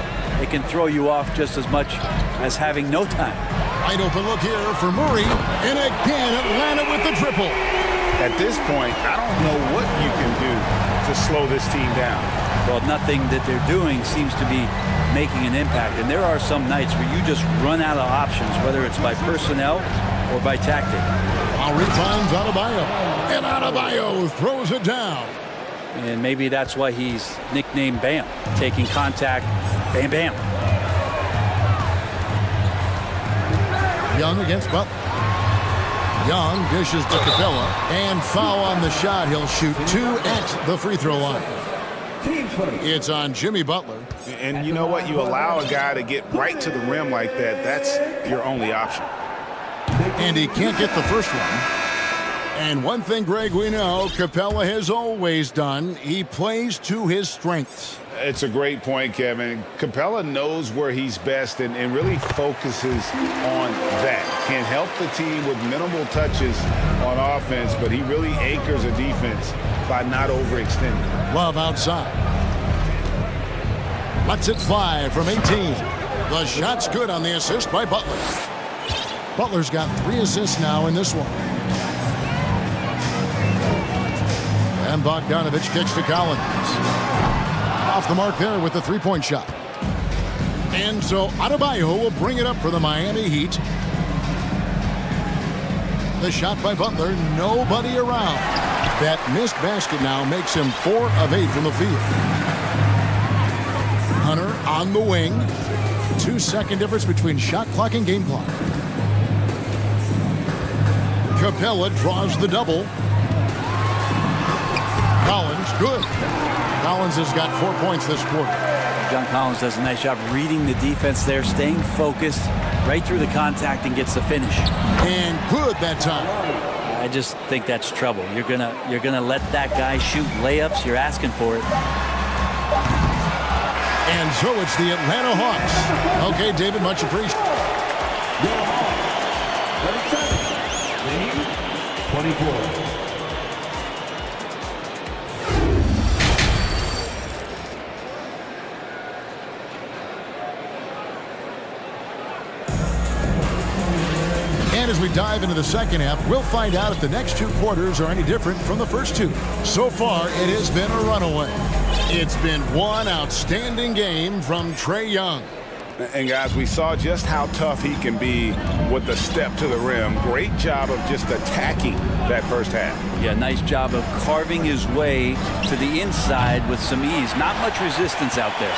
it can throw you off just as much as having no time. Wide open look here for Murray. And again, Atlanta with the triple. At this point, I don't know what you can do to slow this team down. Well, nothing that they're doing seems to be making an impact. And there are some nights where you just run out of options, whether it's by personnel or by tactic. Lowry finds Adebayo. And Adebayo throws it down. And maybe that's why he's nicknamed Bam. Taking contact, bam, bam. Young against Butler. Young dishes to Capella. And foul on the shot. He'll shoot 2 at the free throw line. It's on Jimmy Butler. And you know what? You allow a guy to get right to the rim like that. That's your only option. And he can't get the first one. And one thing, Greg, we know Capella has always done, he plays to his strengths. It's a great point, Kevin. Capella knows where he's best and really focuses on that. Can help the team with minimal touches on offense, but he really anchors a defense by not overextending. Love outside. Lets it fly from 18. The shot's good on the assist by Butler. Butler's got 3 assists now in this one. And Bogdanovich kicks to Collins. Off the mark there with the three-point shot. And so Adebayo will bring it up for the Miami Heat. The shot by Butler, nobody around. That missed basket now makes him 4 of 8 from the field. Hunter on the wing. 2-second difference between shot clock and game clock. Capella draws the double. Collins, good. Collins has got 4 points this quarter. John Collins does a nice job reading the defense there, staying focused right through the contact and gets the finish. And good that time. I just think that's trouble. You're gonna let that guy shoot layups. You're asking for it. And so it's the Atlanta Hawks. Okay, David, much appreciated. 24. And as we dive into the second half, we'll find out if the next 2 quarters are any different from the first 2. So far, it has been a runaway. It's been one outstanding game from Trae Young. And guys, we saw just how tough he can be with the step to the rim. Great job of just attacking that first half. Yeah, nice job of carving his way to the inside with some ease. Not much resistance out there.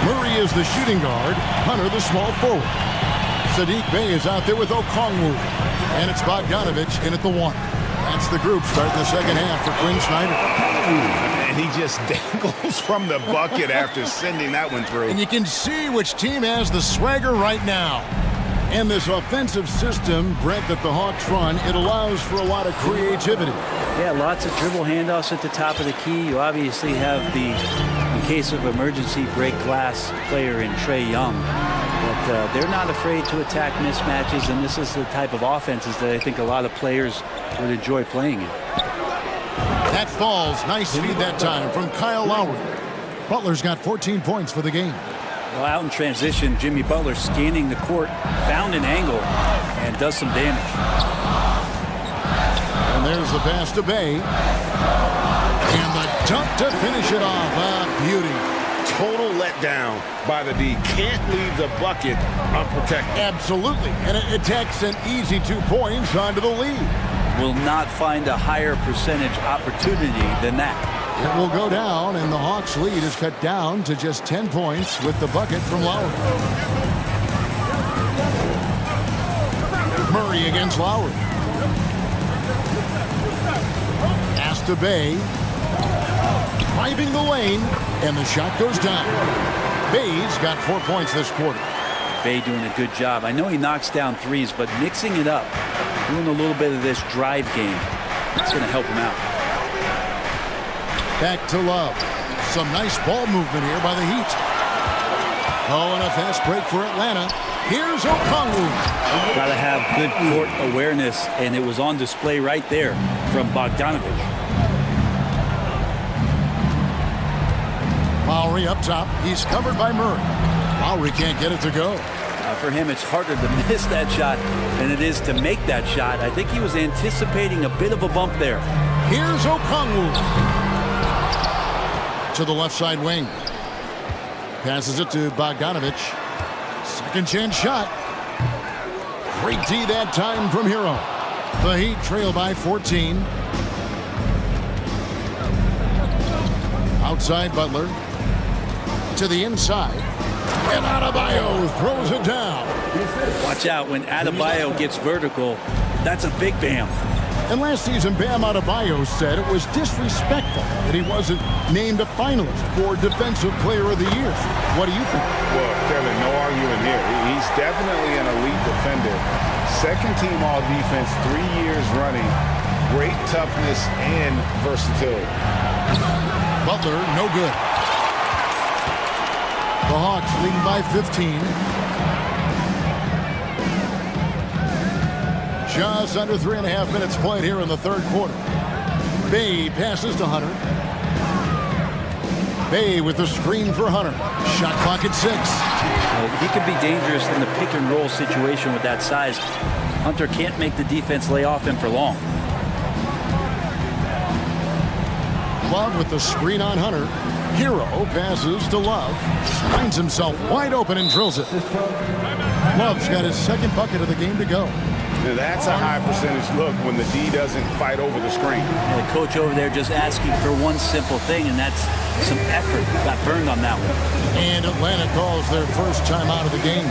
Murray is the shooting guard. Hunter the small forward. Sadiq Bey is out there with Okongwu. And it's Bogdanovich in at the 1. That's the group starting the second half for Quinn Snyder. And he just dangles from the bucket after sending that one through. And you can see which team has the swagger right now. And this offensive system, Brent, that the Hawks run, it allows for a lot of creativity. Yeah, lots of dribble handoffs at the top of the key. You obviously have the, in case of emergency, break glass player in Trae Young. But they're not afraid to attack mismatches, and this is the type of offenses that I think a lot of players would enjoy playing in. That falls. Nice feed that time from Kyle Lowry. Butler's got 14 points for the game. Well, out in transition, Jimmy Butler scanning the court, found an angle, and does some damage. And there's the pass to Bey. And the dunk to finish it off. Beauty. Total letdown by the D. Can't leave the bucket unprotected. Absolutely. And it takes an easy 2 points onto the lead. Will not find a higher percentage opportunity than that. It will go down, and the Hawks' lead is cut down to just 10 points with the bucket from Lowry. Murray against Lowry. Pass to Bey. Driving the lane, and the shot goes down. Bey's got 4 points this quarter. Bey doing a good job. I know he knocks down threes, but mixing it up, doing a little bit of this drive game, it's going to help him out. Back to Love. Some nice ball movement here by the Heat. Oh, and a fast break for Atlanta. Here's Okongwu. Got to have good court awareness, and it was on display right there from Bogdanovich. Lowry up top. He's covered by Murray. Lowry can't get it to go. For him, it's harder to miss that shot than it is to make that shot. I think he was anticipating a bit of a bump there. Here's Okongwu to the left side wing. Passes it to Bogdanovic. Second chance shot. Great D that time from Hero. The Heat trail by 14. Outside Butler. To the inside. And Adebayo throws it down. Watch out when Adebayo gets vertical. That's a big bam. And last season, Bam Adebayo said it was disrespectful that he wasn't named a finalist for Defensive Player of the Year. What do you think? Well, Kevin, no argument here. He's definitely an elite defender. Second team all-defense 3 years running. Great toughness and versatility. Butler, no good. The Hawks leading by 15. Just under 3.5 minutes played here in the third quarter. Bay passes to Hunter. Bay with the screen for Hunter. Shot clock at 6. He could be dangerous in the pick and roll situation with that size. Hunter can't make the defense lay off him for long. Love with the screen on Hunter. Hero passes to Love. Finds himself wide open and drills it. Love's got his second bucket of the game to go. Now that's a high percentage look when the D doesn't fight over the screen. The coach over there just asking for one simple thing, and that's some effort. Got burned on that one. And Atlanta calls their first time out of the game.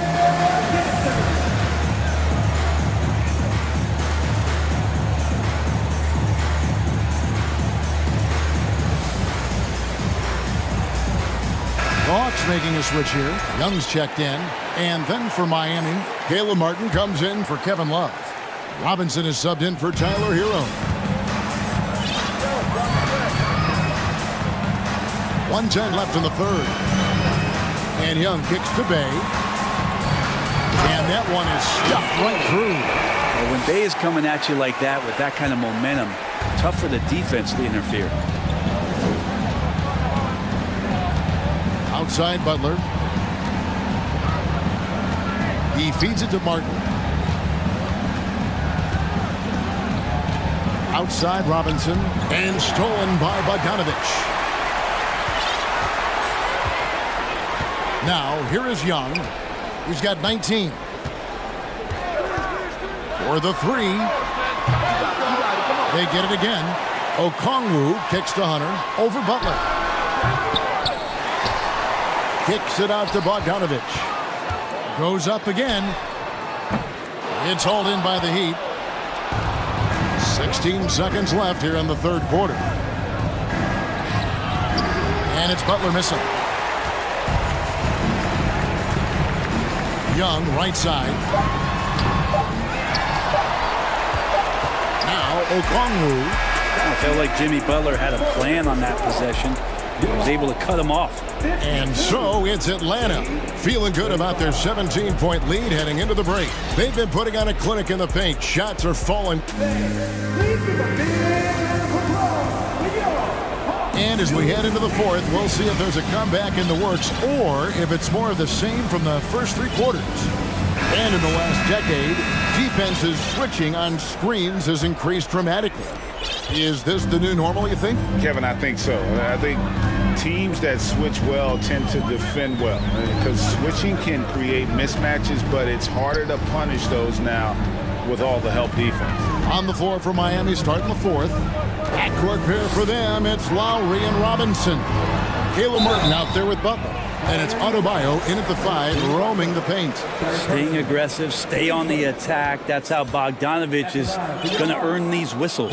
Hawks making a switch here. Young's checked in. And then for Miami, Caleb Martin comes in for Kevin Love. Robinson is subbed in for Tyler Hero. 1:10 left in the third. And Young kicks to Bay. And that one is stuffed right through. Well, when Bay is coming at you like that with that kind of momentum, tough for the defense to interfere. Outside Butler. He feeds it to Martin. Outside Robinson. And stolen by Bogdanovic. Now, here is Young. He's got 19. For the three. They get it again. Okongwu kicks to Hunter. Over Butler. Kicks it out to Bogdanovic. Goes up again. It's hauled in by the Heat. 16 seconds left here in the third quarter. And it's Butler missing. Young, right side. Now, Okongwu. I felt like Jimmy Butler had a plan on that possession. He was able to cut him off. And so it's Atlanta feeling good about their 17-point lead heading into the break. They've been putting on a clinic in the paint. Shots are falling. And as we head into the fourth, we'll see if there's a comeback in the works or if it's more of the same from the first three quarters. And in the last decade, defenses switching on screens has increased dramatically. Is this the new normal, you think? Kevin, I think so. I think teams that switch well tend to defend well because switching can create mismatches, but it's harder to punish those now with all the help defense. On the floor for Miami starting the fourth. Backcourt pair for them, it's Lowry and Robinson. Caleb Martin out there with Butler. And it's Adebayo in at the 5, roaming the paint. Staying aggressive, stay on the attack. That's how Bogdanovic is going to earn these whistles.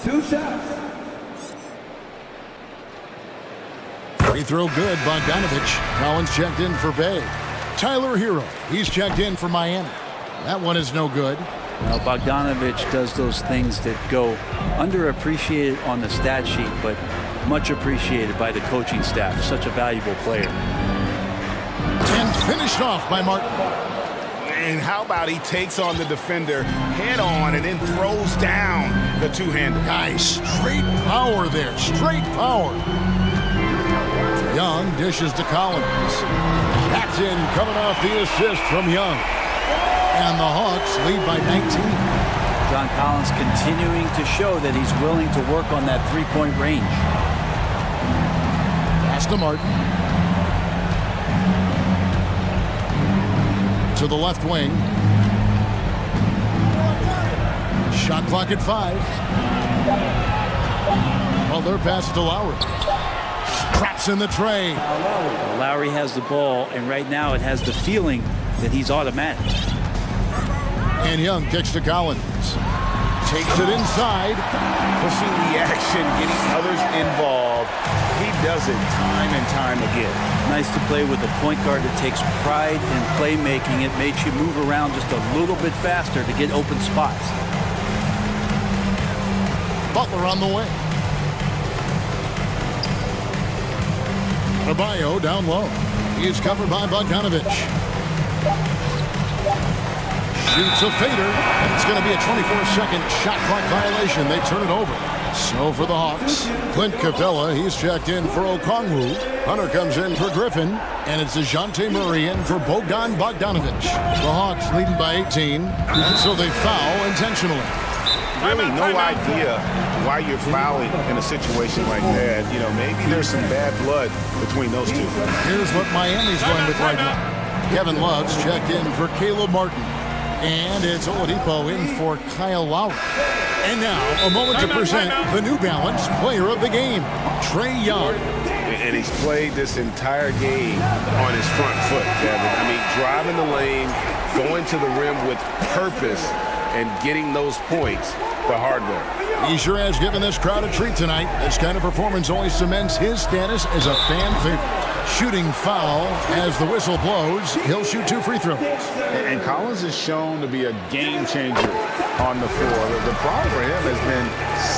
2 shots. Free throw good, Bogdanovic. Collins checked in for Bay. Tyler Hero, he's checked in for Miami. That one is no good. Now, Bogdanovic does those things that go underappreciated on the stat sheet, but much appreciated by the coaching staff. Such a valuable player. And finished off by Martin. And how about he takes on the defender head on and then throws down the two-hander. Nice. Straight power there. Straight power. Young dishes to Collins. That's in, coming off the assist from Young. And the Hawks lead by 19. John Collins continuing to show that he's willing to work on that three-point range. Pass to Martin. To the left wing. Shot clock at 5. Butler passes to Lowry. Traps in the tray. Lowry has the ball, and right now it has the feeling that he's automatic. And Young kicks to Collins. Takes it inside. Pushing the action, getting others involved. He does it time and time again. Nice to play with a point guard that takes pride in playmaking. It makes you move around just a little bit faster to get open spots. Butler on the way. Adebayo down low. He's covered by Bogdanovich. Shoots a fader, and it's going to be a 24-second shot clock violation. They turn it over. So for the Hawks, Clint Capella, he's checked in for Okongwu. Hunter comes in for Griffin, and it's DeJounte Murray in for Bogdan Bogdanovich. The Hawks leading by 18, and so they foul intentionally. Really no idea why you're fouling in a situation like that. You know, maybe there's some bad blood between those two. Here's what Miami's going with right now. Kevin Love's checked in for Caleb Martin. And it's Oladipo in for Kyle Lowry. And now, a moment to present the New Balance Player of the Game, Trae Young. And he's played this entire game on his front foot, Kevin. I mean, driving the lane, going to the rim with purpose, and getting those points the hard way. He sure has given this crowd a treat tonight. This kind of performance always cements his status as a fan favorite. Shooting foul as the whistle blows. He'll shoot 2 free throws. And Collins is shown to be a game changer on the floor. The problem for him has been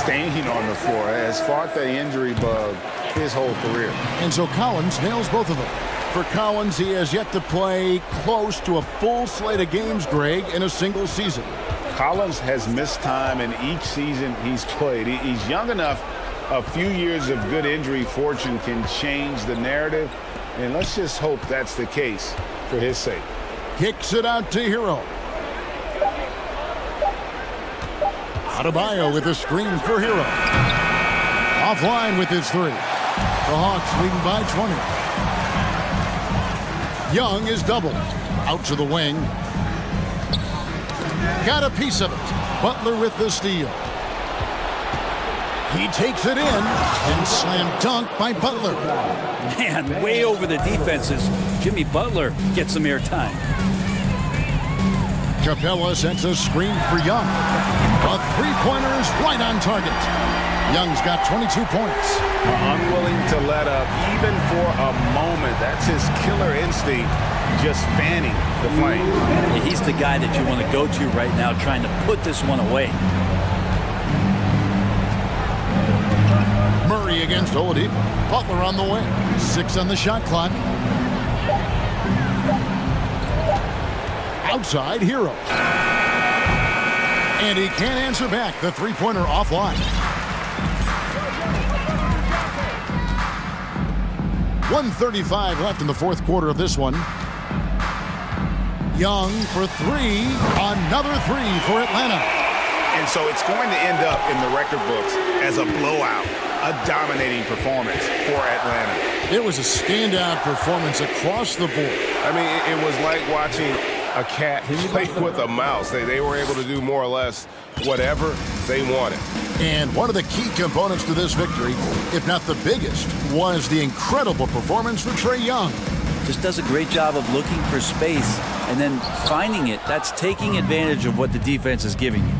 staying on the floor. Has fought the injury bug his whole career. And so Collins nails both of them. For Collins, he has yet to play close to a full slate of games, Greg, in a single season. Collins has missed time in each season he's played. He's young enough. A few years of good injury fortune can change the narrative, and let's just hope that's the case for his sake. Kicks it out to Hero. Adebayo with a screen for Hero. Offline with his 3. The Hawks leading by 20. Young is doubled. Out to the wing. Got a piece of it. Butler with the steal. He takes it in and slam dunk by Butler. Man, way over the defenses. Jimmy Butler gets some airtime. Capella sets a screen for Young. A three-pointer is right on target. Young's got 22 points. Unwilling to let up even for a moment. That's his killer instinct, just fanning the flame. Yeah, he's the guy that you want to go to right now, trying to put this one away. Murray against Oladipo. Butler on the way. 6 on the shot clock. Outside, Hero. And he can't answer back. The three-pointer offline. 1:35 left in the fourth quarter of this one. Young for 3. Another 3 for Atlanta. And so it's going to end up in the record books as a blowout. A dominating performance for Atlanta. It was a standout performance across the board. I mean, it was like watching a cat play with a mouse. They were able to do more or less whatever they wanted. And one of the key components to this victory, if not the biggest, was the incredible performance for Trae Young. Just does a great job of looking for space and then finding it. That's taking advantage of what the defense is giving you.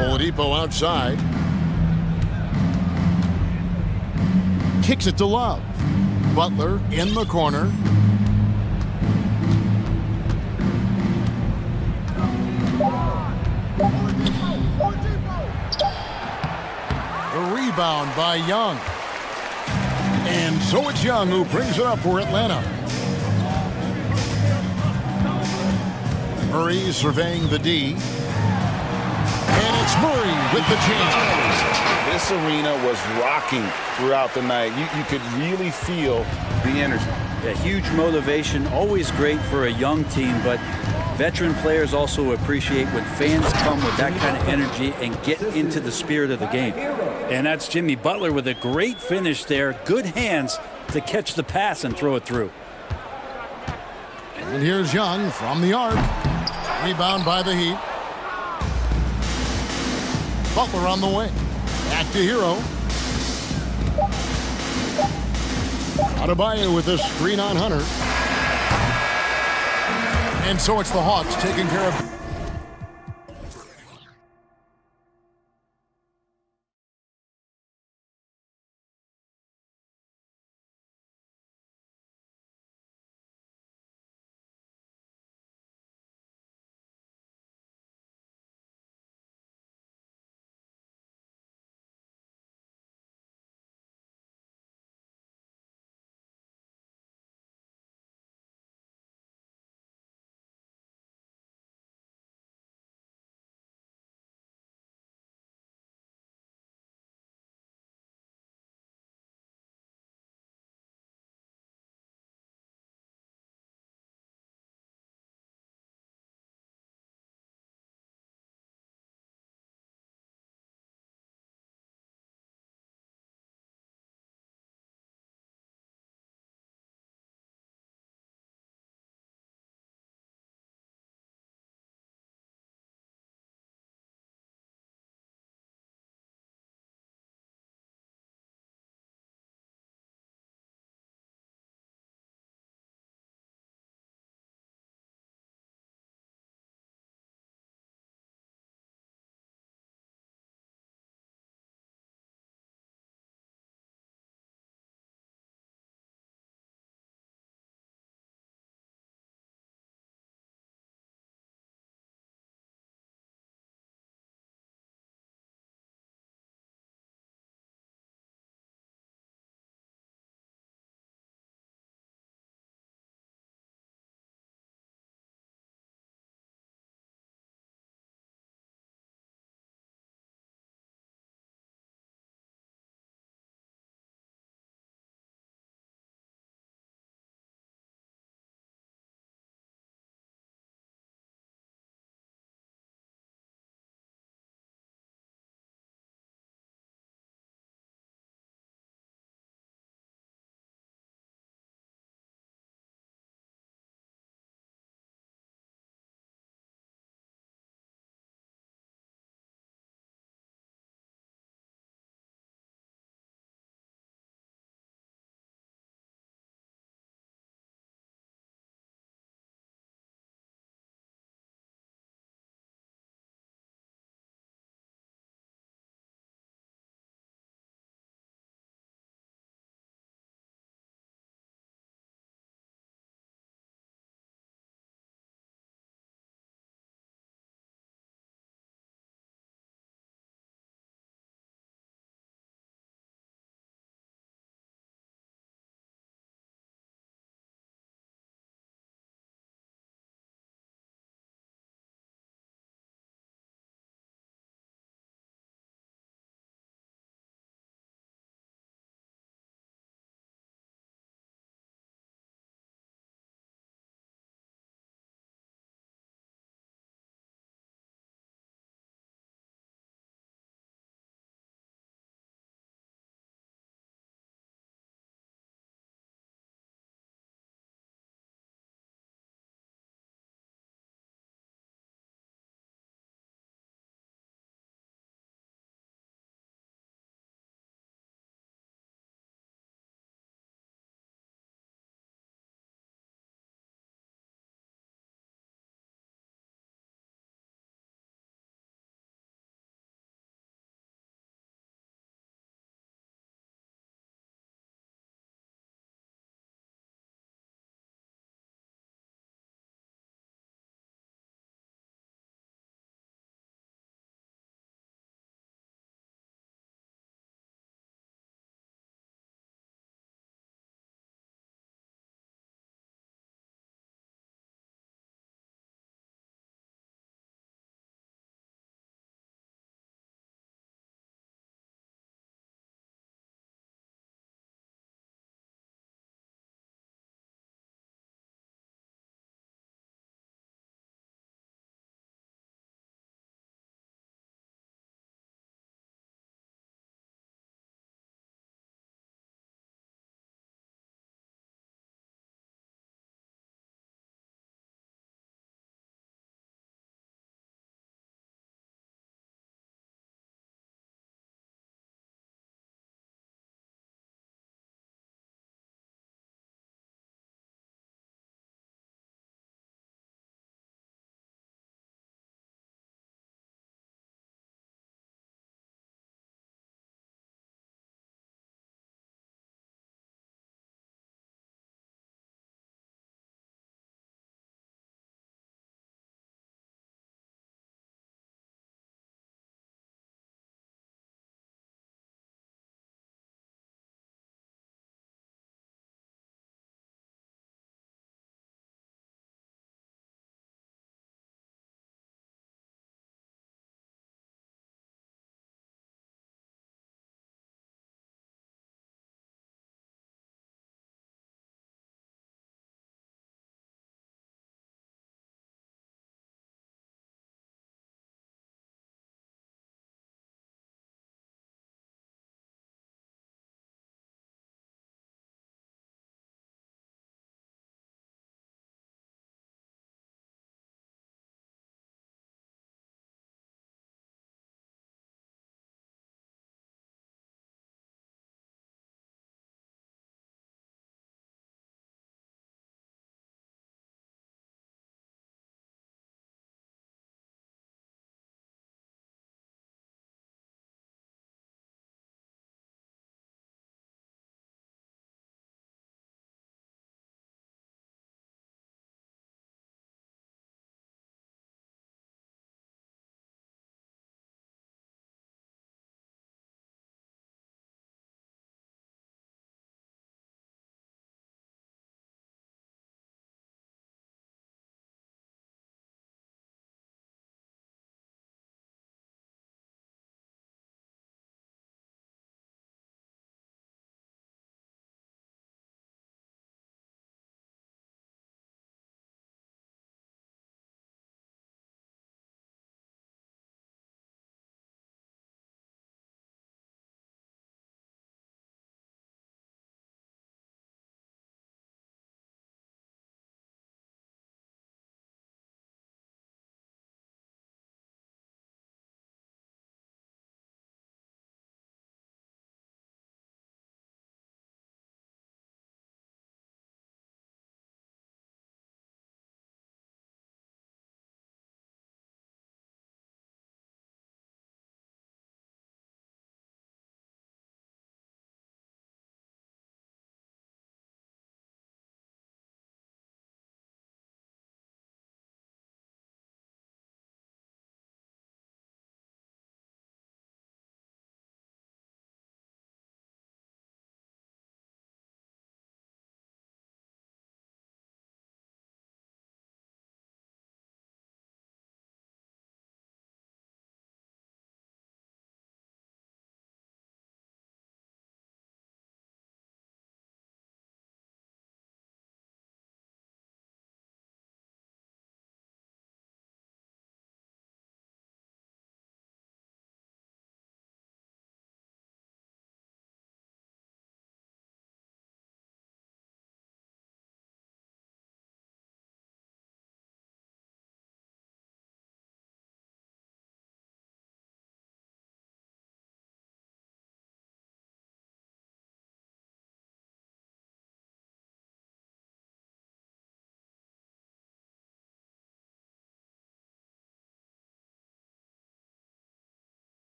Oladipo outside. Kicks it to Love. Butler in the corner. The rebound by Young. And so it's Young who brings it up for Atlanta. Murray surveying the D. And it's Murray with the jam. This arena was rocking throughout the night. You could really feel the energy. Yeah, huge motivation, always great for a young team, but veteran players also appreciate when fans come with that kind of energy and get into the spirit of the game. And that's Jimmy Butler with a great finish there. Good hands to catch the pass and throw it through. And here's Young from the arc. Rebound by the Heat. Butler on the wing. Back to Hero. Adebayo with a screen on Hunter. And so it's the Hawks taking care of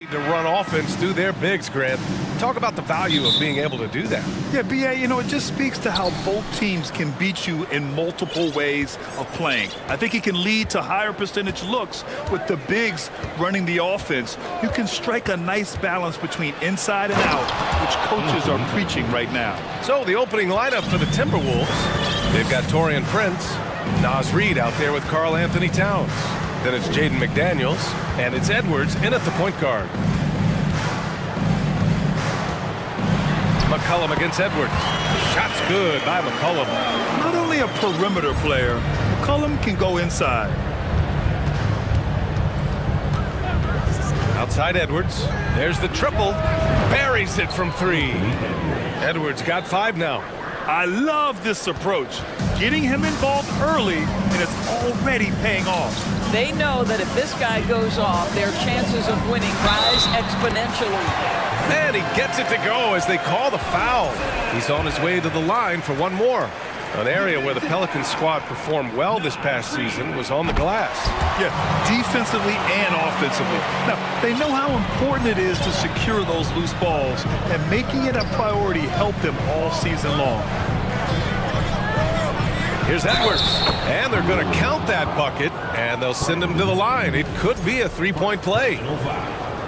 To run offense through their bigs, Grant. Talk about the value of being able to do that. Yeah, B.A., you know, it just speaks to how both teams can beat you in multiple ways of playing. I think it can lead to higher percentage looks with the bigs running the offense. You can strike a nice balance between inside and out, which coaches are preaching right now. So the opening lineup for the Timberwolves, they've got Taurean Prince, Naz Reid out there with Karl Anthony Towns. Then it's Jaden McDaniels, and it's Edwards in at the point guard. McCollum against Edwards. Shot's good by McCollum. Not only a perimeter player, McCollum can go inside. Outside Edwards. There's the triple. Buries it from three. Edwards got 5 now. I love this approach. Getting him involved early, and it's already paying off. They know that if this guy goes off, their chances of winning rise exponentially. And he gets it to go as they call the foul. He's on his way to the line for one more. An area where the Pelicans squad performed well this past season was on the glass. Yeah, defensively and offensively. Now, they know how important it is to secure those loose balls, and making it a priority helped them all season long. Here's Edwards, and they're going to count that bucket, and they'll send him to the line. It could be a three-point play.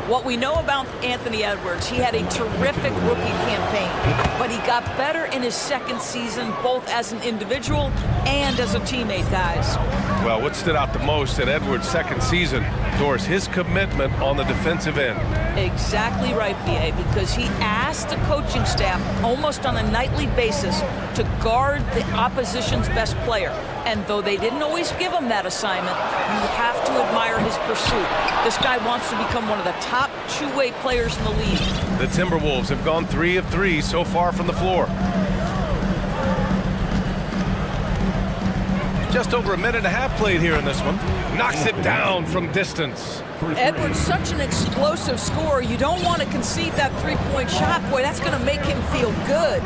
What we know about Anthony Edwards, he had a terrific rookie campaign, but he got better in his second season, both as an individual and as a teammate, guys. Well, what stood out the most in Edwards' second season, Doris, his commitment on the defensive end. Exactly right, B.A., because he asked the coaching staff almost on a nightly basis to guard the opposition's best player. And though they didn't always give him that assignment, you have to admire his pursuit. This guy wants to become one of the top two-way players in the league. The Timberwolves have gone 3 of 3 so far from the floor. Just over a minute and a half played here in this one. Knocks it down from distance. Edwards, such an explosive scorer. You don't want to concede that three-point shot. Boy, that's going to make him feel good.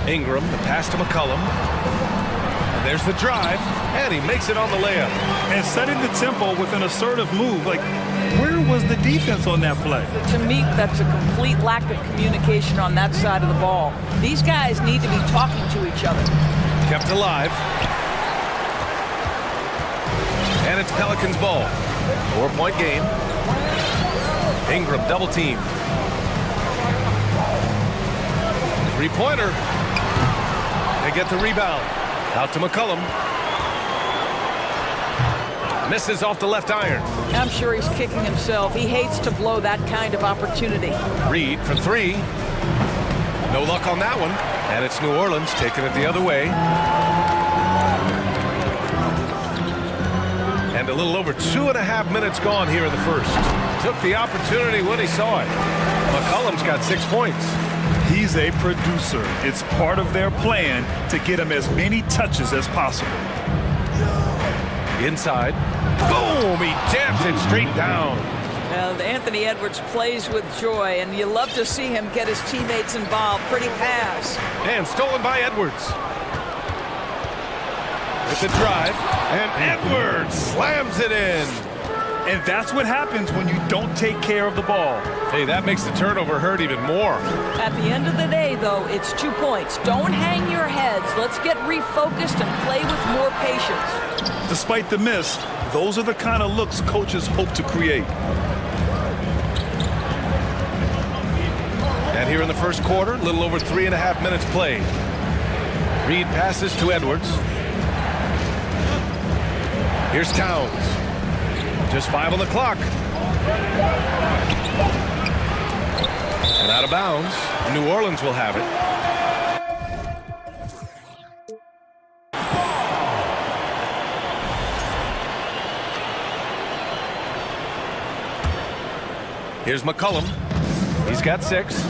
Ingram, the pass to McCollum. And there's the drive, and he makes it on the layup. And setting the tempo with an assertive move. Like, where was the defense on that play? To me, that's a complete lack of communication on that side of the ball. These guys need to be talking to each other. Kept alive. And it's Pelicans ball. 4-point game. Ingram double team. Three-pointer. They get the rebound. Out to McCollum. Misses off the left iron. I'm sure he's kicking himself. He hates to blow that kind of opportunity. Reid for 3. No luck on that one. And it's New Orleans taking it the other way. And a little over 2.5 minutes gone here in the first. Took the opportunity when he saw it. McCollum's got 6 points. He's a producer. It's part of their plan to get him as many touches as possible. Inside. Boom! He jams it straight down. Well, Anthony Edwards plays with joy, and you love to see him get his teammates involved. Pretty pass. And stolen by Edwards. With the drive. And Edwards slams it in. And that's what happens when you don't take care of the ball. Hey, that makes the turnover hurt even more. At the end of the day, though, it's 2 points. Don't hang your heads. Let's get refocused and play with more patience. Despite the miss, those are the kind of looks coaches hope to create. And here in the first quarter, a little over 3.5 minutes played. Reid passes to Edwards. Here's Towns. Just 5 on the clock. And out of bounds. New Orleans will have it. Here's McCollum. He's got 6.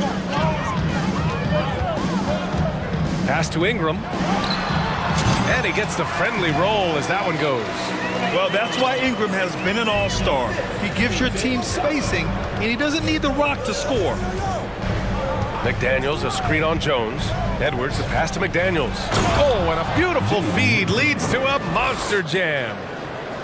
Pass to Ingram. And he gets the friendly roll as that one goes. Well, that's why Ingram has been an all-star. He gives your team spacing, and he doesn't need the rock to score. McDaniels, a screen on Jones. Edwards, the pass to McDaniels. Oh, and a beautiful feed leads to a monster jam.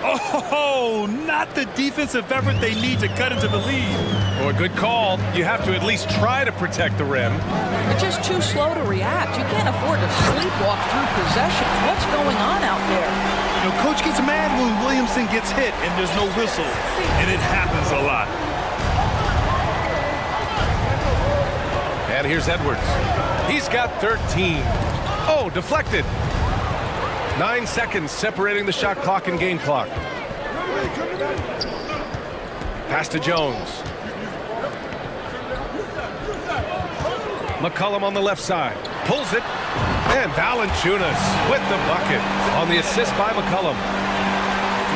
Oh, not the defensive effort they need to cut into the lead. Oh, a good call. You have to at least try to protect the rim. They're just too slow to react. You can't afford to sleepwalk through possessions. What's going on out there? You know, coach gets mad when Williamson gets hit and there's no whistle, and it happens a lot. And here's Edwards. He's got 13. Oh, deflected. 9 seconds separating the shot clock and game clock. Pass to Jones. McCollum on the left side. Pulls it. And Valanciunas with the bucket on the assist by McCollum.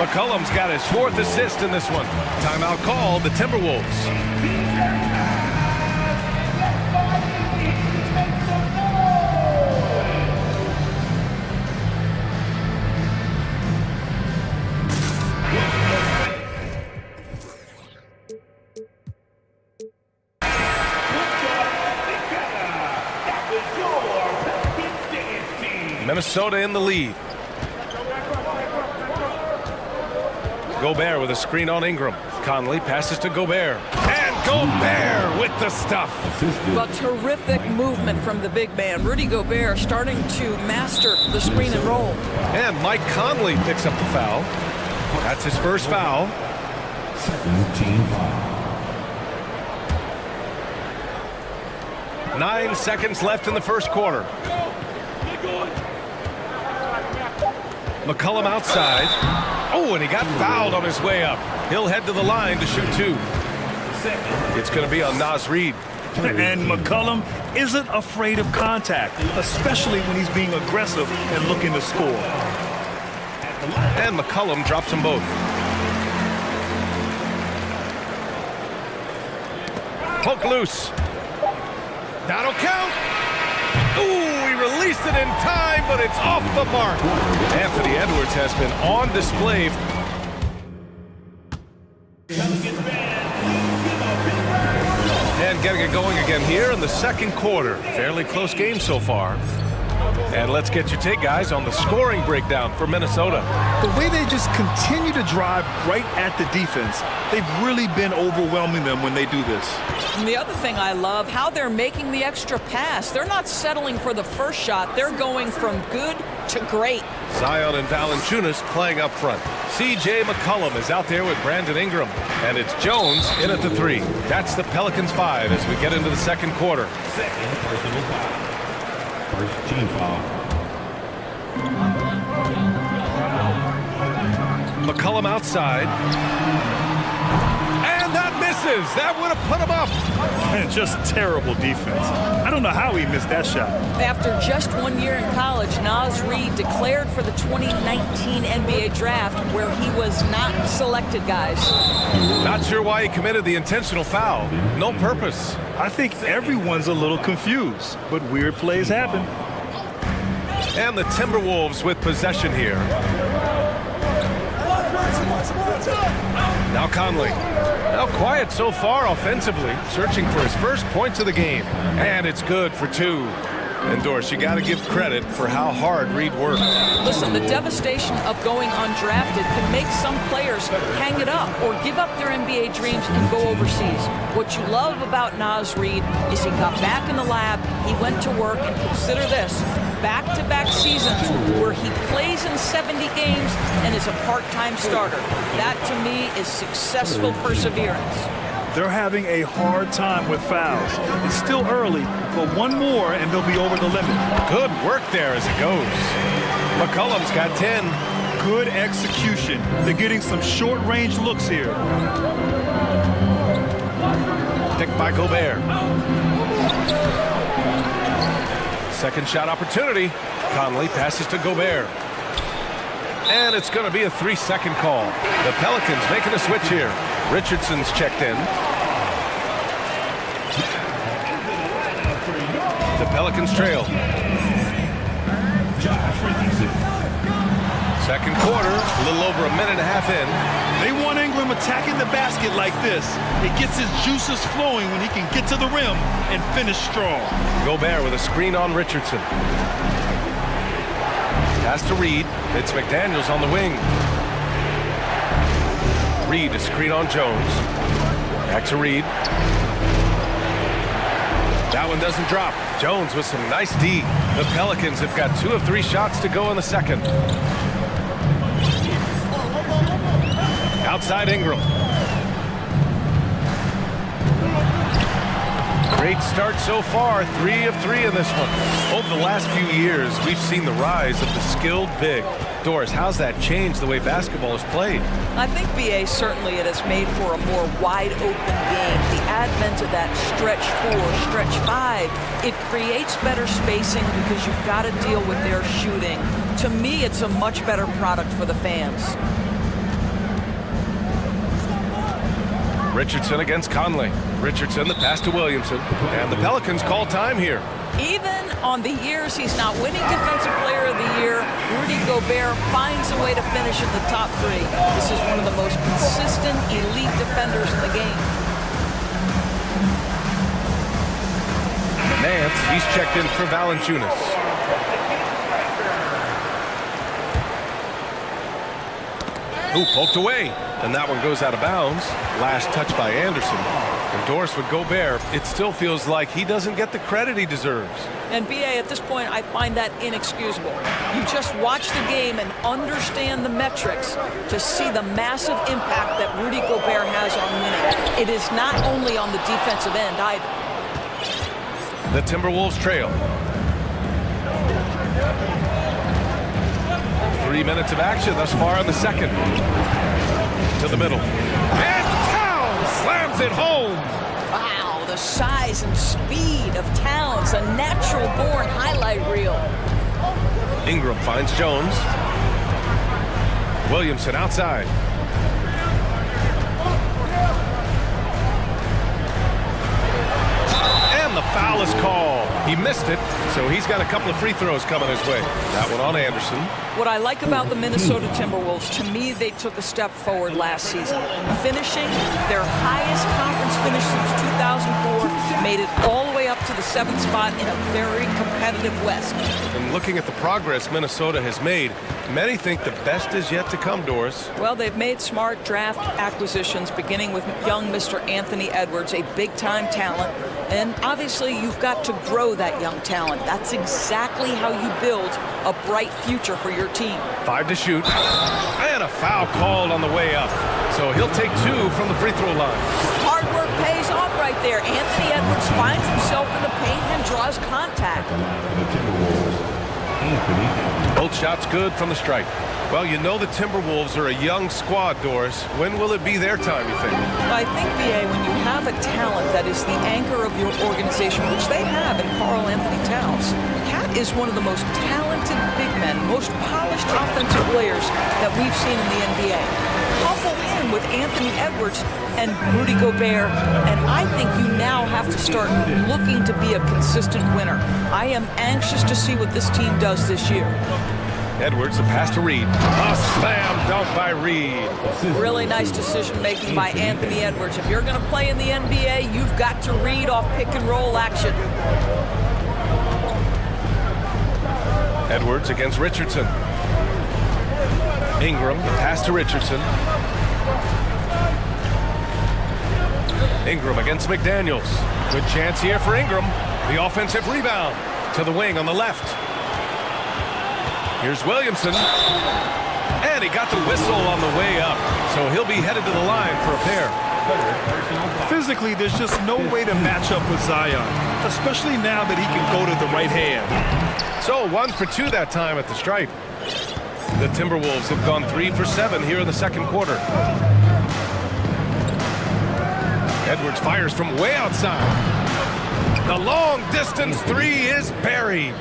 McCollum's got his 4th assist in this one. Timeout called the Timberwolves. Minnesota in the lead. Gobert with a screen on Ingram. Conley passes to Gobert. And Gobert with the stuff. Well, terrific movement from the big man. Rudy Gobert starting to master the screen and roll. And Mike Conley picks up the foul. That's his first foul. Team foul. 9 seconds left in the first quarter. McCollum outside. Oh, and he got fouled on his way up. He'll head to the line to shoot 2. It's going to be on Naz Reid. And McCollum isn't afraid of contact, especially when he's being aggressive and looking to score. And McCollum drops them both. Poke loose. That'll count. Ooh, he released it in time, but it's off the mark. Anthony Edwards has been on display. And getting it going again here in the second quarter. Fairly close game so far. And let's get your take, guys, on the scoring breakdown for Minnesota. The way they just continue to drive right at the defense, they've really been overwhelming them when they do this. And the other thing I love, how they're making the extra pass. They're not settling for the first shot. They're going from good to great. Zion and Valanciunas playing up front. C.J. McCollum is out there with Brandon Ingram. And it's Jones in at the 3. That's the Pelicans 5 as we get into the second quarter. First team foul. McCollum outside. And that misses. That would have put him up. And just terrible defense. I don't know how he missed that shot. After just 1 year in college, Naz Reid declared for the 2019 NBA draft where he was not selected, guys. Not sure why he committed the intentional foul. No purpose. I think everyone's a little confused, but weird plays happen. And the Timberwolves with possession here. Now Conley. Now quiet so far offensively, searching for his first points of the game. And it's good for 2. And Doris, you got to give credit for how hard Reid worked. Listen, the devastation of going undrafted can make some players hang it up or give up their NBA dreams and go overseas. What you love about Naz Reid is he got back in the lab, he went to work, and consider this, back-to-back seasons where he plays in 70 games and is a part-time starter. That, to me, is successful perseverance. They're having a hard time with fouls. It's still early, but one more and they'll be over the limit. Good work there as it goes. McCollum's got 10. Good execution. They're getting some short-range looks here. Picked by Gobert. Second shot opportunity. Conley passes to Gobert. And it's going to be a 3-second call. The Pelicans making a switch here. Richardson's checked in. The Pelicans trail. Second quarter, a little over a minute and a half in. They want Ingram attacking the basket like this. It gets his juices flowing when he can get to the rim and finish strong. Gobert with a screen on Richardson. Pass to Reid. It's McDaniels on the wing. Reed to screen on Jones. Back to Reed. That one doesn't drop. Jones with some nice D. The Pelicans have got 2 of 3 shots to go in the second. Outside Ingram. Great start so far, 3 of 3 in this one. Over the last few years, we've seen the rise of the skilled big. Doris, how's that changed the way basketball is played? I think, BA, certainly it has made for a more wide-open game. The advent of that stretch 4, stretch 5, it creates better spacing because you've got to deal with their shooting. To me, it's a much better product for the fans. Richardson against Conley. Richardson, the pass to Williamson. And the Pelicans call time here. Even on the years he's not winning Defensive Player of the Year, Rudy Gobert finds a way to finish in the top 3. This is one of the most consistent, elite defenders in the game. Nance, he's checked in for Valanciunas. Ooh, poked away. And that one goes out of bounds. Last touch by Anderson. And Doris with Gobert, it still feels like he doesn't get the credit he deserves. And BA, at this point, I find that inexcusable. You just watch the game and understand the metrics to see the massive impact that Rudy Gobert has on winning. It is not only on the defensive end either. The Timberwolves trail. 3 minutes of action thus far in the second. To the middle. And Towns slams it home. Wow, the size and speed of Towns, a natural-born highlight reel. Ingram finds Jones. Williamson outside. And the foul is called. He missed it, so he's got a couple of free throws coming his way. That one on Anderson. What I like about the Minnesota Timberwolves, to me, they took a step forward last season. Finishing their highest conference finish since 2004, made it all the way up to the 7th spot in a very competitive West. And looking at the progress Minnesota has made, many think the best is yet to come, Doris. Well, they've made smart draft acquisitions, beginning with young Mr. Anthony Edwards, a big-time talent. And obviously, you've got to grow that young talent. That's exactly how you build a bright future for your team. 5 to shoot. And a foul called on the way up. So he'll take 2 from the free throw line. Hard work pays off right there. Anthony Edwards finds himself in the paint and draws contact. Both shots good from the stripe. Well, you know the Timberwolves are a young squad, Doris. When will it be their time, you think? I think, BA, when you have a talent that is the anchor of your organization, which they have in Karl Anthony Towns, Cat is one of the most talented big men, most polished offensive players that we've seen in the NBA. Couple him with Anthony Edwards and Rudy Gobert, and I think you now have to start looking to be a consistent winner. I am anxious to see what this team does this year. Edwards, the pass to Reed. A slam dunk by Reed. Really nice decision-making by Anthony Edwards. If you're going to play in the NBA, you've got to read off pick-and-roll action. Edwards against Richardson. Ingram, the pass to Richardson. Ingram against McDaniels. Good chance here for Ingram. The offensive rebound to the wing on the left. Here's Williamson. And he got the whistle on the way up. So he'll be headed to the line for a pair. Physically, there's just no way to match up with Zion, especially now that he can go to the right hand. So 1 for 2 that time at the stripe. The Timberwolves have gone 3 for 7 here in the second quarter. Edwards fires from way outside. The long distance 3 is buried.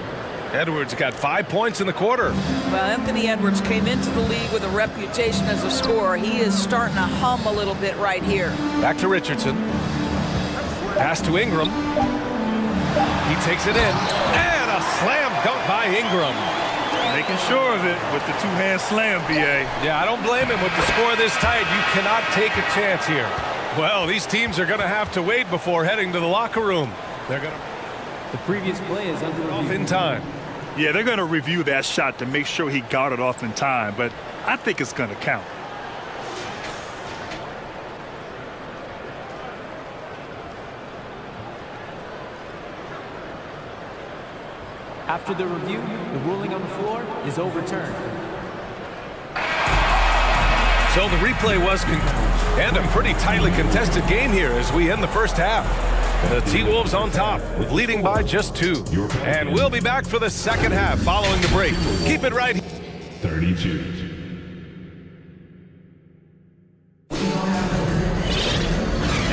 Edwards got 5 points in the quarter. Well, Anthony Edwards came into the league with a reputation as a scorer. He is starting to hum a little bit right here. Back to Richardson. Pass to Ingram. He takes it in. And a slam dunk by Ingram. Making sure of it with the two-hand slam, BA. Yeah, I don't blame him with the score this tight. You cannot take a chance here. Well, these teams are going to have to wait before heading to the locker room. They're going to... The previous play is under off in time. Yeah, they're going to review that shot to make sure he got it off in time, but I think it's going to count. After the review, the ruling on the floor is overturned. So the replay was and a pretty tightly contested game here as we end the first half. The T-Wolves on top, leading by just 2. And we'll be back for the second half following the break. Keep it right here. 32.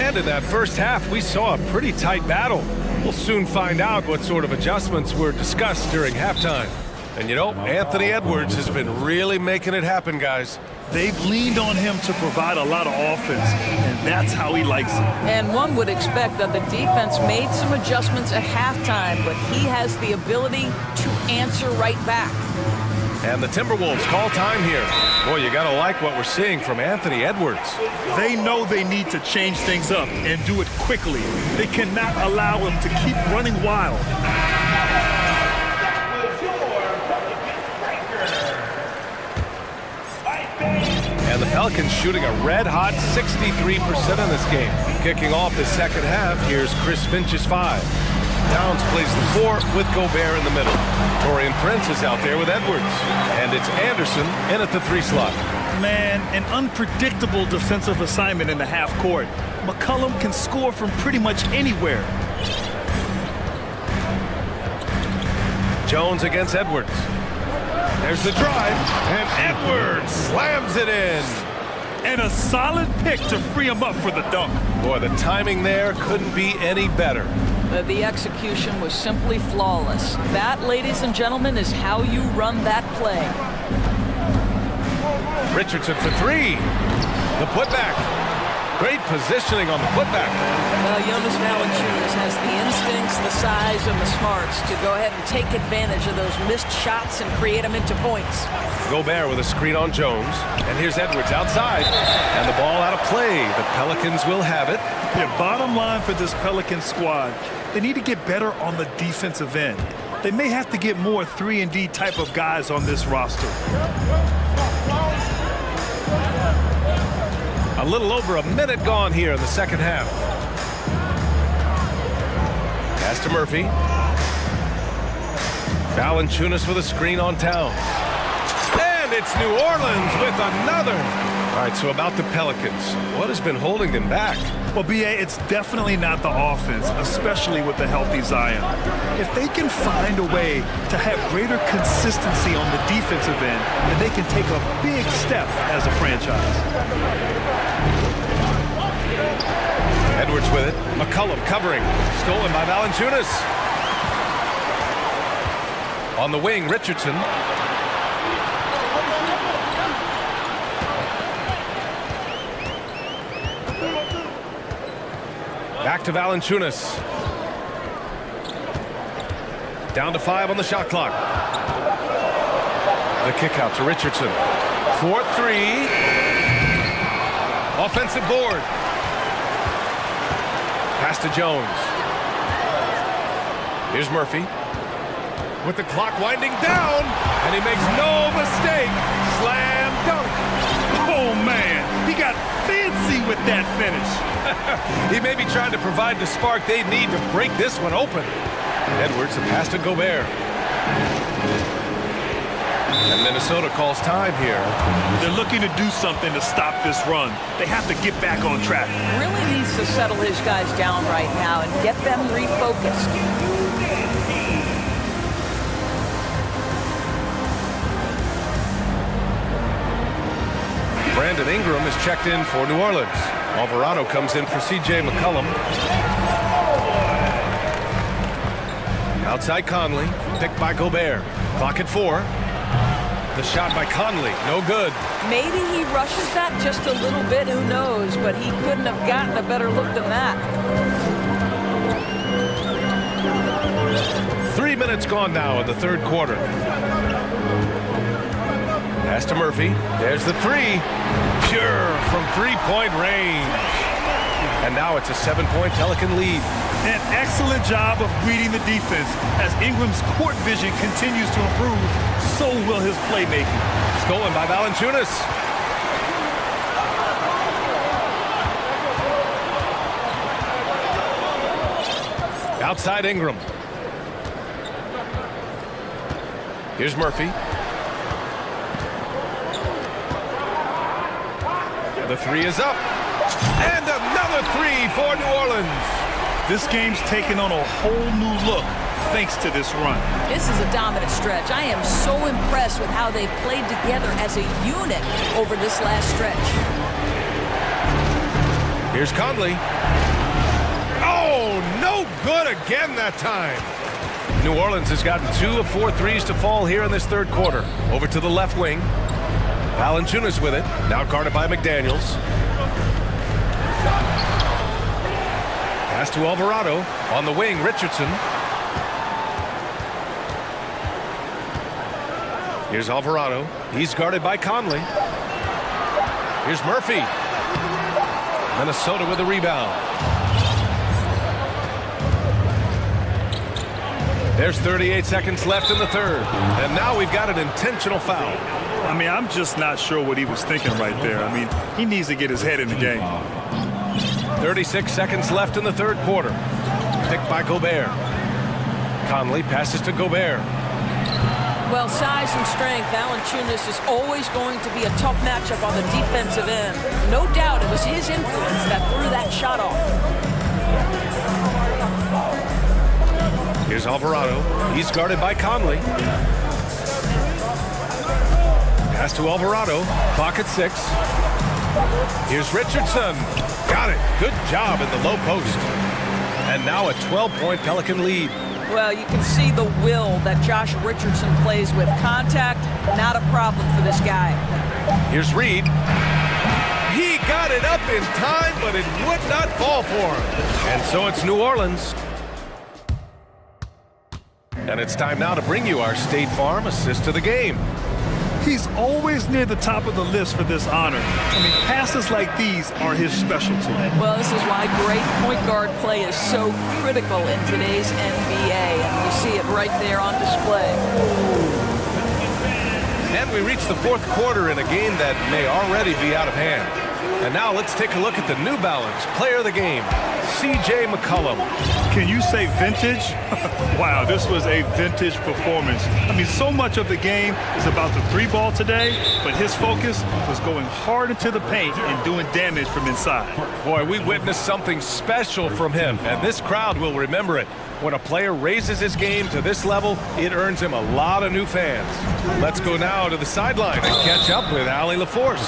And in that first half, we saw a pretty tight battle. We'll soon find out what sort of adjustments were discussed during halftime. And you know, Anthony Edwards has been really making it happen, guys. They've leaned on him to provide a lot of offense, and that's how he likes it. And one would expect that the defense made some adjustments at halftime, but he has the ability to answer right back. And the Timberwolves call time here. Boy, you gotta like what we're seeing from Anthony Edwards. They know they need to change things up and do it quickly. They cannot allow him to keep running wild. And the Pelicans shooting a red-hot 63% in this game. Kicking off the second half, here's Chris Finch's 5. Downs plays the 4 with Gobert in the middle. Torian Prince is out there with Edwards. And it's Anderson in at the 3 slot. Man, an unpredictable defensive assignment in the half court. McCollum can score from pretty much anywhere. Jones against Edwards. There's the drive, and Edwards slams it in. And a solid pick to free him up for the dunk. Boy, the timing there couldn't be any better. The execution was simply flawless. That, ladies and gentlemen, is how you run that play. Richardson for 3. The putback. Great positioning on the putback. Well, Jonas Valanciunas has the instincts, the size, and the smarts to go ahead and take advantage of those missed shots and create them into points. Gobert with a screen on Jones. And here's Edwards outside. And the ball out of play. The Pelicans will have it. Yeah, bottom line for this Pelican squad, they need to get better on the defensive end. They may have to get more 3-and-D type of guys on this roster. A little over a minute gone here in the second half. Pass to Murphy. Valanciunas with a screen on Towns. And it's New Orleans with another. All right, so about the Pelicans. What has been holding them back? Well, B.A., it's definitely not the offense, especially with the healthy Zion. If they can find a way to have greater consistency on the defensive end, then they can take a big step as a franchise. Edwards with it. McCollum covering. Stolen by Valanciunas. On the wing, Richardson. Back to Valanciunas. Down to 5 on the shot clock. The kick out to Richardson. 4-3. Offensive board. Pass to Jones. Here's Murphy. With the clock winding down. And he makes no mistake. Slam dunk. Oh, man. He got fancy with that finish. He may be trying to provide the spark they need to break this one open. Edwards, a pass to Gobert. And Minnesota calls time here. They're looking to do something to stop this run. They have to get back on track. Really needs to settle his guys down right now and get them refocused. Brandon Ingram is checked in for New Orleans. Alvarado comes in for C.J. McCollum. Outside Conley, picked by Gobert. Clock at 4. The shot by Conley, no good. Maybe he rushes that just a little bit, who knows, but he couldn't have gotten a better look than that. 3 minutes gone now in the third quarter. Pass to Murphy. There's the 3. Pure from three-point range. And now it's a 7-point Pelican lead. An excellent job of reading the defense. As Ingram's court vision continues to improve, so will his playmaking. Stolen by Valanciunas. Outside Ingram. Here's Murphy. The three is up. And another three for New Orleans. This game's taken on a whole new look thanks to this run. This is a dominant stretch. I am so impressed with how they've played together as a unit over this last stretch. Here's Conley. Oh, no good again that time. New Orleans has gotten 2 of 4 threes to fall here in this third quarter. Over to the left wing. Valanciunas with it. Now guarded by McDaniels. Pass to Alvarado. On the wing, Richardson. Here's Alvarado. He's guarded by Conley. Here's Murphy. Minnesota with the rebound. There's 38 seconds left in the third. And now we've got an intentional foul. I mean, I'm just not sure what he was thinking right there. I mean, he needs to get his head in the game. 36 seconds left in the third quarter. Picked by Gobert. Conley passes to Gobert. Well, size and strength, Valanciunas is always going to be a tough matchup on the defensive end. No doubt it was his influence that threw that shot off. Here's Alvarado. He's guarded by Conley. Pass to Alvarado. Clock at 6. Here's Richardson. Got it. Good job in the low post. And now a 12-point Pelican lead. Well, you can see the will that Josh Richardson plays with. Contact, not a problem for this guy. Here's Reed. He got it up in time, but it would not fall for him. And so it's New Orleans. And it's time now to bring you our State Farm assist of the game. He's always near the top of the list for this honor. I mean, passes like these are his specialty. Well, this is why great point guard play is so critical in today's NBA. And you see it right there on display. And we reach the fourth quarter in a game that may already be out of hand. And now let's take a look at the New Balance player of the game, C.J. McCollum. Can you say vintage? Wow, this was a vintage performance. I mean, so much of the game is about the three ball today, but his focus was going hard into the paint and doing damage from inside. Boy, we witnessed something special from him, and this crowd will remember it. When a player raises his game to this level, it earns him a lot of new fans. Let's go now to the sideline and catch up with Allie LaForce.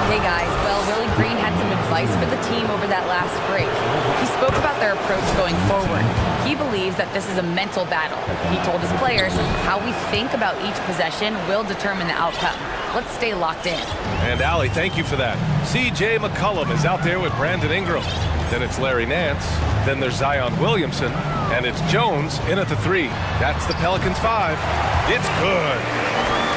Hey guys, well, Willie Green had some advice for the team over that last break. He spoke about their approach going forward. He believes that this is a mental battle. He told his players how we think about each possession will determine the outcome. Let's stay locked in. And Allie, thank you for that. C.J. McCollum is out there with Brandon Ingram. Then it's Larry Nance. Then there's Zion Williamson. And it's Jones in at the 3. That's the Pelicans 5. It's good.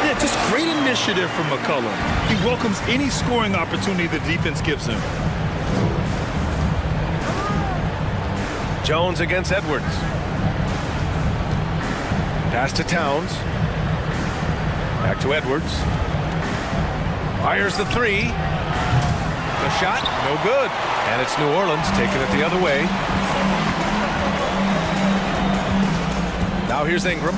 Yeah, just great initiative from McCollum. He welcomes any scoring opportunity the defense gives him. Jones against Edwards. Pass to Towns. Back to Edwards. Fires the 3. The shot, no good. And it's New Orleans taking it the other way. Now here's Ingram.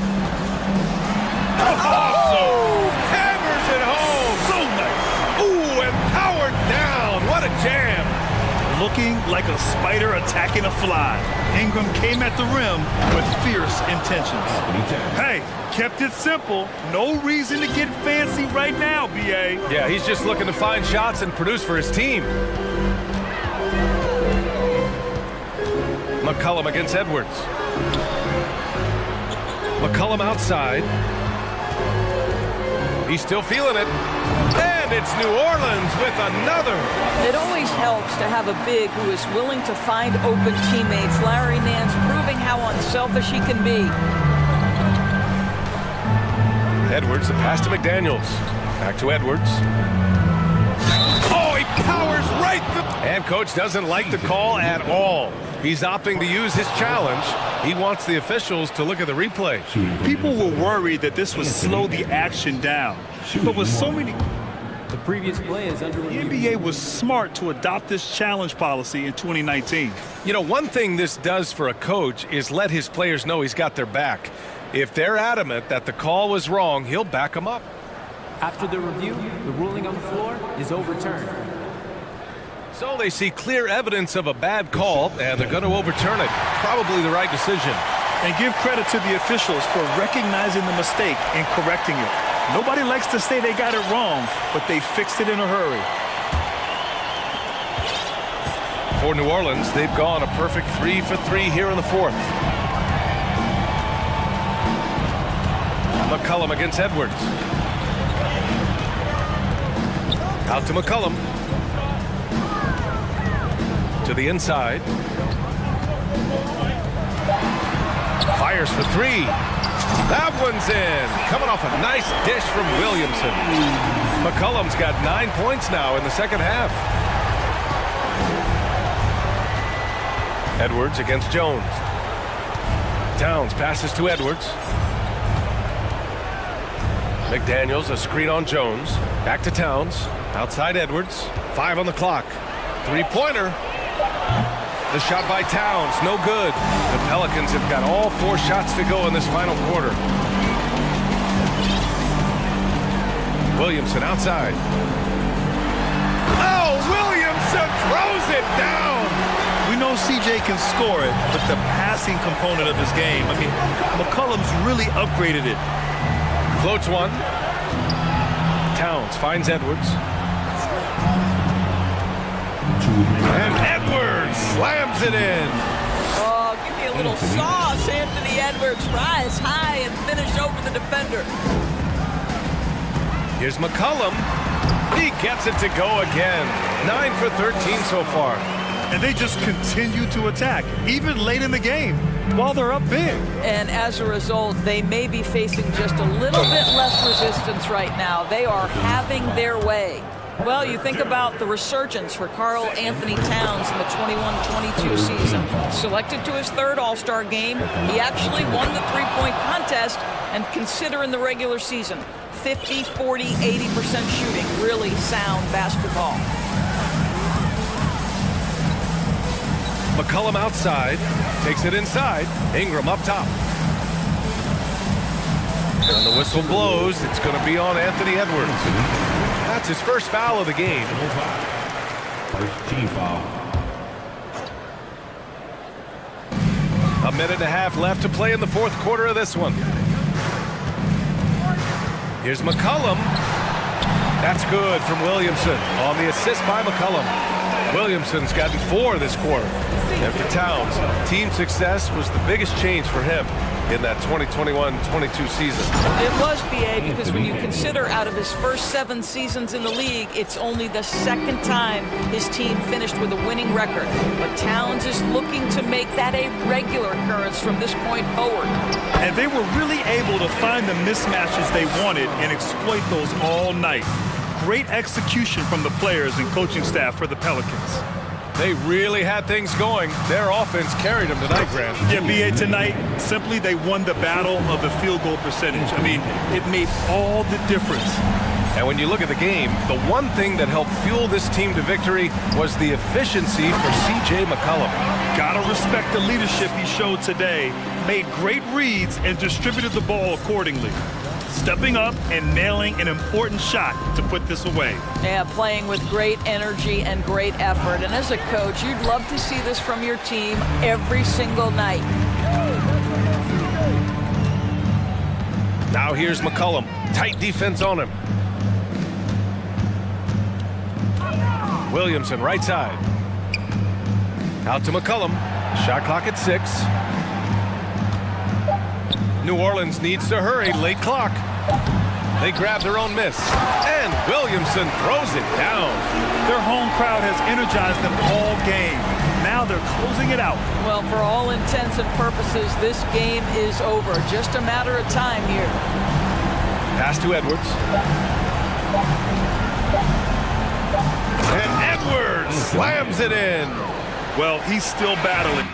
Oh! Hammers it home! So nice! Ooh, and powered down! What a jam! Looking like a spider attacking a fly. Ingram came at the rim with fierce intentions. Hey, kept it simple. No reason to get fancy right now, B.A. Yeah, he's just looking to find shots and produce for his team. McCollum against Edwards. McCollum outside. He's still feeling it. And it's New Orleans with another. It always helps to have a big who is willing to find open teammates. Larry Nance proving how unselfish he can be. Edwards, the pass to McDaniels. Back to Edwards. Oh, he powers right through. And coach doesn't like the call at all. He's opting to use his challenge. He wants the officials to look at the replay. People were worried that this would slow the action down. But with so many... The previous play is under review. The NBA was smart to adopt this challenge policy in 2019. You know, one thing this does for a coach is let his players know he's got their back. If they're adamant that the call was wrong, he'll back them up. After the review, the ruling on the floor is overturned. So they see clear evidence of a bad call, and they're going to overturn it. Probably the right decision. And give credit to the officials for recognizing the mistake and correcting it. Nobody likes to say they got it wrong, but they fixed it in a hurry. For New Orleans, they've gone a perfect 3 for 3 here in the fourth. McCollum against Edwards. Out to McCollum. To the inside. Fires for 3. That one's in. Coming off a nice dish from Williamson. McCollum's got 9 points now in the second half. Edwards against Jones. Towns passes to Edwards. McDaniels, a screen on Jones. Back to Towns. Outside Edwards. 5 on the clock. Three-pointer. The shot by Towns, no good. The Pelicans have got all 4 shots to go in this final quarter. Williamson outside. Oh, Williamson throws it down. We know CJ can score it, but the passing component of his game, I mean, McCollum's really upgraded it. Floats one. Towns finds Edwards. And Edwards slams it in. Oh, give me a little sauce, Anthony Edwards. Rise high and finish over the defender. Here's McCollum. He gets it to go again. 9 for 13 so far. And they just continue to attack, even late in the game, while they're up big. And as a result, they may be facing just a little bit less resistance right now. They are having their way. Well, you think about the resurgence for Karl Anthony Towns in the 21-22 season. Selected to his 3rd All-Star game, he actually won the three-point contest, and consider in the regular season, 50, 40, 80% shooting. Really sound basketball. McCollum outside, takes it inside. Ingram up top. And the whistle blows. It's going to be on Anthony Edwards. That's his first foul of the game. First team foul. A minute and a half left to play in the fourth quarter of this one. Here's McCollum. That's good from Williamson on the assist by McCollum. Williamson's gotten 4 this quarter. And for Towns, team success was the biggest change for him in that 2021-22 season. It was, BA, because when you consider out of his first 7 seasons in the league, it's only the 2nd time his team finished with a winning record. But Towns is looking to make that a regular occurrence from this point forward. And they were really able to find the mismatches they wanted and exploit those all night. Great execution from the players and coaching staff for the Pelicans. They really had things going. Their offense carried them tonight, Grant. Yeah, BA, tonight, simply they won the battle of the field goal percentage. I mean, it made all the difference. And when you look at the game, the one thing that helped fuel this team to victory was the efficiency for C.J. McCollum. Gotta respect the leadership he showed today. Made great reads and distributed the ball accordingly. Stepping up and nailing an important shot to put this away. Yeah, playing with great energy and great effort. And as a coach, you'd love to see this from your team every single night. Now here's McCollum. Tight defense on him. Williamson, right side. Out to McCollum. Shot clock at 6. New Orleans needs to hurry. Late clock. They grab their own miss. And Williamson throws it down. Their home crowd has energized them all game. Now they're closing it out. Well, for all intents and purposes, this game is over. Just a matter of time here. Pass to Edwards. And Edwards slams it in. Well, he's still battling.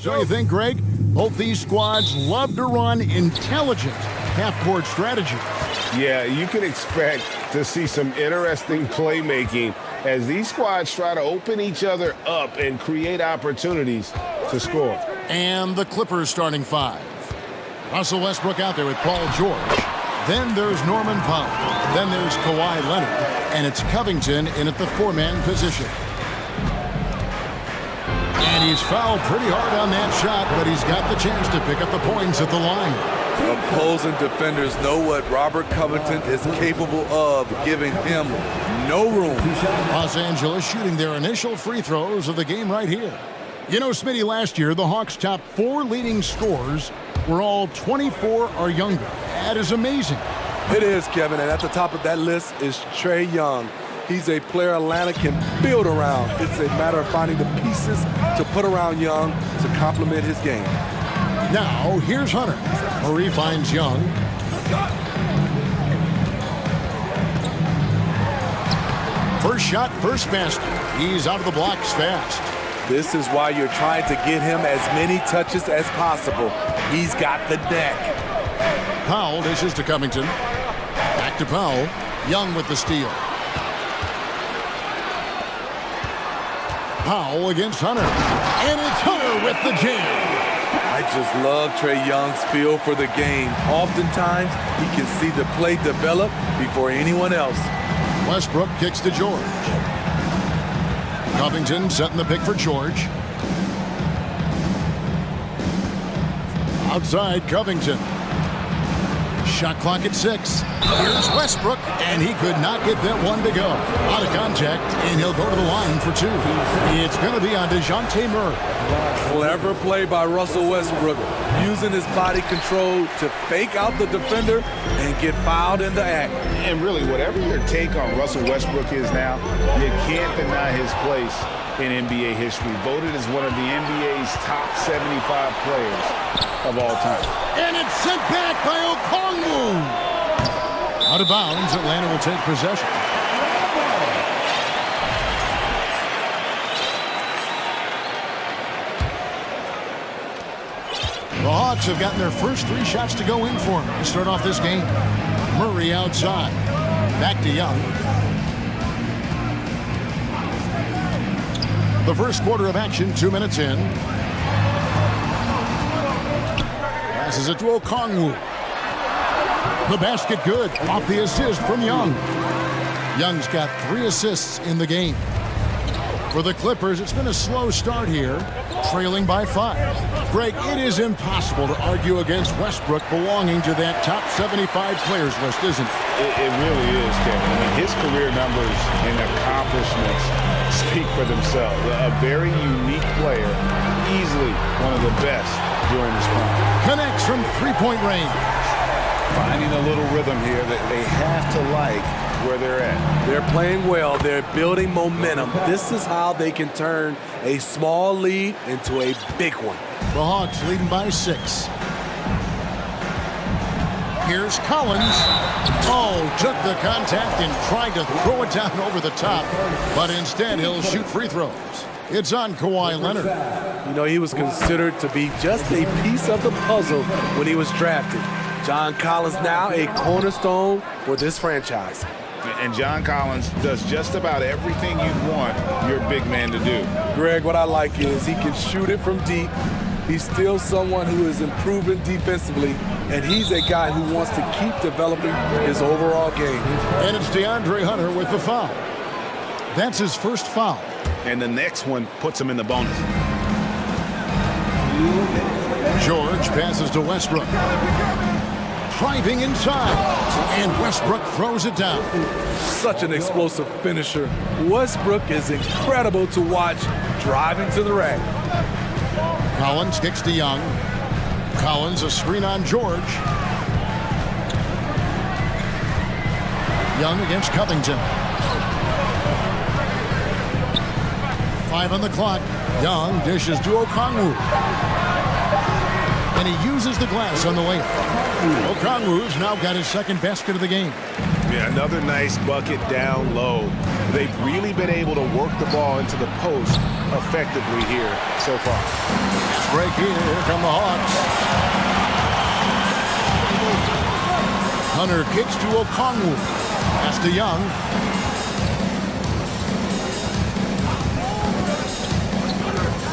So you think, Greg, both these squads love to run intelligent half-court strategy. Yeah, you can expect to see some interesting playmaking as these squads try to open each other up and create opportunities to score. And the Clippers starting five. Russell Westbrook out there with Paul George. Then there's Norman Powell. Then there's Kawhi Leonard. And it's Covington in at the four-man position. And he's fouled pretty hard on that shot, but he's got the chance to pick up the points at the line. Opposing defenders know what Robert Covington is capable of, giving him no room. Los Angeles shooting their initial free throws of the game right here. You know, Smitty, last year, the Hawks' top four leading scorers were all 24 or younger. That is amazing. It is, Kevin, and at the top of that list is Trae Young. He's a player Atlanta can build around. It's a matter of finding the pieces to put around Young to complement his game. Now, here's Hunter. Murray finds Young. First shot, first basket. He's out of the blocks fast. This is why you're trying to get him as many touches as possible. He's got the neck. Powell dishes to Covington. Back to Powell. Young with the steal. Powell against Hunter. And it's Hunter with the jam. I just love Trae Young's feel for the game. Oftentimes, he can see the play develop before anyone else. Westbrook kicks to George. Covington setting the pick for George. Outside, Covington. Shot clock at 6. Here's Westbrook, and he could not get that one to go. Out of contact, and he'll go to the line for two. It's going to be on DeJounte Murray. Clever play by Russell Westbrook, using his body control to fake out the defender and get fouled in the act. And really, whatever your take on Russell Westbrook is now, you can't deny his place in NBA history. Voted as one of the NBA's top 75 players of all time. And it's sent back by Okongwu. Out of bounds, Atlanta will take possession. The Hawks have gotten their first 3 shots to go in for him to start off this game. Murray outside. Back to Young. The first quarter of action, 2 minutes in. Passes it to Okongwu. The basket good. Off the assist from Young. Young's got 3 assists in the game. For the Clippers, it's been a slow start here, trailing by 5. Greg, it is impossible to argue against Westbrook belonging to that top 75 players list, isn't it? It really is, Kevin. I mean, his career numbers and accomplishments speak for themselves. A very unique player, easily one of the best during his prime. Connects from three-point range. Finding a little rhythm here that they have to like where they're at. They're playing well. They're building momentum. This is how they can turn a small lead into a big one. The Hawks leading by 6. Here's Collins. Oh, took the contact and tried to throw it down over the top, but instead he'll shoot free throws. It's on Kawhi Leonard. You know, he was considered to be just a piece of the puzzle when he was drafted. John Collins now a cornerstone for this franchise. And John Collins does just about everything you want your big man to do. Greg, what I like is he can shoot it from deep. He's still someone who is improving defensively, and he's a guy who wants to keep developing his overall game. And it's DeAndre Hunter with the foul. That's his first foul. And the next one puts him in the bonus. George passes to Westbrook. Driving inside, and Westbrook throws it down. Such an explosive finisher. Westbrook is incredible to watch driving to the rack. Collins kicks to Young. Collins a screen on George. Young against Covington. 5 on the clock. Young dishes to Okongwu. And he uses the glass on the layup. Okongwu's now got his second basket of the game. Yeah, another nice bucket down low. They've really been able to work the ball into the post effectively here so far. Break here. Here come the Hawks. Hunter kicks to Okongwu. Pass to Young.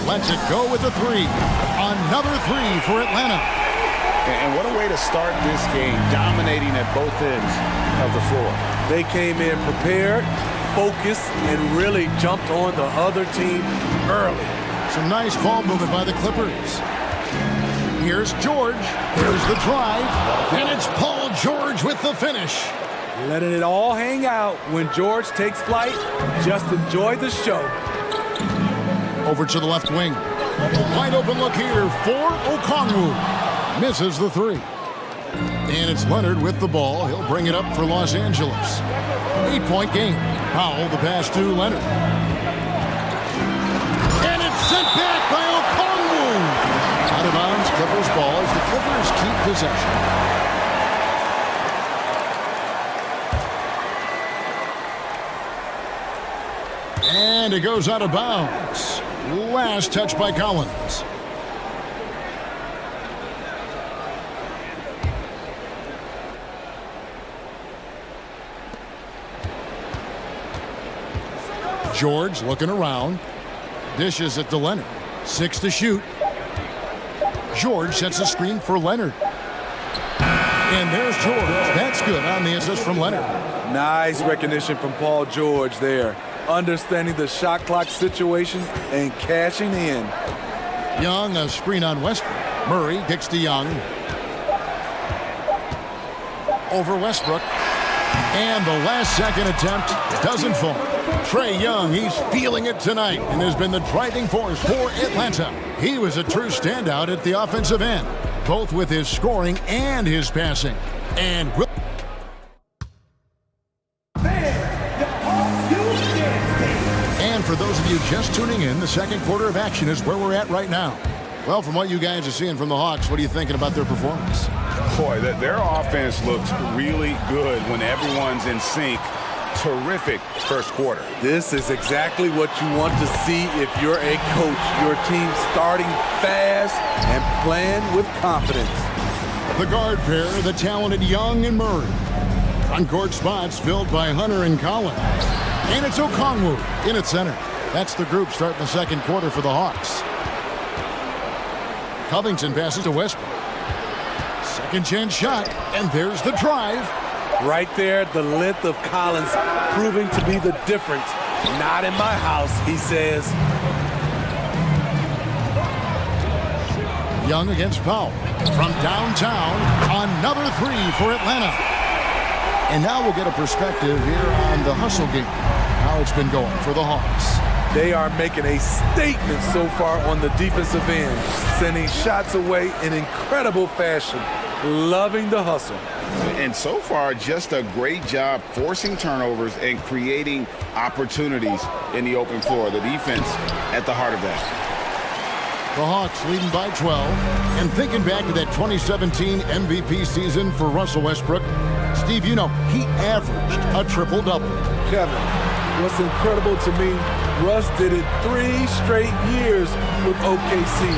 Lets it go with a three. Another three for Atlanta. And what a way to start this game, dominating at both ends of the floor. They came in prepared, focused, and really jumped on the other team early. Some nice ball movement by the Clippers. Here's George. Here's the drive. And it's Paul George with the finish. Letting it all hang out when George takes flight. Just enjoy the show. Over to the left wing. Wide open look here for Okongwu. Misses the three. And it's Leonard with the ball. He'll bring it up for Los Angeles. 8-point game. Powell, the pass to Leonard. And it's sent back by Okongwu. Out of bounds, Clippers ball as the Clippers keep possession. And it goes out of bounds. Last touch by Collins. George looking around. Dishes it to Leonard. 6 to shoot. George sets a screen for Leonard. And there's George. That's good on the assist from Leonard. Nice recognition from Paul George there. Understanding the shot clock situation and cashing in. Young, a screen on Westbrook. Murray kicks to Young. Over Westbrook. And the last second attempt doesn't fall. Trae Young, he's feeling it tonight and has been the driving force for Atlanta. He was a true standout at the offensive end, both with his scoring and his passing. And for those of you just tuning in, the second quarter of action is where we're at right now. Well, from what you guys are seeing from the Hawks, what are you thinking about their performance? Boy, their offense looks really good when everyone's in sync. Terrific first quarter. This is exactly what you want to see if you're a coach. Your team starting fast and playing with confidence. The guard pair, the talented Young and Murray. Front-court spots filled by Hunter and Collins. And it's Okongwu in at center. That's the group starting the second quarter for the Hawks. Covington passes to Westbrook. Second chance shot, and there's the drive. Right there, the length of Collins proving to be the difference. Not in my house, he says. Young against Powell. From downtown, another three for Atlanta. And now we'll get a perspective here on the hustle game. How it's been going for the Hawks. They are making a statement so far on the defensive end, sending shots away in incredible fashion. Loving the hustle. And so far, just a great job forcing turnovers and creating opportunities in the open floor. The defense at the heart of that. The Hawks leading by 12. And thinking back to that 2017 MVP season for Russell Westbrook, Steve, you know, he averaged a triple-double. Kevin, what's incredible to me, Russ did it 3 straight years with OKC.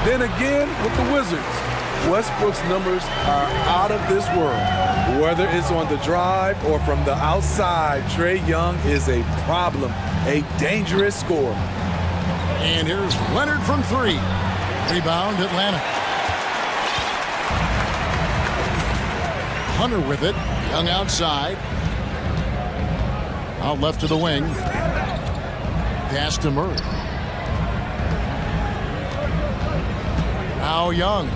Then again with the Wizards. Westbrook's numbers are out of this world. Whether it's on the drive or from the outside, Trae Young is a problem, a dangerous scorer. And here's Leonard from 3. Rebound, Atlanta. Hunter with it. Young outside. Out left to the wing. Pass to Murray. Now Young.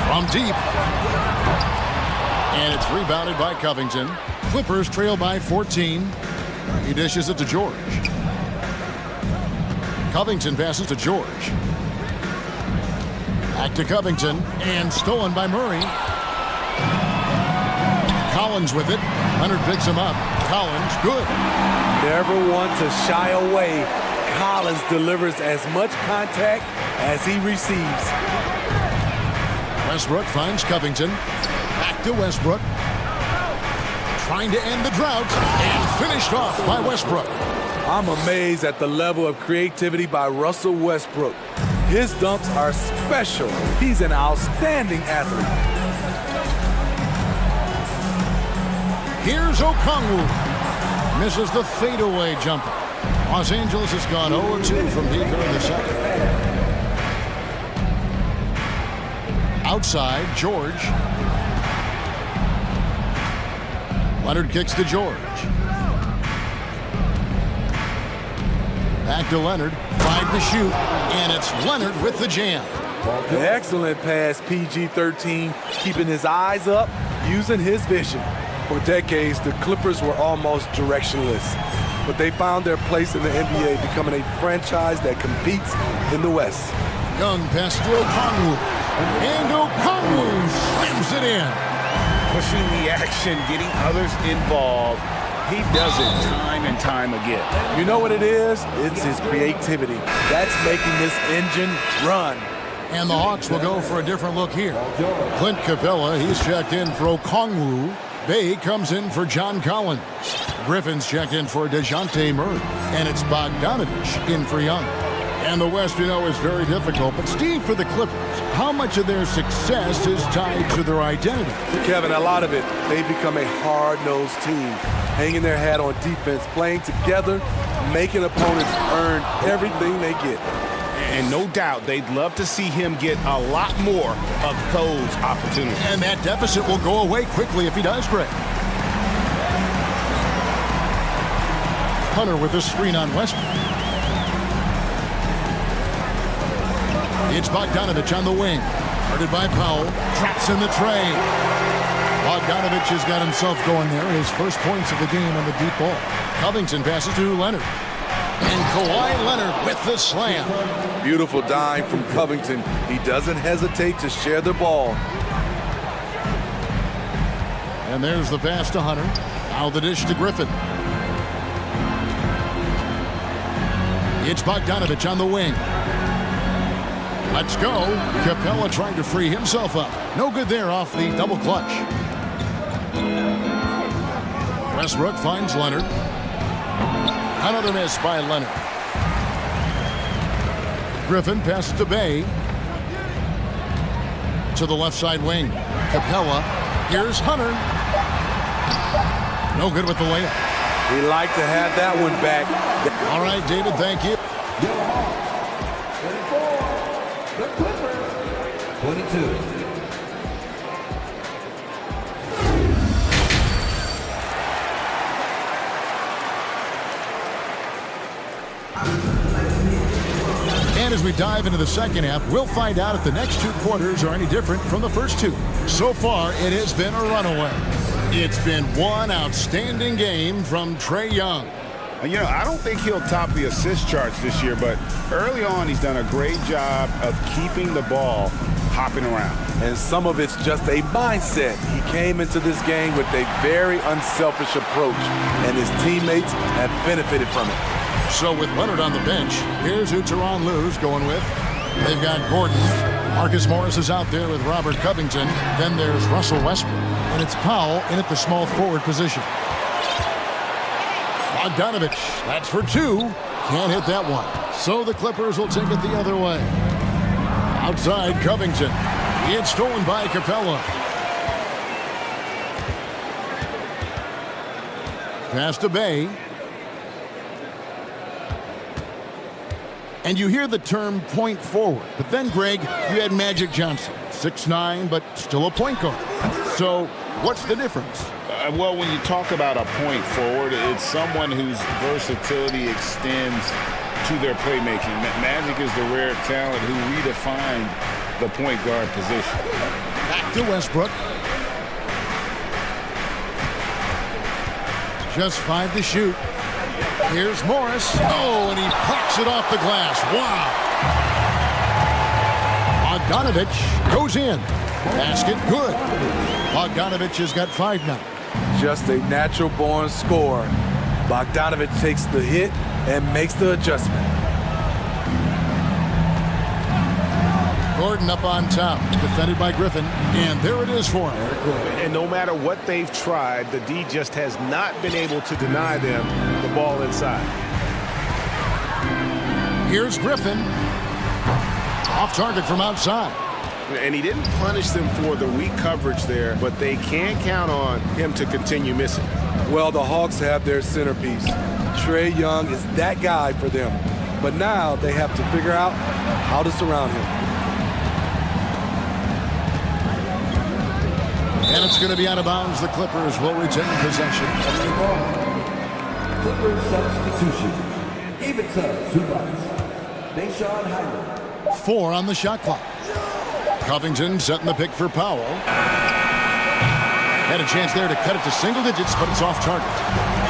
From deep. And it's rebounded by Covington. Clippers trail by 14. He dishes it to George. Covington passes to George. Back to Covington. And stolen by Murray. Collins with it. Leonard picks him up. Collins, good. Never want to shy away. Collins delivers as much contact as he receives. Westbrook finds Covington. Back to Westbrook. Trying to end the drought, and finished off by Westbrook. I'm amazed at the level of creativity by Russell Westbrook. His dunks are special. He's an outstanding athlete. Here's Okongwu. Misses the fadeaway jumper. Los Angeles has gone 0-2 from deep in the second. Outside, George. Leonard kicks to George. Back to Leonard. 5 to shoot. And it's Leonard with the jam. Excellent pass, PG-13, keeping his eyes up, using his vision. For decades, the Clippers were almost directionless, but they found their place in the NBA, becoming a franchise that competes in the West. Young pass to Okongwu. And Okongwu slams it in. Pushing the action, getting others involved. He does it time and time again. You know what it is? It's his creativity. That's making this engine run. And the Hawks will go for a different look here. Clint Capella, he's checked in for Okongwu. Bay comes in for John Collins. Griffin's checked in for DeJounte Murray. And it's Bogdanovich in for Young. And the West, you know, is very difficult. But Steve, for the Clippers, how much of their success is tied to their identity? Kevin, a lot of it. They've become a hard-nosed team, hanging their hat on defense, playing together, making opponents earn everything they get. And no doubt they'd love to see him get a lot more of those opportunities. And that deficit will go away quickly if he does, Greg. Hunter with a screen on Westbrook. It's Bogdanovich on the wing. Guarded by Powell. Traps in the tray. Bogdanovich has got himself going there. His first points of the game on the deep ball. Covington passes to Leonard. And Kawhi Leonard with the slam. Beautiful dime from Covington. He doesn't hesitate to share the ball. And there's the pass to Hunter. Now the dish to Griffin. It's Bogdanovich on the wing. Let's go. Capella trying to free himself up. No good there off the double clutch. Westbrook finds Leonard. Another miss by Leonard. Griffin passes to Bay. To the left side wing. Capella. Here's Hunter. No good with the layup. We like to have that one back. All right, David, thank you. The Clippers, 22. And as we dive into the second half, we'll find out if the next two quarters are any different from the first two. So far, it has been a runaway. It's been one outstanding game from Trae Young. You know, I don't think he'll top the assist charts this year, but early on he's done a great job of keeping the ball hopping around. And some of it's just a mindset. He came into this game with a very unselfish approach, and his teammates have benefited from it. So with Leonard on the bench, here's who Tyronn Lue's going with. They've got Gordon. Marcus Morris is out there with Robert Covington. Then there's Russell Westbrook. And it's Powell in at the small forward position. Bogdanovich, that's for two. Can't hit that one. So the Clippers will take it the other way. Outside Covington. It's stolen by Capella. Pass to Bay. And you hear the term point forward. But then, Greg, you had Magic Johnson. 6'9", but still a point guard. So what's the difference? Well, when you talk about a point forward, it's someone whose versatility extends to their playmaking. Magic is the rare talent who redefined the point guard position. Back to Westbrook. Just 5 to shoot. Here's Morris. Oh, and he plucks it off the glass. Wow. Bogdanovich goes in. Basket good. Bogdanovich has got 5 now. Just a natural-born scorer. Bogdanovich takes the hit and makes the adjustment. Gordon up on top, defended by Griffin, and there it is for him. And no matter what they've tried, the D just has not been able to deny them the ball inside. Here's Griffin. Off target from outside. And he didn't punish them for the weak coverage there, but they can't count on him to continue missing. Well, the Hawks have their centerpiece. Trae Young is that guy for them. But now they have to figure out how to surround him. And it's going to be out of bounds. The Clippers will retain possession. Clippers substitution. Deshaun Hyland. 4 on the shot clock. Covington setting the pick for Powell. Had a chance there to cut it to single digits, but it's off target.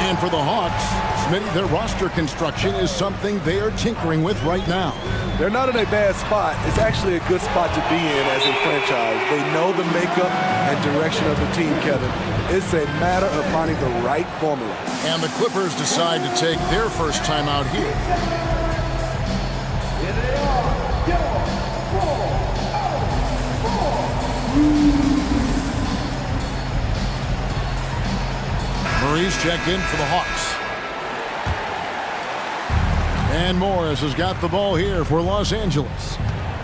And for the Hawks, Smitty, their roster construction is something they are tinkering with right now. They're not in a bad spot. It's actually a good spot to be in as a franchise. They know the makeup and direction of the team, Kevin. It's a matter of finding the right formula. And the Clippers decide to take their first time out here. Murray's checked in for the Hawks. And Morris has got the ball here for Los Angeles.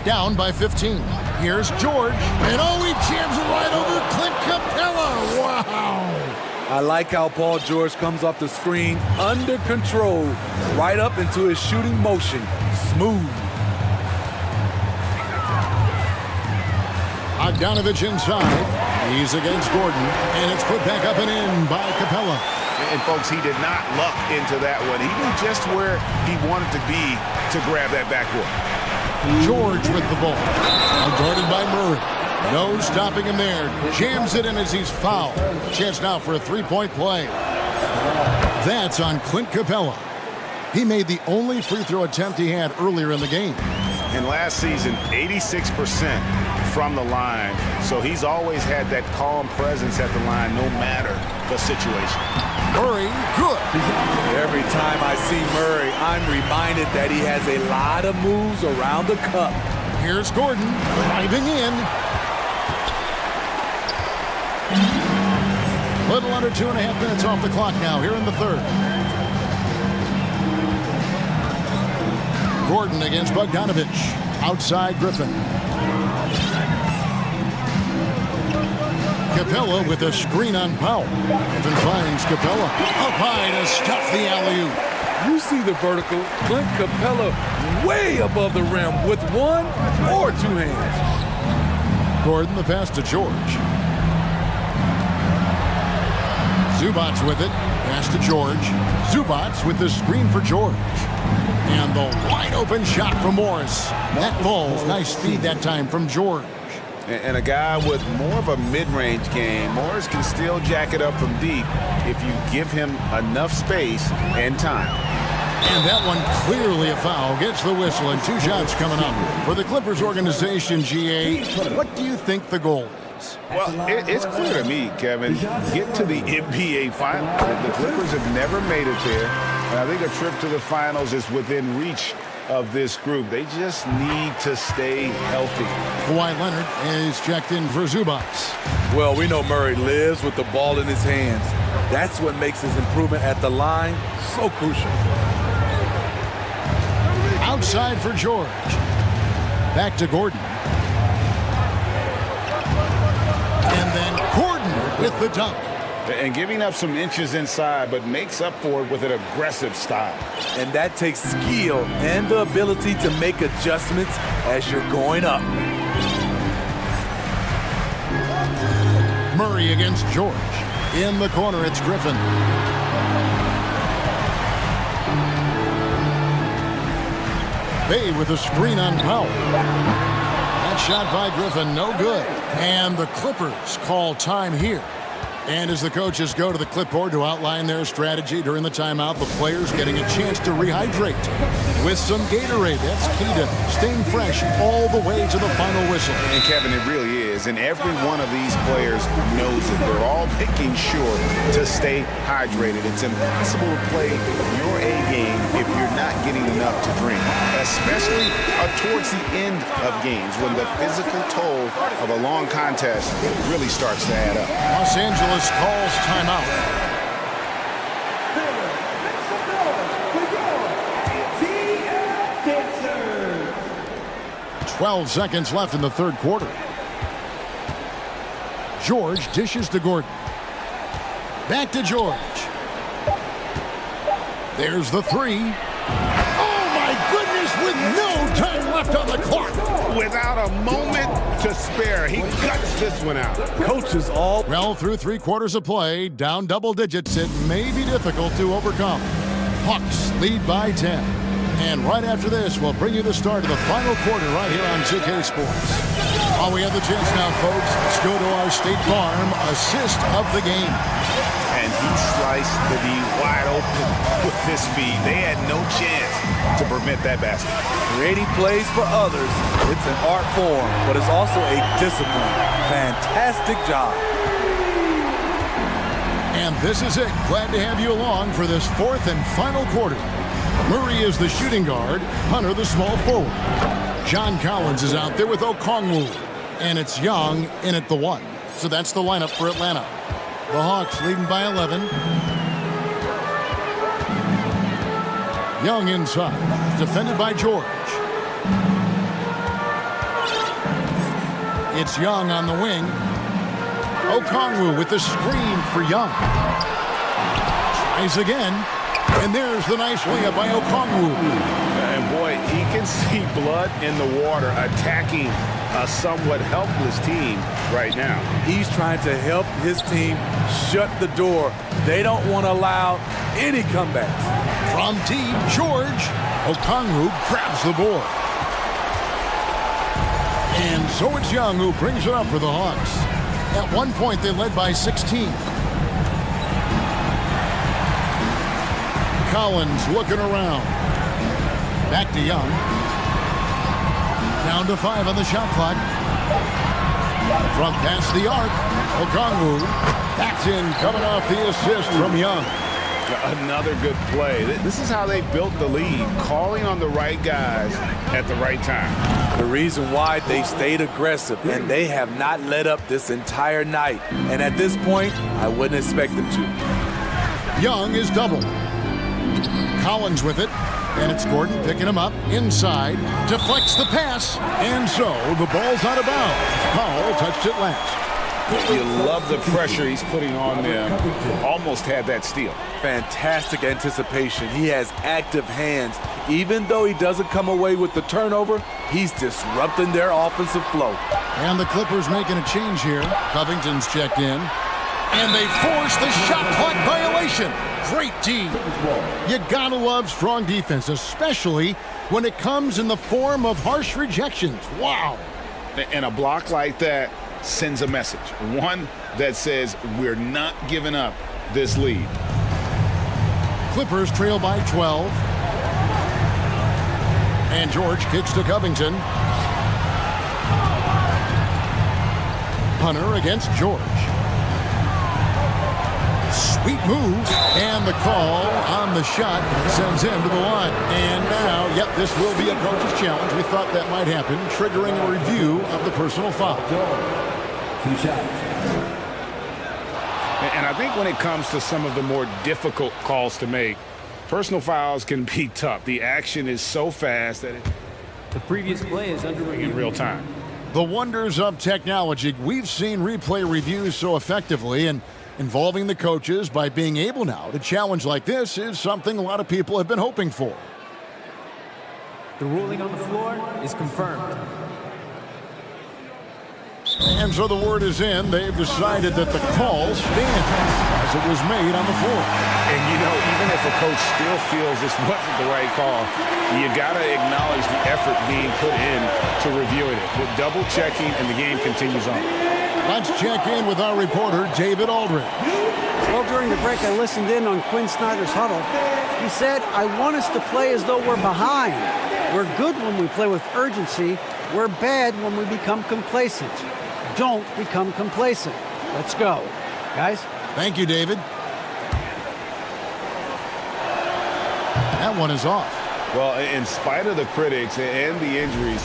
Down by 15. Here's George. And oh, he jams it right over Clint Capella. Wow. I like how Paul George comes off the screen under control, right up into his shooting motion. Smooth. Bogdanovich inside. He's against Gordon, and it's put back up and in by Capella. And folks, he did not luck into that one. He knew just where he wanted to be to grab that backboard. George with the ball. Guarded by Murray. No stopping him there. Jams it in as he's fouled. Chance now for a three-point play. That's on Clint Capella. He made the only free throw attempt he had earlier in the game. And last season, 86% from the line. So he's always had that calm presence at the line no matter the situation. Murray, good. Every time I see Murray, I'm reminded that he has a lot of moves around the cup. Here's Gordon driving in. Little under 2.5 minutes off the clock now here in the third. Gordon against Bogdanovich. Outside Griffin. Capella with a screen on Powell. Griffin finds Capella up high to stuff the alley-oop. You see the vertical. Clint Capella way above the rim with one or two hands. Gordon the pass to George. Zubats with it. Pass to George. Zubats with the screen for George. And the wide open shot from Morris. That ball's nice speed that time from George. And a guy with more of a mid-range game, Morris can still jack it up from deep if you give him enough space and time. And that one clearly a foul. Gets the whistle and 2 shots coming up. For the Clippers organization, GA, what do you think the goal is? Well, it's clear to me, Kevin. Get to the NBA Finals. The Clippers have never made it there. And I think a trip to the Finals is within reach of this group. They just need to stay healthy. Kawhi Leonard is checked in for Zubats. Well, we know Murray lives with the ball in his hands. That's what makes his improvement at the line so crucial. Outside for George. Back to Gordon. And then Gordon with the dunk. And giving up some inches inside, but makes up for it with an aggressive style. And that takes skill and the ability to make adjustments as you're going up. Murray against George. In the corner, it's Griffin. Bay with a screen on Powell. That shot by Griffin, no good. And the Clippers call time here. And as the coaches go to the clipboard to outline their strategy during the timeout, the players getting a chance to rehydrate with some Gatorade. That's key to staying fresh all the way to the final whistle. And Kevin, it really is. players, and every one of these players knows it. They're all making sure to stay hydrated. It's impossible to play your A game if you're not getting enough to drink, especially towards the end of games when the physical toll of a long contest really starts to add up. Los Angeles calls timeout. 12 seconds left in the third quarter. George dishes to Gordon. Back to George. There's the three. Oh, my goodness, with no time left on the clock. Without a moment to spare, he cuts this one out. Coaches all well through 3 quarters of play, down double digits. It may be difficult to overcome. Hawks lead by 10. And right after this, we'll bring you the start of the final quarter right here on 2K Sports. While we have the chance now, folks, let's go to our State Farm assist of the game. And he sliced the D wide open with this feed. They had no chance to prevent that basket. Creating plays for others, it's an art form, but it's also a discipline. Fantastic job. And this is it. Glad to have you along for this fourth and final quarter. Murray is the shooting guard, Hunter the small forward. John Collins is out there with Okongwu, and it's Young in at the 1. So that's the lineup for Atlanta. The Hawks leading by 11. Young inside, defended by George. It's Young on the wing. Okongwu with the screen for Young. Tries again. And there's the nice layup by Okongwu. And boy, he can see blood in the water attacking a somewhat helpless team right now. He's trying to help his team shut the door. They don't want to allow any comebacks. From deep, George. Okongwu grabs the board. And so it's Young who brings it up for the Hawks. At one point, they led by 16. Collins looking around. Back to Young. Down to 5 on the shot clock. From past the arc, Okongwu. That's in, coming off the assist from Young. Another good play. This is how they built the lead, calling on the right guys at the right time. The reason why they stayed aggressive, and they have not let up this entire night. And at this point, I wouldn't expect them to. Young is doubled. Collins with it, and it's Gordon picking him up inside, deflects the pass, and so the ball's out of bounds. Powell touched it last. You love the pressure he's putting on them. Almost had that steal. Fantastic anticipation. He has active hands. Even though he doesn't come away with the turnover, he's disrupting their offensive flow. And the Clippers making a change here. Covington's checked in. And they force the shot clock violation. Great D. You gotta love strong defense, especially when it comes in the form of harsh rejections. Wow. And a block like that sends a message. One that says we're not giving up this lead. Clippers trail by 12. And George kicks to Covington. Hunter against George. Sweet move, and the call on the shot sends him to the line. And now, yep, this will be a coach's challenge. We thought that might happen, triggering a review of the personal foul. 2 shots. And I think when it comes to some of the more difficult calls to make, personal fouls can be tough. The action is so fast that the previous play is under review in real time. The wonders of technology. We've seen replay reviews so effectively, and involving the coaches by being able now to challenge like this is something a lot of people have been hoping for. The ruling on the floor is confirmed. And so the word is in. They've decided that the call stands as it was made on the floor. And, you know, even if a coach still feels this wasn't the right call, you got to acknowledge the effort being put in to reviewing it. With double checking, and the game continues on. Let's check in with our reporter, David Aldridge. Well, during the break, I listened in on Quinn Snyder's huddle. He said, I want us to play as though we're behind. We're good when we play with urgency. We're bad when we become complacent. Don't become complacent. Let's go. Guys? Thank you, David. That one is off. Well, in spite of the critics and the injuries,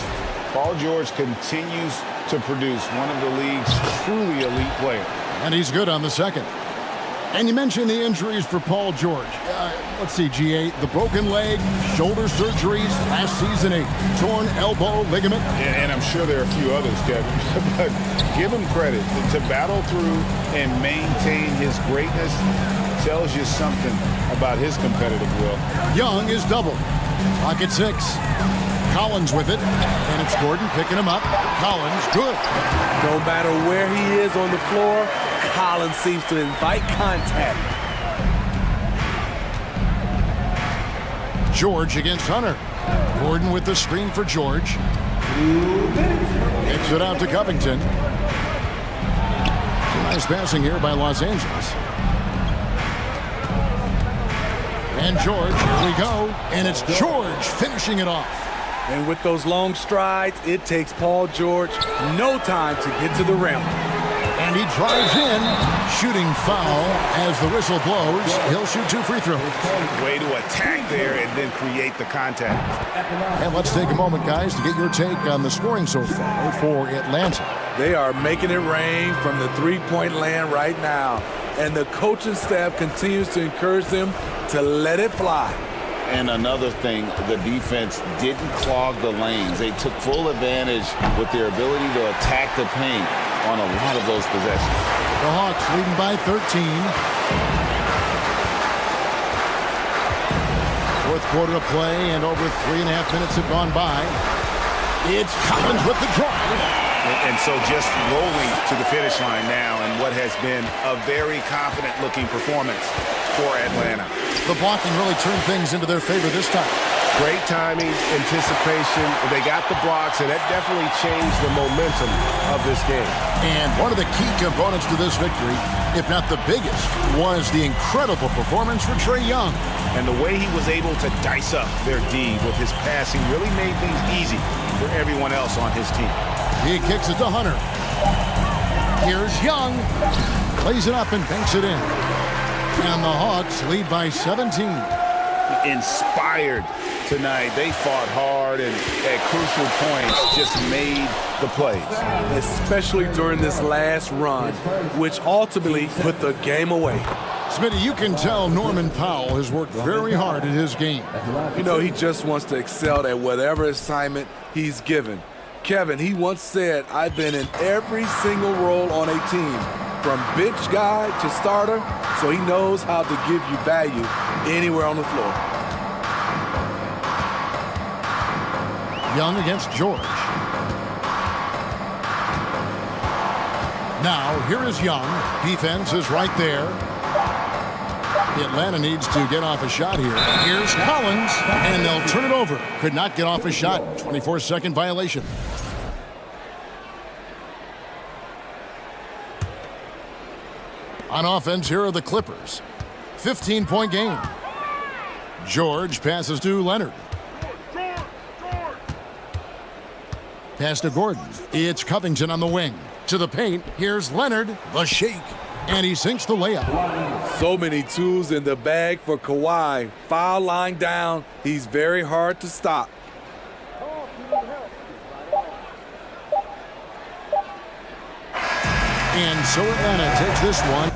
Paul George continues to produce one of the league's truly elite players. And he's good on the second. And you mentioned the injuries for Paul George. Let's see, G8, the broken leg, shoulder surgeries, last season a torn elbow ligament. And I'm sure there are a few others, Kevin. But give him credit. To battle through and maintain his greatness tells you something about his competitive will. Young is double. Clock at 6. Collins with it, and it's Gordon picking him up. Collins, good. No matter where he is on the floor, Collins seems to invite contact. George against Hunter. Gordon with the screen for George. Kicks it out to Covington. Some nice passing here by Los Angeles. And George, here we go. And it's George finishing it off. And with those long strides, it takes Paul George no time to get to the rim. And he drives in, shooting foul as the whistle blows. He'll shoot 2 free throws. Way to attack there and then create the contact. And let's take a moment, guys, to get your take on the scoring so far for Atlanta. They are making it rain from the three-point land right now. And the coaching staff continues to encourage them to let it fly. And another thing, the defense didn't clog the lanes. They took full advantage with their ability to attack the paint on a lot of those possessions. The Hawks leading by 13. Fourth quarter of play, and over 3.5 minutes have gone by. It's Collins with the drive. And so just rolling to the finish line now in what has been a very confident-looking performance for Atlanta. The blocking really turned things into their favor this time. Great timing, anticipation. They got the blocks, and that definitely changed the momentum of this game. And one of the key components to this victory, if not the biggest, was the incredible performance for Trae Young. And the way he was able to dice up their D with his passing really made things easy for everyone else on his team. He kicks it to Hunter. Here's Young. Plays it up and banks it in. And the Hawks lead by 17. Inspired tonight. They fought hard and at crucial points just made the plays. Especially during this last run, which ultimately put the game away. Smitty, you can tell Norman Powell has worked very hard at his game. You know, he just wants to excel at whatever assignment he's given. Kevin, he once said, I've been in every single role on a team, from bench guy to starter, so he knows how to give you value anywhere on the floor. Young against George. Now, here is Young. Defense is right there. Atlanta needs to get off a shot here. Here's Collins, and they'll turn it over. Could not get off a shot. 24-second violation. On offense, here are the Clippers. 15-point game. George passes to Leonard. Pass to Gordon. It's Covington on the wing. To the paint, here's Leonard, the shake. And he sinks the layup. So many tools in the bag for Kawhi. Foul line down. He's very hard to stop. And so Atlanta takes this one.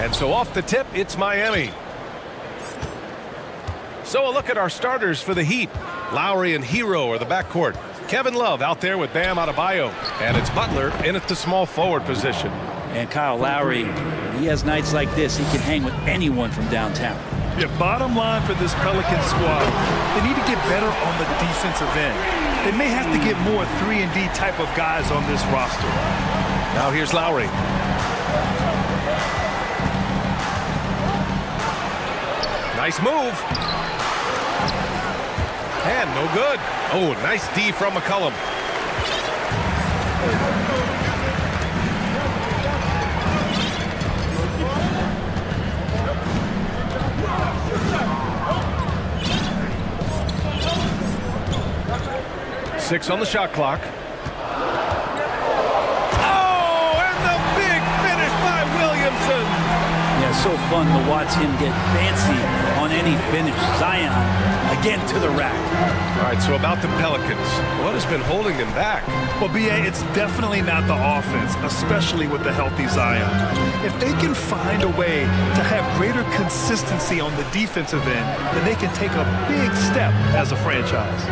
And so off the tip, it's Miami. So a look at our starters for the Heat. Lowry and Hero are the backcourt. Kevin Love out there with Bam Adebayo. And it's Butler in at the small forward position. And Kyle Lowry, he has nights like this. He can hang with anyone from downtown. Yeah, bottom line for this Pelican squad, they need to get better on the defensive end. They may have to get more 3-and-D type of guys on this roster. Now here's Lowry. Nice move. And no good. Oh, nice D from McCollum. Six on the shot clock. Oh, and the big finish by Williamson. Yeah, so fun to watch him get fancy on any finish. Zion, again to the rack. All right, so about the Pelicans, what has been holding them back? Well, B.A., it's definitely not the offense, especially with the healthy Zion. If they can find a way to have greater consistency on the defensive end, then they can take a big step as a franchise.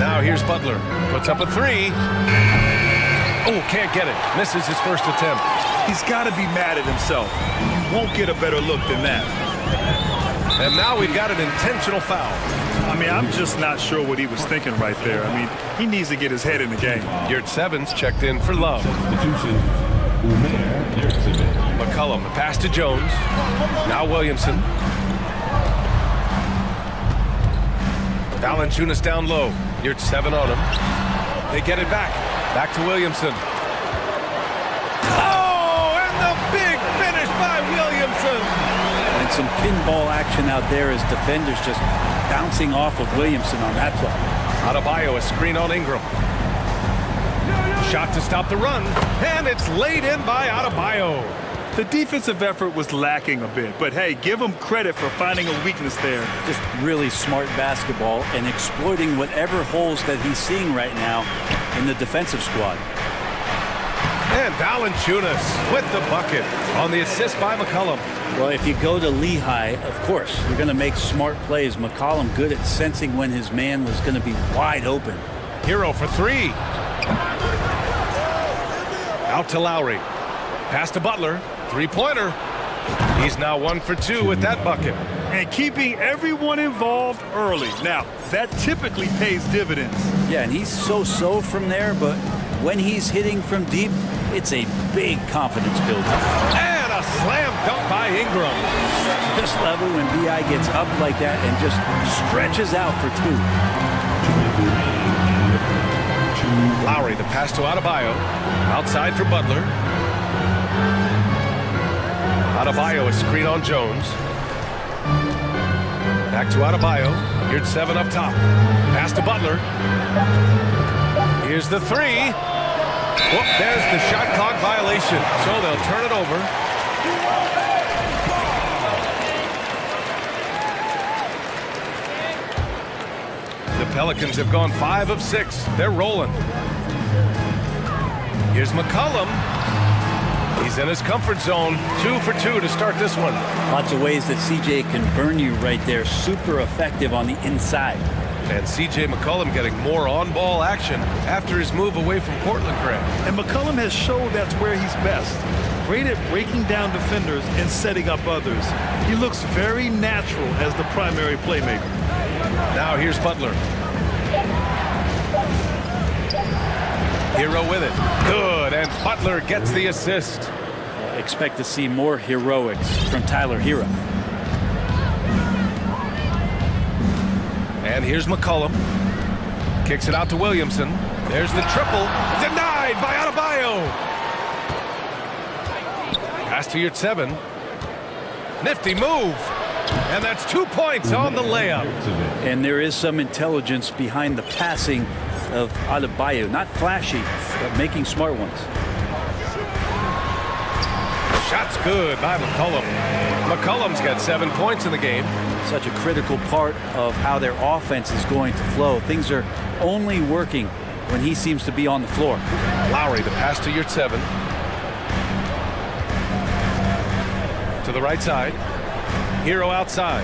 Now here's Butler. Puts up a three. Oh, can't get it. Misses his first attempt. He's got to be mad at himself. You won't get a better look than that. And now we've got an intentional foul. I mean, I'm just not sure what he was thinking right there. I mean, he needs to get his head in the game. Yurt Sevens checked in for Love. McCollum, the pass to Jones. Now Williamson. Valanciunas down low. Yurt 7 on him. They get it back. Back to Williamson. Oh, and the big finish by Williamson. And some pinball action out there as defenders just bouncing off of Williamson on that play. Adebayo, a screen on Ingram. Shot to stop the run, and it's laid in by Adebayo. The defensive effort was lacking a bit, but hey, give him credit for finding a weakness there. Just really smart basketball and exploiting whatever holes that he's seeing right now in the defensive squad. And Valanciunas with the bucket on the assist by McCollum. Well, if you go to Lehigh, of course, you're going to make smart plays. McCollum good at sensing when his man was going to be wide open. Hero for three. Out to Lowry. Pass to Butler. Three-pointer. He's now 1 for 2 with that bucket. And keeping everyone involved early. Now, that typically pays dividends. Yeah, and he's so-so from there, but when he's hitting from deep, it's a big confidence builder. And a slam dunk by Ingram. Just love it when B.I. gets up like that and just stretches out for 2. Lowry, the pass to Adebayo. Outside for Butler. Adebayo, a screen on Jones. Back to Adebayo. Yurt 7 up top. Pass to Butler. Here's the three. Whoop, there's the shot clock violation. So they'll turn it over. The Pelicans have gone 5 of 6. They're rolling. Here's McCollum. He's in his comfort zone. 2 for 2 to start this one. Lots of ways that CJ can burn you right there. Super effective on the inside. And C.J. McCollum getting more on-ball action after his move away from Portland, Graham. And McCollum has showed that's where he's best. Great at breaking down defenders and setting up others. He looks very natural as the primary playmaker. Now here's Butler. Hero with it. Good, and Butler gets the assist. Expect to see more heroics from Tyler Hero. And here's McCollum. Kicks it out to Williamson. There's the triple. Denied by Adebayo. Pass to Yurt 7. Nifty move. And that's 2 points on the layup. And there is some intelligence behind the passing of Adebayo. Not flashy, but making smart ones. Shot's good by McCollum. McCollum's got 7 points in the game. Such a critical part of how their offense is going to flow. Things are only working when he seems to be on the floor. Lowry, the pass to Yurt 7. To the right side. Hero outside.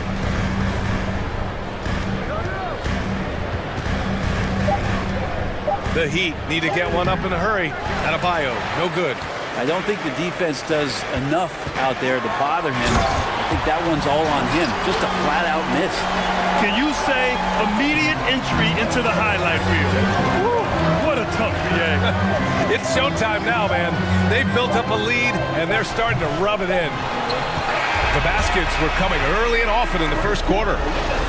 The Heat need to get one up in a hurry. Adebayo, no good. I don't think the defense does enough out there to bother him. I think that one's all on him. Just a flat-out miss. Can you say immediate entry into the highlight reel? Woo, what a tough PA. It's showtime now, man. They've built up a lead, and they're starting to rub it in. The baskets were coming early and often in the first quarter.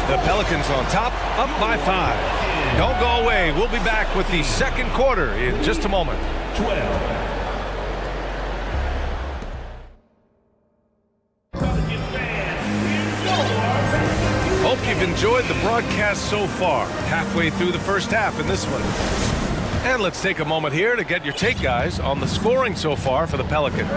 The Pelicans on top, up by 5. Don't go away. We'll be back with the second quarter in just a moment. 12. Hope you've enjoyed the broadcast so far. Halfway through the first half in this one. And let's take a moment here to get your take, guys, on the scoring so far for the Pelicans.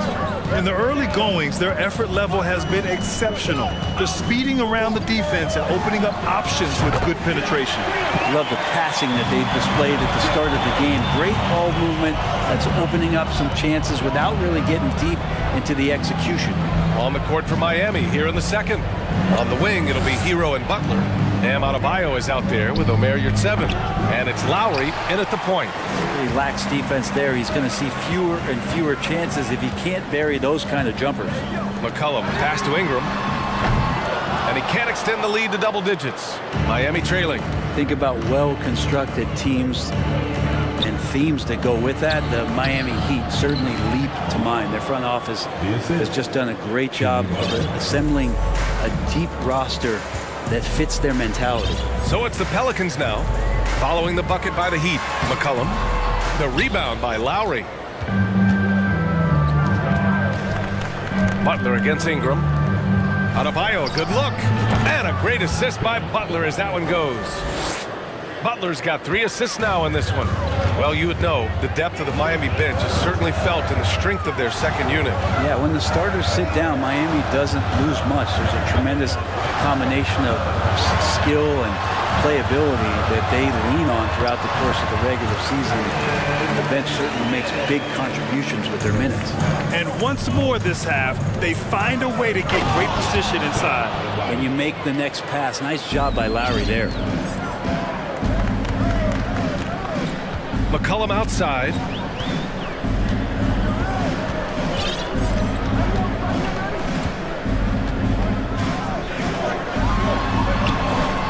In the early goings, their effort level has been exceptional. They're speeding around the defense and opening up options with good penetration. Love the passing that they've displayed at the start of the game. Great ball movement that's opening up some chances without really getting deep into the execution. On the court for Miami here in the second. On the wing, it'll be Hero and Butler. Bam Adebayo is out there with Omer Yurtseven. And it's Lowry in at the point. He lacks defense there. He's going to see fewer and fewer chances if he can't bury those kind of jumpers. McCollum pass to Ingram. And he can't extend the lead to double digits. Miami trailing. Think about well-constructed teams and themes that go with that. The Miami Heat certainly leap to mind. Their front office has just done a great job of assembling a deep roster that fits their mentality. So it's the Pelicans now, following the bucket by the Heat. McCollum, the rebound by Lowry. Butler against Ingram. Adebayo, a good look. And a great assist by Butler as that one goes. Butler's got 3 assists now in this one. Well, you would know the depth of the Miami bench is certainly felt in the strength of their second unit. Yeah, when the starters sit down, Miami doesn't lose much. There's a tremendous combination of skill and playability that they lean on throughout the course of the regular season. The bench certainly makes big contributions with their minutes. And once more this half, they find a way to get great position inside. And you make the next pass. Nice job by Lowry there. McCollum outside.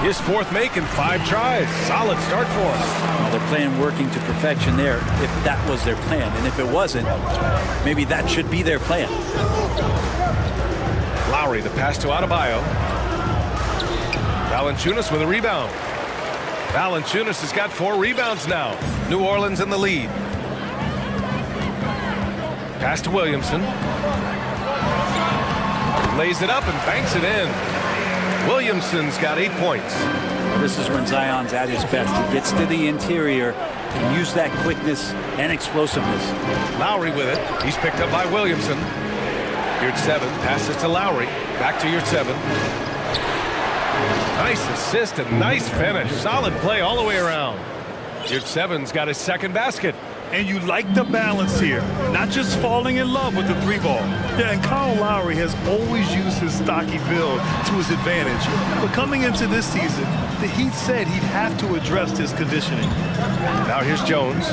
His fourth make in 5 tries. Solid start for him. They're playing working to perfection there, if that was their plan. And if it wasn't, maybe that should be their plan. Lowry, the pass to Adebayo. Valanciunas with a rebound. Valanciunas has got 4 rebounds now. New Orleans in the lead. Pass to Williamson. Lays it up and banks it in. Williamson's got 8 points. This is when Zion's at his best. He gets to the interior and use that quickness and explosiveness. Lowry with it. He's picked up by Williamson. Yurtseven passes to Lowry. Back to Yurtseven. Nice assist and nice finish. Solid play all the way around. Yurtseven's got his second basket. And you like the balance here, not just falling in love with the 3-ball. Yeah, and Kyle Lowry has always used his stocky build to his advantage. But coming into this season, the Heat said he'd have to address his conditioning. Now here's Jones.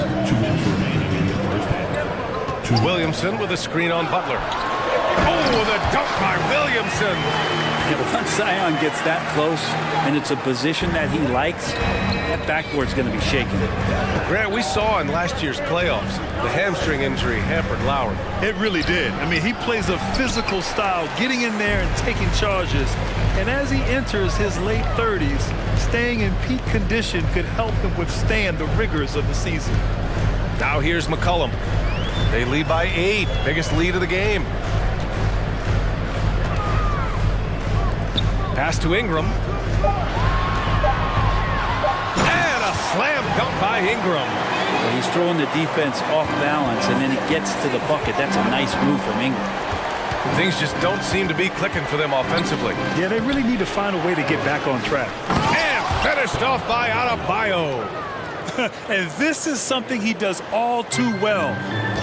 Williamson with a screen on Butler. Oh, the dunk by Williamson. Once Zion gets that close and it's a position that he likes, that backboard's going to be shaking. Grant, we saw in last year's playoffs, the hamstring injury hampered Lowry. It really did. I mean, he plays a physical style, getting in there and taking charges. And as he enters his late 30s, staying in peak condition could help him withstand the rigors of the season. Now here's McCollum. They lead by 8, biggest lead of the game. Pass to Ingram. And a slam dunk by Ingram. Well, he's throwing the defense off balance, and then he gets to the bucket. That's a nice move from Ingram. Things just don't seem to be clicking for them offensively. Yeah, they really need to find a way to get back on track. And finished off by Adebayo. And this is something he does all too well.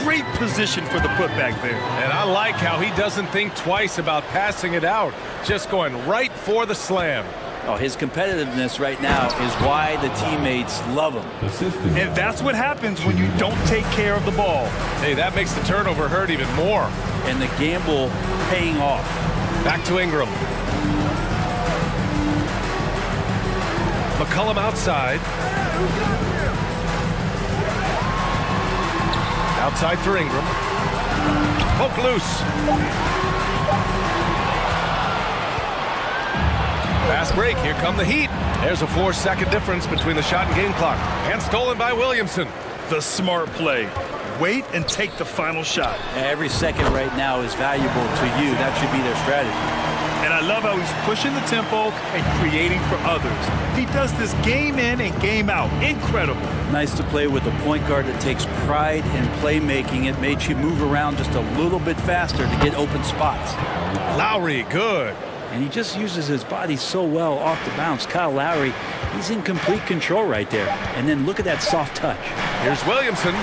Great position for the putback there. And I like how he doesn't think twice about passing it out, just going right for the slam. Oh, his competitiveness right now is why the teammates love him. And that's what happens when you don't take care of the ball. Hey, that makes the turnover hurt even more. And the gamble paying off. Back to Ingram. McCollum outside. Outside for Ingram. Poke loose. Fast break. Here come the Heat. There's a 4-second difference between the shot and game clock. And stolen by Williamson. The smart play. Wait and take the final shot. Every second right now is valuable to you. That should be their strategy. And I love how he's pushing the tempo and creating for others. He does this game in and game out. Incredible. Nice to play with a point guard that takes pride in playmaking. It makes you move around just a little bit faster to get open spots. Lowry, good. And he just uses his body so well off the bounce. Kyle Lowry, he's in complete control right there. And then look at that soft touch. Here's Williamson.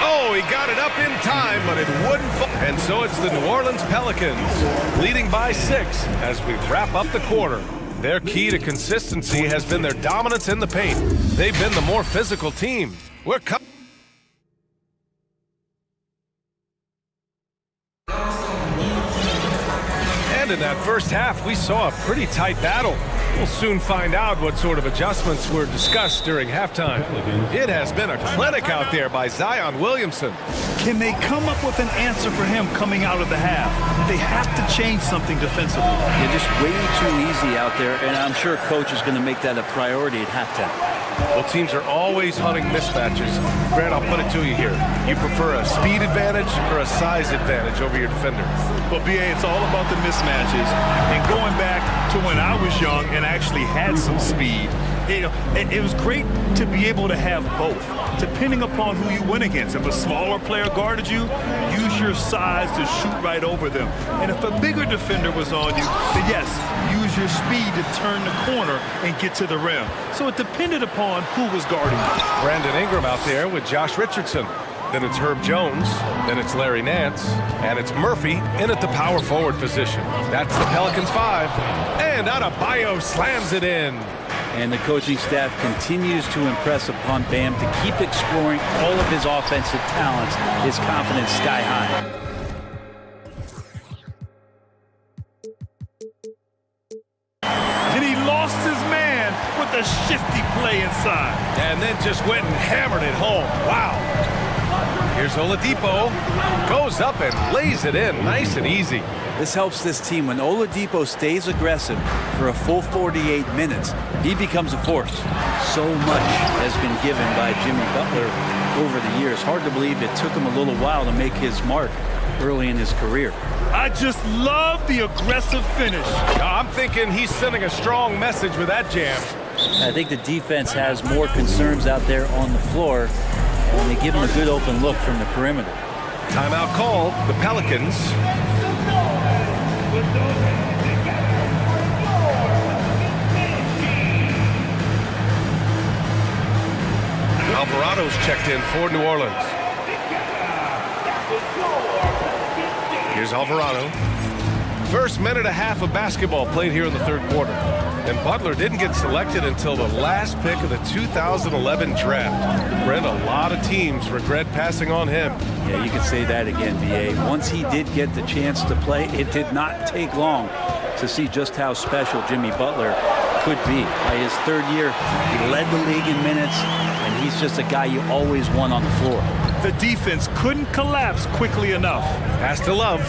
Oh, he got it up in time, but it wouldn't fall. And so it's the New Orleans Pelicans leading by 6 as we wrap up the quarter. Their key to consistency has been their dominance in the paint. They've been the more physical team. We're coming. In that first half, we saw a pretty tight battle. We'll soon find out what sort of adjustments were discussed during halftime. It has been a clinic out there by Zion Williamson. Can they come up with an answer for him coming out of the half? They have to change something defensively. You're just way too easy out there, and I'm sure coach is going to make that a priority at halftime. Well, teams are always hunting mismatches. Grant, I'll put it to you here. You prefer a speed advantage or a size advantage over your defender? Well, BA, it's all about the mismatches. And going back to when I was young and actually had some speed, it was great to be able to have both, depending upon who you went against. If a smaller player guarded you, use your size to shoot right over them. And if a bigger defender was on you, then yes, use your speed to turn the corner and get to the rim. So it depended upon who was guarding you. Brandon Ingram out there with Josh Richardson. Then it's Herb Jones, then it's Larry Nance, and it's Murphy in at the power forward position. That's the Pelicans 5. And Adebayo slams it in. And the coaching staff continues to impress upon Bam to keep exploring all of his offensive talents, his confidence sky high. And he lost his man with a shifty play inside. And then just went and hammered it home. Wow. Here's Oladipo. Goes up and lays it in nice and easy. This helps this team. When Oladipo stays aggressive for a full 48 minutes, he becomes a force. So much has been given by Jimmy Butler over the years. Hard to believe it took him a little while to make his mark early in his career. I just love the aggressive finish. I'm thinking he's sending a strong message with that jam. I think the defense has more concerns out there on the floor, and they give him a good open look from the perimeter. Timeout called. The Pelicans. Alvarado's checked in for New Orleans. Here's Alvarado. First minute and a half of basketball played here in the third quarter. And Butler didn't get selected until the last pick of the 2011 draft. Brent, a lot of teams regret passing on him. Yeah, you can say that again, B.A. Once he did get the chance to play, it did not take long to see just how special Jimmy Butler could be. By his third year, he led the league in minutes, and he's just a guy you always want on the floor. The defense couldn't collapse quickly enough. Pass to Love.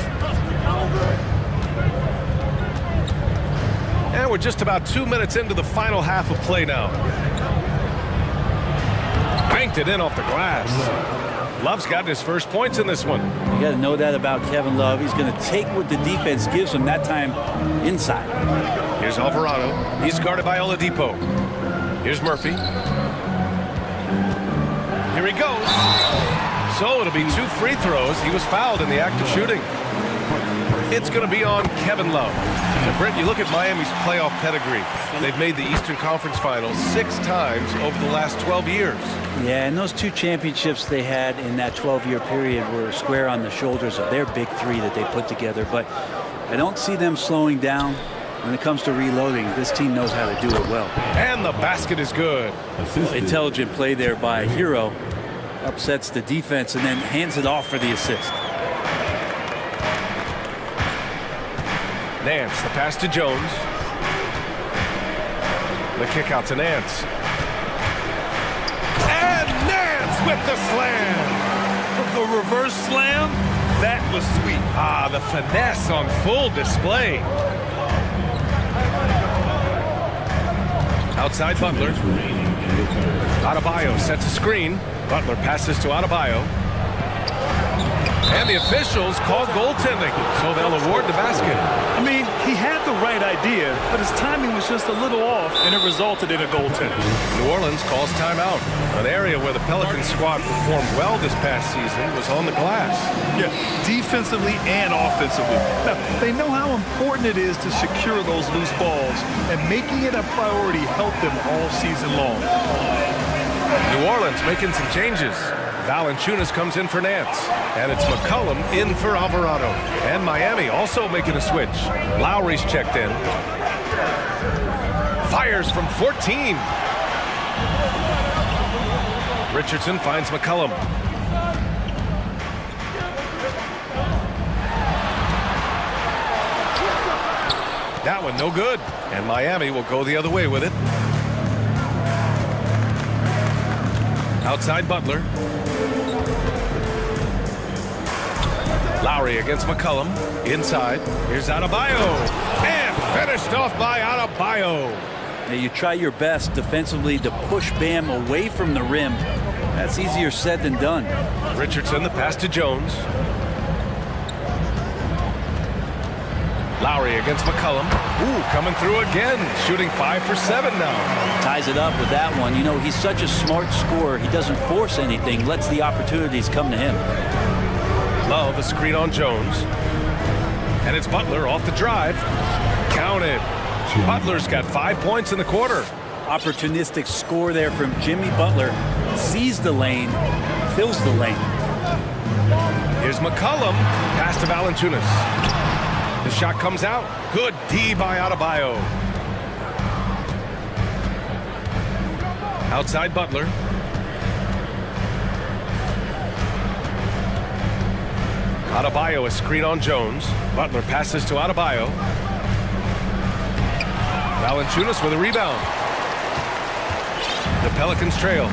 And we're just about 2 minutes into the final half of play now. Banked it in off the glass. Love's gotten his first points in this one. You got to know that about Kevin Love. He's going to take what the defense gives him, that time inside. Here's Alvarado. He's guarded by Oladipo. Here's Murphy. Here he goes. So it'll be 2 free throws. He was fouled in the act of shooting. It's going to be on Kevin Love. And Brent, you look at Miami's playoff pedigree. They've made the Eastern Conference Finals 6 times over the last 12 years. Yeah, and those 2 championships they had in that 12-year period were square on the shoulders of their big 3 that they put together. But I don't see them slowing down. When it comes to reloading, this team knows how to do it well. And the basket is good. Intelligent play there by Hero. Upsets the defense and then hands it off for the assist. Nance, the pass to Jones. The kick out to Nance. And Nance with the slam. The reverse slam, that was sweet. Ah, the finesse on full display. Outside Butler. Adebayo sets a screen. Butler passes to Adebayo. And the officials call goaltending, so they'll award the basket. I mean, he had the right idea, but his timing was just a little off, and it resulted in a goaltend. New Orleans calls timeout. An area where the Pelicans squad performed well this past season was on the glass. Yeah, defensively and offensively. Now, they know how important it is to secure those loose balls, and making it a priority helped them all season long. New Orleans making some changes. Valanciunas comes in for Nance. And it's McCollum in for Alvarado. And Miami also making a switch. Lowry's checked in. Fires from 14. Richardson finds McCollum. That one no good. And Miami will go the other way with it. Outside Butler. Lowry against McCollum. Inside. Here's Adebayo. And finished off by Adebayo. Now you try your best defensively to push Bam away from the rim. That's easier said than done. Richardson, the pass to Jones. Lowry against McCollum. Ooh, coming through again. Shooting 5 for 7 now. Ties it up with that one. You know, he's such a smart scorer. He doesn't force anything. Lets the opportunities come to him. Love a screen on Jones. And it's Butler off the drive. Counted. Butler's got 5 points in the quarter. Opportunistic score there from Jimmy Butler. Sees the lane, fills the lane. Here's McCollum. Pass to Valanciunas. The shot comes out. Good D by Adebayo. Outside Butler. Adebayo a screen on Jones. Butler passes to Adebayo. Valanciunas with a rebound. The Pelicans trail.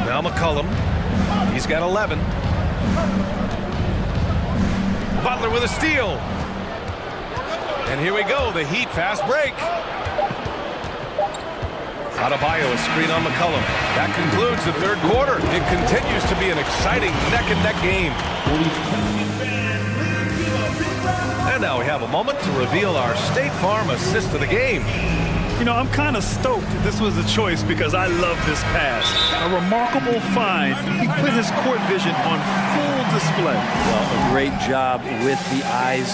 Now McCollum. He's got 11. Butler with a steal. And here we go, the Heat fast break. Adebayo a screen on McCollum. That concludes the third quarter. It continues to be an exciting neck-and-neck game. And now we have a moment to reveal our State Farm assist of the game. You know, I'm kind of stoked this was a choice because I love this pass. A remarkable find. He put his court vision on full display. Well, a great job with the eyes.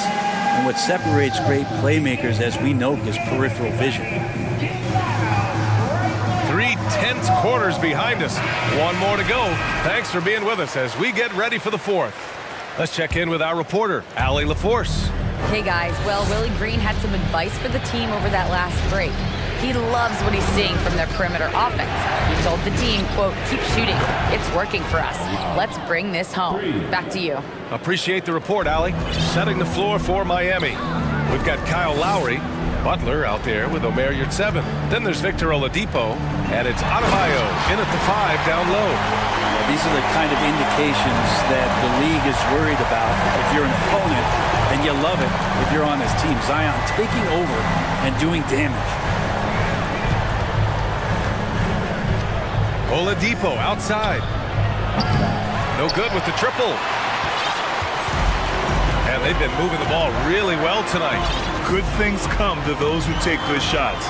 And what separates great playmakers, as we know, is peripheral vision. 3 tense quarters behind us. One more to go. Thanks for being with us as we get ready for the fourth. Let's check in with our reporter, Allie LaForce. Hey guys, well, Willie Green had some advice for the team over that last break. He loves what he's seeing from their perimeter offense. He told the team, quote, keep shooting. It's working for us. Let's bring this home. Back to you. Appreciate the report, Allie. Setting the floor for Miami. We've got Kyle Lowry, Butler out there with Omer Yurtseven. Then there's Victor Oladipo, and it's Adebayo in at the 5 down low. These are the kind of indications that the league is worried about if you're an opponent, and you love it if you're on this team. Zion taking over and doing damage. Oladipo outside. No good with the triple. And they've been moving the ball really well tonight. Good things come to those who take good shots.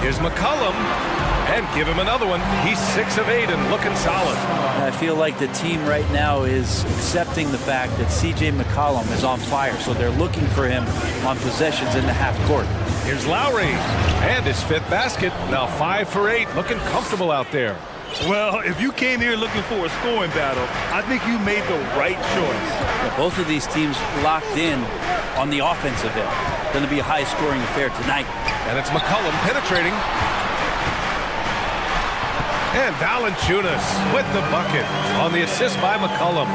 Here's McCollum. And give him another one. He's 6 of 8 and looking solid. I feel like the team right now is accepting the fact that C.J. McCollum is on fire, so they're looking for him on possessions in the half court. Here's Lowry, and his 5th basket. Now 5 for 8, looking comfortable out there. Well, if you came here looking for a scoring battle, I think you made the right choice. Yeah, both of these teams locked in on the offensive end. Going to be a high-scoring affair tonight. And it's McCollum penetrating. And Valanciunas with the bucket on the assist by McCollum.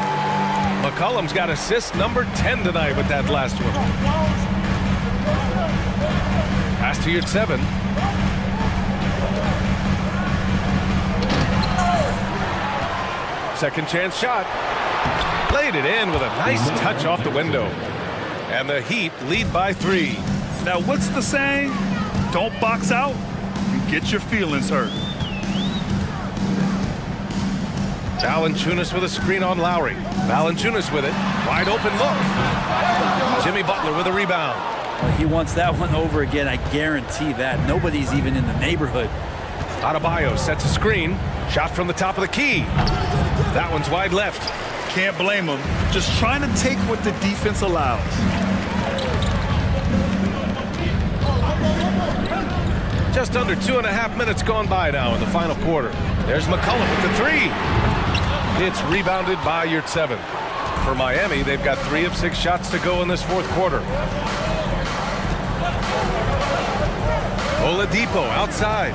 McCollum's got assist number 10 tonight with that last one. Pass to Yurtseven. Second chance shot. Laid it in with a nice touch off the window. And the Heat lead by 3. Now, what's the saying? Don't box out, you get your feelings hurt. Valanciunas with a screen on Lowry. Valanciunas with it. Wide open look. Jimmy Butler with a rebound. Well, he wants that one over again, I guarantee that. Nobody's even in the neighborhood. Adebayo sets a screen. Shot from the top of the key. That one's wide left. Can't blame him. Just trying to take what the defense allows. Just under 2.5 minutes gone by now in the final quarter. There's McCollum with the 3. It's rebounded by Yurtseven. For Miami, they've got 3 of 6 shots to go in this 4th quarter. Oladipo outside.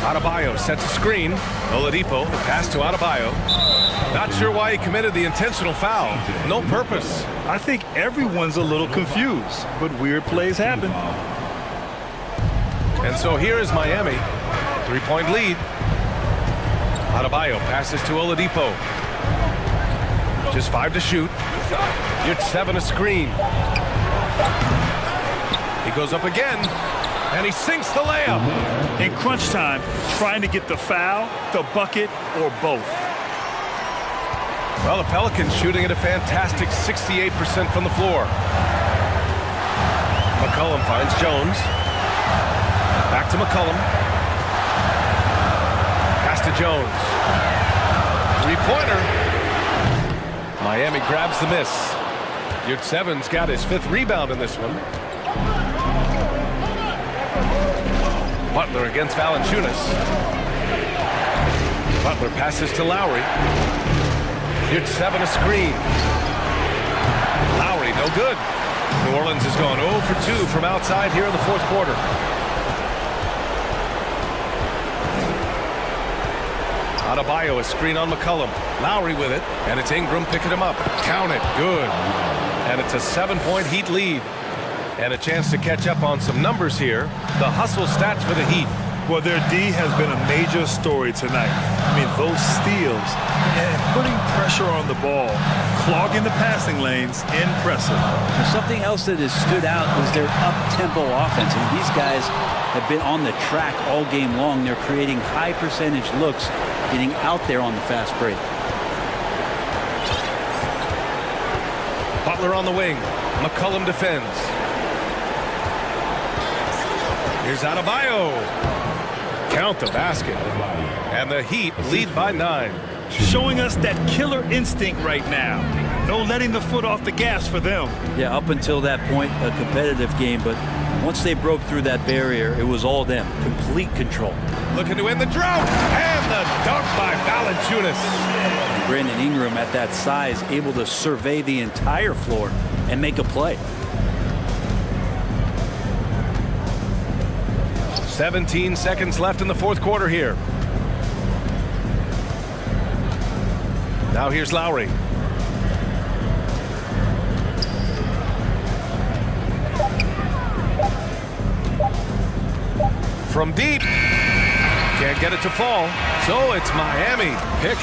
Adebayo sets a screen. Oladipo, the pass to Adebayo. Not sure why he committed the intentional foul. No purpose. I think everyone's a little confused, but weird plays happen. And so here is Miami. 3-point lead. Adebayo passes to Oladipo. Just 5 to shoot. Yurtseven a screen. He goes up again, and he sinks the layup. In crunch time, trying to get the foul, the bucket, or both. Well, the Pelicans shooting at a fantastic 68% from the floor. McCollum finds Jones. Back to McCollum. Pass to Jones. 3-pointer. Miami grabs the miss. Yurtseven's got his 5th rebound in this one. Butler against Valanciunas. Butler passes to Lowry. Yurtseven a screen. Lowry no good. New Orleans has gone 0 for 2 from outside here in the 4th quarter. Adebayo a screen on McCollum. Lowry with it, and it's Ingram picking him up. Count it. Good. And it's a 7-point Heat lead. And a chance to catch up on some numbers here. The hustle stats for the Heat. Well, their D has been a major story tonight. I mean, those steals and putting pressure on the ball, clogging the passing lanes, impressive. And something else that has stood out is their up-tempo offense. And these guys have been on the track all game long. They're creating high-percentage looks, getting out there on the fast break. Butler on the wing. McCollum defends. Here's Adebayo. Count the basket. And the Heat lead by 9. Showing us that killer instinct right now. No letting the foot off the gas for them. Yeah, up until that point, a competitive game, but once they broke through that barrier, it was all them. Complete control. Looking to end the drought. And the dunk by Valanciunas. Brandon Ingram at that size, able to survey the entire floor and make a play. 17 seconds left in the 4th quarter here. Now here's Lowry. From deep. Can't get it to fall. So it's Miami. Pick.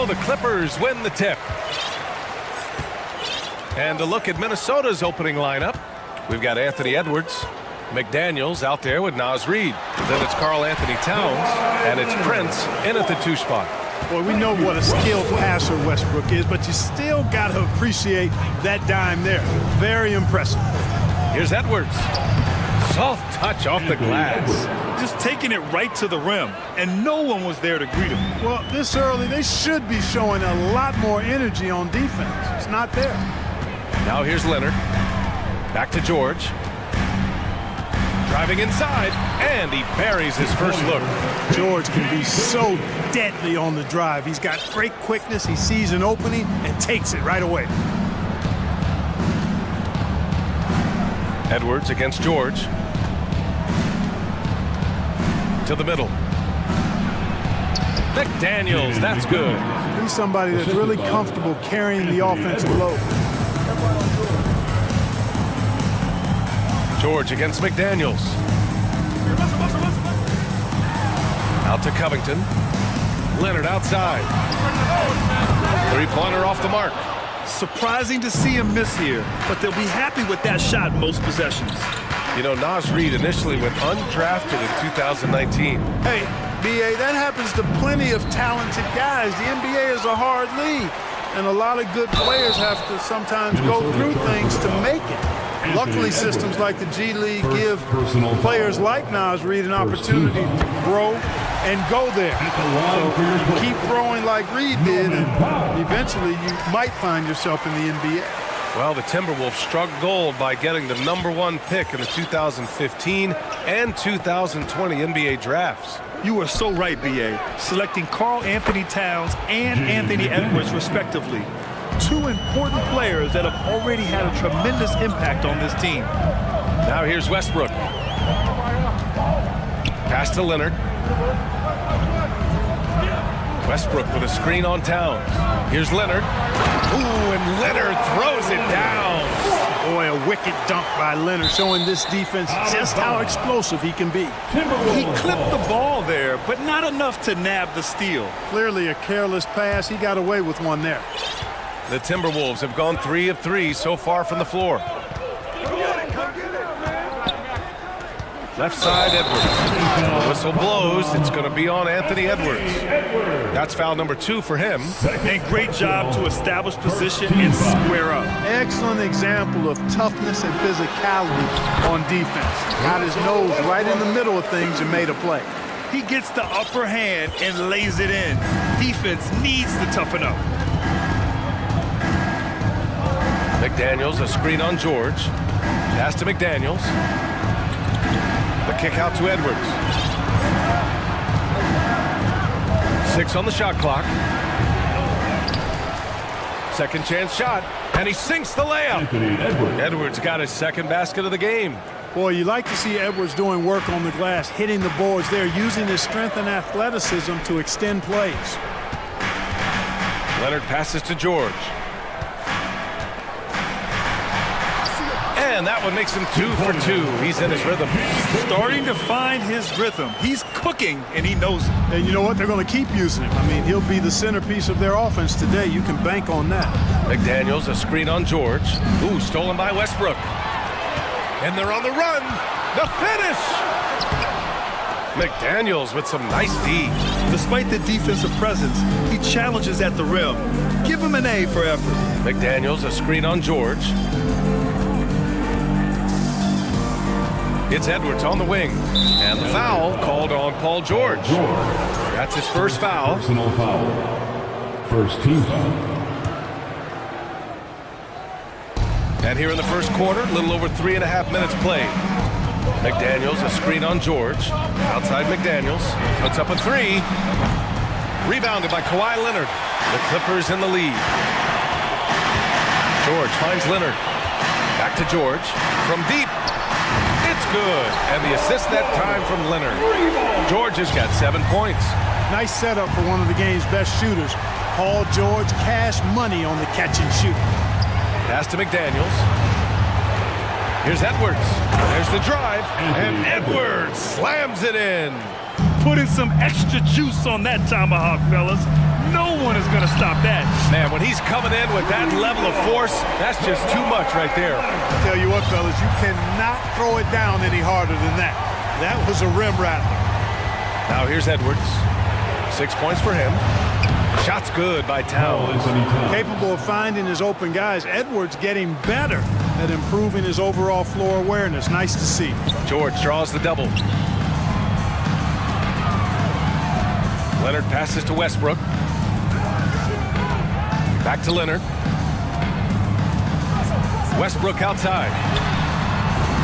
So the Clippers win the tip. And a look at Minnesota's opening lineup. We've got Anthony Edwards, McDaniels out there with Naz Reid. Then it's Karl Anthony Towns, and it's Prince in at the 2 spot. Well, we know what a skilled passer Westbrook is, but you still got to appreciate that dime there. Very impressive. Here's Edwards. Soft touch off the glass. Just taking it right to the rim, and no one was there to greet him. Well, this early, they should be showing a lot more energy on defense. It's not there. Now here's Leonard. Back to George. Driving inside, and he buries his first look. George can be so deadly on the drive. He's got great quickness. He sees an opening and takes it right away. Edwards against George. To the middle. McDaniels, that's good. He's somebody that's really comfortable carrying the offensive load. George against McDaniels. Out to Covington. Leonard outside. Three-pointer off the mark. Surprising to see him miss here, but they'll be happy with that shot most possessions. You know, Naz Reid initially went undrafted in 2019. Hey, B.A., that happens to plenty of talented guys. The NBA is a hard league, and a lot of good players have to sometimes go through things to make it. Luckily, systems like the G League give players like Naz Reid an opportunity to grow and go there. So keep growing like Reid did, and eventually you might find yourself in the NBA. Well, the Timberwolves struck gold by getting the #1 pick in the 2015 and 2020 NBA drafts. You are so right, B.A. Selecting Karl Anthony Towns and Anthony Edwards, respectively. 2 important players that have already had a tremendous impact on this team. Now here's Westbrook. Pass to Leonard. Westbrook with a screen on Towns. Here's Leonard. Ooh, and Leonard throws it down. Boy, a wicked dunk by Leonard, showing this defense just how explosive he can be. He clipped the ball there, but not enough to nab the steal. Clearly a careless pass. He got away with one there. The Timberwolves have gone 3 of 3 so far from the floor. Left side, Edwards. The whistle blows. It's going to be on Anthony Edwards. That's foul number 2 for him. And great job to establish position and square up. Excellent example of toughness and physicality on defense. Got his nose right in the middle of things and made a play. He gets the upper hand and lays it in. Defense needs to toughen up. McDaniels, a screen on George. Pass to McDaniels. The kick out to Edwards. 6 on the shot clock. Second chance shot, and he sinks the layup. Edwards got his second basket of the game. Boy, you like to see Edwards doing work on the glass, hitting the boards there, using his strength and athleticism to extend plays. Leonard passes to George. And that one makes him 2 for 2. He's in his rhythm. Starting to find his rhythm. He's cooking, and he knows it. And you know what? They're going to keep using him. I mean, he'll be the centerpiece of their offense today. You can bank on that. McDaniels, a screen on George. Ooh, stolen by Westbrook. And they're on the run. The finish! McDaniels with some nice D. Despite the defensive presence, he challenges at the rim. Give him an A for effort. McDaniels, a screen on George. It's Edwards on the wing. And the foul called on Paul George. That's his first foul. Personal foul. First team foul. And here in the first quarter, a little over 3.5 minutes played. McDaniels, a screen on George. Outside McDaniels. Puts up a 3. Rebounded by Kawhi Leonard. The Clippers in the lead. George finds Leonard. Back to George. From deep. It's good. And the assist that time from Leonard. George has got 7 points. Nice setup for one of the game's best shooters. Paul George, cash money on the catch and shoot. Pass to McDaniels. Here's Edwards. There's the drive. And Edwards slams it in. Putting some extra juice on that tomahawk, fellas. No one is going to stop that. Man, when he's coming in with that level of force, that's just too much right there. I tell you what, fellas, you cannot throw it down any harder than that. That was a rim rattler. Now here's Edwards. 6 points for him. Shot's good by Towns. Capable of finding his open guys. Edwards getting better at improving his overall floor awareness. Nice to see. George draws the double. Leonard passes to Westbrook. Back to Leonard. Westbrook outside.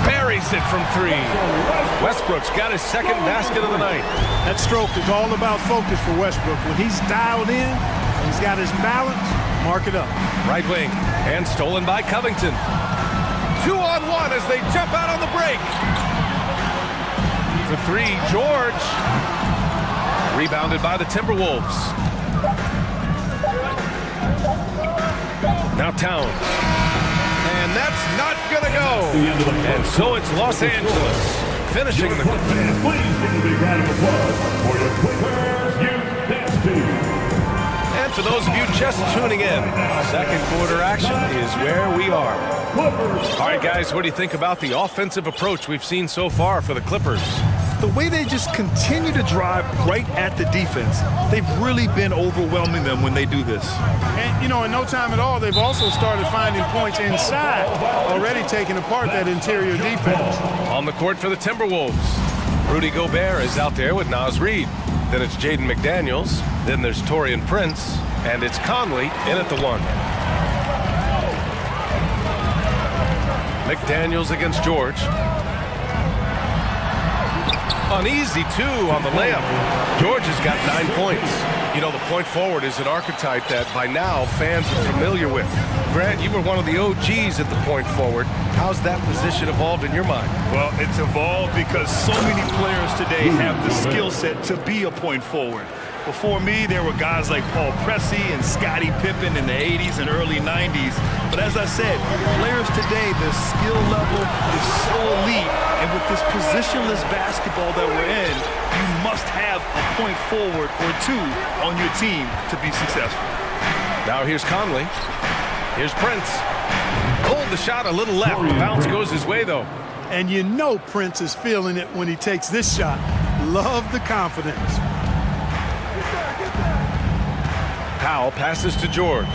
Buries it from three. Westbrook's got his second basket of the night. That stroke is all about focus for Westbrook. When he's dialed in, he's got his balance, mark it up. Right wing, and stolen by Covington. 2-on-1 as they jump out on the break. For three, George. Rebounded by the Timberwolves. Now Towns. And that's not going to go. And so it's Los Angeles finishing the... Please give a big round of applause for the Clippers Youth Dance Team. And for those of you just tuning in, second quarter action is where we are. All right, guys, what do you think about the offensive approach we've seen so far for the Clippers? The way they just continue to drive right at the defense, they've really been overwhelming them when they do this. And, you know, in no time at all, they've also started finding points inside, already taking apart that interior defense. On the court for the Timberwolves, Rudy Gobert is out there with Naz Reid. Then it's Jaden McDaniels. Then there's Taurean Prince. And it's Conley in at the one. McDaniels against George. Uneasy, too, on the layup. George has got 9 points. You know, the point forward is an archetype that by now fans are familiar with. Grant, you were one of the OGs at the point forward. How's that position evolved in your mind? Well, it's evolved because so many players today have the skill set to be a point forward. Before me, there were guys like Paul Pressey and Scottie Pippen in the 80s and early 90s. But as I said, players today, the skill level is so elite. And with this positionless basketball that we're in, you must have a point forward or two on your team to be successful. Now here's Conley. Here's Prince. Pulled the shot a little left. The bounce goes his way, though. And you know Prince is feeling it when he takes this shot. Love the confidence. Powell passes to George.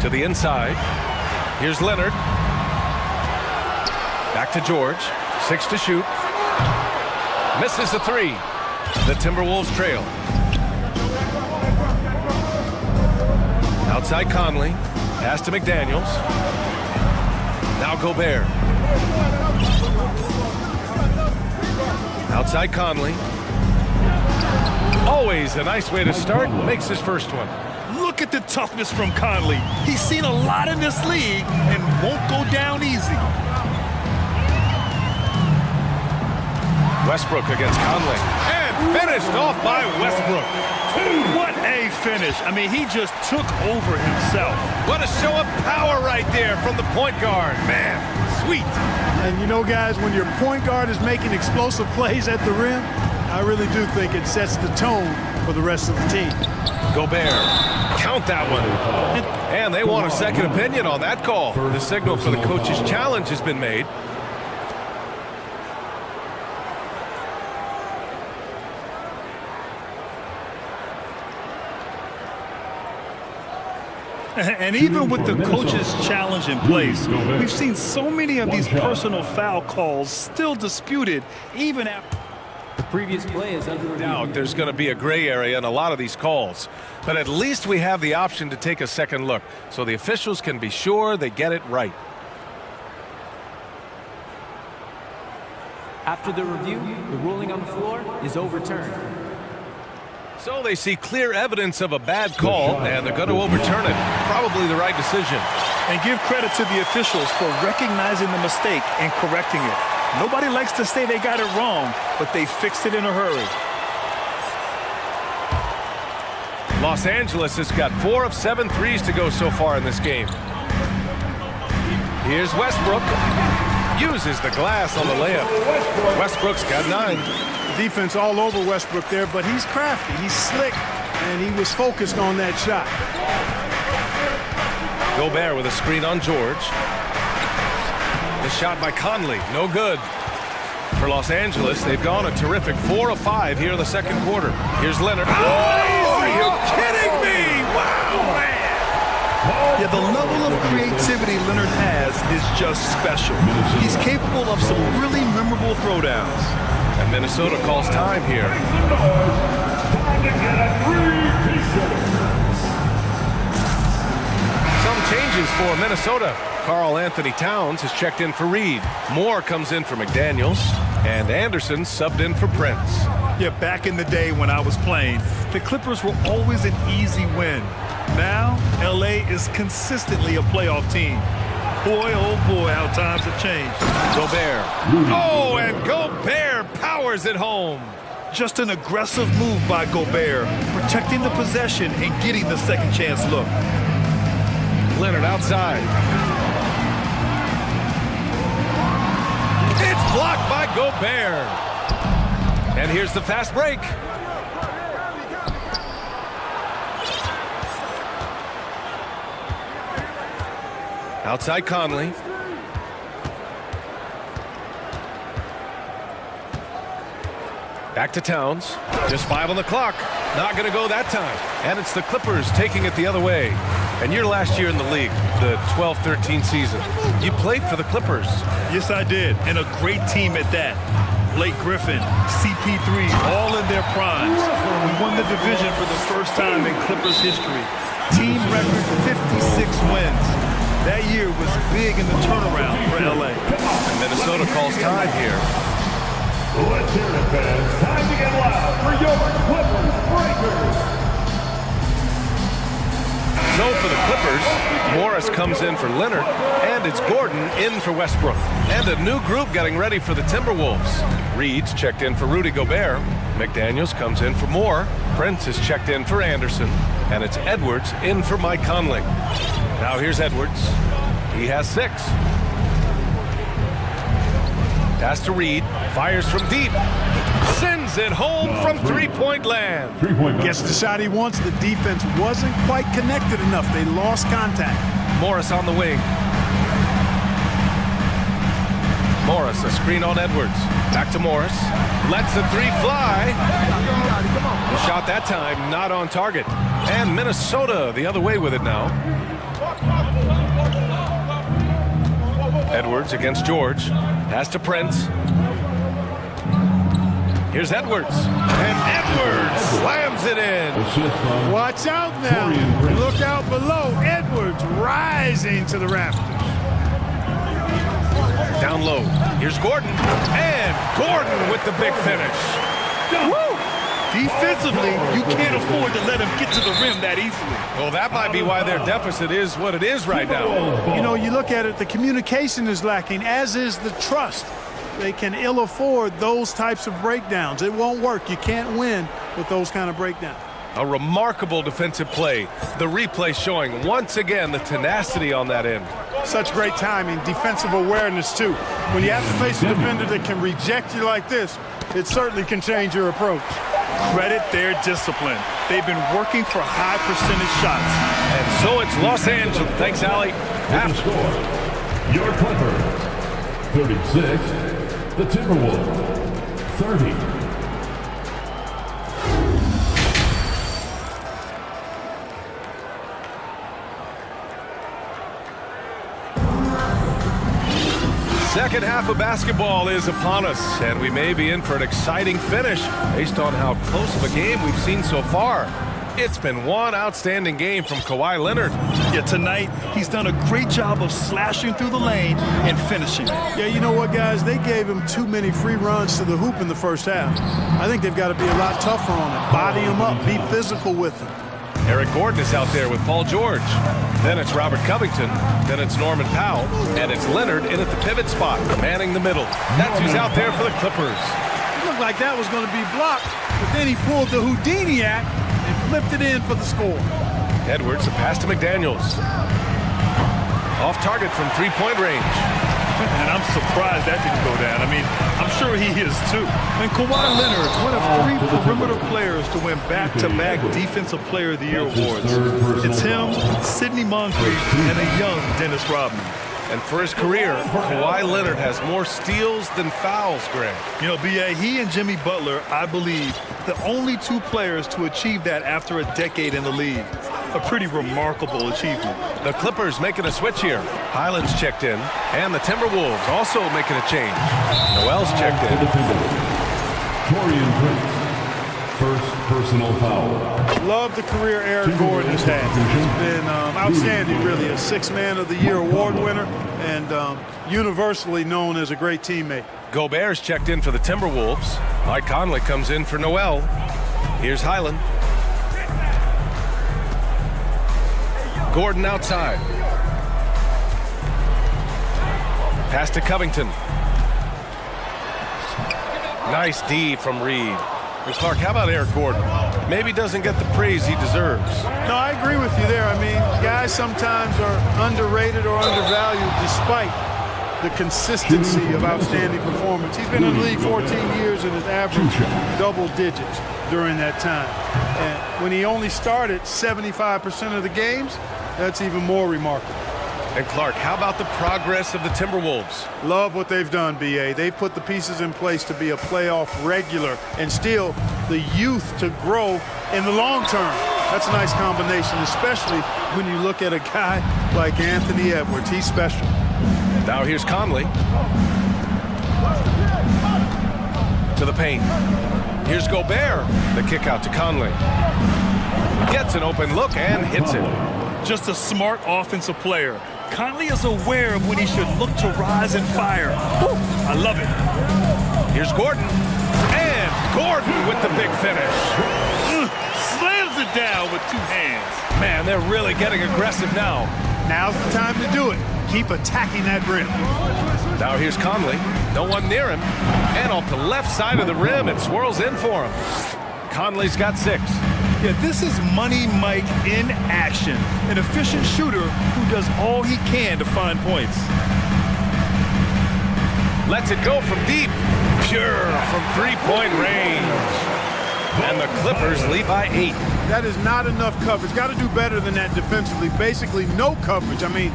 To the inside. Here's Leonard. Back to George. 6 to shoot. Misses the three. The Timberwolves trail. Outside Conley. Pass to McDaniels. Now Gobert. Outside Conley. Always a nice way to start. Makes his first one. Look at the toughness from Conley. He's seen a lot in this league and won't go down easy. Westbrook against Conley. And finished off by Westbrook. What a finish. I mean, he just took over himself. What a show of power right there from the point guard. Man, sweet. And you know, guys, when your point guard is making explosive plays at the rim, I really do think it sets the tone for the rest of the team. Gobert, count that one. And they want a second opinion on that call. The signal for the coach's challenge has been made. And even with the coach's challenge in place, we've seen so many of these personal foul calls still disputed even after. The previous play is under review. There's going to be a gray area in a lot of these calls. But at least we have the option to take a second look so the officials can be sure they get it right. After the review, the ruling on the floor is overturned. So they see clear evidence of a bad call, and they're going to overturn it. Probably the right decision. And give credit to the officials for recognizing the mistake and correcting it. Nobody likes to say they got it wrong, but they fixed it in a hurry. Los Angeles has got 4 of 7 threes to go so far in this game. Here's Westbrook. Uses the glass on the layup. Westbrook's got 9. Defense all over Westbrook there, but he's crafty, he's slick, and he was focused on that shot. Gobert with a screen on George. The shot by Conley, no good. For Los Angeles, they've gone a terrific 4 of 5 here in the second quarter. Here's Leonard. Oh, are you kidding me? Wow, man. Yeah, the level of creativity Leonard has is just special. He's capable of some really memorable throwdowns. And Minnesota calls time here. Some changes for Minnesota. Karl Anthony Towns has checked in for Reed. Moore comes in for McDaniels. And Anderson subbed in for Prince. Yeah, back in the day when I was playing, the Clippers were always an easy win. Now, LA is consistently a playoff team. Boy, oh boy, how times have changed. Gobert. Oh, and Gobert powers it home. Just an aggressive move by Gobert, protecting the possession and getting the second chance look. Leonard outside. It's blocked by Gobert. And here's the fast break. Outside Conley. Back to Towns. Just 5 on the clock. Not going to go that time. And it's the Clippers taking it the other way. And your last year in the league, the 12-13 season, you played for the Clippers. Yes, I did. And a great team at that. Blake Griffin, CP3, all in their primes. We won the division for the first time in Clippers history. Team record 56 wins. That year was big in the turnaround for LA. And Minnesota calls time here. Let's hear it, fans. Time to get loud for your Clippers Breakers. So for the Clippers, Morris comes in for Leonard, and it's Gordon in for Westbrook. And a new group getting ready for the Timberwolves. Reed's checked in for Rudy Gobert. McDaniels comes in for Moore. Prince is checked in for Anderson. And it's Edwards in for Mike Conley. Now here's Edwards. He has 6. Pass to Reed. Fires from deep. Sends it home from three-point land. Gets the shot he wants. The defense wasn't quite connected enough. They lost contact. Morris on the wing. Morris, a screen on Edwards. Back to Morris. Lets the 3 fly. The shot that time not on target. And Minnesota the other way with it now. Edwards against George. Pass to Prince. Here's Edwards. And Edwards slams it in. Watch out now. Look out below. Edwards rising to the rafters. Down low. Here's Gordon. And Gordon with the big finish. Woo! Defensively, you can't afford to let him get to the rim that easily. Well, that might be why their deficit is what it is right now. You know, you look at it, the communication is lacking, as is the trust. They can ill afford those types of breakdowns. It won't work. You can't win with those kind of breakdowns. A remarkable defensive play. The replay showing once again the tenacity on that end. Such great timing, defensive awareness too. When you have to face a defender that can reject you like this, it certainly can change your approach. Credit their discipline. They've been working for high percentage shots. And so it's Los Angeles. Thanks, Allie. After your Clippers, 36. The Timberwolves, 30. Second half of basketball is upon us, and we may be in for an exciting finish based on how close of a game we've seen so far. It's been one outstanding game from Kawhi Leonard. Yeah, tonight he's done a great job of slashing through the lane and finishing. Yeah, you know what, guys? They gave him too many free runs to the hoop in the first half. I think they've got to be a lot tougher on him. Body him up, be physical with him. Eric Gordon is out there with Paul George. Then it's Robert Covington. Then it's Norman Powell. And it's Leonard in at the pivot spot, manning the middle. That's who's out there for the Clippers. It looked like that was going to be blocked, but then he pulled the Houdini act and flipped it in for the score. Edwards, a pass to McDaniels. Off target from three-point range. And I'm surprised that didn't go down. I mean, I'm sure he is too. And Kawhi Leonard, one of 3 perimeter players to win back-to-back Defensive Player of the Year awards. It's him, Sidney Moncrief, and a young Dennis Rodman. And for his career, Kawhi Leonard has more steals than fouls, Greg. You know, B.A., he and Jimmy Butler, I believe, the only 2 players to achieve that after a decade in the league. A pretty remarkable achievement. The Clippers making a switch here. Highland's checked in, and the Timberwolves also making a change. Noel's checked in. Torian Prince, first personal foul. Love the career Eric Gordon has had. He's been outstanding, really. A 6th Man of the Year award winner and universally known as a great teammate. Gobert's checked in for the Timberwolves. Mike Conley comes in for Noel. Here's Highland. Gordon outside. Pass to Covington. Nice D from Reed. And Clark, how about Eric Gordon? Maybe doesn't get the praise he deserves. No, I agree with you there. I mean, guys sometimes are underrated or undervalued despite the consistency of outstanding performance. He's been in the league 14 years and has averaged double digits during that time. And when he only started 75% of the games, that's even more remarkable. And Clark, how about the progress of the Timberwolves? Love what they've done, B.A. They've put the pieces in place to be a playoff regular and still the youth to grow in the long term. That's a nice combination, especially when you look at a guy like Anthony Edwards. He's special. Now here's Conley. To the paint. Here's Gobert. The kick out to Conley. Gets an open look and hits it. Just a smart offensive player. Conley is aware of when he should look to rise and fire. Woo, I love it. Here's Gordon. And Gordon with the big finish. Slams it down with 2 hands. Man, they're really getting aggressive now. Now's the time to do it. Keep attacking that rim. Now here's Conley. No one near him. And off the left side of the rim, it swirls in for him. Conley's got 6. Yeah, this is Money Mike in action. An efficient shooter who does all he can to find points. Lets it go from deep. Pure from 3-point range. And the Clippers lead by 8. That is not enough coverage. Got to do better than that defensively. Basically no coverage. I mean,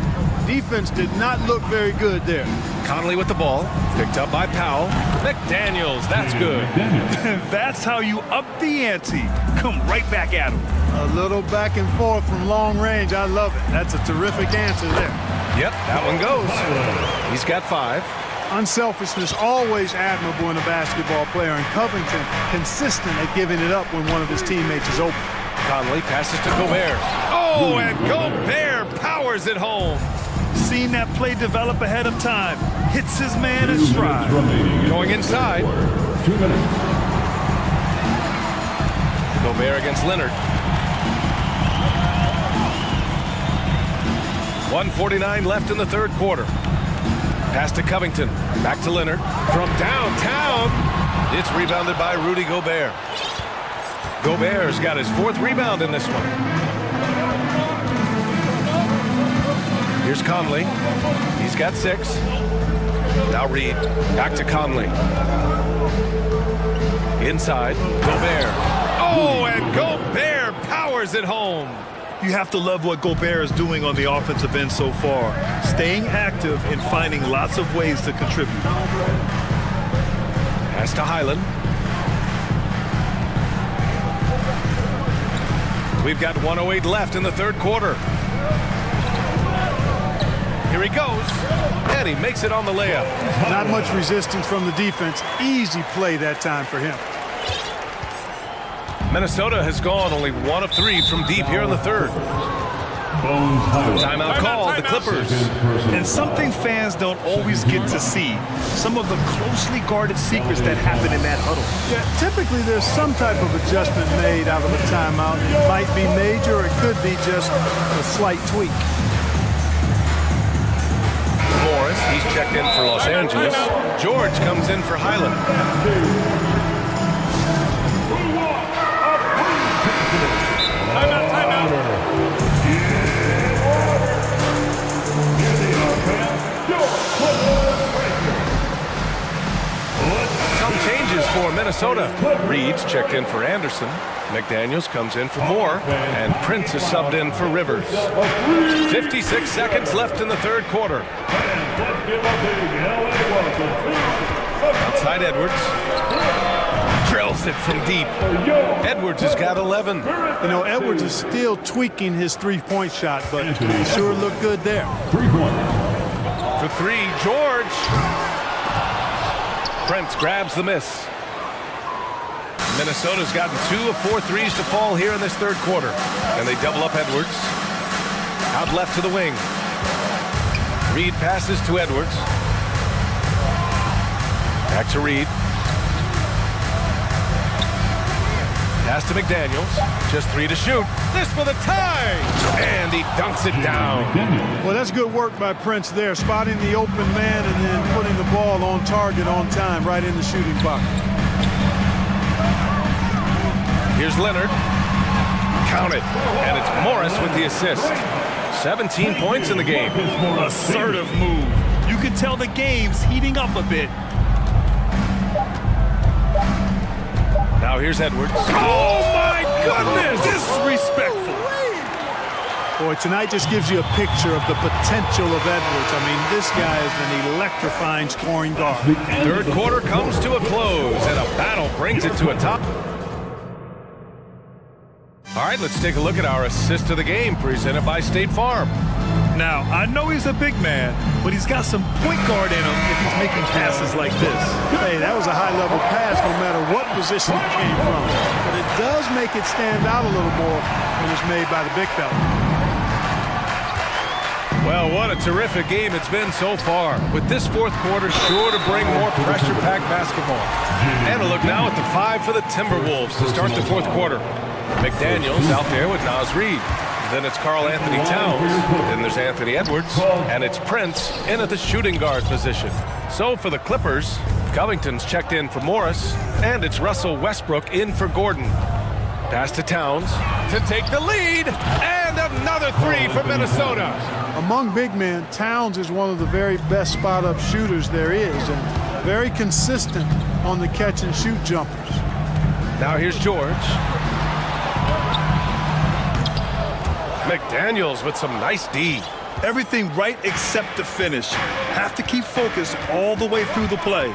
defense did not look very good there. Conley with the ball. Picked up by Powell. McDaniels, that's good. That's how you up the ante. Come right back at him. A little back and forth from long range. I love it. That's a terrific answer there. Yep, that one goes. He's got 5. Unselfishness always admirable in a basketball player, and Covington consistent at giving it up when one of his teammates is open. Conley passes to Gobert. Oh, and Gobert powers it home. Seen that play develop ahead of time. Hits his man in stride. Going inside. 2 minutes. Gobert against Leonard. 1:49 left in the 3rd quarter. Pass to Covington. Back to Leonard. From downtown. It's rebounded by Rudy Gobert. Gobert's got his 4th rebound in this one. Here's Conley. He's got 6. Now Reed. Back to Conley. Inside. Gobert. Oh, and Gobert powers it home. You have to love what Gobert is doing on the offensive end so far. Staying active and finding lots of ways to contribute. Pass to Highland. We've got 1:08 left in the 3rd quarter. Here he goes. And he makes it on the layup. Not much resistance from the defense. Easy play that time for him. Minnesota has gone only 1 of 3 from deep here in the 3rd. Timeout called, the Clippers. And something fans don't always get to see. Some of the closely guarded secrets that happen in that huddle. Yeah, typically there's some type of adjustment made out of a timeout. It might be major, or it could be just a slight tweak. Morris, he's checked in for Los Angeles. George comes in for Highland. Minnesota. Reed's checked in for Anderson. McDaniels comes in for Moore. And Prince is subbed in for Rivers. 56 seconds left in the third quarter. Outside Edwards. Drills it from deep. Edwards has got 11. You know, Edwards is still tweaking his three-point shot, but he sure looked good there. For three, George. Prince grabs the miss. Minnesota's gotten 2 of 4 threes to fall here in this third quarter. And they double up Edwards. Out left to the wing. Reed passes to Edwards. Back to Reed. Pass to McDaniels. Just 3 to shoot. This for the tie! And he dunks it down. Well, that's good work by Prince there, spotting the open man and then putting the ball on target on time, right in the shooting box. Here's Leonard. Count it. And it's Morris with the assist. 17 points in the game. Assertive move. You can tell the game's heating up a bit. Now here's Edwards. Oh my goodness! Disrespectful. Boy, tonight just gives you a picture of the potential of Edwards. I mean, this guy is an electrifying scoring guard. Third quarter comes to a close, and a battle brings it to a top. All right, let's take a look at our assist of the game, presented by State Farm. Now, I know he's a big man, but he's got some point guard in him if he's making passes like this. Hey, that was a high-level pass no matter what position it came from. But it does make it stand out a little more when it's made by the big fella. Well, what a terrific game it's been so far, with this fourth quarter sure to bring more pressure-packed basketball. And a look now at the 5 for the Timberwolves to start the fourth quarter. McDaniels out there with Naz Reid. Then it's Karl Anthony Towns. Then there's Anthony Edwards. And it's Prince in at the shooting guard position. So for the Clippers, Covington's checked in for Morris. And it's Russell Westbrook in for Gordon. Pass to Towns to take the lead. And another 3 for Minnesota. Among big men, Towns is one of the very best spot-up shooters there is. And very consistent on the catch-and-shoot jumpers. Now here's George. McDaniels with some nice D. Everything right except the finish. Have to keep focused all the way through the play.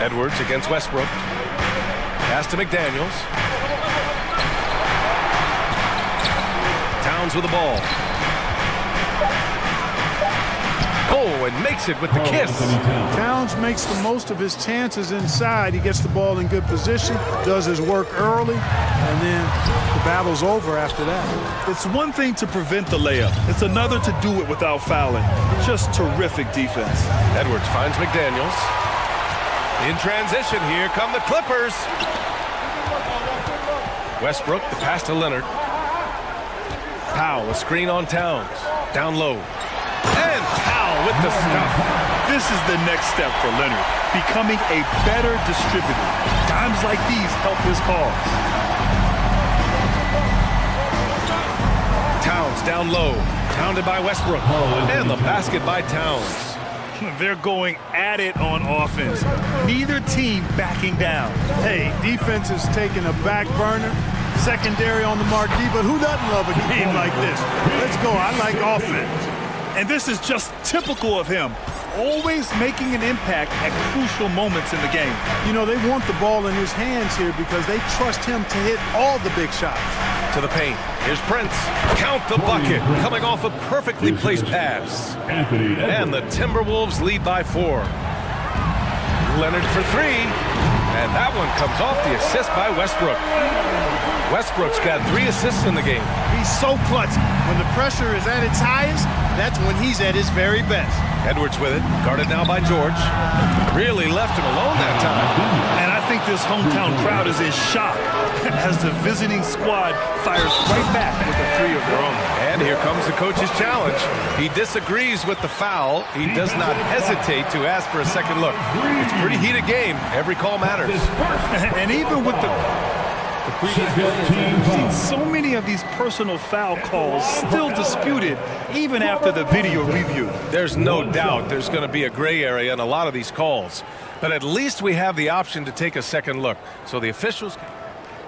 Edwards against Westbrook. Pass to McDaniels. Towns with the ball. Oh, and makes it with the kiss. Towns makes the most of his chances inside. He gets the ball in good position, does his work early, and then the battle's over after that. It's one thing to prevent the layup. It's another to do it without fouling. Just terrific defense. Edwards finds McDaniels. In transition, here come the Clippers. Westbrook, the pass to Leonard. Powell, a screen on Towns. Down low. And Powell with the stuff. This is the next step for Leonard, becoming a better distributor. Times like these help his cause. Towns down low, pounded by Westbrook. And the basket by Towns. They're going at it on offense. Neither team backing down. Hey, defense is taking a back burner. Secondary on the marquee, but who doesn't love a game like this? Let's go. I like offense. And this is just typical of him. Always making an impact at crucial moments in the game. You know, they want the ball in his hands here because they trust him to hit all the big shots. To the paint. Here's Prince. Count the bucket. Coming off a perfectly placed pass. And the Timberwolves lead by 4. Leonard for 3. And that one comes off the assist by Westbrook. Westbrook's got 3 assists in the game. He's so clutch. When the pressure is at its highest, that's when he's at his very best. Edwards with it, guarded now by George. Really left him alone that time. And I think this hometown crowd is in shock as the visiting squad fires right back with a 3 of their own. And here comes the coach's challenge. He disagrees with the foul. He does not hesitate to ask for a second look. It's a pretty heated game. Every call matters. And even with the The previous play is We've seen so many of these personal foul calls still disputed even after the video review. There's no doubt there's going to be a gray area in a lot of these calls. But at least we have the option to take a second look. So the officials...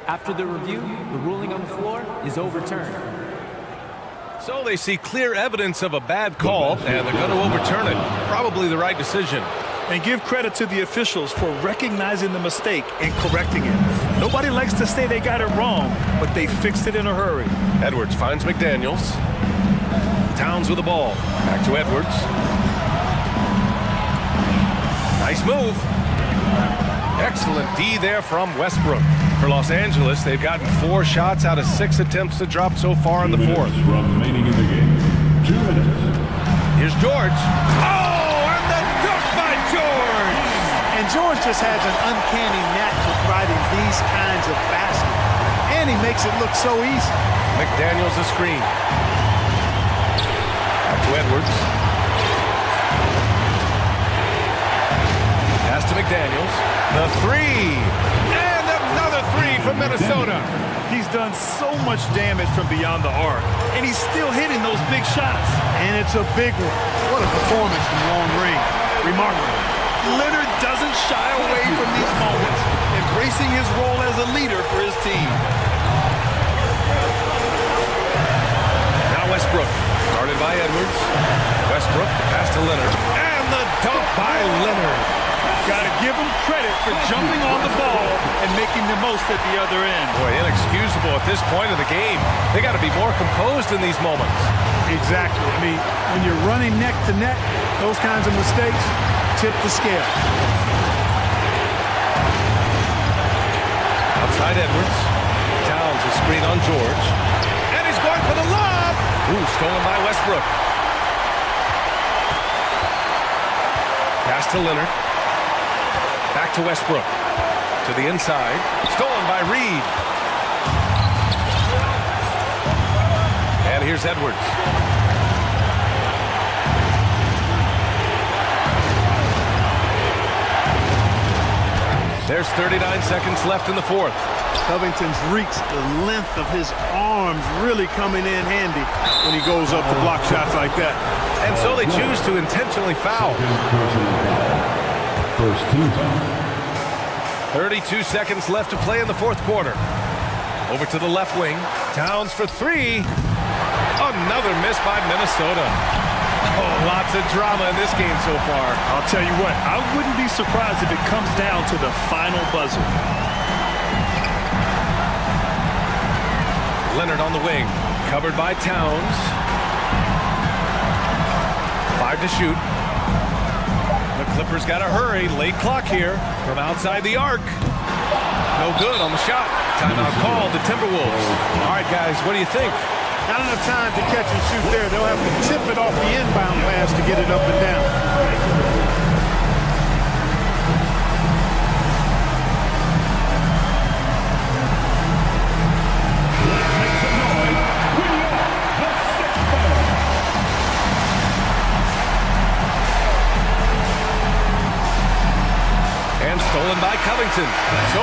After the review, the ruling on the floor is overturned. So they see clear evidence of a bad call, and they're going to overturn it. Probably the right decision. And give credit to the officials for recognizing the mistake and correcting it. Nobody likes to say they got it wrong, but they fixed it in a hurry. Edwards finds McDaniels. Towns with the ball. Back to Edwards. Nice move. Excellent D there from Westbrook. For Los Angeles, they've gotten 4 shots out of 6 attempts to drop so far in the fourth. Remaining in the game. 2 minutes. Here's George. Oh, and the dunk by George! And George just has an uncanny knack for providing these kinds of baskets. And he makes it look so easy. McDaniels a screen. Back to Edwards. Pass to McDaniels. The 3. And another 3 from Minnesota. He's done so much damage from beyond the arc, and he's still hitting those big shots. And it's a big one. What a performance from long range. Remarkable. Leonard doesn't shy away from these moments, embracing his role as a leader for his team. Now Westbrook, guarded by Edwards. Westbrook, pass to Leonard. And the dunk by Leonard. Gotta give him credit for jumping on the ball and making the most at the other end. Boy, inexcusable at this point of the game. They got to be more composed in these moments. Exactly. I mean, when you're running neck to neck, those kinds of mistakes tip the scale. Outside Edwards. Towns a screen on George. And he's going for the lob. Ooh, stolen by Westbrook. Pass to Leonard. Back to Westbrook. To the inside. Stolen by Reed. And here's Edwards. There's 39 seconds left in the fourth. Covington's reach, the length of his arms really coming in handy when he goes up to block shots like that. And so they choose to intentionally foul. First team foul. 32 seconds left to play in the fourth quarter. Over to the left wing. Towns for 3. Another miss by Minnesota. Oh, lots of drama in this game so far. I'll tell you what, I wouldn't be surprised if it comes down to the final buzzer. Leonard on the wing. Covered by Towns. 5 to shoot. The Clippers got to hurry. Late clock here from outside the arc. No good on the shot. Timeout called the Timberwolves. All right, guys, what do you think? Not enough time to catch and shoot there. They'll have to tip it off the inbound pass to get it up and down. And stolen by Covington. So